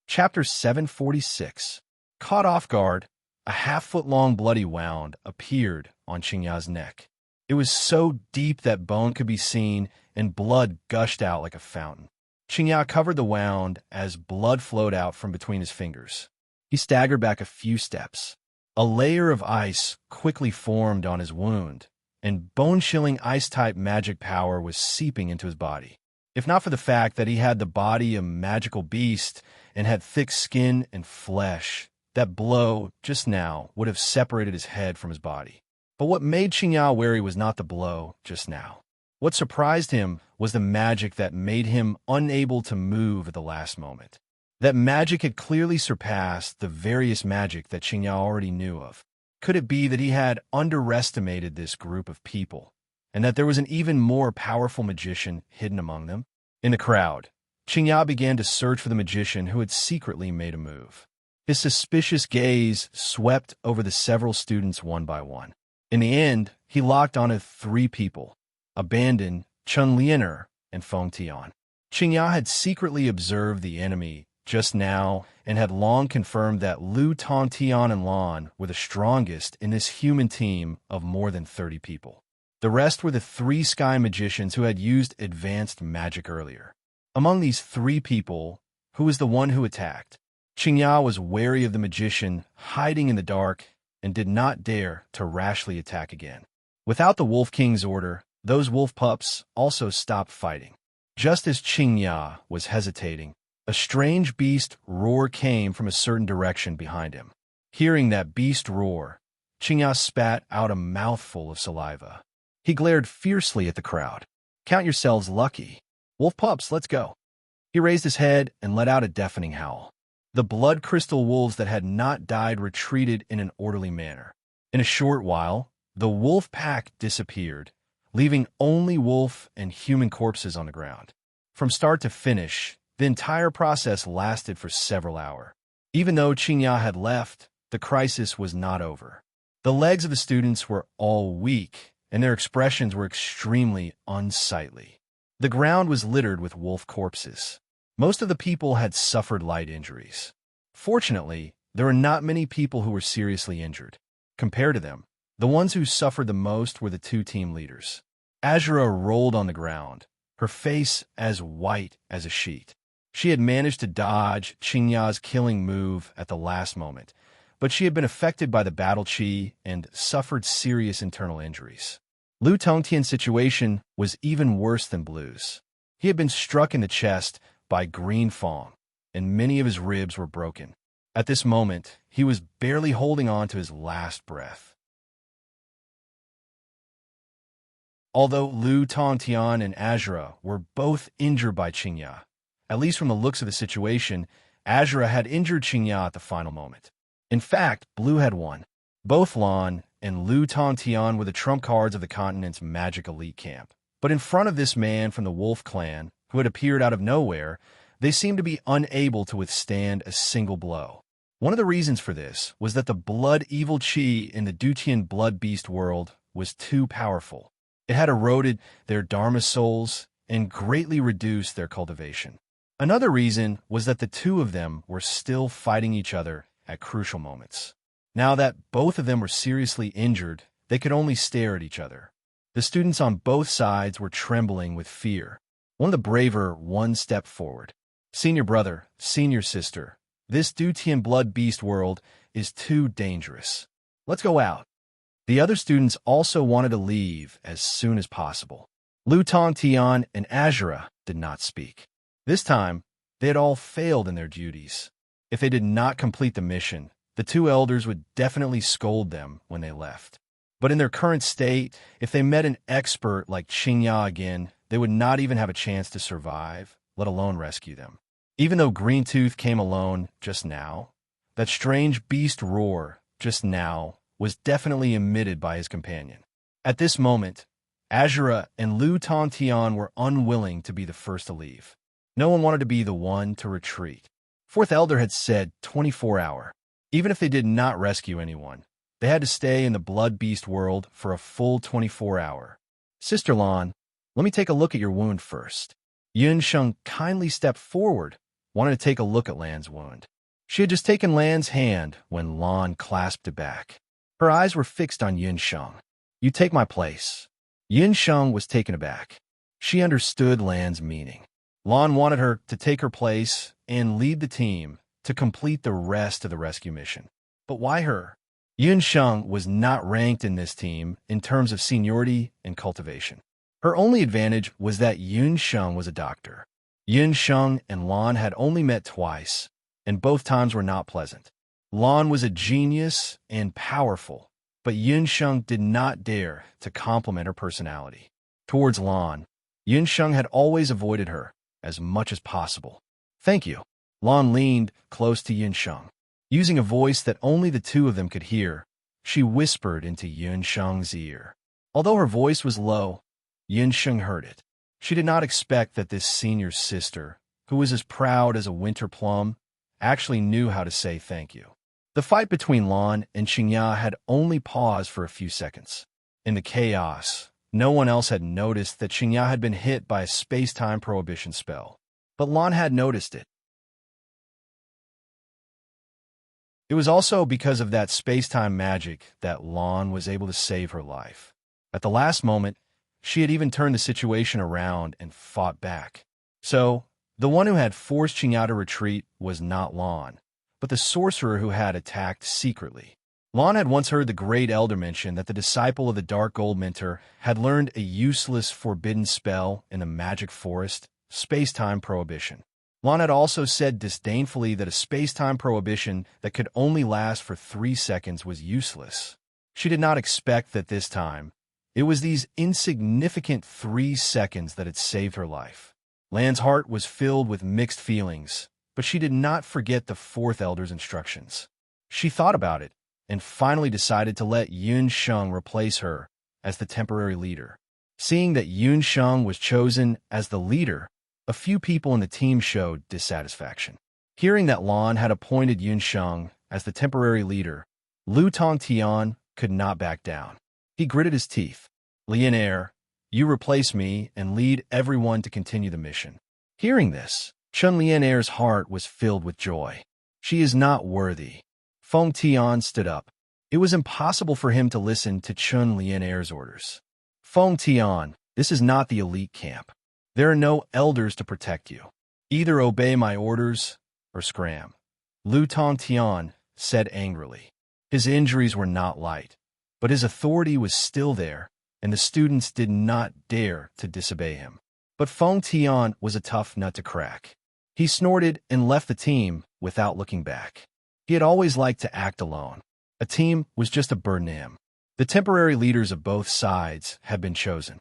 Chapter 746. Caught off guard, a half-foot-long bloody wound appeared on Qingyao's neck. It was so deep that bone could be seen, and blood gushed out like a fountain. Qingyao covered the wound as blood flowed out from between his fingers. He staggered back a few steps. A layer of ice quickly formed on his wound, and bone-chilling ice-type magic power was seeping into his body. If not for the fact that he had the body of a magical beast and had thick skin and flesh, that blow just now would have separated his head from his body. But what made Qingyao wary was not the blow just now. What surprised him was the magic that made him unable to move at the last moment. That magic had clearly surpassed the various magic that Qingyao already knew of. Could it be that he had underestimated this group of people, and that there was an even more powerful magician hidden among them? In the crowd, Qingyao began to search for the magician who had secretly made a move. His suspicious gaze swept over the several students one by one. In the end, he locked onto 3 people. abandoned Chun Lianer and Feng Tian. Qingya had secretly observed the enemy just now and had long confirmed that Lu Tongtian and Lan were the strongest in this human team of more than 30 people. The rest were the 3 sky magicians who had used advanced magic earlier. Among these 3 people, who was the one who attacked? Qingya was wary of the magician hiding in the dark and did not dare to rashly attack again. Without the Wolf King's order, those wolf pups also stopped fighting. Just as Qingya was hesitating, a strange beast roar came from a certain direction behind him. Hearing that beast roar, Qingya spat out a mouthful of saliva. He glared fiercely at the crowd. "Count yourselves lucky. Wolf pups, let's go." He raised his head and let out a deafening howl. The blood crystal wolves that had not died retreated in an orderly manner. In a short while, the wolf pack disappeared, leaving only wolf and human corpses on the ground. From start to finish, the entire process lasted for several hours. Even though Qingya had left, the crisis was not over. The legs of the students were all weak, and their expressions were extremely unsightly. The ground was littered with wolf corpses. Most of the people had suffered light injuries. Fortunately, there were not many people who were seriously injured. Compared to them, the ones who suffered the most were the 2 team leaders. Azura rolled on the ground, her face as white as a sheet. She had managed to dodge Qingya's killing move at the last moment, but she had been affected by the battle chi and suffered serious internal injuries. Lu Tongtian's situation was even worse than Blue's. He had been struck in the chest by Green Fong, and many of his ribs were broken. At this moment, he was barely holding on to his last breath. Although Lu Tongtian and Azura were both injured by Qingya, at least from the looks of the situation, Azura had injured Qingya at the final moment. In fact, Blue had won. Both Lan and Lu Tongtian were the trump cards of the continent's magic elite camp. But in front of this man from the Wolf clan, who had appeared out of nowhere, they seemed to be unable to withstand a single blow. One of the reasons for this was that the blood evil chi in the Dutian blood beast world was too powerful. It had eroded their dharma souls and greatly reduced their cultivation. Another reason was that the 2 of them were still fighting each other at crucial moments. Now that both of them were seriously injured, they could only stare at each other. The students on both sides were trembling with fear. One of the braver one stepped forward. "Senior brother, senior sister, this Dutian blood beast world is too dangerous. Let's go out." The other students also wanted to leave as soon as possible. Lu Tongtian and Azura did not speak. This time, they had all failed in their duties. If they did not complete the mission, the 2 elders would definitely scold them when they left. But in their current state, if they met an expert like Qingya again, they would not even have a chance to survive, let alone rescue them. Even though Green Tooth came alone just now, that strange beast roar just now was definitely emitted by his companion. At this moment, Azura and Lu Tongtian were unwilling to be the first to leave. No one wanted to be the one to retreat. Fourth Elder had said 24-hour. Even if they did not rescue anyone, they had to stay in the blood beast world for a full 24-hour. "Sister Lan, let me take a look at your wound first." Yun Sheng kindly stepped forward, wanted to take a look at Lan's wound. She had just taken Lan's hand when Lan clasped it back. Her eyes were fixed on Yun Sheng. "You take my place." Yun Sheng was taken aback. She understood Lan's meaning. Lan wanted her to take her place and lead the team to complete the rest of the rescue mission. But why her? Yun Sheng was not ranked in this team in terms of seniority and cultivation. Her only advantage was that Yun Sheng was a doctor. Yun Sheng and Lan had only met twice, and both times were not pleasant. Lan was a genius and powerful, but Yun Sheng did not dare to compliment her personality. Towards Lan, Yun Sheng had always avoided her as much as possible. "Thank you." Lan leaned close to Yun Sheng. Using a voice that only the 2 of them could hear, she whispered into Yun Sheng's ear. Although her voice was low, Yun Sheng heard it. She did not expect that this senior sister, who was as proud as a winter plum, actually knew how to say thank you. The fight between Lan and Qingya had only paused for a few seconds. In the chaos, No one else had noticed that Xinya had been hit by a space-time prohibition spell. But Lan had noticed it. It was also because of that space-time magic that Lan was able to save her life. At the last moment, she had even turned the situation around and fought back. So, the one who had forced Xinya to retreat was not Lan, but the sorcerer who had attacked secretly. Lan had once heard the Great Elder mention that the disciple of the Dark Gold Minter had learned a useless forbidden spell in the magic forest, space-time prohibition. Lan had also said disdainfully that a space-time prohibition that could only last for 3 seconds was useless. She did not expect that this time, it was these insignificant 3 seconds that had saved her life. Lan's heart was filled with mixed feelings, but she did not forget the Fourth Elder's instructions. She thought about it, and finally decided to let Yun Sheng replace her as the temporary leader. Seeing that Yun Sheng was chosen as the leader, a few people in the team showed dissatisfaction. Hearing that Lan had appointed Yun Sheng as the temporary leader, Lu Tongtian could not back down. He gritted his teeth. "Lian, you replace me and lead everyone to continue the mission." Hearing this, Chun Lian's heart was filled with joy. She is not worthy. Feng Tian stood up. It was impossible for him to listen to Chun Lian's orders. "Feng Tian, this is not the elite camp. There are no elders to protect you. Either obey my orders or scram." Lu Tongtian said angrily. His injuries were not light, but his authority was still there, and the students did not dare to disobey him. But Feng Tian was a tough nut to crack. He snorted and left the team without looking back. He had always liked to act alone. A team was just a burden to him. The temporary leaders of both sides had been chosen.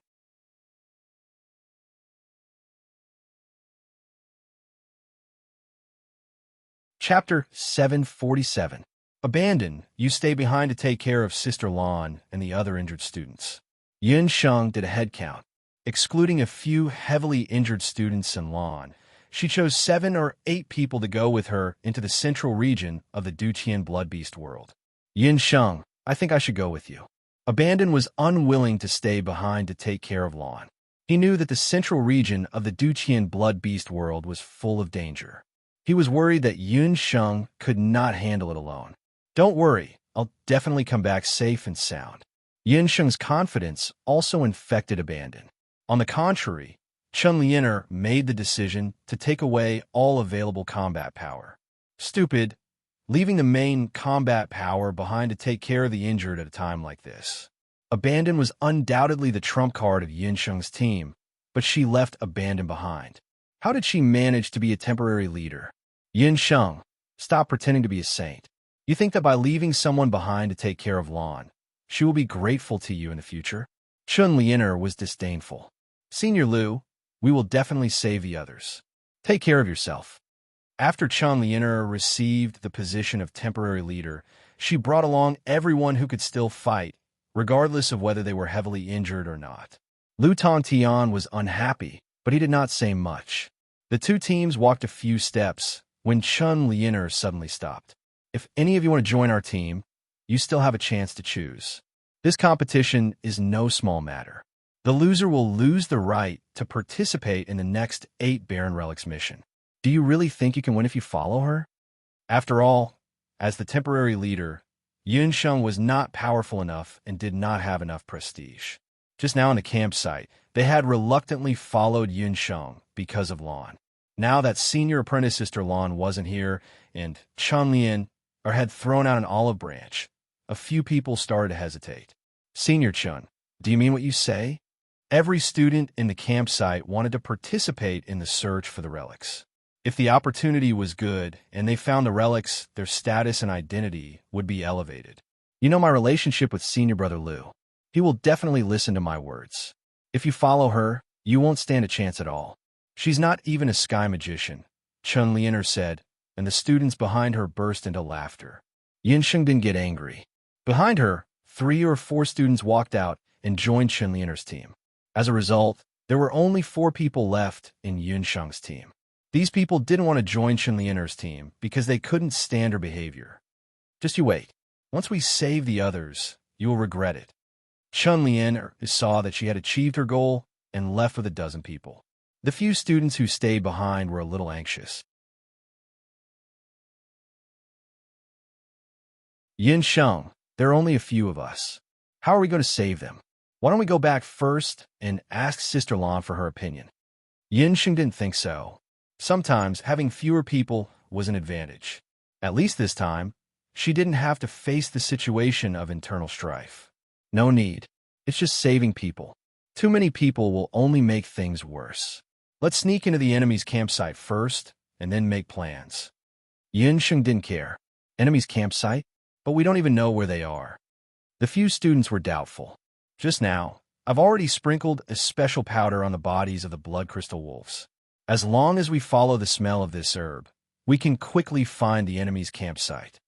Chapter 747. Abandon, you stay behind to take care of Sister Lan and the other injured students. Yun Sheng did a head count. Excluding a few heavily injured students and Lan, she chose 7 or 8 people to go with her into the central region of the Duqian Bloodbeast world. "Yun Sheng, I think I should go with you." Abandon was unwilling to stay behind to take care of Lan. He knew that the central region of the Duqian Bloodbeast world was full of danger. He was worried that Yun Sheng could not handle it alone. "Don't worry, I'll definitely come back safe and sound." Yun Sheng's confidence also infected Abandon. On the contrary, Chun Lianer made the decision to take away all available combat power. Stupid, leaving the main combat power behind to take care of the injured at a time like this. Abandon was undoubtedly the trump card of Yun Sheng's team, but she left Abandon behind. How did she manage to be a temporary leader? Yun Sheng, stop pretending to be a saint. You think that by leaving someone behind to take care of Lan, she will be grateful to you in the future? Chun Lianer was disdainful. "Senior Lu, we will definitely save the others. Take care of yourself." After Chun Lianer received the position of temporary leader, she brought along everyone who could still fight, regardless of whether they were heavily injured or not. Lu Tongtian was unhappy, but he did not say much. The two teams walked a few steps when Chun Lianer suddenly stopped. "If any of you want to join our team, you still have a chance to choose. This competition is no small matter. The loser will lose the right to participate in the next 8 Baron Relics mission. Do you really think you can win if you follow her?" After all, as the temporary leader, Yun Sheng was not powerful enough and did not have enough prestige. Just now in the campsite, they had reluctantly followed Yun Sheng because of Lan. Now that senior apprentice Sister Lan wasn't here and Chun Lian had thrown out an olive branch, a few people started to hesitate. "Senior Chun, do you mean what you say?" Every student in the campsite wanted to participate in the search for the relics. If the opportunity was good and they found the relics, their status and identity would be elevated. "You know my relationship with Senior Brother Lu. He will definitely listen to my words. If you follow her, you won't stand a chance at all. She's not even a sky magician," Chun Lianer said, and the students behind her burst into laughter. Yun Sheng didn't get angry. Behind her, 3 or 4 students walked out and joined Chun Lianer's team. As a result, there were only 4 people left in Yun Sheng's team. These people didn't want to join Chun Lianer's team because they couldn't stand her behavior. "Just you wait. Once we save the others, you will regret it." Chun Lian saw that she had achieved her goal and left with a dozen people. The few students who stayed behind were a little anxious. Yin Sheng, there are only a few of us. How are we going to save them? Why don't we go back first and ask Sister Lan for her opinion? Yin Sheng didn't think so. Sometimes having fewer people was an advantage. At least this time, she didn't have to face the situation of internal strife. No need. It's just saving people. Too many people will only make things worse. Let's sneak into the enemy's campsite first, and then make plans. Yin Sheng didn't care. Enemy's campsite? But we don't even know where they are. The few students were doubtful. Just now, I've already sprinkled a special powder on the bodies of the blood crystal wolves. As long as we follow the smell of this herb, we can quickly find the enemy's campsite.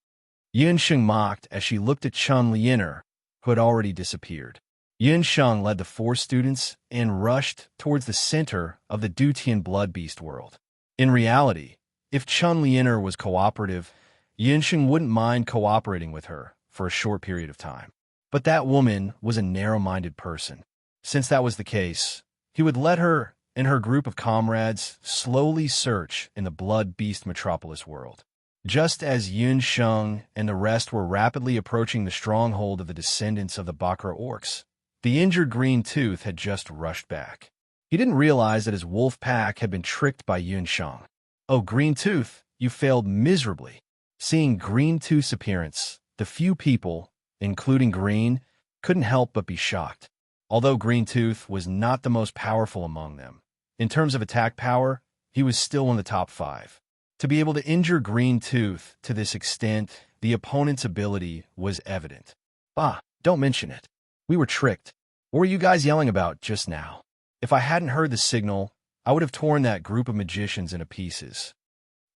Yin Sheng mocked as she looked at Chun Lianer, who had already disappeared. Yin Sheng led the 4 students and rushed towards the center of the Dutian blood beast world. In reality, if Chun Lianer was cooperative, Yin Sheng wouldn't mind cooperating with her for a short period of time. But that woman was a narrow-minded person. Since that was the case, he would let her and her group of comrades slowly search in the blood beast metropolis world. Just as Yin Sheng and the rest were rapidly approaching the stronghold of the descendants of the Bakra orcs, the injured Green Tooth had just rushed back. He didn't realize that his wolf pack had been tricked by Yin Sheng. "Oh, Green Tooth, you failed miserably." Seeing Green Tooth's appearance, the few people, including Green, couldn't help but be shocked. Although Green Tooth was not the most powerful among them, in terms of attack power, he was still in the top 5. To be able to injure Green Tooth to this extent, the opponent's ability was evident. "Ah, don't mention it. We were tricked. What were you guys yelling about just now? If I hadn't heard the signal, I would have torn that group of magicians into pieces."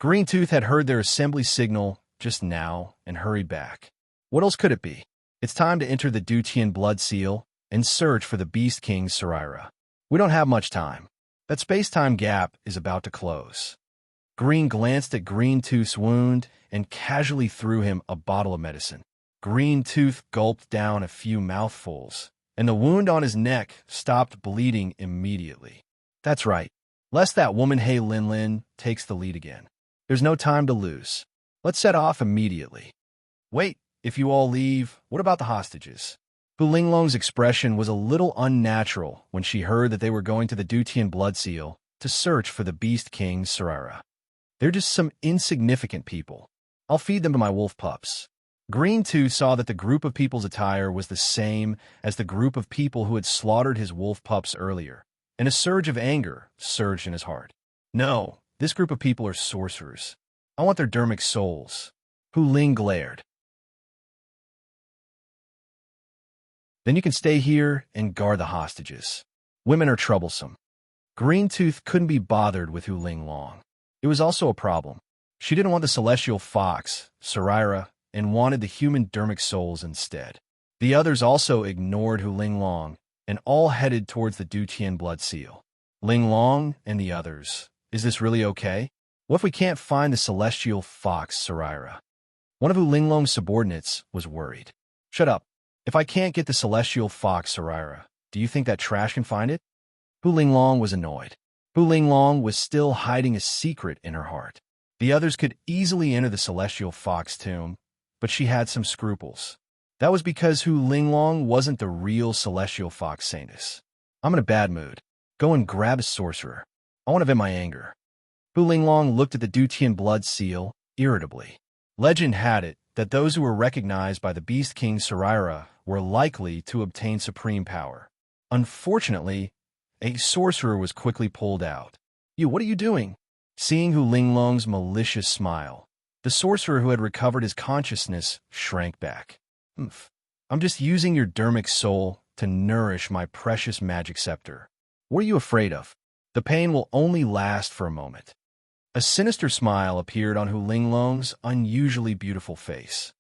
Green Tooth had heard their assembly signal just now and hurried back. What else could it be? It's time to enter the Dutian blood seal and search for the Beast King Sarira. We don't have much time. That space-time gap is about to close. Green glanced at Green Tooth's wound and casually threw him a bottle of medicine. Green Tooth gulped down a few mouthfuls, and the wound on his neck stopped bleeding immediately. That's right. Lest that woman He Lin Lin takes the lead again. There's no time to lose. Let's set off immediately. Wait, if you all leave, what about the hostages? Hu Linglong's expression was a little unnatural when she heard that they were going to the Dutian blood seal to search for the Beast King Sarira. They're just some insignificant people. I'll feed them to my wolf pups. Green Tooth saw that the group of people's attire was the same as the group of people who had slaughtered his wolf pups earlier, and a surge of anger surged in his heart. No, this group of people are sorcerers. I want their dermic souls. Hu Ling glared. Then you can stay here and guard the hostages. Women are troublesome. Green Tooth couldn't be bothered with Hu Ling long. It was also a problem. She didn't want the celestial fox, Sarira, and wanted the human dermic souls instead. The others also ignored Hu Ling Long and all headed towards the Dutian blood seal. Ling Long and the others. Is this really okay? What if we can't find the celestial fox, Sarira? One of Hu Ling Long's subordinates was worried. Shut up. If I can't get the celestial fox, Sarira, do you think that trash can find it? Hu Ling Long was annoyed. Hu Ling Long was still hiding a secret in her heart. The others could easily enter the celestial fox tomb, but she had some scruples. That was because Hu Ling Long wasn't the real celestial fox Saintus. I'm in a bad mood. Go and grab a sorcerer. I want to vent my anger. Hu Ling Long looked at the Dutian blood seal irritably. Legend had it that those who were recognized by the Beast King Sarira were likely to obtain supreme power. Unfortunately, a sorcerer was quickly pulled out. "You, what are you doing?" Seeing Hu Ling Long's malicious smile, the sorcerer who had recovered his consciousness shrank back. I'm just using your dermic soul to nourish my precious magic scepter. What are you afraid of? The pain will only last for a moment." A sinister smile appeared on Hu Ling Long's unusually beautiful face.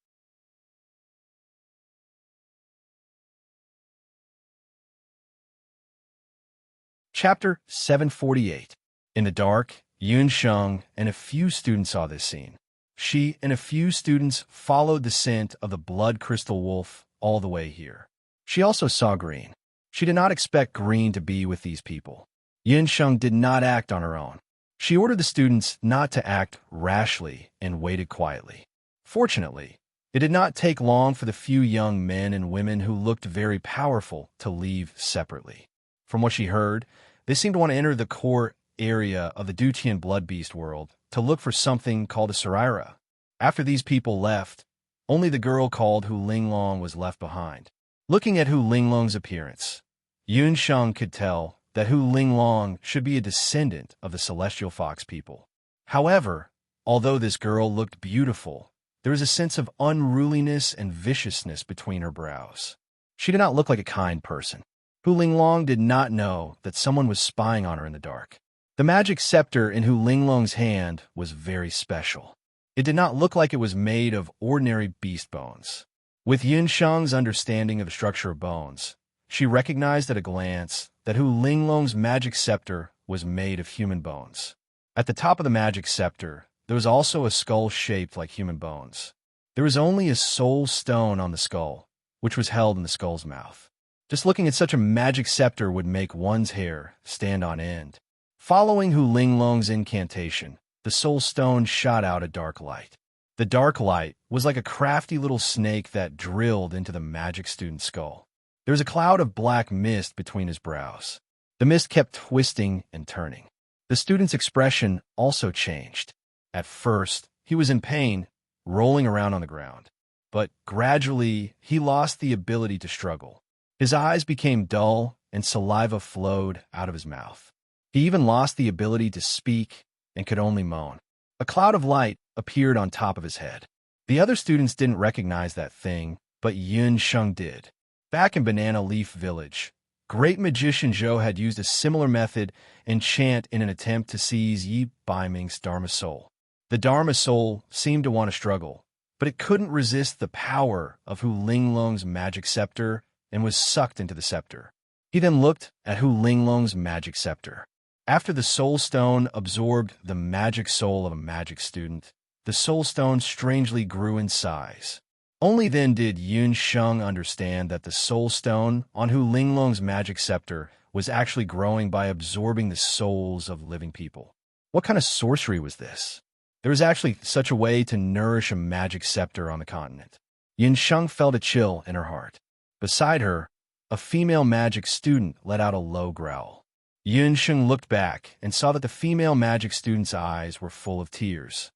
Chapter 748. In the dark, Yun Sheng and a few students saw this scene. She and a few students followed the scent of the blood crystal wolf all the way here. She also saw green. She did not expect green to be with these people. Yunsheng did not act on her own. She ordered the students not to act rashly and waited quietly. Fortunately, it did not take long for the few young men and women who looked very powerful to leave separately. From what she heard, they seemed to want to enter the core area of the Dutian blood beast world to look for something called a Saraira. After these people left, only the girl called Hu Linglong was left behind. Looking at Hu Linglong's appearance, Yunsheng could tell that Hu Linglong should be a descendant of the celestial fox people. However, although this girl looked beautiful, there was a sense of unruliness and viciousness between her brows. She did not look like a kind person. Hu Linglong did not know that someone was spying on her in the dark. The magic scepter in Hu Linglong's hand was very special. It did not look like it was made of ordinary beast bones. With Yunsheng's understanding of the structure of bones, she recognized at a glance that Hu Linglong's magic scepter was made of human bones. At the top of the magic scepter, there was also a skull shaped like human bones. There was only a soul stone on the skull, which was held in the skull's mouth. Just looking at such a magic scepter would make one's hair stand on end. Following Hu Linglong's incantation, the soul stone shot out a dark light. The dark light was like a crafty little snake that drilled into the magic student's skull. There was a cloud of black mist between his brows. The mist kept twisting and turning. The student's expression also changed. At first, he was in pain, rolling around on the ground. But gradually, he lost the ability to struggle. His eyes became dull, and saliva flowed out of his mouth. He even lost the ability to speak and could only moan. A cloud of light appeared on top of his head. The other students didn't recognize that thing, but Yunsheng did. Back in Banana Leaf Village, great magician Zhou had used a similar method and chant in an attempt to seize Yi Baiming's Dharma soul. The Dharma soul seemed to want to struggle, but it couldn't resist the power of Hu Linglong's magic scepter and was sucked into the scepter. He then looked at Hu Linglong's magic scepter. After the soul stone absorbed the magic soul of a magic student, the soul stone strangely grew in size. Only then did Yunsheng understand that the soul stone on Hu Linglong's magic scepter was actually growing by absorbing the souls of living people. What kind of sorcery was this? There was actually such a way to nourish a magic scepter on the continent. Yunsheng felt a chill in her heart. Beside her, a female magic student let out a low growl. Yunsheng looked back and saw that the female magic student's eyes were full of tears.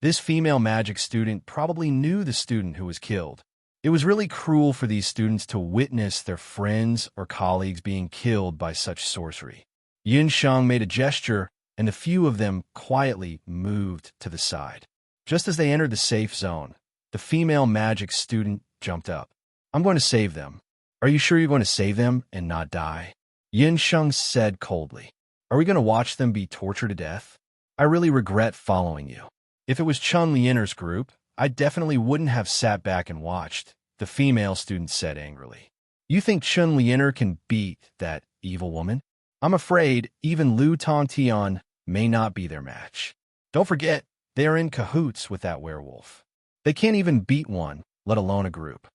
This female magic student probably knew the student who was killed. It was really cruel for these students to witness their friends or colleagues being killed by such sorcery. Yunsheng made a gesture, and the few of them quietly moved to the side. Just as they entered the safe zone, the female magic student jumped up. "I'm going to save them." "Are you sure you're going to save them and not die?" Yunsheng said coldly. "Are we going to watch them be tortured to death? I really regret following you." "If it was Chun Lianer's group, I definitely wouldn't have sat back and watched," the female student said angrily. "You think Chun Lianer can beat that evil woman? I'm afraid even Lu Tongtian may not be their match. Don't forget, they are in cahoots with that werewolf. They can't even beat one, let alone a group."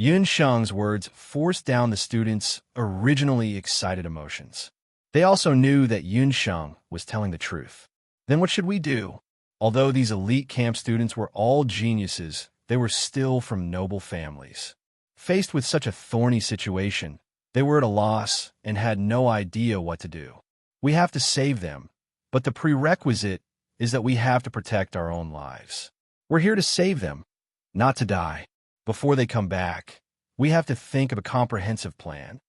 Yunsheng's words forced down the students' originally excited emotions. They also knew that Yunsheng was telling the truth. Then what should we do? Although these elite camp students were all geniuses, they were still from noble families. Faced with such a thorny situation, they were at a loss and had no idea what to do. We have to save them, but the prerequisite is that we have to protect our own lives. We're here to save them, not to die. Before they come back, we have to think of a comprehensive plan.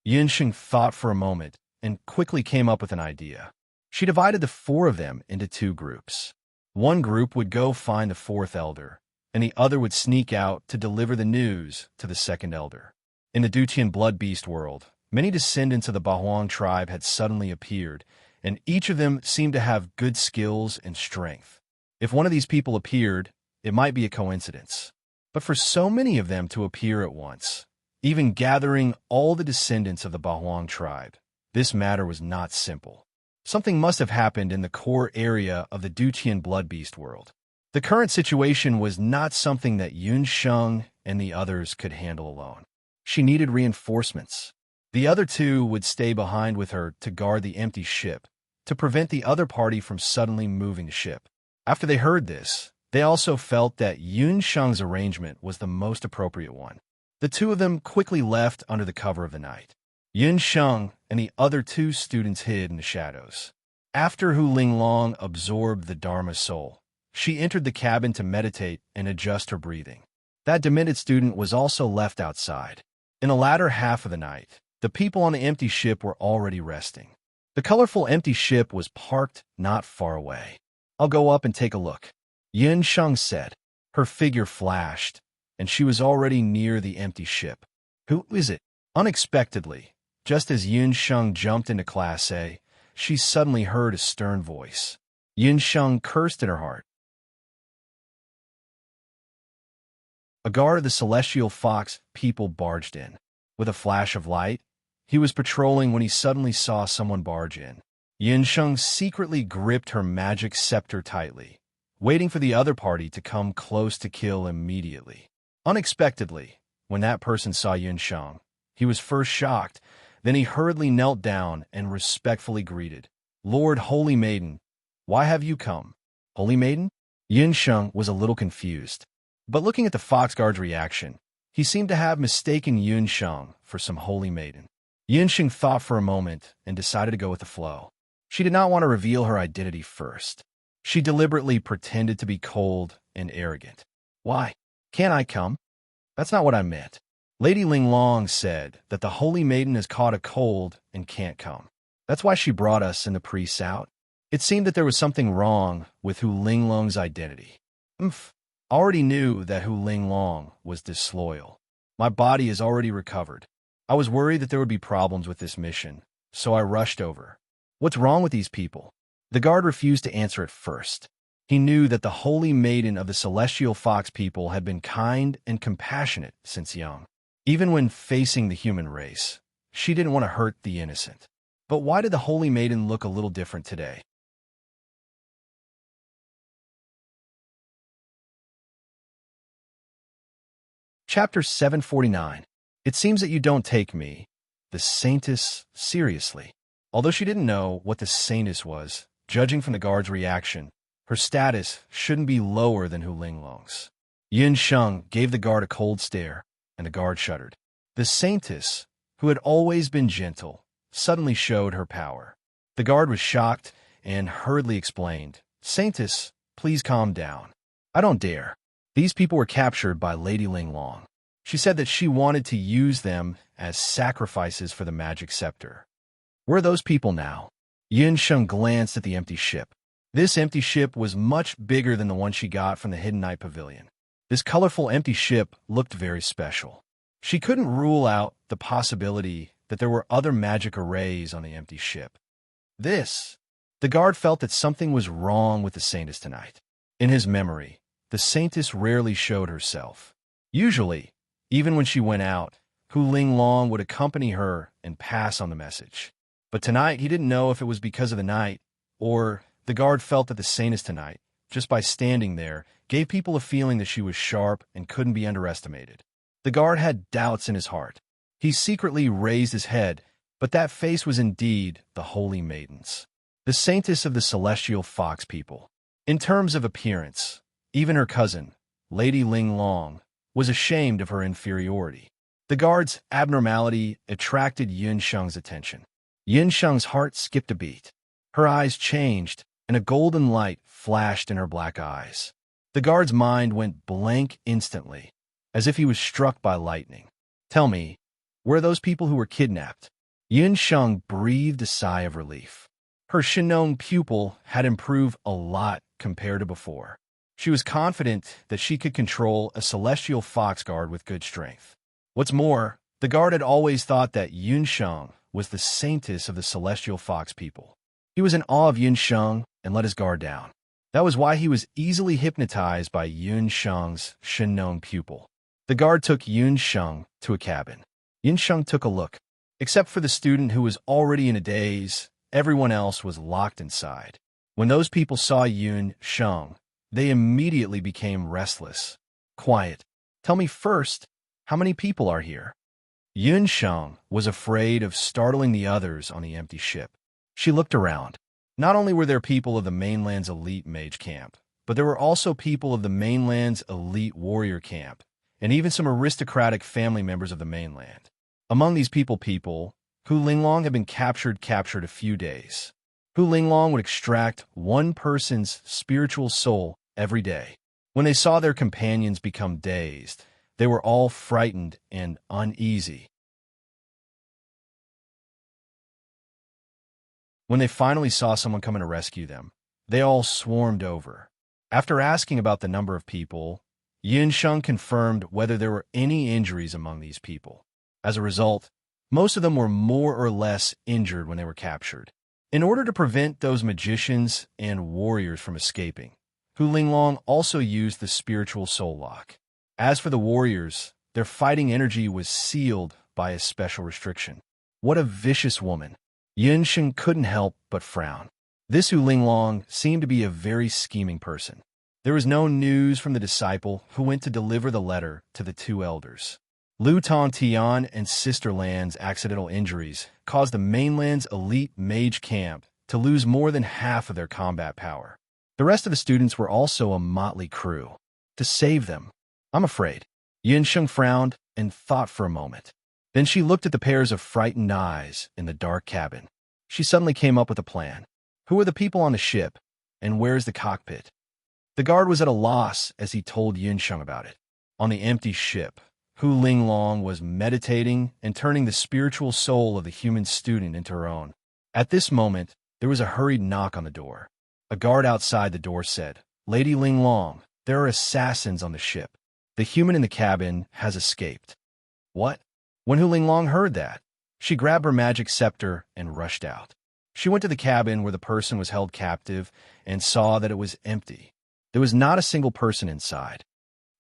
Yunsheng thought for a moment and quickly came up with an idea. She divided the four of them into two groups. One group would go find the fourth elder, and the other would sneak out to deliver the news to the second elder. In the Dutian blood beast world, many descendants of the Bahuang tribe had suddenly appeared, and each of them seemed to have good skills and strength. If one of these people appeared, it might be a coincidence. But for so many of them to appear at once, even gathering all the descendants of the Bahuang tribe, this matter was not simple. Something must have happened in the core area of the Dutian blood beast world. The current situation was not something that Yun Sheng and the others could handle alone. She needed reinforcements. The other two would stay behind with her to guard the empty ship, to prevent the other party from suddenly moving the ship. After they heard this, they also felt that Yun Sheng's arrangement was the most appropriate one. The two of them quickly left under the cover of the night. Yun Sheng and the other two students hid in the shadows. After Hu Linglong absorbed the Dharma soul, she entered the cabin to meditate and adjust her breathing. That demented student was also left outside. In the latter half of the night, the people on the empty ship were already resting. The colorful empty ship was parked not far away. "I'll go up and take a look," Yun Sheng said. Her figure flashed, and she was already near the empty ship. "Who is it?" Unexpectedly, just as Yun Sheng jumped into Class A, she suddenly heard a stern voice. Yun Sheng cursed in her heart. A guard of the Celestial Fox people barged in. With a flash of light, he was patrolling when he suddenly saw someone barge in. Yun Sheng secretly gripped her magic scepter tightly, waiting for the other party to come close to kill immediately. Unexpectedly, when that person saw Yun Sheng, he was first shocked, then he hurriedly knelt down and respectfully greeted. "Lord Holy Maiden, why have you come?" "Holy Maiden?" Yun Sheng was a little confused. But looking at the Fox Guard's reaction, he seemed to have mistaken Yun Sheng for some holy maiden. Yun Sheng thought for a moment and decided to go with the flow. She did not want to reveal her identity first. She deliberately pretended to be cold and arrogant. "Why? Can't I come?" "That's not what I meant. Lady Linglong said that the holy maiden has caught a cold and can't come. That's why she brought us and the priests out." It seemed that there was something wrong with Hu Linglong's identity. Already knew that Hu Linglong was disloyal. My body is already recovered. I was worried that there would be problems with this mission, so I rushed over. "What's wrong with these people?" The guard refused to answer at first. He knew that the holy maiden of the Celestial Fox people had been kind and compassionate since young. Even when facing the human race, she didn't want to hurt the innocent. But why did the holy maiden look a little different today? Chapter 749. It seems that you don't take me, the Saintess, seriously. Although she didn't know what the Saintess was, judging from the guard's reaction, her status shouldn't be lower than Hu Linglong's. Yun Sheng gave the guard a cold stare, and the guard shuddered. The Saintess, who had always been gentle, suddenly showed her power. The guard was shocked and hurriedly explained, "Saintess, please calm down. I don't dare." These people were captured by Lady Linglong. She said that she wanted to use them as sacrifices for the magic scepter. Where are those people now? Yun Sheng glanced at the empty ship. This empty ship was much bigger than the one she got from the Hidden Night Pavilion. This colorful empty ship looked very special. She couldn't rule out the possibility that there were other magic arrays on the empty ship. The guard felt that something was wrong with the Saintess tonight. In his memory, the Saintess rarely showed herself. Usually, even when she went out, Hu Linglong would accompany her and pass on the message. But tonight, he didn't know if it was because of the night, or the guard felt that the Saintess tonight, just by standing there, gave people a feeling that she was sharp and couldn't be underestimated. The guard had doubts in his heart. He secretly raised his head, but that face was indeed the Holy Maiden's, the Saintess of the Celestial Fox people. In terms of appearance, even her cousin, Lady Linglong, was ashamed of her inferiority. The guard's abnormality attracted Yun Sheng's attention. Yun Sheng's heart skipped a beat. Her eyes changed, and a golden light flashed in her black eyes. The guard's mind went blank instantly, as if he was struck by lightning. "Tell me, where are those people who were kidnapped?" Yun Sheng breathed a sigh of relief. Her Shinong pupil had improved a lot compared to before. She was confident that she could control a Celestial Fox Guard with good strength. What's more, the guard had always thought that Yun Sheng was the Saintess of the Celestial Fox people. He was in awe of Yun Sheng and let his guard down. That was why he was easily hypnotized by Yun Sheng's Shinong pupil. The guard took Yun Sheng to a cabin. Yun Sheng took a look. Except for the student who was already in a daze, everyone else was locked inside. When those people saw Yun Sheng, They immediately became restless. Quiet. Tell me first, how many people are here? Yun Sheng was afraid of startling the others on the empty ship. She looked around. Not only were there people of the mainland's elite mage camp, but there were also people of the mainland's elite warrior camp, and even some aristocratic family members of the mainland. Among these people, Hu Linglong had been captured a few days. Hu Linglong would extract one person's spiritual soul every day. When they saw their companions become dazed, they were all frightened and uneasy. When they finally saw someone coming to rescue them, they all swarmed over. After asking about the number of people, Yun Sheng confirmed whether there were any injuries among these people. As a result, most of them were more or less injured when they were captured. In order to prevent those magicians and warriors from escaping, Hu Linglong also used the spiritual soul lock. As for the warriors, their fighting energy was sealed by a special restriction. What a vicious woman! Yun Sheng couldn't help but frown. This Hu Linglong seemed to be a very scheming person. There was no news from the disciple who went to deliver the letter to the two elders. Lu Tong Tian and Sister Lan's accidental injuries caused the mainland's elite mage camp to lose more than half of their combat power. The rest of the students were also a motley crew. To save them, I'm afraid. Yun Sheng frowned and thought for a moment. Then she looked at the pairs of frightened eyes in the dark cabin. She suddenly came up with a plan. Who are the people on the ship, and where's the cockpit? The guard was at a loss as he told Yun Sheng about it. On the empty ship, Hu Linglong was meditating and turning the spiritual soul of the human student into her own. At this moment, there was a hurried knock on the door. A guard outside the door said, "Lady Linglong, there are assassins on the ship. The human in the cabin has escaped." What? When Hu Linglong heard that, she grabbed her magic scepter and rushed out. She went to the cabin where the person was held captive and saw that it was empty. There was not a single person inside.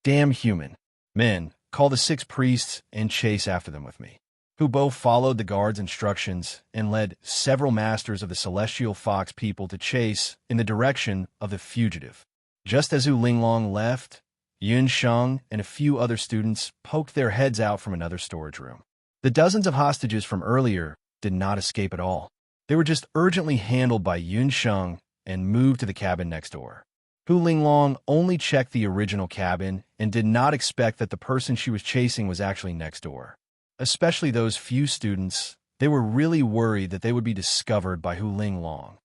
Damn human. Men, call the 6 priests and chase after them with me. Hu Bo followed the guard's instructions and led several masters of the celestial fox people to chase in the direction of the fugitive. Just as Hu Linglong left, Yun Sheng and a few other students poked their heads out from another storage room. The dozens of hostages from earlier did not escape at all. They were just urgently handled by Yun Sheng and moved to the cabin next door. Hu Linglong only checked the original cabin and did not expect that the person she was chasing was actually next door. Especially those few students, they were really worried that they would be discovered by Hu Linglong.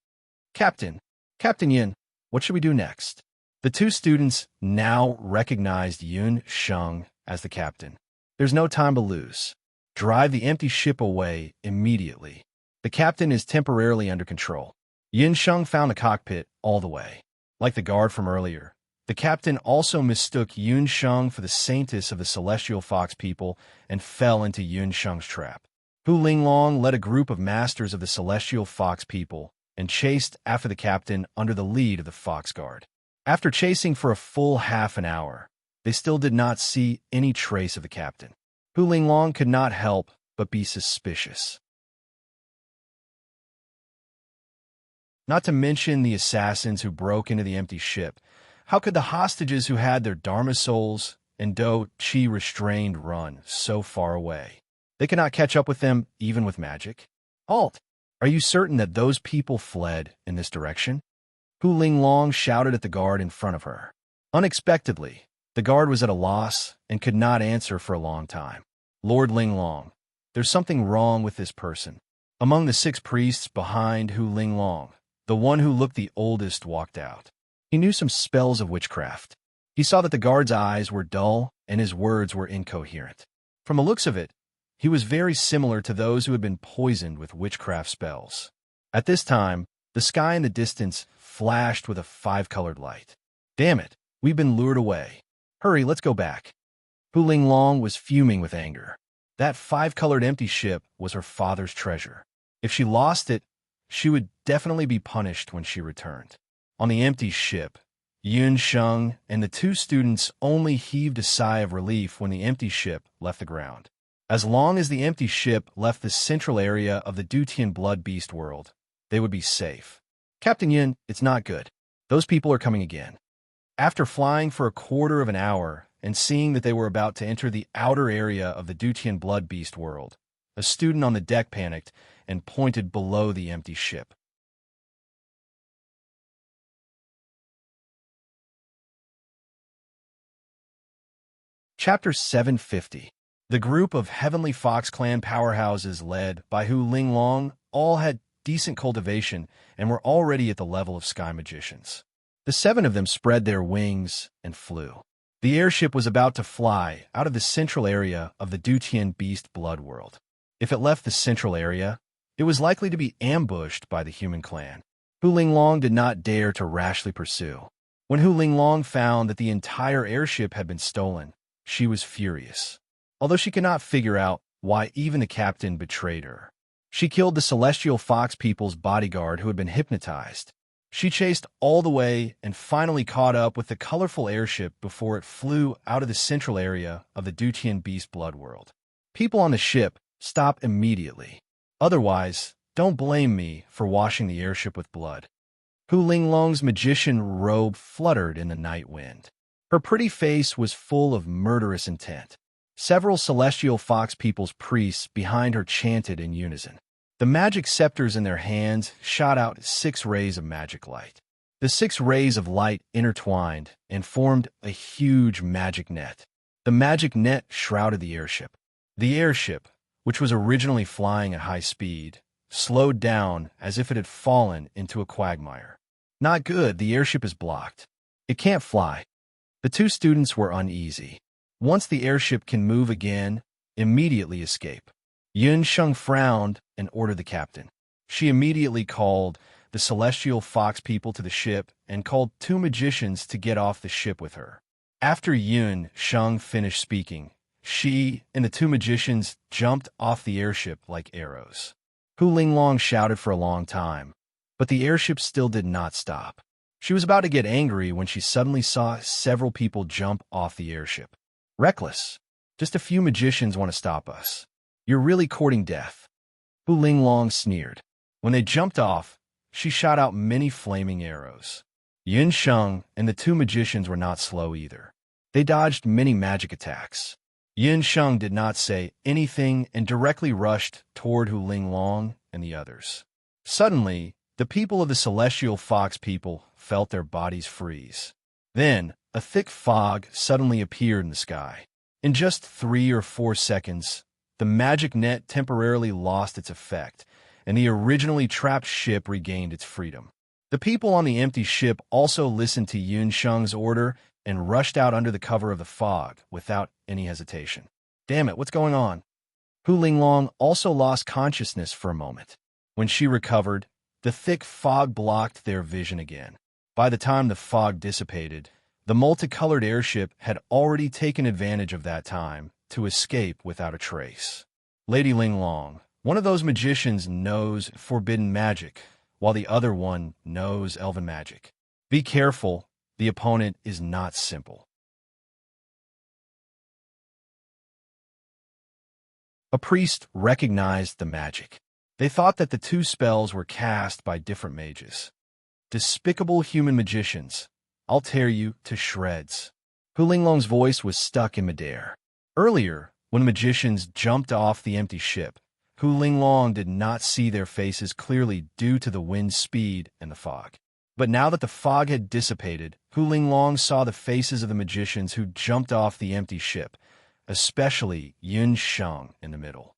Captain Yin, what should we do next? The two students now recognized Yun Sheng as the captain. There's no time to lose. Drive the empty ship away immediately. The captain is temporarily under control. Yun Sheng found the cockpit all the way. Like the guard from earlier, the captain also mistook Yun Sheng for the saintess of the celestial fox people and fell into Yun Sheng's trap. Hu Linglong led a group of masters of the celestial fox people and chased after the captain under the lead of the fox guard. After chasing for a full half an hour, they still did not see any trace of the captain. Hu Linglong could not help but be suspicious. Not to mention the assassins who broke into the empty ship. How could the hostages who had their Dharma souls and Do Chi restrained run so far away? They could not catch up with them, even with magic. Halt! Are you certain that those people fled in this direction? Hu Linglong shouted at the guard in front of her. Unexpectedly, the guard was at a loss and could not answer for a long time. Lord Linglong, there's something wrong with this person. Among the 6 priests behind Hu Linglong, the one who looked the oldest walked out. He knew some spells of witchcraft. He saw that the guard's eyes were dull and his words were incoherent. From the looks of it, he was very similar to those who had been poisoned with witchcraft spells. At this time, the sky in the distance flashed with a 5-colored light. Damn it, we've been lured away. Hurry, let's go back. Hu Linglong was fuming with anger. That 5-colored empty ship was her father's treasure. If she lost it, she would definitely be punished when she returned. On the empty ship, Yun Sheng and the 2 students only heaved a sigh of relief when the empty ship left the ground. As long as the empty ship left the central area of the Dutian blood beast world, they would be safe. Captain Yin, it's not good. Those people are coming again. After flying for a quarter of an hour and seeing that they were about to enter the outer area of the Dutian blood beast world, a student on the deck panicked and pointed below the empty ship. Chapter 750. The group of Heavenly Fox clan powerhouses led by Hu Linglong all had decent cultivation and were already at the level of sky magicians. The 7 of them spread their wings and flew. The airship was about to fly out of the central area of the Dutian beast blood world. If it left the central area, it was likely to be ambushed by the human clan. Hu Linglong did not dare to rashly pursue. When Hu Linglong found that the entire airship had been stolen, she was furious, although she could not figure out why even the captain betrayed her. She killed the Celestial Fox people's bodyguard who had been hypnotized. She chased all the way and finally caught up with the colorful airship before it flew out of the central area of the Dutian beast blood world. People on the ship, stop immediately. Otherwise, don't blame me for washing the airship with blood. Hu Linglong's magician robe fluttered in the night wind. Her pretty face was full of murderous intent. Several Celestial Fox people's priests behind her chanted in unison. The magic scepters in their hands shot out 6 rays of magic light. The 6 rays of light intertwined and formed a huge magic net. The magic net shrouded the airship. The airship, which was originally flying at high speed, slowed down as if it had fallen into a quagmire. Not good, the airship is blocked. It can't fly. The 2 students were uneasy. Once the airship can move again, immediately escape. Yun Sheng frowned and ordered the captain. She immediately called the Celestial Fox people to the ship and called 2 magicians to get off the ship with her. After Yun Sheng finished speaking, she and the 2 magicians jumped off the airship like arrows. Hu Linglong shouted for a long time, but the airship still did not stop. She was about to get angry when she suddenly saw several people jump off the airship. Reckless. Just a few magicians want to stop us. You're really courting death. Hu Linglong sneered. When they jumped off, she shot out many flaming arrows. Yun Sheng and the 2 magicians were not slow either. They dodged many magic attacks. Yun Sheng did not say anything and directly rushed toward Hu Linglong and the others. Suddenly, the people of the Celestial Fox people felt their bodies freeze. Then, a thick fog suddenly appeared in the sky. In just 3 or 4 seconds, the magic net temporarily lost its effect, and the originally trapped ship regained its freedom. The people on the empty ship also listened to Yun Sheng's order and rushed out under the cover of the fog without any hesitation. Damn it, what's going on? Hu Linglong also lost consciousness for a moment. When she recovered, the thick fog blocked their vision again. By the time the fog dissipated, the multicolored airship had already taken advantage of that time to escape without a trace. Lady Linglong, one of those magicians, knows forbidden magic, while the other one knows elven magic. Be careful, the opponent is not simple. A priest recognized the magic. They thought that the 2 spells were cast by different mages. Despicable human magicians, I'll tear you to shreds. Hu Linglong's voice was stuck in midair. Earlier, when magicians jumped off the empty ship, Hu Linglong did not see their faces clearly due to the wind's speed and the fog. But now that the fog had dissipated, Hu Linglong saw the faces of the magicians who jumped off the empty ship, especially Yun Sheng in the middle.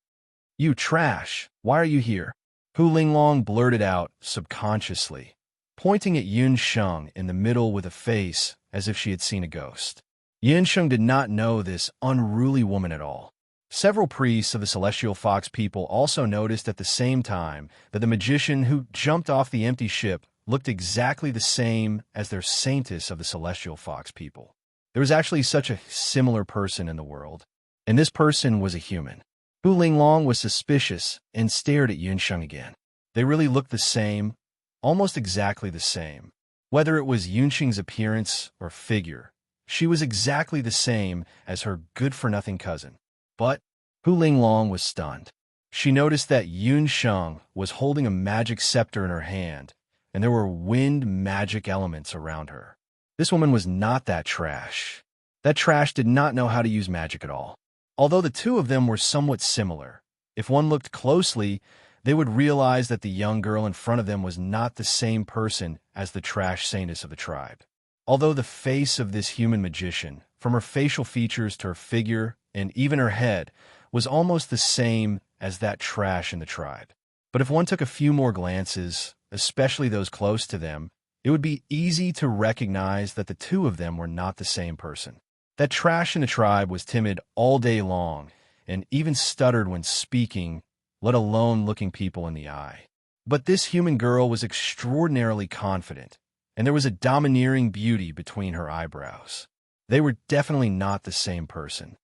You trash, why are you here? Hu Linglong blurted out subconsciously, pointing at Yun Sheng in the middle with a face as if she had seen a ghost. Yun Sheng did not know this unruly woman at all. Several priests of the Celestial Fox people also noticed at the same time that the magician who jumped off the empty ship looked exactly the same as their saintess of the Celestial Fox people. There was actually such a similar person in the world, and this person was a human. Hu Linglong was suspicious and stared at Yun Sheng again. They really looked the same, almost exactly the same. Whether it was Yun Sheng's appearance or figure, she was exactly the same as her good-for-nothing cousin. But Hu Linglong was stunned. She noticed that Yun Sheng was holding a magic scepter in her hand, and there were wind magic elements around her. This woman was not that trash. That trash did not know how to use magic at all. Although the two of them were somewhat similar, if one looked closely, they would realize that the young girl in front of them was not the same person as the trash saintess of the tribe. Although the face of this human magician, from her facial features to her figure and even her head, was almost the same as that trash in the tribe. But if one took a few more glances, especially those close to them, it would be easy to recognize that the two of them were not the same person. That trash in the tribe was timid all day long and even stuttered when speaking, let alone looking people in the eye. But this human girl was extraordinarily confident, and there was a domineering beauty between her eyebrows. They were definitely not the same person.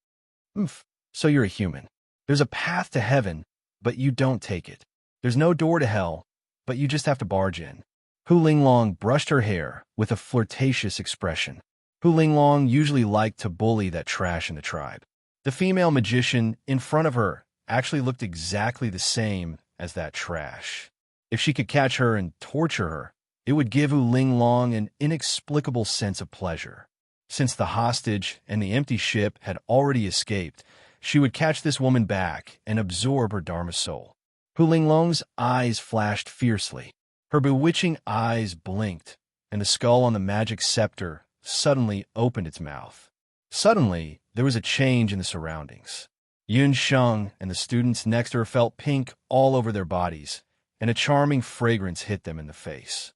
So you're a human. There's a path to heaven, but you don't take it. There's no door to hell, but you just have to barge in. Hu Linglong brushed her hair with a flirtatious expression. Hu Linglong usually liked to bully that trash in the tribe. The female magician in front of her actually looked exactly the same as that trash. If she could catch her and torture her, it would give Hu Linglong an inexplicable sense of pleasure. Since the hostage and the empty ship had already escaped, she would catch this woman back and absorb her Dharma soul. Hu Linglong's eyes flashed fiercely. Her bewitching eyes blinked, and the skull on the magic scepter suddenly opened its mouth. Suddenly, there was a change in the surroundings. Yun Sheng and the students next to her felt pink all over their bodies, and a charming fragrance hit them in the face.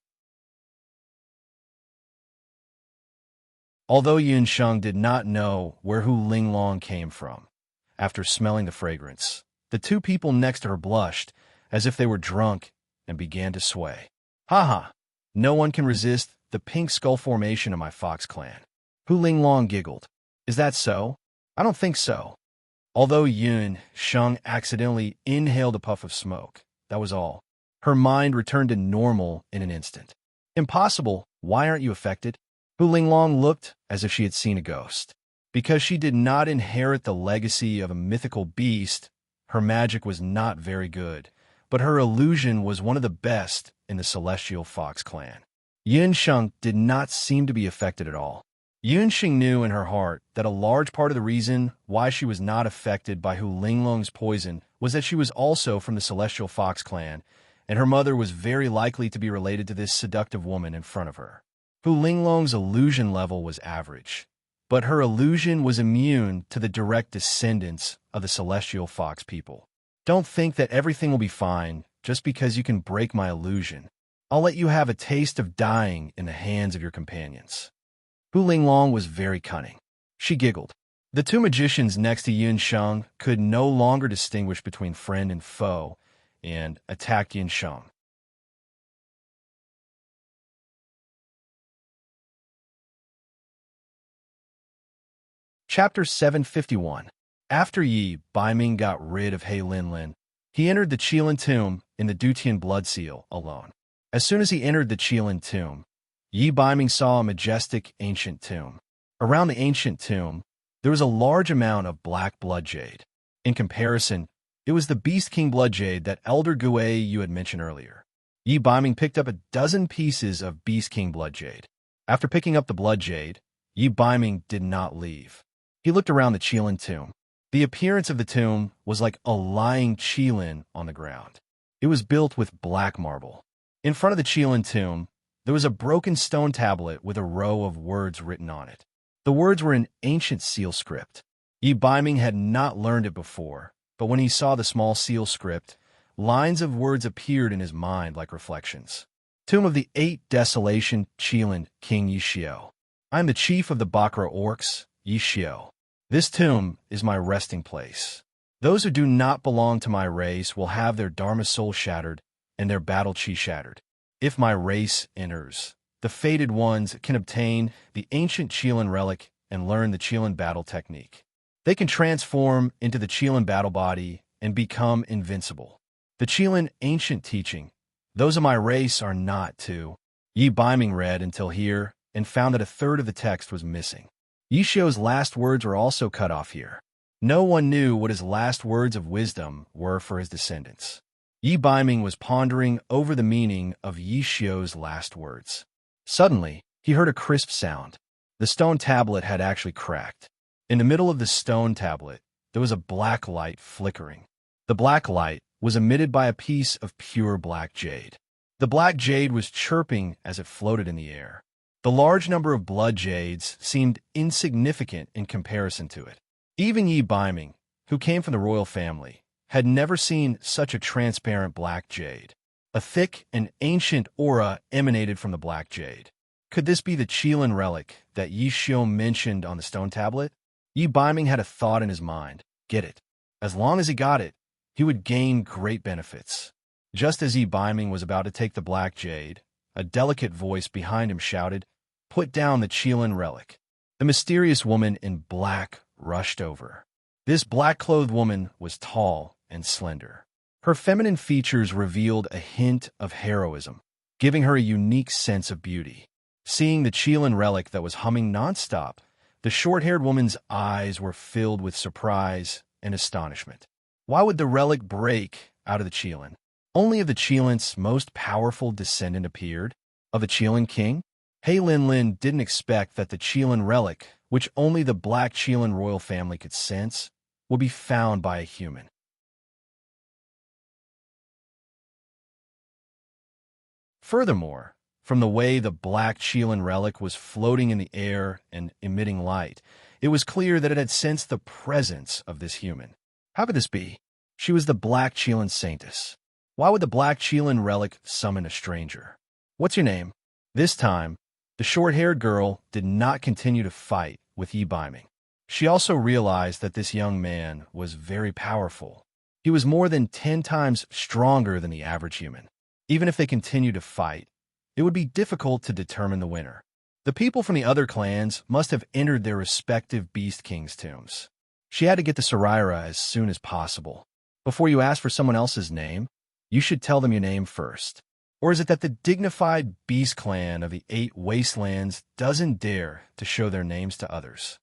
Although Yun Sheng did not know where Hu Linglong came from, after smelling the fragrance, the two people next to her blushed as if they were drunk and began to sway. Ha! No one can resist the pink skull formation of my fox clan. Hu Linglong giggled. Is that so? I don't think so. Although Yun Sheng accidentally inhaled a puff of smoke, that was all. Her mind returned to normal in an instant. Impossible. Why aren't you affected? Hu Linglong looked as if she had seen a ghost. Because she did not inherit the legacy of a mythical beast, her magic was not very good, but her illusion was one of the best in the Celestial Fox clan. Yun Sheng did not seem to be affected at all. Yun Sheng knew in her heart that a large part of the reason why she was not affected by Hu Linglong's poison was that she was also from the Celestial Fox clan, and her mother was very likely to be related to this seductive woman in front of her. Hu Linglong's illusion level was average, but her illusion was immune to the direct descendants of the Celestial Fox people. Don't think that everything will be fine just because you can break my illusion. I'll let you have a taste of dying in the hands of your companions. Hu Linglong was very cunning. She giggled. The two magicians next to Yun Sheng could no longer distinguish between friend and foe, and attacked Yun Sheng. Chapter 751. After Yi Baiming got rid of He Linlin, he entered the Qilin tomb in the Dutian blood seal alone. As soon as he entered the Qilin tomb, Yi Baiming saw a majestic ancient tomb. Around the ancient tomb, there was a large amount of black blood jade. In comparison, it was the Beast King blood jade that Elder Gui you had mentioned earlier. Yi Baiming picked up a dozen pieces of Beast King blood jade. After picking up the blood jade, Yi Baiming did not leave. He looked around the Qilin tomb. The appearance of the tomb was like a lying Qilin on the ground. It was built with black marble. In front of the Qilin tomb, there was a broken stone tablet with a row of words written on it. The words were in ancient seal script. Yi Baiming had not learned it before, but when he saw the small seal script, lines of words appeared in his mind like reflections. Tomb of the 8 Desolation Qilin King Yishio. I am the chief of the Bakra Orcs, Yishio. This tomb is my resting place. Those who do not belong to my race will have their Dharma soul shattered and their battle chi shattered. If my race enters, the fated ones can obtain the ancient Qilin relic and learn the Qilin battle technique. They can transform into the Qilin battle body and become invincible. The Qilin ancient teaching, those of my race are not to. Yi Baiming read until here and found that a third of the text was missing. Yishio's last words were also cut off here. No one knew what his last words of wisdom were for his descendants. Yi Baiming was pondering over the meaning of Yishio's last words. Suddenly, he heard a crisp sound. The stone tablet had actually cracked. In the middle of the stone tablet, there was a black light flickering. The black light was emitted by a piece of pure black jade. The black jade was chirping as it floated in the air. The large number of blood jades seemed insignificant in comparison to it. Even Yi Baiming, who came from the royal family, had never seen such a transparent black jade. A thick and ancient aura emanated from the black jade. Could this be the Qilin relic that Yi Xiu mentioned on the stone tablet? Yi Baiming had a thought in his mind. Get it. As long as he got it, he would gain great benefits. Just as Yi Baiming was about to take the black jade, a delicate voice behind him shouted, "Put down the Qilin relic." The mysterious woman in black rushed over. This black-clothed woman was tall and slender. Her feminine features revealed a hint of heroism, giving her a unique sense of beauty. Seeing the Qilin relic that was humming nonstop, the short-haired woman's eyes were filled with surprise and astonishment. Why would the relic break out of the Qilin? Only if the Qilin's most powerful descendant appeared, of a Qilin king? He Lin didn't expect that the Qilin relic, which only the black Qilin royal family could sense, would be found by a human. Furthermore, from the way the black Qilin relic was floating in the air and emitting light, it was clear that it had sensed the presence of this human. How could this be? She was the black Qilin saintess. Why would the black Qilin relic summon a stranger? What's your name? This time, the short-haired girl did not continue to fight with Yi Baiming. She also realized that this young man was very powerful. He was more than 10 times stronger than the average human. Even if they continued to fight, it would be difficult to determine the winner. The people from the other clans must have entered their respective Beast King's tombs. She had to get to Saraira as soon as possible. Before you ask for someone else's name, you should tell them your name first. Or is it that the dignified Beast Clan of the 8 Wastelands doesn't dare to show their names to others?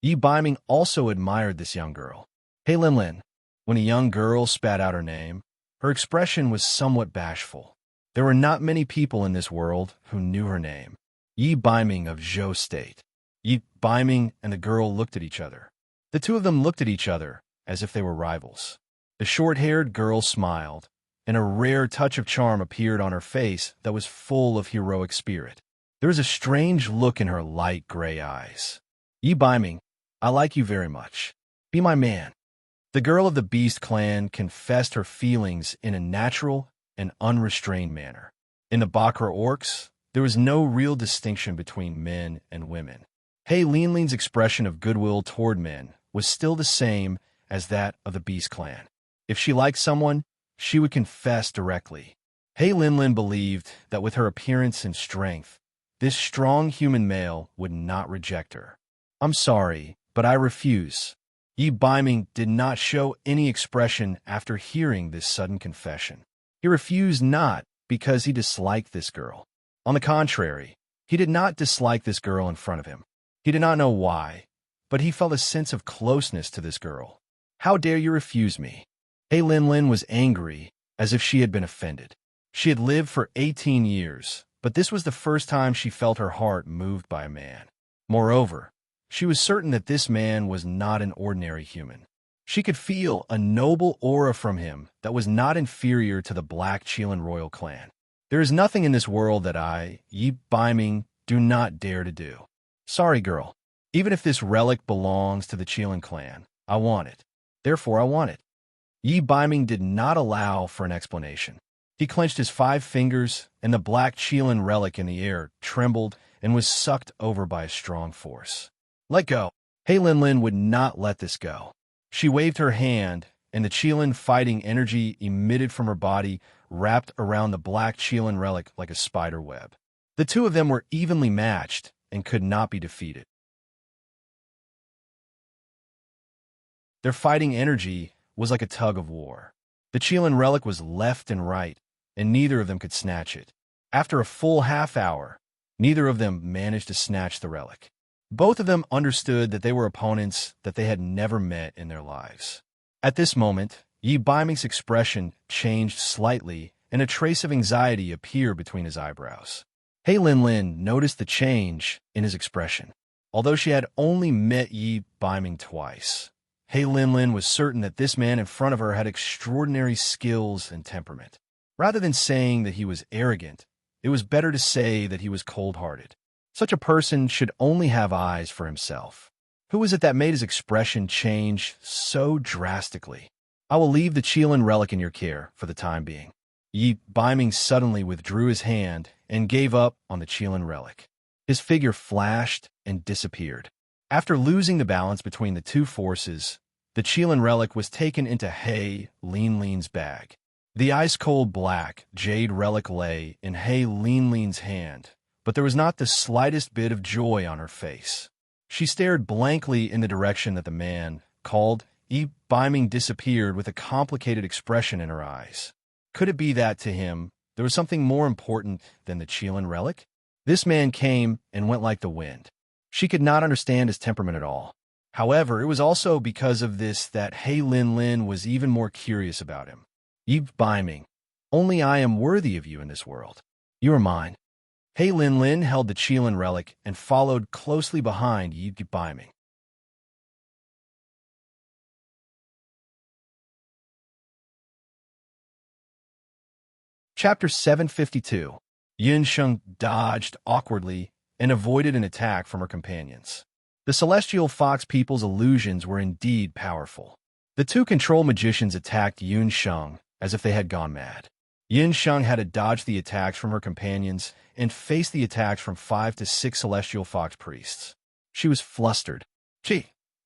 Yi Baiming also admired this young girl. Hey Lin, when a young girl spat out her name, her expression was somewhat bashful. There were not many people in this world who knew her name. Yi Baiming of Zhou State. Yi Baiming and the girl looked at each other. The two of them looked at each other as if they were rivals. The short-haired girl smiled, and a rare touch of charm appeared on her face that was full of heroic spirit. There was a strange look in her light gray eyes. Yi Baiming, I like you very much. Be my man. The girl of the Beast Clan confessed her feelings in a natural and unrestrained manner. In the Bakra orcs, there was no real distinction between men and women. He Lin's expression of goodwill toward men was still the same as that of the Beast Clan. If she liked someone, she would confess directly. He Lin believed that with her appearance and strength, this strong human male would not reject her. I'm sorry, but I refuse. Yi Baiming did not show any expression after hearing this sudden confession. He refused not because he disliked this girl. On the contrary, he did not dislike this girl in front of him. He did not know why, but he felt a sense of closeness to this girl. How dare you refuse me? He Lin was angry, as if she had been offended. She had lived for 18 years, but this was the first time she felt her heart moved by a man. Moreover, she was certain that this man was not an ordinary human. She could feel a noble aura from him that was not inferior to the Black Qilin royal clan. There is nothing in this world that I, Yi Baiming, do not dare to do. Sorry, girl. Even if this relic belongs to the Qilin clan, I want it. Therefore, I want it. Yi Baiming did not allow for an explanation. He clenched his 5 fingers, and the black Qilin relic in the air trembled and was sucked over by a strong force. Let go. He Lin would not let this go. She waved her hand, and the Qilin fighting energy emitted from her body wrapped around the black Qilin relic like a spider web. The two of them were evenly matched and could not be defeated. Their fighting energy was like a tug of war. The Qilin relic was left and right, and neither of them could snatch it. After a full half hour, neither of them managed to snatch the relic. Both of them understood that they were opponents that they had never met in their lives. At this moment, Yi Baiming's expression changed slightly, and a trace of anxiety appeared between his eyebrows. He Linlin noticed the change in his expression. Although she had only met Yi Biming twice, He Linlin was certain that this man in front of her had extraordinary skills and temperament. Rather than saying that he was arrogant, it was better to say that he was cold-hearted. Such a person should only have eyes for himself. Who was it that made his expression change so drastically? I will leave the Qilin relic in your care for the time being. Yi Biming suddenly withdrew his hand and gave up on the Qilin relic. His figure flashed and disappeared. After losing the balance between the two forces, the Qilin relic was taken into He Linlin's bag. The ice-cold black jade relic lay in He Linlin's hand, but there was not the slightest bit of joy on her face. She stared blankly in the direction that the man called. Yi Biming disappeared with a complicated expression in her eyes. Could it be that, to him, there was something more important than the Qilin relic? This man came and went like the wind. She could not understand his temperament at all. However, it was also because of this that He Linlin was even more curious about him. Yi Biming, only I am worthy of you in this world. You are mine. He Linlin held the Qilin relic and followed closely behind Yi Biming. Chapter 752. Yunsheng dodged awkwardly and avoided an attack from her companions. The celestial fox people's illusions were indeed powerful. The two control magicians attacked Yunsheng as if they had gone mad. Yunsheng had to dodge the attacks from her companions and face the attacks from 5 to 6 celestial fox priests. She was flustered.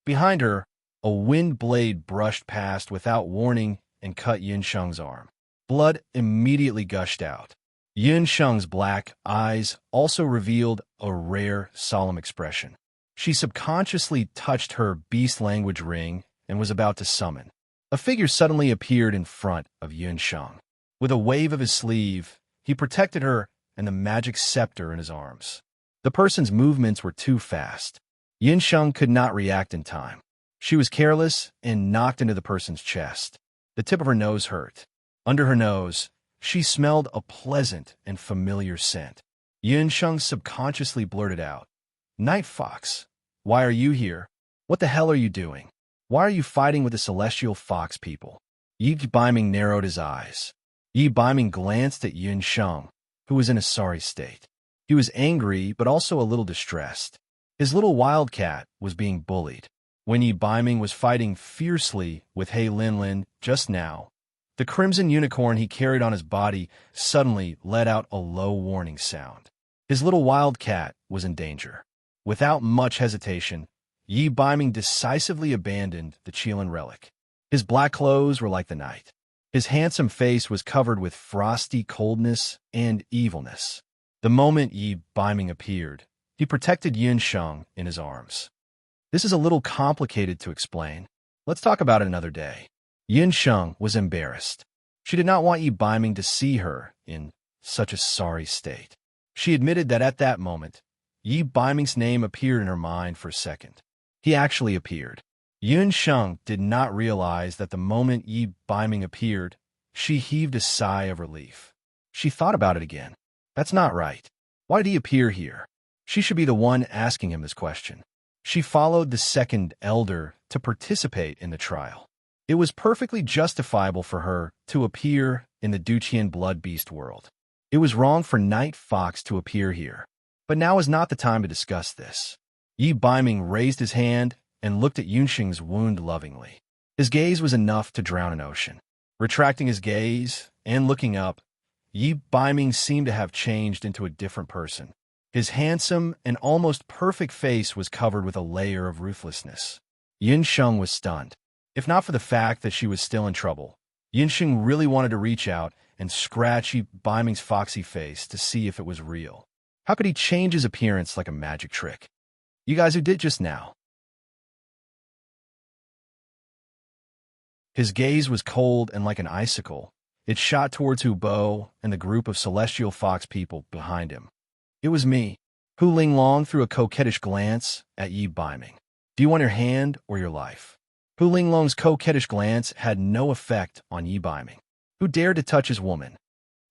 Behind her, a wind blade brushed past without warning and cut Yunsheng's arm. Blood immediately gushed out. Yunsheng's black eyes also revealed a rare, solemn expression. She subconsciously touched her beast language ring and was about to summon. A figure suddenly appeared in front of Yunsheng. With a wave of his sleeve, he protected her and the magic scepter in his arms. The person's movements were too fast. Yunsheng could not react in time. She was careless and knocked into the person's chest. The tip of her nose hurt. Under her nose, she smelled a pleasant and familiar scent. Yunsheng subconsciously blurted out, "Night Fox, why are you here? What the hell are you doing? Why are you fighting with the celestial fox people?" Yi Biming narrowed his eyes. Yi Biming glanced at Yunsheng, who was in a sorry state. He was angry, but also a little distressed. His little wildcat was being bullied. When Yi Biming was fighting fiercely with He Linlin just now, the crimson unicorn he carried on his body suddenly let out a low warning sound. His little wildcat was in danger. Without much hesitation, Yi Biming decisively abandoned the Qilin relic. His black clothes were like the night. His handsome face was covered with frosty coldness and evilness. The moment Yi Biming appeared, he protected Yunsheng in his arms. This is a little complicated to explain. Let's talk about it another day. Yunsheng was embarrassed. She did not want Yi Biming to see her in such a sorry state. She admitted that at that moment, Yi Biming's name appeared in her mind for a second. He actually appeared. Yunsheng did not realize that the moment Yi Biming appeared, she heaved a sigh of relief. She thought about it again. That's not right. Why did he appear here? She should be the one asking him this question. She followed the second elder to participate in the trial. It was perfectly justifiable for her to appear in the Duqian blood beast world. It was wrong for Night Fox to appear here. But now is not the time to discuss this. Yi Biming raised his hand and looked at Yunsheng's wound lovingly. His gaze was enough to drown an ocean. Retracting his gaze and looking up, Yi Biming seemed to have changed into a different person. His handsome and almost perfect face was covered with a layer of ruthlessness. Yunsheng was stunned. If not for the fact that she was still in trouble, Yunsheng really wanted to reach out and scratch Yi Biming's foxy face to see if it was real. How could he change his appearance like a magic trick? You guys who did just now. His gaze was cold and like an icicle. It shot towards Hubo and the group of celestial fox people behind him. It was me. Hu Linglong threw a coquettish glance at Yi Biming. Do you want your hand or your life? Hu Linglong's coquettish glance had no effect on Yi Biming. Who dared to touch his woman?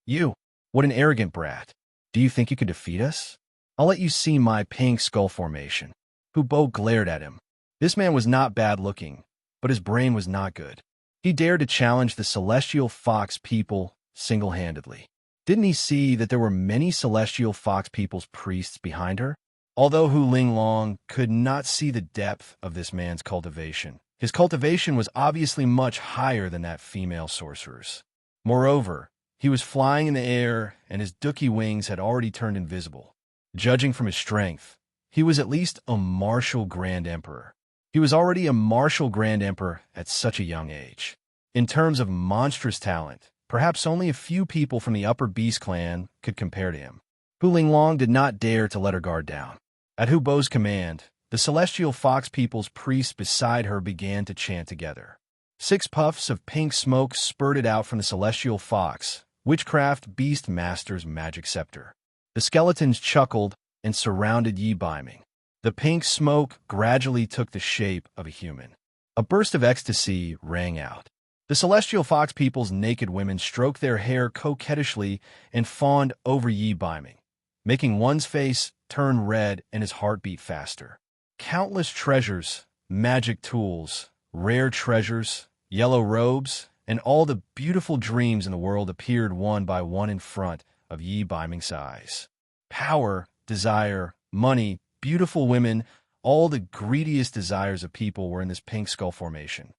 You. What an arrogant brat. Do you think you could defeat us? I'll let you see my pink skull formation. Hu Bo glared at him. This man was not bad-looking, but his brain was not good. He dared to challenge the Celestial Fox people single-handedly. Didn't he see that there were many Celestial Fox people's priests behind her? Although Hu Linglong could not see the depth of this man's cultivation, his cultivation was obviously much higher than that female sorcerer's. Moreover, he was flying in the air, and his dookie wings had already turned invisible. Judging from his strength, he was at least a martial Grand Emperor. He was already a martial Grand Emperor at such a young age. In terms of monstrous talent, perhaps only a few people from the Upper Beast clan could compare to him. Hu Linglong did not dare to let her guard down. At Hu Bo's command, the Celestial Fox people's priests beside her began to chant together. 6 puffs of pink smoke spurted out from the Celestial Fox, Witchcraft Beast Master's magic scepter. The skeletons chuckled and surrounded Yi Baiming. The pink smoke gradually took the shape of a human. A burst of ecstasy rang out. The Celestial Fox people's naked women stroked their hair coquettishly and fawned over Yi Baiming, making one's face turn red and his heart beat faster. Countless treasures, magic tools, rare treasures, yellow robes, and all the beautiful dreams in the world appeared one by one in front of Yi Baiming's eyes. Power, desire, money, beautiful women, all the greediest desires of people were in this pink skull formation.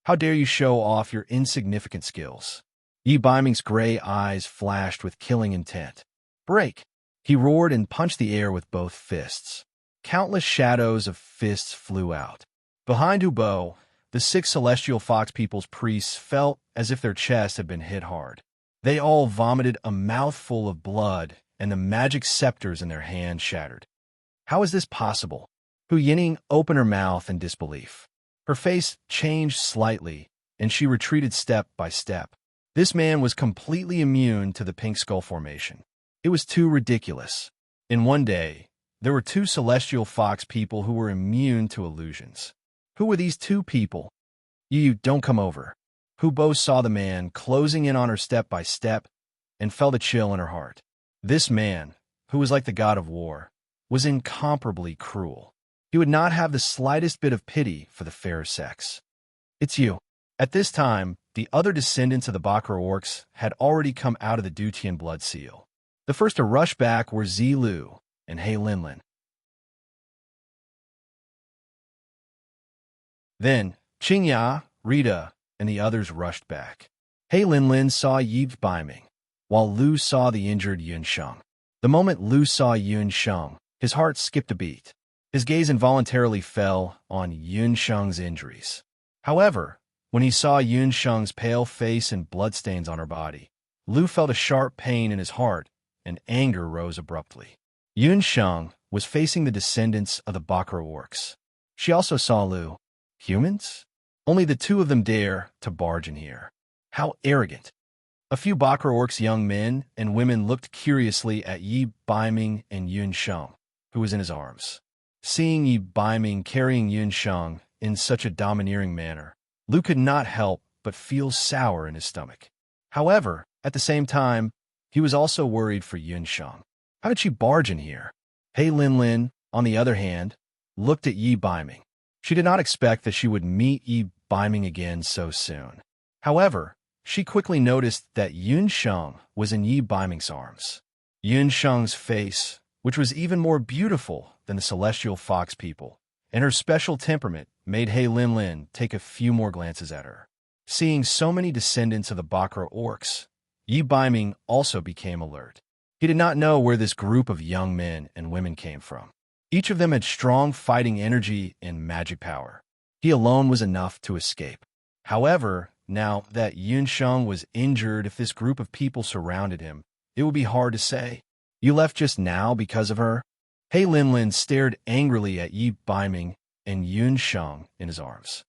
How dare you show off your insignificant skills? Yi Baiming's gray eyes flashed with killing intent. Break! He roared and punched the air with both fists. Countless shadows of fists flew out. Behind Hu Bo, the 6 Celestial Fox people's priests felt as if their chests had been hit hard. They all vomited a mouthful of blood, and the magic scepters in their hands shattered. How is this possible? Hu Yining opened her mouth in disbelief. Her face changed slightly, and she retreated step by step. This man was completely immune to the pink skull formation. It was too ridiculous. In one day, there were 2 Celestial Fox people who were immune to illusions. Who were these 2 people? You don't come over. Hu Bo saw the man closing in on her step by step and felt a chill in her heart. This man, who was like the god of war, was incomparably cruel. He would not have the slightest bit of pity for the fair sex. It's you. At this time, the other descendants of the Bakra orcs had already come out of the Dutian blood seal. The first to rush back were Zi Lu and He Linlin. Then, Qingya, Rita, and the others rushed back. He Linlin saw Yi Baiming, while Lu saw the injured Yun Sheng. The moment Lu saw Yun Sheng, his heart skipped a beat. His gaze involuntarily fell on Yun Sheng's injuries. However, when he saw Yun Sheng's pale face and bloodstains on her body, Lu felt a sharp pain in his heart, and anger rose abruptly. Yun Sheng was facing the descendants of the Bakra orcs. She also saw Lu. Humans? Only the 2 of them dare to barge in here. How arrogant. A few Bakra orcs' young men and women looked curiously at Yi Baiming and Yun Sheng, who was in his arms. Seeing Yi Baiming carrying Yun Sheng in such a domineering manner, Lu could not help but feel sour in his stomach. However, at the same time, he was also worried for Yun Sheng. How did she barge in here? He Linlin, on the other hand, looked at Yi Baiming. She did not expect that she would meet Yi Baiming again so soon. However, she quickly noticed that Yun Sheng was in Yi Baiming's arms. Yun Sheng's face, which was even more beautiful than the Celestial Fox people, and her special temperament made He Linlin take a few more glances at her. Seeing so many descendants of the Bakra orcs, Yi Baiming also became alert. He did not know where this group of young men and women came from. Each of them had strong fighting energy and magic power. He alone was enough to escape. However, now that Yun Sheng was injured, if this group of people surrounded him, it would be hard to say. You left just now because of her? He Linlin stared angrily at Yi Baiming and Yun Sheng in his arms.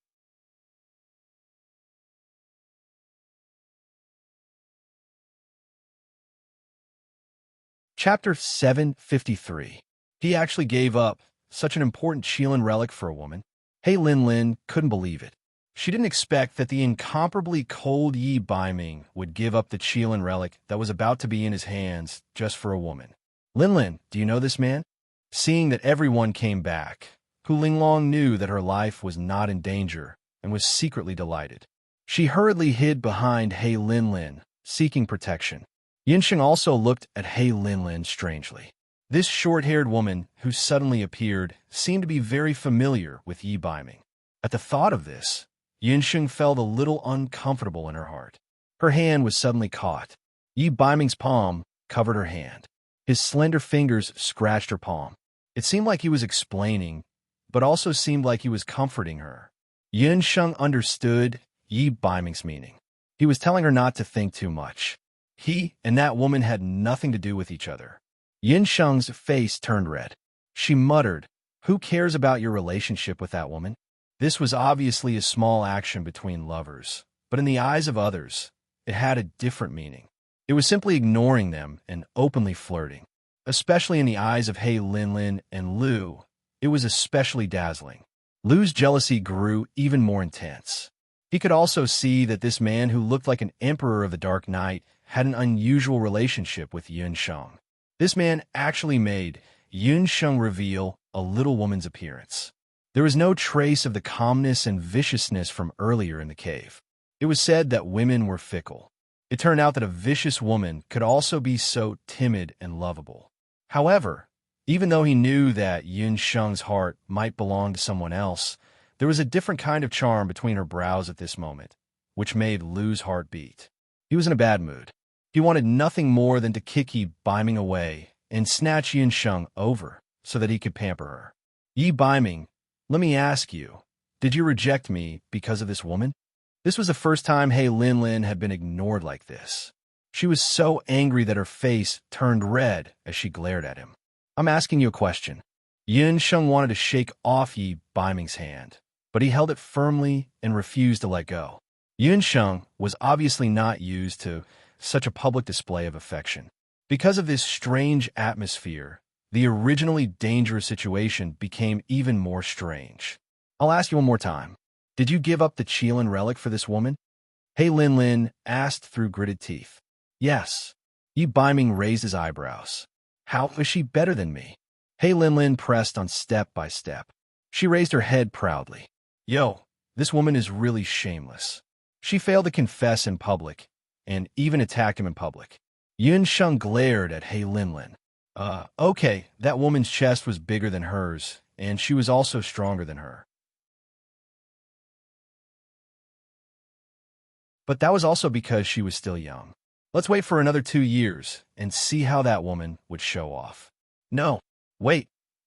Chapter 753. He actually gave up such an important Qilin relic for a woman. He Linlin couldn't believe it. She didn't expect that the incomparably cold Yi Baiming would give up the Qilin relic that was about to be in his hands just for a woman. Linlin, do you know this man? Seeing that everyone came back, Hu Linglong knew that her life was not in danger and was secretly delighted. She hurriedly hid behind He Linlin, seeking protection. Yinsheng also looked at He Linlin strangely. This short-haired woman who suddenly appeared seemed to be very familiar with Yi Baiming. At the thought of this, Yinsheng felt a little uncomfortable in her heart. Her hand was suddenly caught. Yi Baiming's palm covered her hand. His slender fingers scratched her palm. It seemed like he was explaining, but also seemed like he was comforting her. Yinsheng understood Yi Baiming's meaning. He was telling her not to think too much. He and that woman had nothing to do with each other. Yinsheng's face turned red. She muttered, "Who cares about your relationship with that woman?" This was obviously a small action between lovers, but in the eyes of others, it had a different meaning. It was simply ignoring them and openly flirting. Especially in the eyes of He Linlin and Lu, it was especially dazzling. Lu's jealousy grew even more intense. He could also see that this man who looked like an emperor of the Dark Night had an unusual relationship with Yunsheng. This man actually made Yunsheng reveal a little woman's appearance. There was no trace of the calmness and viciousness from earlier in the cave. It was said that women were fickle. It turned out that a vicious woman could also be so timid and lovable. However, even though he knew that Yunsheng's heart might belong to someone else, there was a different kind of charm between her brows at this moment, which made Lu's heart beat. He was in a bad mood. He wanted nothing more than to kick Yi Baiming away and snatch Yunsheng over so that he could pamper her. Yi Baiming, let me ask you, did you reject me because of this woman? This was the first time He Linlin had been ignored like this. She was so angry that her face turned red as she glared at him. I'm asking you a question. Yunsheng wanted to shake off Yi Baiming's hand, but he held it firmly and refused to let go. Yunsheng was obviously not used to such a public display of affection. Because of this strange atmosphere, the originally dangerous situation became even more strange. I'll ask you one more time. Did you give up the Qilin relic for this woman? He Linlin asked through gritted teeth. Yes. Yi Baiming raised his eyebrows. How is she better than me? He Linlin pressed on step by step. She raised her head proudly. Yo, this woman is really shameless. She failed to confess in public, and even attacked him in public. Yunsheng glared at He Linlin. Okay, that woman's chest was bigger than hers, and she was also stronger than her. But that was also because she was still young. Let's wait for another 2 years and see how that woman would show off. No, wait.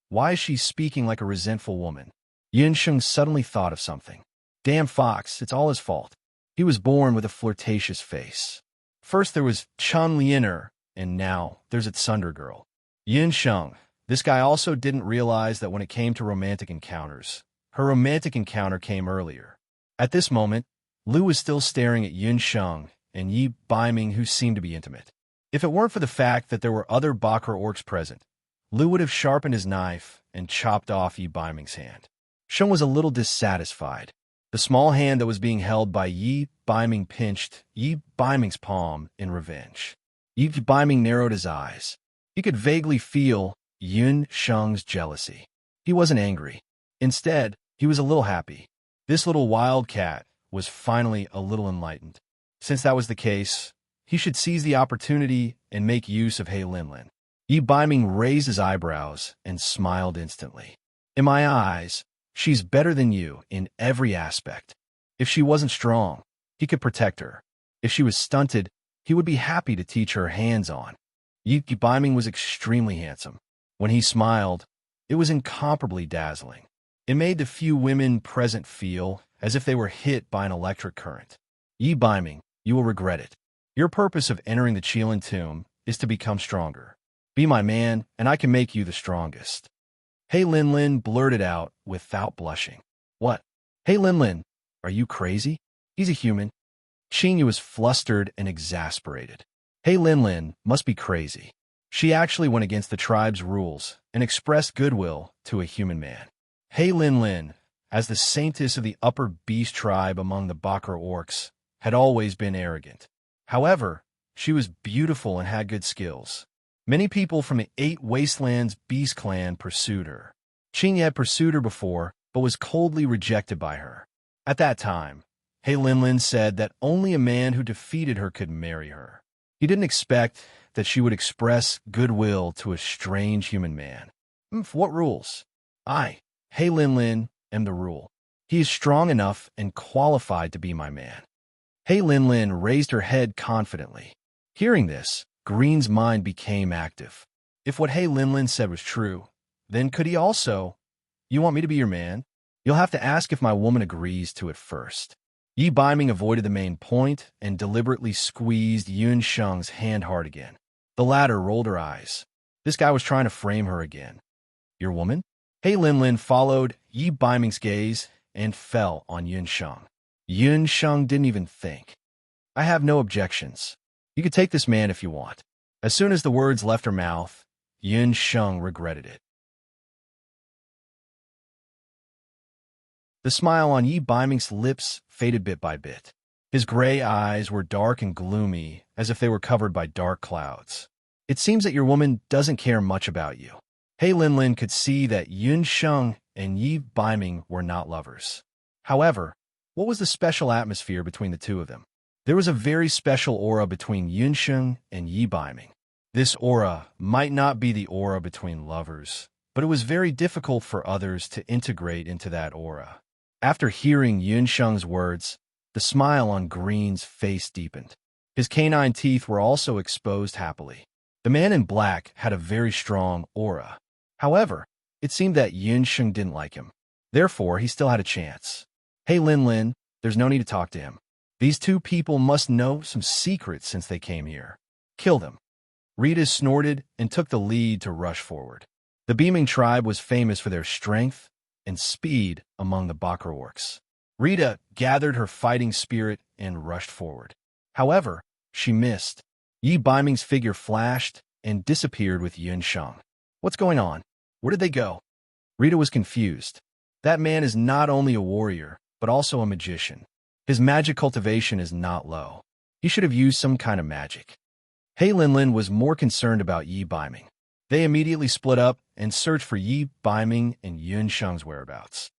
Why is she speaking like a resentful woman? Yunsheng suddenly thought of something. Damn fox, it's all his fault. He was born with a flirtatious face. First there was Chun Lianer, and now there's a Thunder Girl. Yunsheng, this guy also didn't realize that when it came to romantic encounters, her romantic encounter came earlier. At this moment, Lu was still staring at Yunsheng and Yi Baiming, who seemed to be intimate. If it weren't for the fact that there were other Bakr orcs present, Lu would have sharpened his knife and chopped off Yi Baiming's hand. Sheng was a little dissatisfied. The small hand that was being held by Yi Baiming pinched Yi Baiming's palm in revenge. Yi Baiming narrowed his eyes. He could vaguely feel Yunsheng's jealousy. He wasn't angry. Instead, he was a little happy. This little wildcat was finally a little enlightened. Since that was the case, he should seize the opportunity and make use of He Linlin. Yi Baiming raised his eyebrows and smiled instantly. In my eyes, she's better than you in every aspect. If she wasn't strong, he could protect her. If she was stunted, he would be happy to teach her hands-on. Yi Baiming was extremely handsome. When he smiled, it was incomparably dazzling. It made the few women present feel as if they were hit by an electric current. Yi Baiming, you will regret it. Your purpose of entering the Qilin tomb is to become stronger. Be my man, and I can make you the strongest. He Linlin blurted out without blushing. What? He Linlin, are you crazy? He's a human. Qingyu was flustered and exasperated. He Linlin must be crazy. She actually went against the tribe's rules and expressed goodwill to a human man. He Linlin, as the saintess of the upper beast tribe among the Bakr orcs, had always been arrogant. However, she was beautiful and had good skills. Many people from the 8 Wastelands Beast Clan pursued her. Qing had pursued her before, but was coldly rejected by her. At that time, He Linlin said that only a man who defeated her could marry her. He didn't expect that she would express goodwill to a strange human man. For what rules? I, He Linlin, am the rule. He is strong enough and qualified to be my man. He Linlin raised her head confidently. Hearing this, Green's mind became active. If what He Linlin said was true, then could he also? You want me to be your man? You'll have to ask if my woman agrees to it first. Yi Baiming avoided the main point and deliberately squeezed Yun Sheng's hand hard again. The latter rolled her eyes. This guy was trying to frame her again. Your woman? He Linlin followed Yi Baiming's gaze and fell on Yun Sheng. Yun Sheng didn't even think. I have no objections. You could take this man if you want. As soon as the words left her mouth, Yun Sheng regretted it. The smile on Yi Baiming's lips faded bit by bit. His gray eyes were dark and gloomy, as if they were covered by dark clouds. It seems that your woman doesn't care much about you. He Linlin could see that Yun Sheng and Yi Baiming were not lovers. However, what was the special atmosphere between the two of them? There was a very special aura between Yun Sheng and Yi Baiming. This aura might not be the aura between lovers, but it was very difficult for others to integrate into that aura. After hearing Yun Sheng's words, the smile on Green's face deepened. His canine teeth were also exposed happily. The man in black had a very strong aura. However, it seemed that Yun Sheng didn't like him. Therefore, he still had a chance. Hey, Linlin, there's no need to talk to him. These two people must know some secrets since they came here. Kill them. Rita snorted and took the lead to rush forward. The Beaming tribe was famous for their strength and speed among the Bakra orcs. Rita gathered her fighting spirit and rushed forward. However, she missed. Yi Baiming's figure flashed and disappeared with Yun Sheng. What's going on? Where did they go? Rita was confused. That man is not only a warrior, but also a magician. His magic cultivation is not low. He should have used some kind of magic. He Linlin was more concerned about Yi Baiming. They immediately split up and searched for Yi Baiming and Yun Sheng's whereabouts.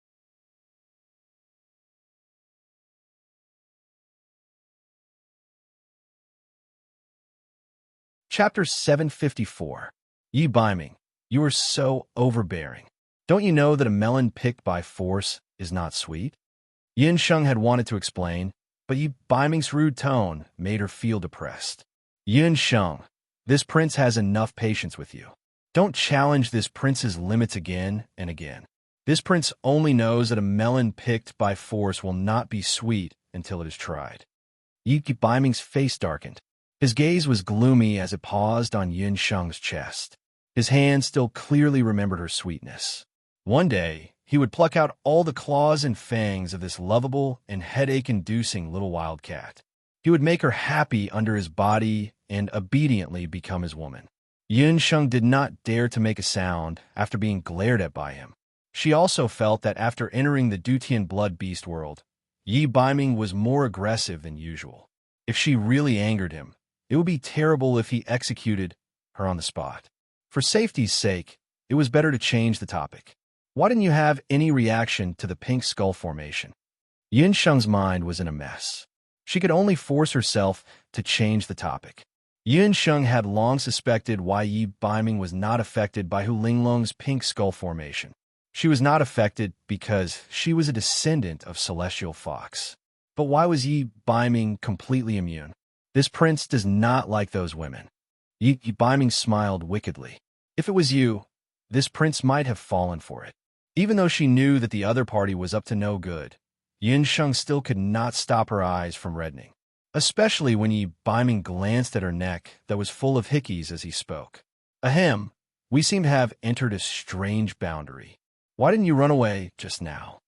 Chapter 754. Yi Baiming, you are so overbearing. Don't you know that a melon picked by force is not sweet? Yun Sheng had wanted to explain, but Yi Baiming's rude tone made her feel depressed. Yun Sheng, this prince has enough patience with you. Don't challenge this prince's limits again and again. This prince only knows that a melon picked by force will not be sweet until it is tried. Yi Baiming's face darkened. His gaze was gloomy as it paused on Yun Sheng's chest. His hand still clearly remembered her sweetness. One day, he would pluck out all the claws and fangs of this lovable and headache-inducing little wildcat. He would make her happy under his body and obediently become his woman. Yun Sheng did not dare to make a sound after being glared at by him. She also felt that after entering the Dutian blood beast world, Yi Baiming was more aggressive than usual. If she really angered him, it would be terrible if he executed her on the spot. For safety's sake, it was better to change the topic. Why didn't you have any reaction to the pink skull formation? Yun Sheng's mind was in a mess. She could only force herself to change the topic. Yun Sheng had long suspected why Yi Baiming was not affected by Hu Linglong's pink skull formation. She was not affected because she was a descendant of Celestial Fox. But why was Yi Baiming completely immune? This prince does not like those women. Yi Baiming smiled wickedly. If it was you, this prince might have fallen for it. Even though she knew that the other party was up to no good, Yun Sheng still could not stop her eyes from reddening, especially when Yi Baiming glanced at her neck that was full of hickeys as he spoke. Ahem, we seem to have entered a strange boundary. Why didn't you run away just now?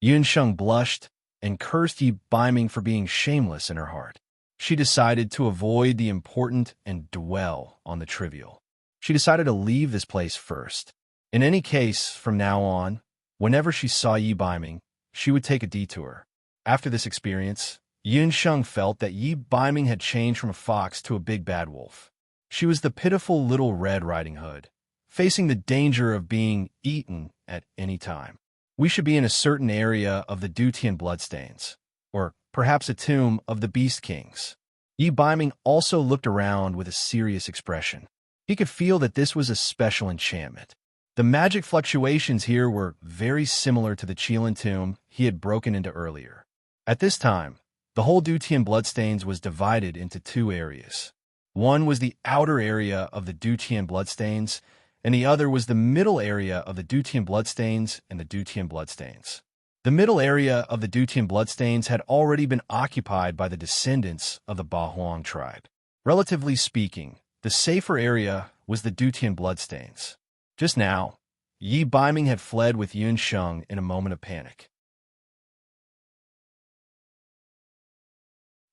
Yun Sheng blushed and cursed Yi Baiming for being shameless in her heart. She decided to avoid the important and dwell on the trivial. She decided to leave this place first. In any case, from now on, whenever she saw Yi Baiming, she would take a detour. After this experience, Yun Sheng felt that Yi Baiming had changed from a fox to a big bad wolf. She was the pitiful little Red Riding Hood, facing the danger of being eaten at any time. We should be in a certain area of the Dutian bloodstains, or perhaps a tomb of the Beast Kings. Yi Biming also looked around with a serious expression. He could feel that this was a special enchantment. The magic fluctuations here were very similar to the Qilin tomb he had broken into earlier. At this time, the whole Dutian bloodstains was divided into two areas. One was the outer area of the Dutian bloodstains, and the other was the middle area of the Dutian bloodstains and the Dutian bloodstains. The middle area of the Dutian bloodstains had already been occupied by the descendants of the Bahuang tribe. Relatively speaking, the safer area was the Dutian bloodstains. Just now, Yi Biming had fled with Yun Sheng in a moment of panic.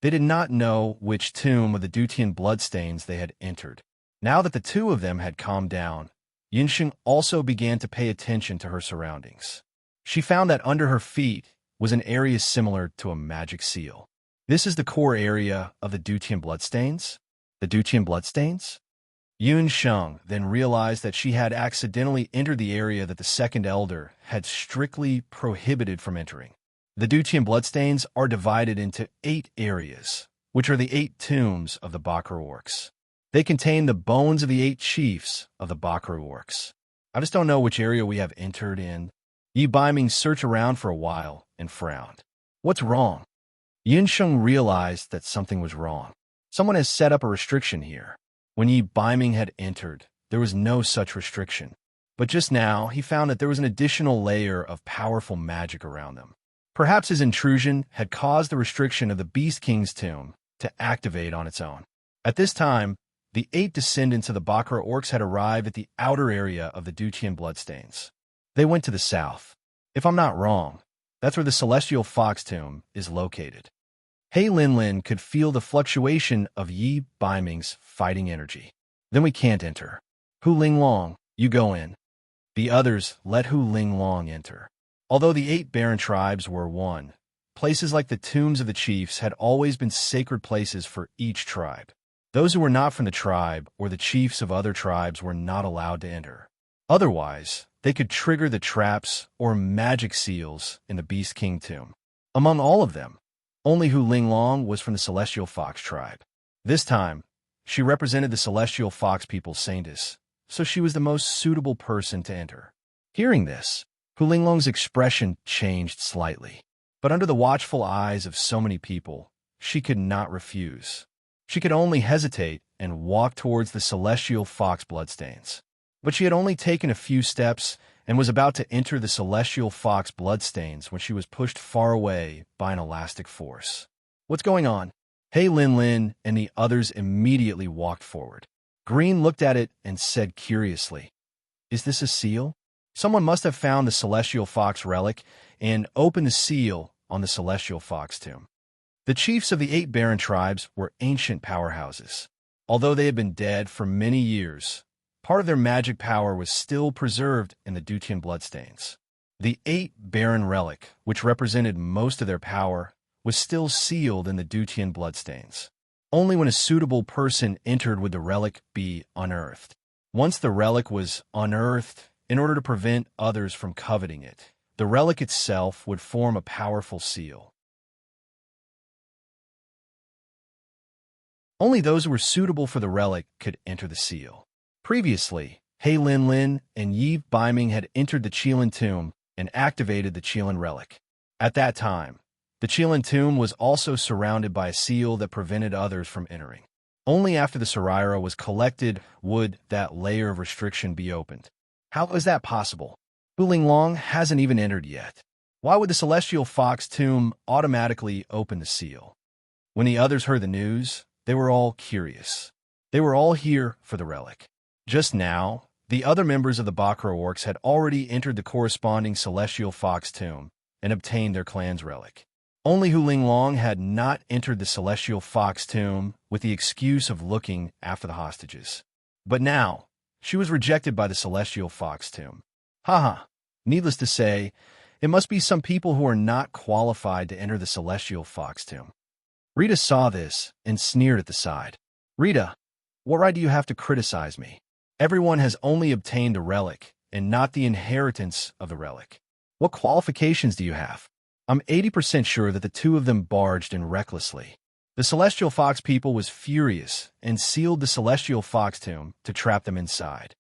They did not know which tomb of the Dutian bloodstains they had entered. Now that the two of them had calmed down, Yun Sheng also began to pay attention to her surroundings. She found that under her feet was an area similar to a magic seal. This is the core area of the Dutian bloodstains? The Dutian bloodstains? Yun Sheng then realized that she had accidentally entered the area that the second elder had strictly prohibited from entering. The Dutian bloodstains are divided into 8 areas, which are the 8 tombs of the Bakra orcs. They contain the bones of the 8 chiefs of the Bakra orcs. I just don't know which area we have entered in. Yi Biming searched around for a while and frowned. What's wrong? Yun Sheng realized that something was wrong. Someone has set up a restriction here. When Yi Biming had entered, there was no such restriction. But just now, he found that there was an additional layer of powerful magic around them. Perhaps his intrusion had caused the restriction of the Beast King's tomb to activate on its own. At this time, the 8 descendants of the Bakra orcs had arrived at the outer area of the Dutian bloodstains. They went to the south. If I'm not wrong, that's where the Celestial Fox tomb is located. Hei Linlin could feel the fluctuation of Yi Biming's fighting energy. Then we can't enter. Hu Linglong, you go in. The others let Hu Linglong enter. Although the 8 barren tribes were one, places like the tombs of the chiefs had always been sacred places for each tribe. Those who were not from the tribe or the chiefs of other tribes were not allowed to enter. Otherwise, they could trigger the traps or magic seals in the Beast King tomb. Among all of them, only Hu Linglong was from the Celestial Fox tribe. This time, she represented the Celestial Fox people's saintess, so she was the most suitable person to enter. Hearing this, Hu Linglong's expression changed slightly, but under the watchful eyes of so many people, she could not refuse. She could only hesitate and walk towards the Celestial Fox bloodstains. But she had only taken a few steps and was about to enter the Celestial Fox bloodstains when she was pushed far away by an elastic force. What's going on? Hei Linlin and the others immediately walked forward. Green looked at it and said curiously, "Is this a seal? Someone must have found the Celestial Fox relic and opened the seal on the Celestial Fox tomb." The chiefs of the 8 barren tribes were ancient powerhouses. Although they had been dead for many years, part of their magic power was still preserved in the Dutian bloodstains. The 8 barren relic, which represented most of their power, was still sealed in the Dutian bloodstains. Only when a suitable person entered would the relic be unearthed. Once the relic was unearthed, in order to prevent others from coveting it, the relic itself would form a powerful seal. Only those who were suitable for the relic could enter the seal. Previously, Hei Linlin and Yi Biming had entered the Qilin tomb and activated the Qilin relic. At that time, the Qilin tomb was also surrounded by a seal that prevented others from entering. Only after the Saraira was collected would that layer of restriction be opened. How is that possible? Hu Linglong hasn't even entered yet. Why would the Celestial Fox tomb automatically open the seal? When the others heard the news, they were all curious. They were all here for the relic. Just now, the other members of the Bakra orcs had already entered the corresponding Celestial Fox tomb and obtained their clan's relic. Only Hu Linglong had not entered the Celestial Fox tomb with the excuse of looking after the hostages. But now, she was rejected by the Celestial Fox tomb. Haha, needless to say, it must be some people who are not qualified to enter the Celestial Fox tomb. Rita saw this and sneered at the side. "Rita, What right do you have to criticize me? Everyone has only obtained a relic, and not the inheritance of the relic. What qualifications do you have? I'm 80% sure that the two of them barged in recklessly. The Celestial Fox people was furious and sealed the Celestial Fox tomb to trap them inside.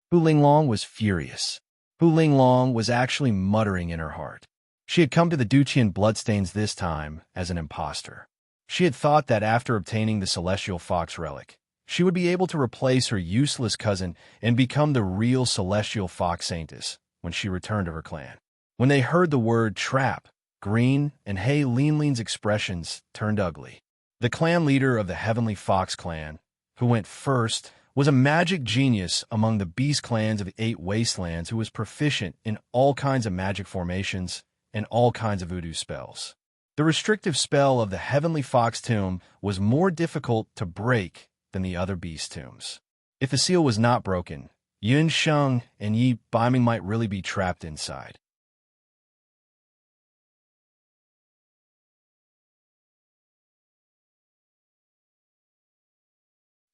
Hu Linglong was furious. Hu Linglong was actually muttering in her heart. She had come to the Duchian Bloodstains this time as an imposter. She had thought that after obtaining the Celestial Fox relic, she would be able to replace her useless cousin and become the real Celestial Fox Saintess when she returned to her clan. When they heard the word trap, Green and Hei Linling's expressions turned ugly. The clan leader of the Heavenly Fox clan, who went first, was a magic genius among the beast clans of the 8 Wastelands who was proficient in all kinds of magic formations and all kinds of voodoo spells. The restrictive spell of the Heavenly Fox tomb was more difficult to break than the other beast tombs. If the seal was not broken, Yun Sheng and Yi Baiming might really be trapped inside.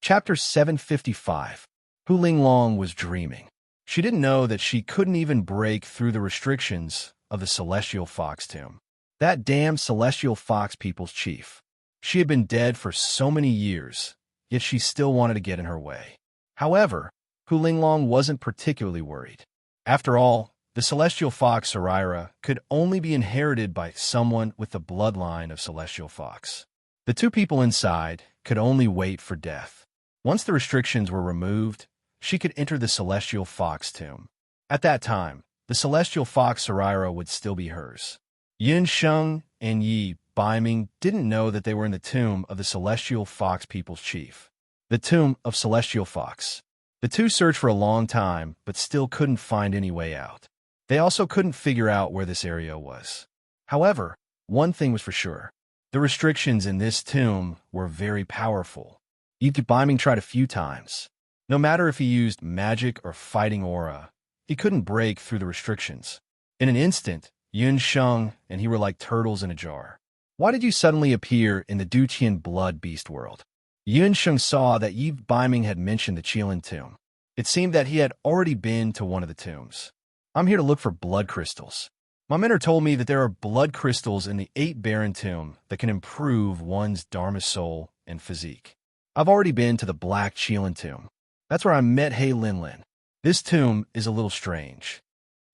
Chapter 755. Hu Linglong was dreaming. She didn't know that she couldn't even break through the restrictions of the Celestial Fox tomb. That damn Celestial Fox people's chief. She had been dead for so many years, yet she still wanted to get in her way. However, Hu Linglong wasn't particularly worried. After all, the Celestial Fox Saraira could only be inherited by someone with the bloodline of Celestial Fox. The two people inside could only wait for death. Once the restrictions were removed, she could enter the Celestial Fox tomb. At that time, the Celestial Fox Saraira would still be hers. Yin Sheng and Yi Baiming didn't know that they were in the tomb of the Celestial Fox people's chief. The tomb of Celestial Fox. The two searched for a long time, but still couldn't find any way out. They also couldn't figure out where this area was. However, one thing was for sure. The restrictions in this tomb were very powerful. Yi Baiming tried a few times. No matter if he used magic or fighting aura, he couldn't break through the restrictions. In an instant, Yun Sheng and he were like turtles in a jar. Why did you suddenly appear in the Duchian blood beast world? Yun Sheng saw that Yi Baiming had mentioned the Qilin tomb. It seemed that he had already been to one of the tombs. I'm here to look for blood crystals. My mentor told me that there are blood crystals in the 8 Baron tomb that can improve one's Dharma soul and physique. I've already been to the Black Qilin tomb. That's where I met Hei Linlin. This tomb is a little strange.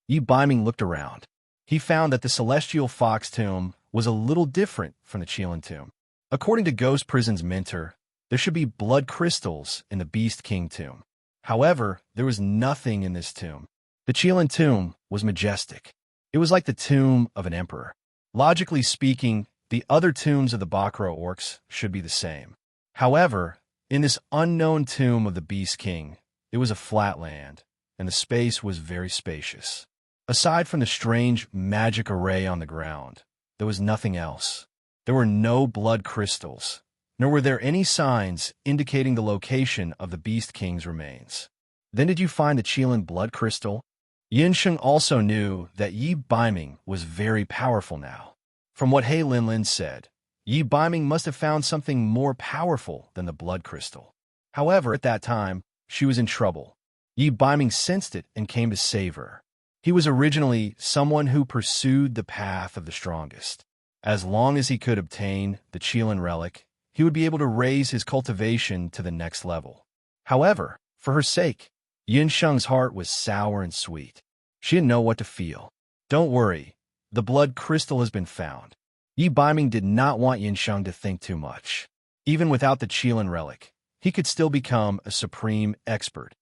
Yi Baiming looked around. He found that the Celestial Fox tomb was a little different from the Qilin tomb. According to Ghost Prison's mentor, there should be blood crystals in the Beast King tomb. However, there was nothing in this tomb. The Qilin tomb was majestic. It was like the tomb of an emperor. Logically speaking, the other tombs of the Bakra orcs should be the same. However, in this unknown tomb of the Beast King, it was a flat land, and the space was very spacious. Aside from the strange magic array on the ground, there was nothing else. There were no blood crystals, nor were there any signs indicating the location of the Beast King's remains. Then did you find the Qilin blood crystal? Yin Sheng also knew that Yi Baiming was very powerful now. From what Hei Linlin said, Yi Baiming must have found something more powerful than the blood crystal. However, at that time, she was in trouble. Yi Baiming sensed it and came to save her. He was originally someone who pursued the path of the strongest. As long as he could obtain the Qilin relic, he would be able to raise his cultivation to the next level. However, for her sake, Yin Sheng's heart was sour and sweet. She didn't know what to feel. Don't worry, the blood crystal has been found. Yi Baiming did not want Yin Sheng to think too much. Even without the Qilin relic, he could still become a supreme expert.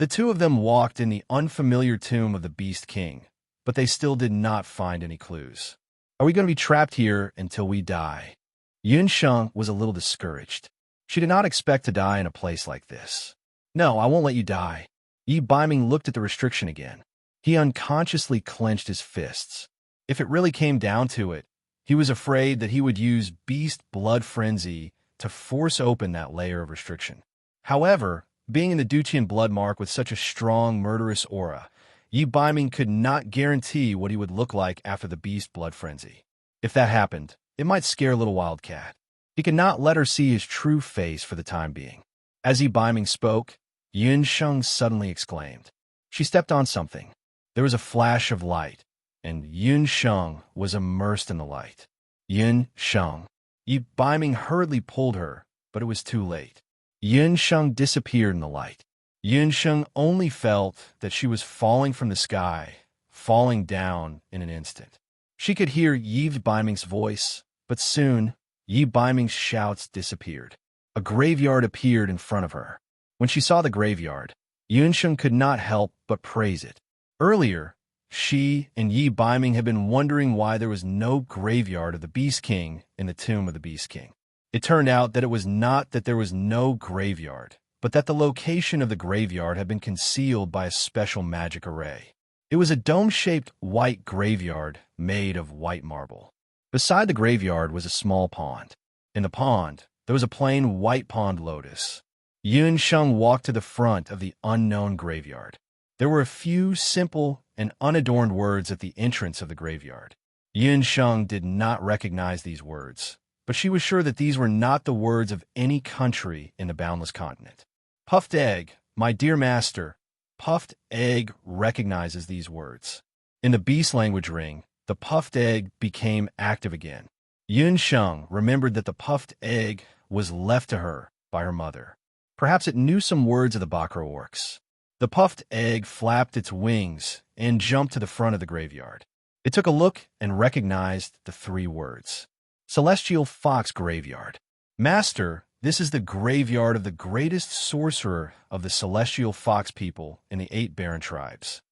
The two of them walked in the unfamiliar tomb of the Beast King, but they still did not find any clues. Are we going to be trapped here until we die? Yun Sheng was a little discouraged. She did not expect to die in a place like this. No, I won't let you die. Yi Baiming looked at the restriction again. He unconsciously clenched his fists. If it really came down to it, he was afraid that he would use Beast Blood Frenzy to force open that layer of restriction. However, being in the Duchian blood mark with such a strong, murderous aura, Yi Baiming could not guarantee what he would look like after the Beast Blood Frenzy. If that happened, it might scare little Wildcat. He could not let her see his true face for the time being. As Yi Biming spoke, Yun Sheng suddenly exclaimed. She stepped on something. There was a flash of light, and Yun Sheng was immersed in the light. Yun Sheng. Yi Biming hurriedly pulled her, but it was too late. Yun Sheng disappeared in the light. Yun Sheng only felt that she was falling from the sky, falling down in an instant. She could hear Yi Biming's voice, but soon Yi Biming's shouts disappeared. A graveyard appeared in front of her. When she saw the graveyard, Yun Sheng could not help but praise it. Earlier, she and Yi Biming had been wondering why there was no graveyard of the Beast King in the tomb of the Beast King. It turned out that it was not that there was no graveyard, but that the location of the graveyard had been concealed by a special magic array. It was a dome-shaped white graveyard made of white marble. Beside the graveyard was a small pond. In the pond, there was a plain white pond lotus. Yun Sheng walked to the front of the unknown graveyard. There were a few simple and unadorned words at the entrance of the graveyard. Yun Sheng did not recognize these words, but she was sure that these were not the words of any country in the Boundless Continent. Puffed Egg, my dear master. Puffed Egg recognizes these words. In the beast language ring, the puffed egg became active again. Yun Sheng remembered that the puffed egg was left to her by her mother. Perhaps it knew some words of the Bakra orcs. The puffed egg flapped its wings and jumped to the front of the graveyard. It took a look and recognized the 3 words. Celestial Fox Graveyard. Master, this is the graveyard of the greatest sorcerer of the Celestial Fox people in the 8 Barren tribes.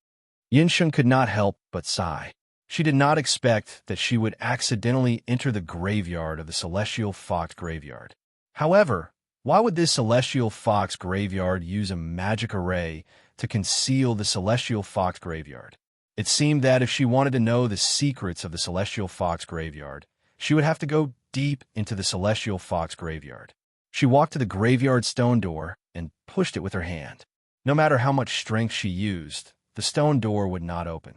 Yun Sheng could not help but sigh. She did not expect that she would accidentally enter the graveyard of the Celestial Fox Graveyard. However, why would this Celestial Fox Graveyard use a magic array to conceal the Celestial Fox Graveyard? It seemed that if she wanted to know the secrets of the Celestial Fox Graveyard, she would have to go deep into the Celestial Fox Graveyard. She walked to the graveyard stone door and pushed it with her hand. No matter how much strength she used, the stone door would not open.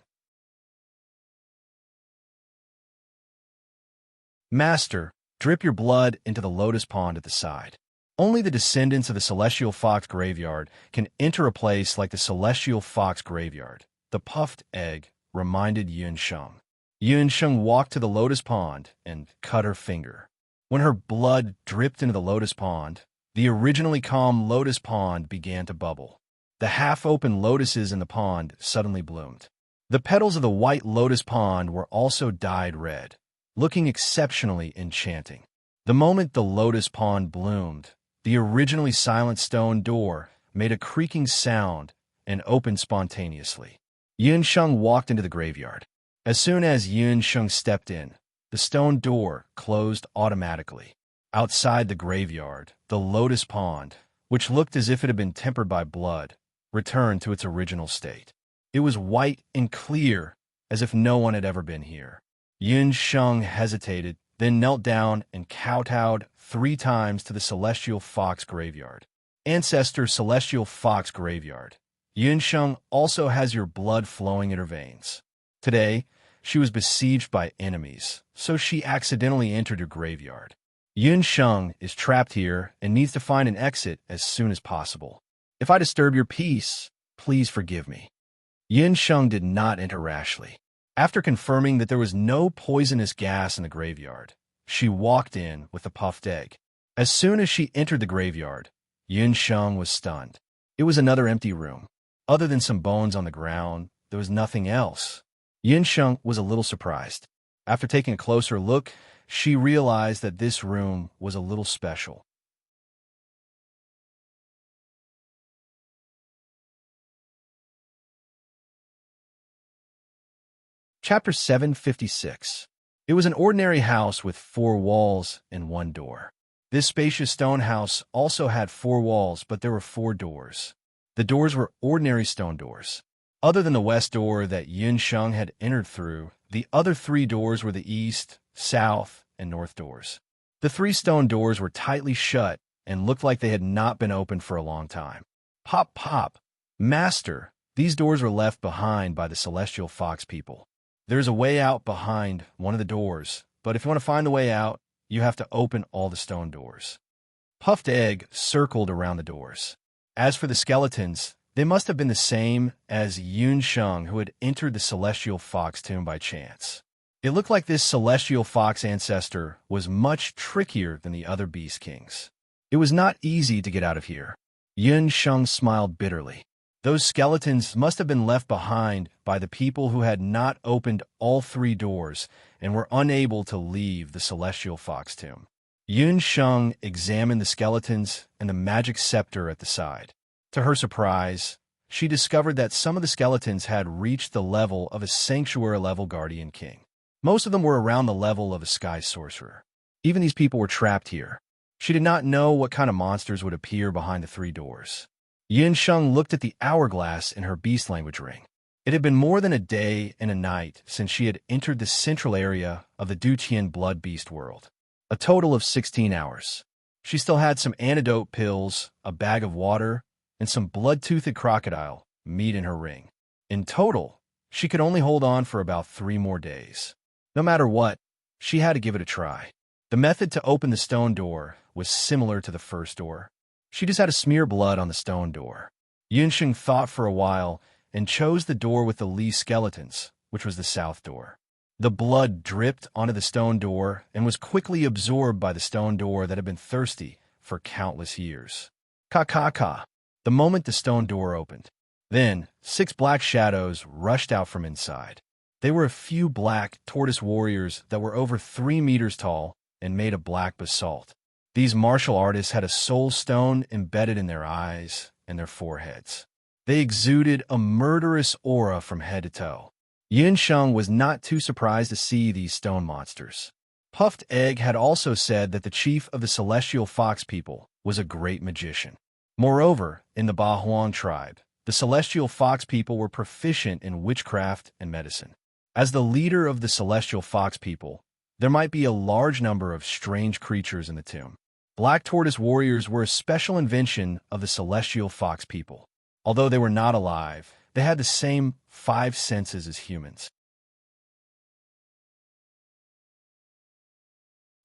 Master, drip your blood into the lotus pond at the side. Only the descendants of the Celestial Fox Graveyard can enter a place like the Celestial Fox Graveyard. The puffed egg reminded Yun Sheng. Yun Sheng walked to the lotus pond and cut her finger. When her blood dripped into the lotus pond, the originally calm lotus pond began to bubble. The half-open lotuses in the pond suddenly bloomed. The petals of the white lotus pond were also dyed red, looking exceptionally enchanting. The moment the lotus pond bloomed, the originally silent stone door made a creaking sound and opened spontaneously. Yun Sheng walked into the graveyard. As soon as Yun Sheng stepped in, the stone door closed automatically. Outside the graveyard, the lotus pond, which looked as if it had been tempered by blood, returned to its original state. It was white and clear, as if no one had ever been here. Yun Sheng hesitated, then knelt down and kowtowed 3 times to the Celestial Fox Graveyard. Ancestor Celestial Fox Graveyard. Yun Sheng also has your blood flowing in her veins. Today, she was besieged by enemies, so she accidentally entered your graveyard. Yun Sheng is trapped here and needs to find an exit as soon as possible. If I disturb your peace, please forgive me. Yun Sheng did not enter rashly. After confirming that there was no poisonous gas in the graveyard, she walked in with the puffed egg. As soon as she entered the graveyard, Yun Sheng was stunned. It was another empty room. Other than some bones on the ground, there was nothing else. Yun Sheng was a little surprised. After taking a closer look, she realized that this room was a little special. Chapter 756. It was an ordinary house with 4 walls and 1 door. This spacious stone house also had 4 walls, but there were 4 doors. The doors were ordinary stone doors. Other than the west door that Yun Sheng had entered through, the other 3 doors were the east, south, and north doors. The 3 stone doors were tightly shut and looked like they had not been opened for a long time. Pop, pop. Master, these doors were left behind by the Celestial Fox people. There's a way out behind one of the doors, but if you want to find the way out, you have to open all the stone doors. Puffed Egg circled around the doors. As for the skeletons, they must have been the same as Yun Sheng, who had entered the Celestial Fox tomb by chance. It looked like this Celestial Fox ancestor was much trickier than the other Beast Kings. It was not easy to get out of here. Yun Sheng smiled bitterly. Those skeletons must have been left behind by the people who had not opened all 3 doors and were unable to leave the Celestial Fox tomb. Yun Sheng examined the skeletons and the magic scepter at the side. To her surprise, she discovered that some of the skeletons had reached the level of a sanctuary-level guardian king. Most of them were around the level of a sky sorcerer. Even these people were trapped here. She did not know what kind of monsters would appear behind the 3 doors. Yun Sheng looked at the hourglass in her beast language ring. It had been more than a day and a night since she had entered the central area of the Duqian blood beast world. A total of 16 hours. She still had some antidote pills, a bag of water, and some blood-toothed crocodile meat in her ring. In total, she could only hold on for about 3 more days. No matter what, she had to give it a try. The method to open the stone door was similar to the first door. She just had to smear blood on the stone door. Yun Sheng thought for a while and chose the door with the least skeletons, which was the south door. The blood dripped onto the stone door and was quickly absorbed by the stone door that had been thirsty for countless years. Ka-ka-ka, the moment the stone door opened. Then, 6 black shadows rushed out from inside. They were a few black tortoise warriors that were over 3 meters tall and made of black basalt. These martial artists had a soul stone embedded in their eyes and their foreheads. They exuded a murderous aura from head to toe. Yun Sheng was not too surprised to see these stone monsters. Puffed Egg had also said that the chief of the Celestial Fox people was a great magician. Moreover, in the Ba Huang tribe, the Celestial Fox people were proficient in witchcraft and medicine. As the leader of the Celestial Fox people, there might be a large number of strange creatures in the tomb. Black tortoise warriors were a special invention of the Celestial Fox people. Although they were not alive, they had the same 5 senses as humans.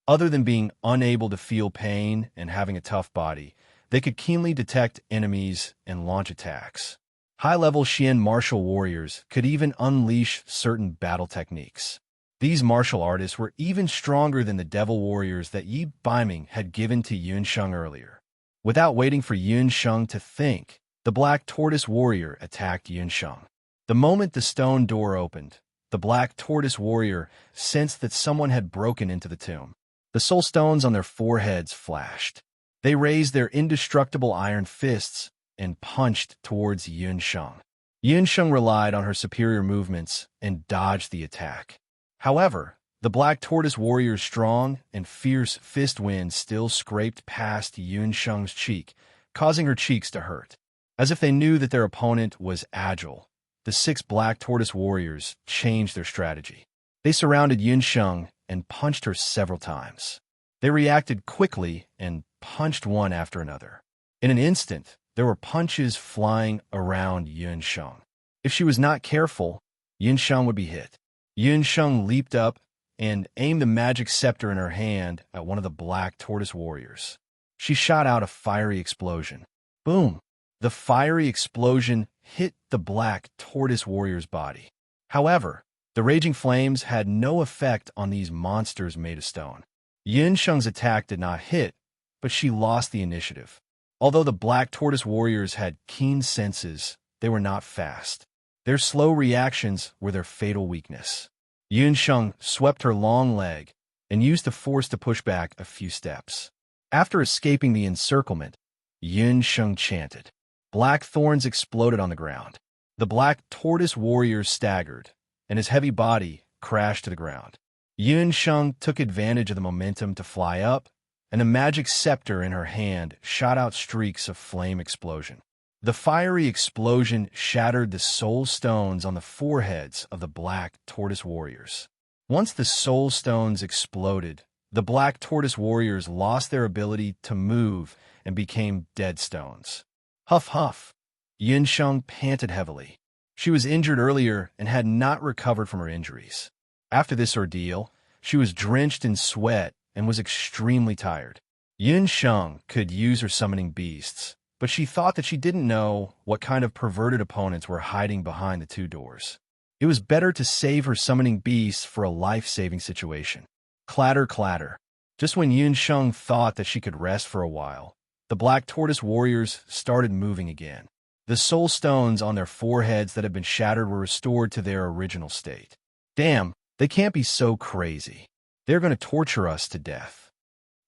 Other than being unable to feel pain and having a tough body, they could keenly detect enemies and launch attacks. High-level Xian martial warriors could even unleash certain battle techniques. These martial artists were even stronger than the devil warriors that Yi Baiming had given to Yun Sheng earlier. Without waiting for Yun Sheng to think, the black tortoise warrior attacked Yun Sheng. The moment the stone door opened, the black tortoise warrior sensed that someone had broken into the tomb. The soul stones on their foreheads flashed. They raised their indestructible iron fists and punched towards Yun Sheng. Yun Sheng relied on her superior movements and dodged the attack. However, the black tortoise warrior's strong and fierce fist wind still scraped past Yun Sheng's cheek, causing her cheeks to hurt. As if they knew that their opponent was agile, the 6 black tortoise warriors changed their strategy. They surrounded Yun Sheng and punched her several times. They reacted quickly and punched one after another. In an instant, there were punches flying around Yun Sheng. If she was not careful, Yun Sheng would be hit. Yun Sheng leaped up and aimed the magic scepter in her hand at one of the black tortoise warriors. She shot out a fiery explosion. Boom! The fiery explosion hit the black tortoise warrior's body. However, the raging flames had no effect on these monsters made of stone. Yun Sheng's attack did not hit, but she lost the initiative. Although the black tortoise warriors had keen senses, they were not fast. Their slow reactions were their fatal weakness. Yun Sheng swept her long leg and used the force to push back a few steps. After escaping the encirclement, Yun Sheng chanted. Black thorns exploded on the ground. The black tortoise warrior staggered, and his heavy body crashed to the ground. Yun Sheng took advantage of the momentum to fly up, and the magic scepter in her hand shot out streaks of flame explosion. The fiery explosion shattered the soul stones on the foreheads of the black tortoise warriors. Once the soul stones exploded, the black tortoise warriors lost their ability to move and became dead stones. Huff huff. Yun Sheng panted heavily. She was injured earlier and had not recovered from her injuries. After this ordeal, she was drenched in sweat and was extremely tired. Yun Sheng could use her summoning beasts, but she thought that she didn't know what kind of perverted opponents were hiding behind the two doors. It was better to save her summoning beasts for a life-saving situation. Clatter, clatter. Just when Yun Sheng thought that she could rest for a while, the Black Tortoise warriors started moving again. The soul stones on their foreheads that had been shattered were restored to their original state. Damn, they can't be so crazy. They're going to torture us to death.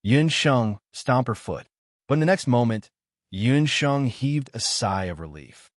Yun Sheng stomped her foot, but in the next moment, Yun Sheng heaved a sigh of relief.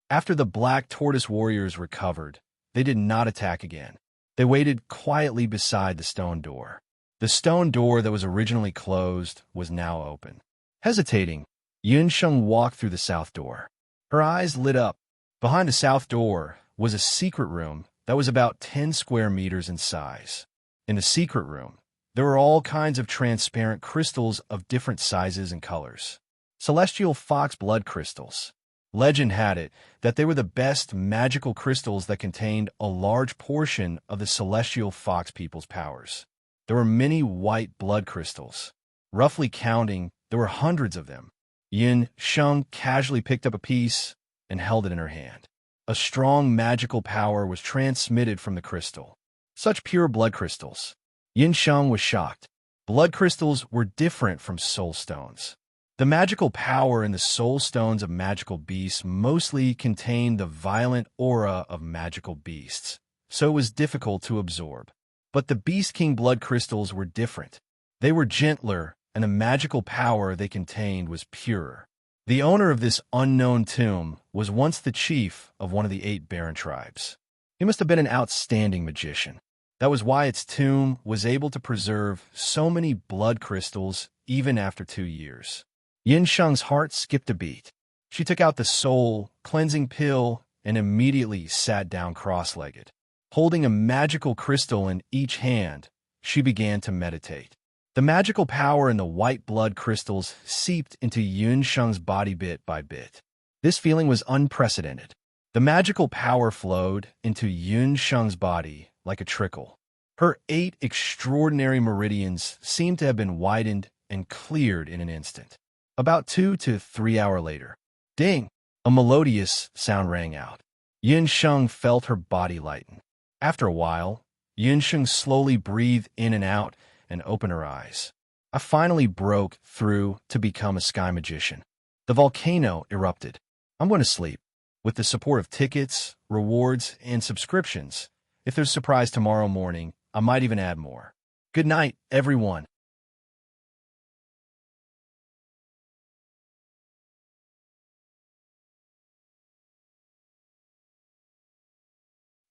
After the Black Tortoise warriors recovered, they did not attack again. They waited quietly beside the stone door. The stone door that was originally closed was now open. Hesitating, Yun Sheng walked through the south door. Her eyes lit up. Behind the south door was a secret room that was about 10 square meters in size. In the secret room, there were all kinds of transparent crystals of different sizes and colors. Celestial fox blood crystals. Legend had it that they were the best magical crystals that contained a large portion of the celestial fox people's powers. There were many white blood crystals. Roughly counting, there were hundreds of them. Yun Sheng casually picked up a piece and held it in her hand. A strong magical power was transmitted from the crystal. Such pure blood crystals. Yun Sheng was shocked. Blood crystals were different from soul stones. The magical power in the soul stones of magical beasts mostly contained the violent aura of magical beasts, so it was difficult to absorb. But the Beast King blood crystals were different. They were gentler, and the magical power they contained was purer. The owner of this unknown tomb was once the chief of one of the 8 Baron tribes. He must have been an outstanding magician. That was why its tomb was able to preserve so many blood crystals even after 2 years. Yun Sheng's heart skipped a beat. She took out the soul cleansing pill and immediately sat down cross-legged. Holding a magical crystal in each hand, she began to meditate. The magical power in the white blood crystals seeped into Yun Sheng's body bit by bit. This feeling was unprecedented. The magical power flowed into Yun Sheng's body like a trickle. Her 8 extraordinary meridians seemed to have been widened and cleared in an instant. About 2 to 3 hours later, ding! A melodious sound rang out. Yun Sheng felt her body lighten. After a while, Yun Sheng slowly breathed in and out and opened her eyes. I finally broke through to become a sky magician. The volcano erupted. I'm going to sleep. With the support of tickets, rewards, and subscriptions, if there's a surprise tomorrow morning, I might even add more. Good night, everyone.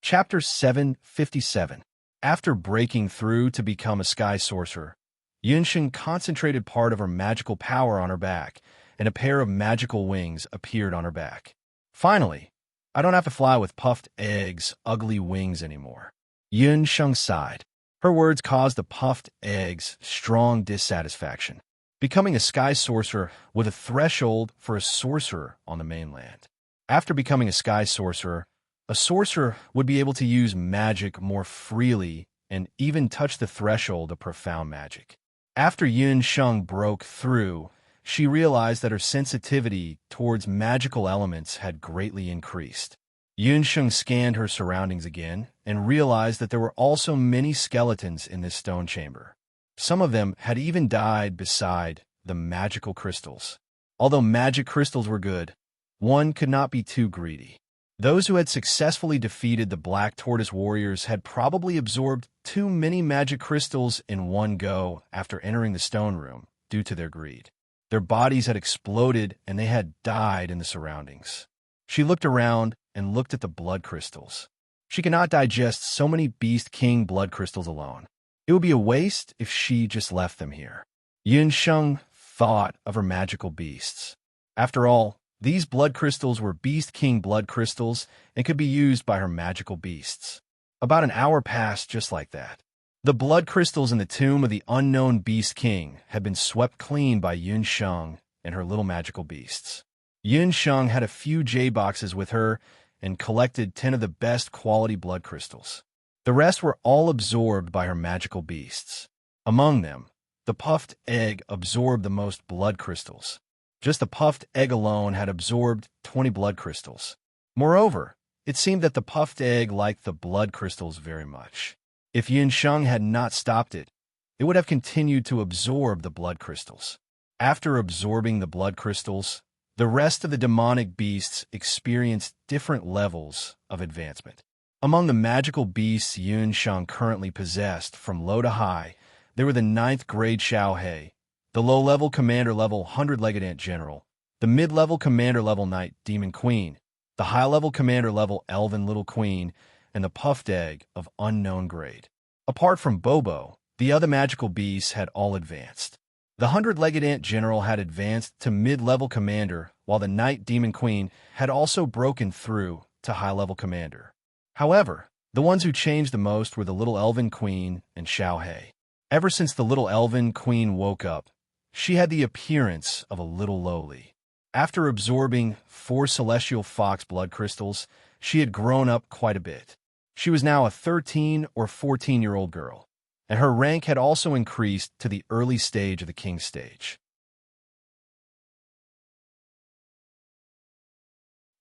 Chapter 757. After breaking through to become a sky sorcerer, Yun Sheng concentrated part of her magical power on her back, and a pair of magical wings appeared on her back. Finally, I don't have to fly with puffed eggs, ugly wings anymore. Yun Sheng sighed. Her words caused the puffed eggs strong dissatisfaction. Becoming a sky sorcerer was a threshold for a sorcerer on the mainland. After becoming a sky sorcerer, a sorcerer would be able to use magic more freely and even touch the threshold of profound magic. After Yun Sheng broke through, she realized that her sensitivity towards magical elements had greatly increased. Yun Sheng scanned her surroundings again and realized that there were also many skeletons in this stone chamber. Some of them had even died beside the magical crystals. Although magic crystals were good, one could not be too greedy. Those who had successfully defeated the Black Tortoise warriors had probably absorbed too many magic crystals in one go after entering the stone room due to their greed. Their bodies had exploded and they had died in the surroundings. She looked around and looked at the blood crystals. She could not digest so many Beast King blood crystals alone. It would be a waste if she just left them here. Yun Sheng thought of her magical beasts. After all, these blood crystals were Beast King blood crystals and could be used by her magical beasts. About an hour passed just like that. The blood crystals in the tomb of the unknown Beast King had been swept clean by Yun Sheng and her little magical beasts. Yun Sheng had a few J-boxes with her and collected 10 of the best quality blood crystals. The rest were all absorbed by her magical beasts. Among them, the puffed egg absorbed the most blood crystals. Just the puffed egg alone had absorbed 20 blood crystals. Moreover, it seemed that the puffed egg liked the blood crystals very much. If Yunsheng had not stopped it, it would have continued to absorb the blood crystals. After absorbing the blood crystals, the rest of the demonic beasts experienced different levels of advancement. Among the magical beasts Yunsheng currently possessed, from low to high, there were the 9th grade Xiaohe, the low-level commander-level 100-legged ant general, the mid-level commander-level knight demon queen, the high-level commander-level elven little queen, and the puffed egg of unknown grade. Apart from Bobo, the other magical beasts had all advanced. The 100-legged ant general had advanced to mid-level commander, while the knight demon queen had also broken through to high-level commander. However, the ones who changed the most were the little elven queen and Xiaohe. Ever since the little elven queen woke up, she had the appearance of a little lowly. After absorbing 4 celestial fox blood crystals, she had grown up quite a bit. She was now a 13 or 14-year-old girl, and her rank had also increased to the early stage of the king stage.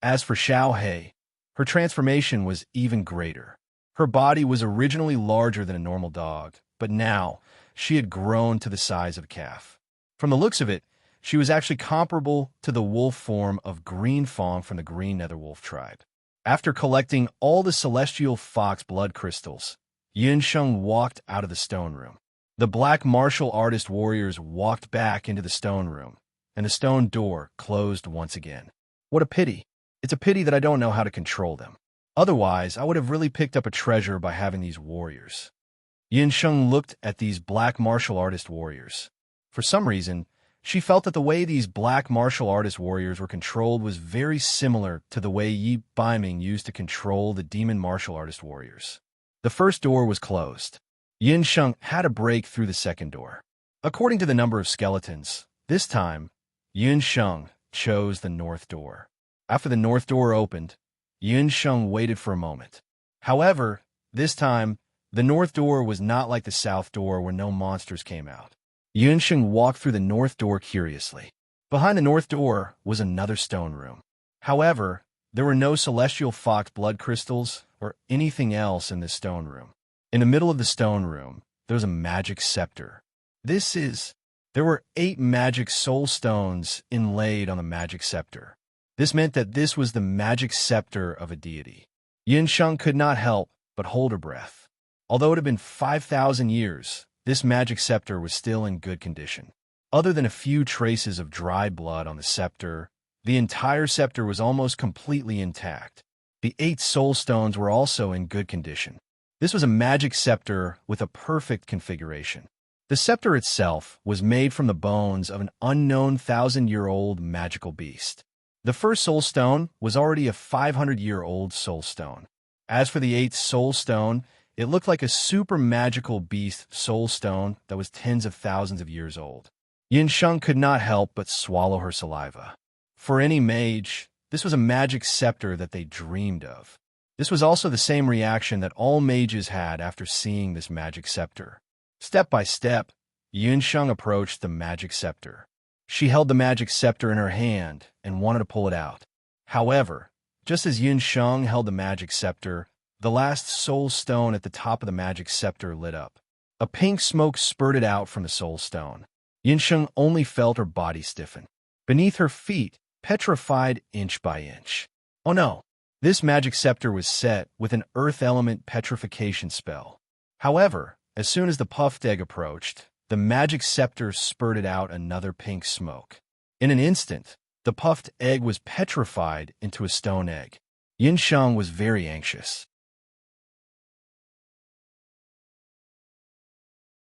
As for Xiaohe, her transformation was even greater. Her body was originally larger than a normal dog, but now she had grown to the size of a calf. From the looks of it, she was actually comparable to the wolf form of Green Fong from the Green Netherwolf tribe. After collecting all the celestial fox blood crystals, Yunsheng walked out of the stone room. The black martial artist warriors walked back into the stone room, and the stone door closed once again. What a pity. It's a pity that I don't know how to control them. Otherwise, I would have really picked up a treasure by having these warriors. Yunsheng looked at these black martial artist warriors. For some reason, she felt that the way these black martial artist warriors were controlled was very similar to the way Yi Baiming used to control the demon martial artist warriors. The first door was closed. Yunsheng had to break through the second door. According to the number of skeletons, this time, Yunsheng chose the north door. After the north door opened, Yunsheng waited for a moment. However, this time, the north door was not like the south door where no monsters came out. Yunsheng walked through the north door curiously. Behind the north door was another stone room. However, there were no celestial fox blood crystals or anything else in this stone room. In the middle of the stone room, there was a magic scepter. There were 8 magic soul stones inlaid on the magic scepter. This meant that this was the magic scepter of a deity. Yunsheng could not help but hold her breath. Although it had been 5,000 years, this magic scepter was still in good condition. Other than a few traces of dried blood on the scepter, the entire scepter was almost completely intact. The 8 soul stones were also in good condition. This was a magic scepter with a perfect configuration. The scepter itself was made from the bones of an unknown 1,000-year-old magical beast. The first soul stone was already a 500-year-old soul stone. As for the 8th soul stone, it looked like a super magical beast soul stone that was tens of thousands of years old. Yunsheng could not help but swallow her saliva. For any mage, this was a magic scepter that they dreamed of. This was also the same reaction that all mages had after seeing this magic scepter. Step by step, Yunsheng approached the magic scepter. She held the magic scepter in her hand and wanted to pull it out. However, just as Yunsheng held the magic scepter, the last soul stone at the top of the magic scepter lit up. A pink smoke spurted out from the soul stone. Yunsheng only felt her body stiffen. Beneath her feet, petrified inch by inch. Oh no! This magic scepter was set with an earth element petrification spell. However, as soon as the puffed egg approached, the magic scepter spurted out another pink smoke. In an instant, the puffed egg was petrified into a stone egg. Yunsheng was very anxious.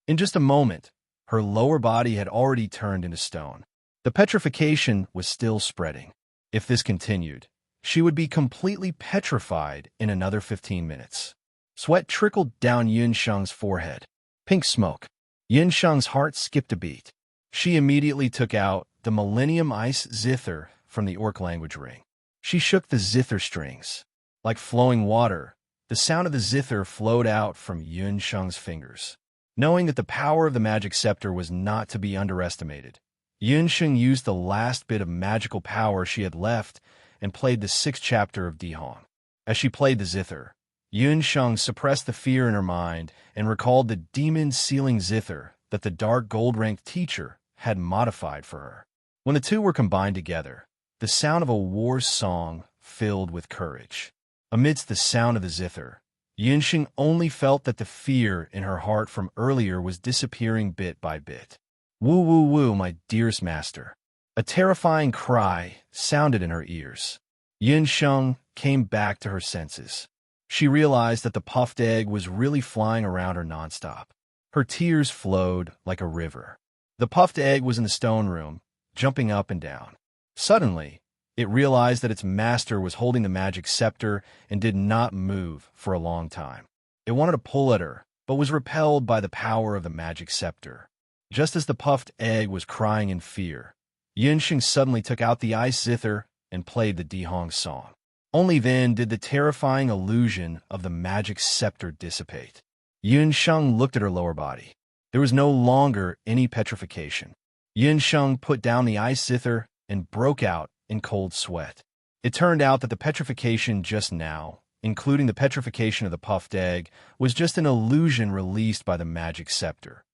In just a moment, her lower body had already turned into stone. The petrification was still spreading. If this continued, she would be completely petrified in another 15 minutes. Sweat trickled down Yunsheng's forehead. Pink smoke. Yunsheng's heart skipped a beat. She immediately took out the Millennium Ice Zither from the orc language ring. She shook the zither strings. Like flowing water, The sound of the zither flowed out from Yun Sheng's fingers. Knowing that the power of the magic scepter was not to be underestimated, Yun Sheng used the last bit of magical power she had left and played the 6th chapter of Dihong. As she played the zither, Yun Sheng suppressed the fear in her mind and recalled the demon-sealing zither that the dark gold-ranked teacher had modified for her. When the two were combined together, the sound of a war song filled with courage. Amidst the sound of the zither, Yunxing only felt that the fear in her heart from earlier was disappearing bit by bit. Woo woo woo, my dearest master. A terrifying cry sounded in her ears. Yunsheng came back to her senses. She realized that the puffed egg was really flying around her nonstop. Her tears flowed like a river. The puffed egg was in the stone room, jumping up and down. Suddenly, it realized that its master was holding the magic scepter and did not move for a long time. It wanted to pull at her, but was repelled by the power of the magic scepter. Just as the puffed egg was crying in fear, Yunxing suddenly took out the ice zither and played the Dihong song. Only then did the terrifying illusion of the magic scepter dissipate. Yunsheng looked at her lower body. There was no longer any petrification. Yunsheng put down the ice zither and broke out in cold sweat. It turned out that the petrification just now, including the petrification of the puffed egg, was just an illusion released by the magic scepter.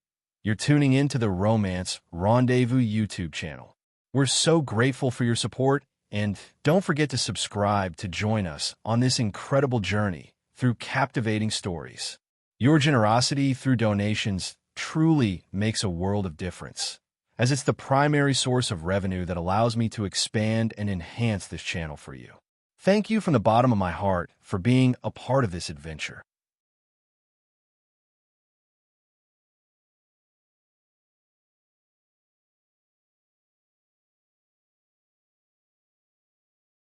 You're tuning into the Romance Rendezvous YouTube channel. We're so grateful for your support, and don't forget to subscribe to join us on this incredible journey through captivating stories. Your generosity through donations truly makes a world of difference, as it's the primary source of revenue that allows me to expand and enhance this channel for you. Thank you from the bottom of my heart for being a part of this adventure.